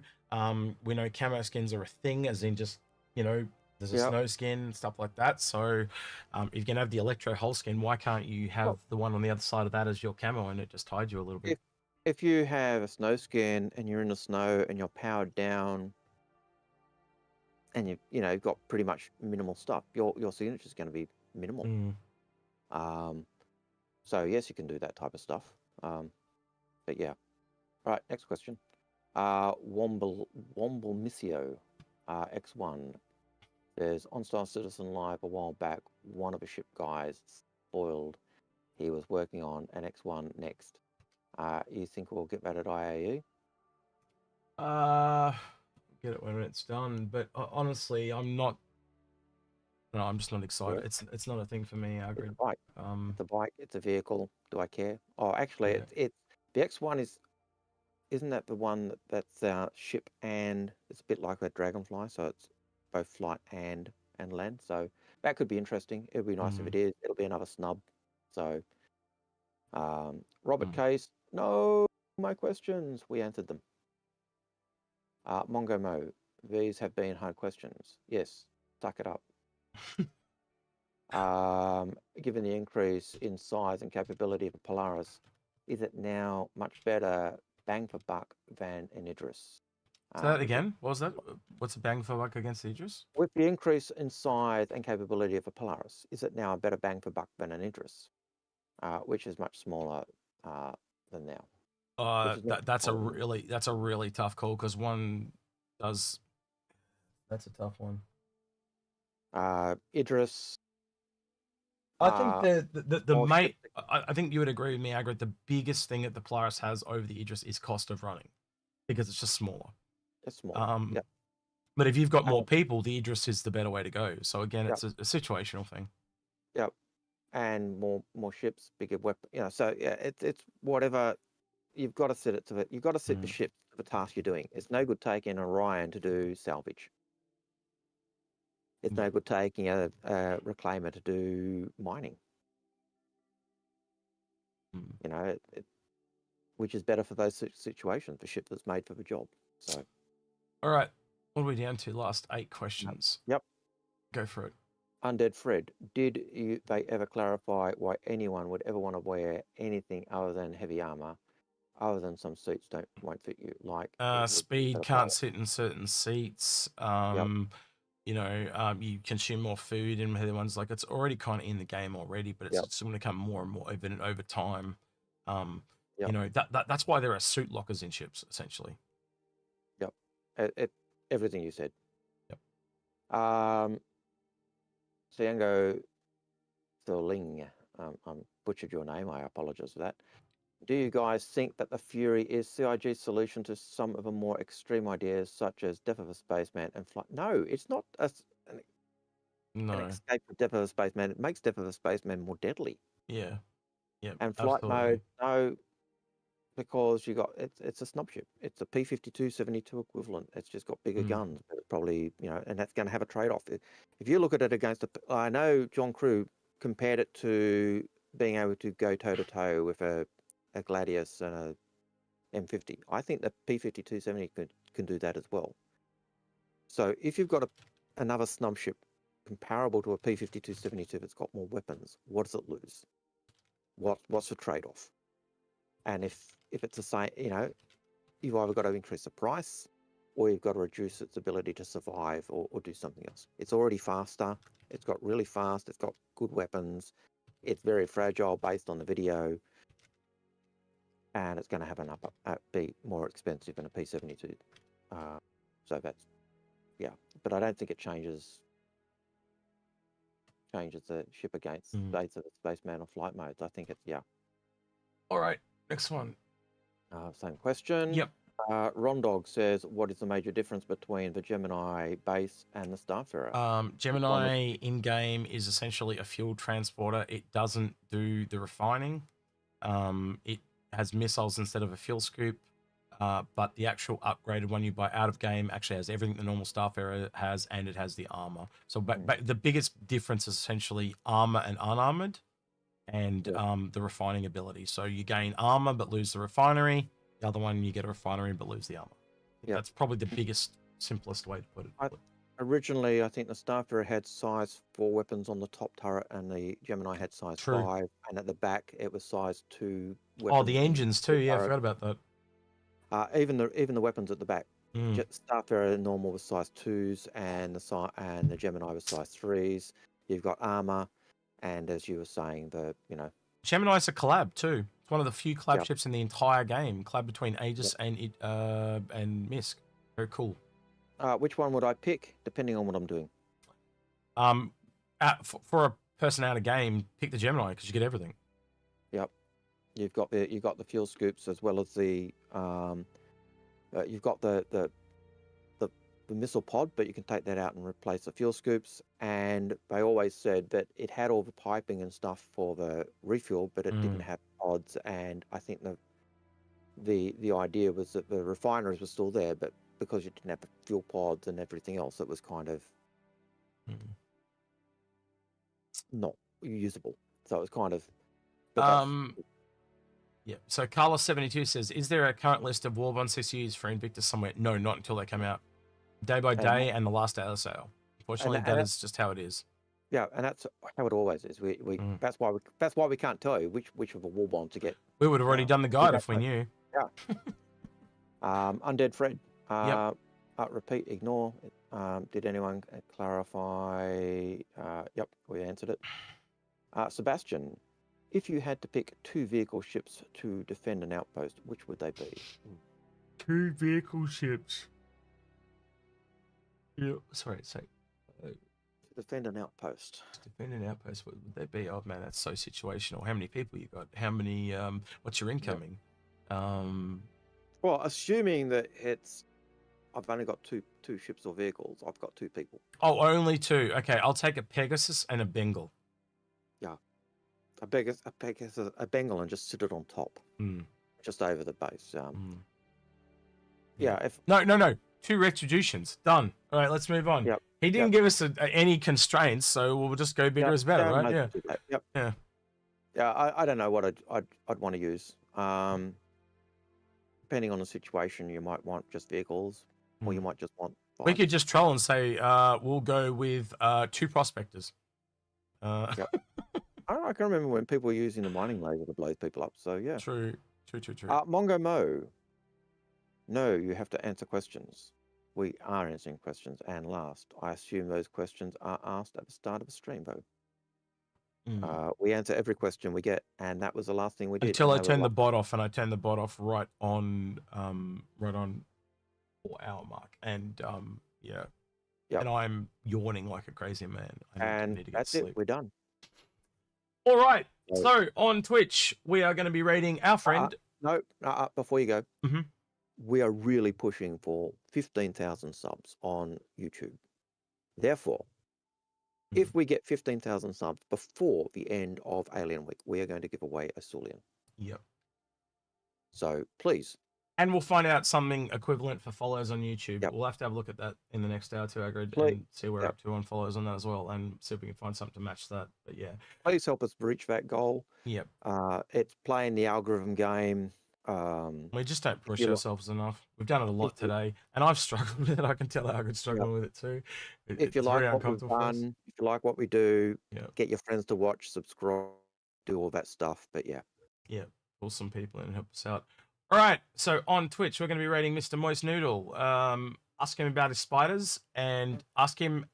We know camo skins are a thing, as in just, you know, there's a snow skin, stuff like that. So if you can have the electro hull skin, why can't you have the one on the other side of that as your camo and it just hides you a little bit? If you have a snow skin and you're in the snow and you're powered down and you've got pretty much minimal stuff, your signature is going to be minimal. So yes, you can do that type of stuff. But yeah. All right, next question. Womble Missio X1 says, on Star Citizen Live a while back, one of the ship guys spoiled he was working on an X1 next. You think we'll get that at IAE? Get it when it's done, but honestly, I'm not. No, I'm just not excited. Yeah. It's not a thing for me. It's a bike. It's a bike. It's a vehicle. Do I care? Oh, actually, it's the X1 isn't that the one that's ship and it's a bit like a Dragonfly, so it's both flight and land. So that could be interesting. It'd be nice if it is. It'll be another snub. So Robert Case, no, my questions. We answered them. Mongo Mo, these have been hard questions. Yes, suck it up. Given the increase in size and capability of a Polaris, is it now much better bang for buck than an Idris? Say that again. What was that? What's a bang for buck against the Idris? With the increase in size and capability of a Polaris, is it now a better bang for buck than an Idris, which is much smaller than now? That's a really tough call because one does. That's a tough one. Idris. I think the mate. I think you would agree with me, Agrid. The biggest thing that the Polaris has over the Idris is cost of running, because it's just smaller. It's smaller. Yep. But if you've got more people, the Idris is the better way to go. So again, it's a situational thing. Yep. And more ships, bigger weapon. You know, so yeah, it's whatever. You've got to set it to it. You've got to set the ship to the task you're doing. It's no good taking Orion to do salvage. It's no good taking a reclaimer to do mining. You know, which is better for those situations, the ship that's made for the job. So, all right, what are we down to? Last 8 questions. Yep. Go for it. Undead Fred, did they ever clarify why anyone would ever want to wear anything other than heavy armor, other than some seats won't fit you? Like speed can't sit in certain seats. you consume more food and the ones like it's already kind of in the game already, but it's Yep. just going to become more and more evident over time. Yep. That's why there are suit lockers in ships essentially. Everything you said. Yep. Siango Thurling, butchered your name. I apologize for that. Do you guys think that the Fury is CIG's solution to some of the more extreme ideas, such as Death of a Spaceman and Flight? No, it's not an No. escape of Death of a Spaceman. It makes Death of a Spaceman more deadly. Yeah. Yeah. And flight absolutely. mode, no, because it's a snub ship. It's a P-52-72 equivalent. It's just got bigger guns, but it probably, and that's going to have a trade-off. If you look at it against I know John Crew compared it to being able to go toe-to-toe with a Gladius and a M50. I think the P-52-70 can do that as well. So if you've got another snub ship comparable to a P-52-72 that's got more weapons, what does it lose? What's the trade-off? And if it's the same, you've either got to increase the price or you've got to reduce its ability to survive or do something else. It's already faster. It's got really fast. It's got good weapons. It's very fragile based on the video. And it's going to have be more expensive than a P-72. So that's, but I don't think it changes the ship against states of spaceman or flight modes. I think it's, All right, next one. Same question. Yep. Rondog says, what is the major difference between the Gemini base and the Starfarer? Gemini in-game is essentially a fuel transporter. It doesn't do the refining. It has missiles instead of a fuel scoop, but the actual upgraded one you buy out of game actually has everything the normal Starfarer has, and it has the armor. So but the biggest difference is essentially armor and unarmored, and the refining ability. So you gain armor but lose the refinery. The other one, you get a refinery but lose the armor. That's probably the biggest, simplest way to put it. Originally, I think the Starfarer had size 4 weapons on the top turret, and the Gemini had size 5, and at the back it was size 2 weapons. Oh, the engines too. Yeah, I forgot about that. Even the weapons at the back. Starfarer normal was size 2s, and the Gemini was size 3s. You've got armor, and as you were saying, Gemini's a collab too. It's one of the few collab ships in the entire game. Collab between Aegis and MISC. Very cool. Which one would I pick, depending on what I'm doing? For a person out of game, pick the Gemini because you get everything. Yep. You've got the fuel scoops as well as the you've got the missile pod, but you can take that out and replace the fuel scoops. And they always said that it had all the piping and stuff for the refuel, but it didn't have pods. And I think the idea was that the refineries were still there, but because you didn't have the fuel pods and everything else, it was kind of not usable. So it was kind of yeah. So Carlos72 says, is there a current list of Warbond CCUs for Invictus somewhere? No, not until they come out. Day by day and the last day of the sale. Unfortunately, that is just how it is. Yeah, and that's how it always is. That's why we can't tell you which of the Warbond to get. We would have already done the guide if we knew. Yeah. Undead Fred. Repeat, ignore. Did anyone clarify? Yep, we answered it. Sebastian, if you had to pick 2 vehicle ships to defend an outpost, which would they be? 2 vehicle ships. Yeah, sorry. To defend an outpost. Defend an outpost, what would they be? Oh man, that's so situational. How many people you got? How many? What's your incoming? Well, assuming that I've only got two ships or vehicles. I've got 2 people. Oh, only 2. Okay, I'll take a Pegasus and a Bengal. Yeah, a Bengal, and just sit it on top, just over the base. Yeah. If no. 2 Retributions. Done. All right, let's move on. Yep. He didn't give us any constraints, so we'll just go bigger is better, right? Yeah. Yep. Yeah. I don't know what I'd want to use. Depending on the situation, you might want just vehicles, or you might just want. We could just troll and say we'll go with 2 prospectors. Yep. I can remember when people were using the mining laser to blow people up. So yeah. True. Mongo Mo. No, you have to answer questions. we are answering questions. And last, I assume those questions are asked at the start of the stream, though. We answer every question we get, and that was the last thing we did. Until I turn the bot off, and I turn the bot off right on 4-hour mark, and yeah, and I'm yawning like a crazy man. I need to get that's sleep. it. We're done. All right. So on Twitch, we are going to be rating our friend. No, before you go, Mm-hmm. we are really pushing for 15,000 subs on YouTube. Therefore, if we get 15,000 subs before the end of Alien Week, we are going to give away a Sulian. Yep. So please. And we'll find out something equivalent for follows on YouTube. We'll have to have a look at that in the next hour too, Algared, and see where we're up to on follows on that as well, and see if we can find something to match that. But yeah. Please help us reach that goal. Yep. It's playing the algorithm game. We just don't push ourselves enough. We've done it a lot today, and I've struggled with it. I can tell Algared's struggling with it too. If you like what we've done, if you like what we do, get your friends to watch, subscribe, do all that stuff. But yeah. Pull some people in and help us out. All right, so on Twitch, we're going to be rating Mr. Moist Noodle. Ask him about his spiders and ask him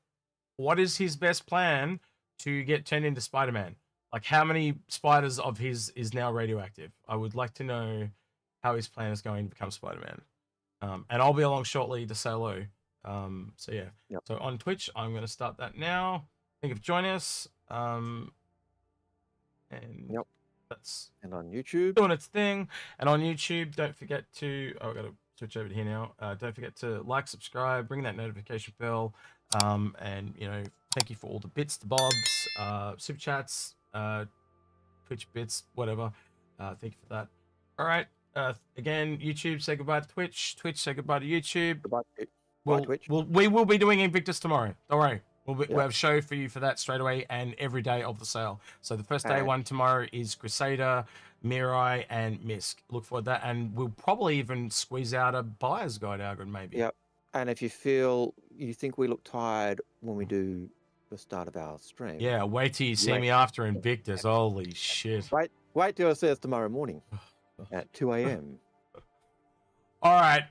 what is his best plan to get turned into Spider-Man. Like, how many spiders of his is now radioactive? I would like to know how his plan is going to become Spider-Man. And I'll be along shortly to say hello. So yeah. So on Twitch, I'm going to start that now. Think of join us. And that's on YouTube doing its thing. And on YouTube, don't forget to I've got to switch over to here now. Don't forget to like, subscribe, ring that notification bell, and thank you for all the bits, the bobs, super chats, Twitch bits, whatever. Thank you for that. All right, again, YouTube, say goodbye to Twitch. Twitch, say goodbye to YouTube. Goodbye, Twitch. We will be doing Invictus tomorrow. Don't worry. We'll have a show for you for that straight away, and every day of the sale. So the first day one tomorrow is Crusader, Mirai, and Misk. Look forward to that, and we'll probably even squeeze out a buyer's guide, Algared, maybe. Yep. And if you think we look tired when we do the start of our stream. Yeah, wait till you see me after Invictus. Holy shit. Wait till I see us tomorrow morning at 2 a.m. All right.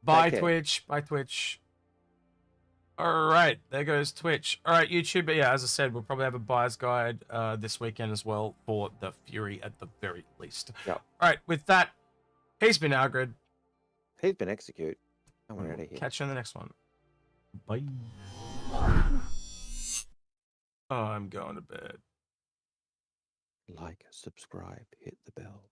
Bye, Twitch. Bye, Twitch. All right, there goes Twitch. All right, YouTube. But yeah, as I said, we'll probably have a buyer's guide this weekend as well for the Fury at the very least. Yep. All right, with that, he's been Algared. He's been Execute. And we're out of here. Catch you in the next one. Bye. Oh, I'm going to bed. Like, subscribe, hit the bell.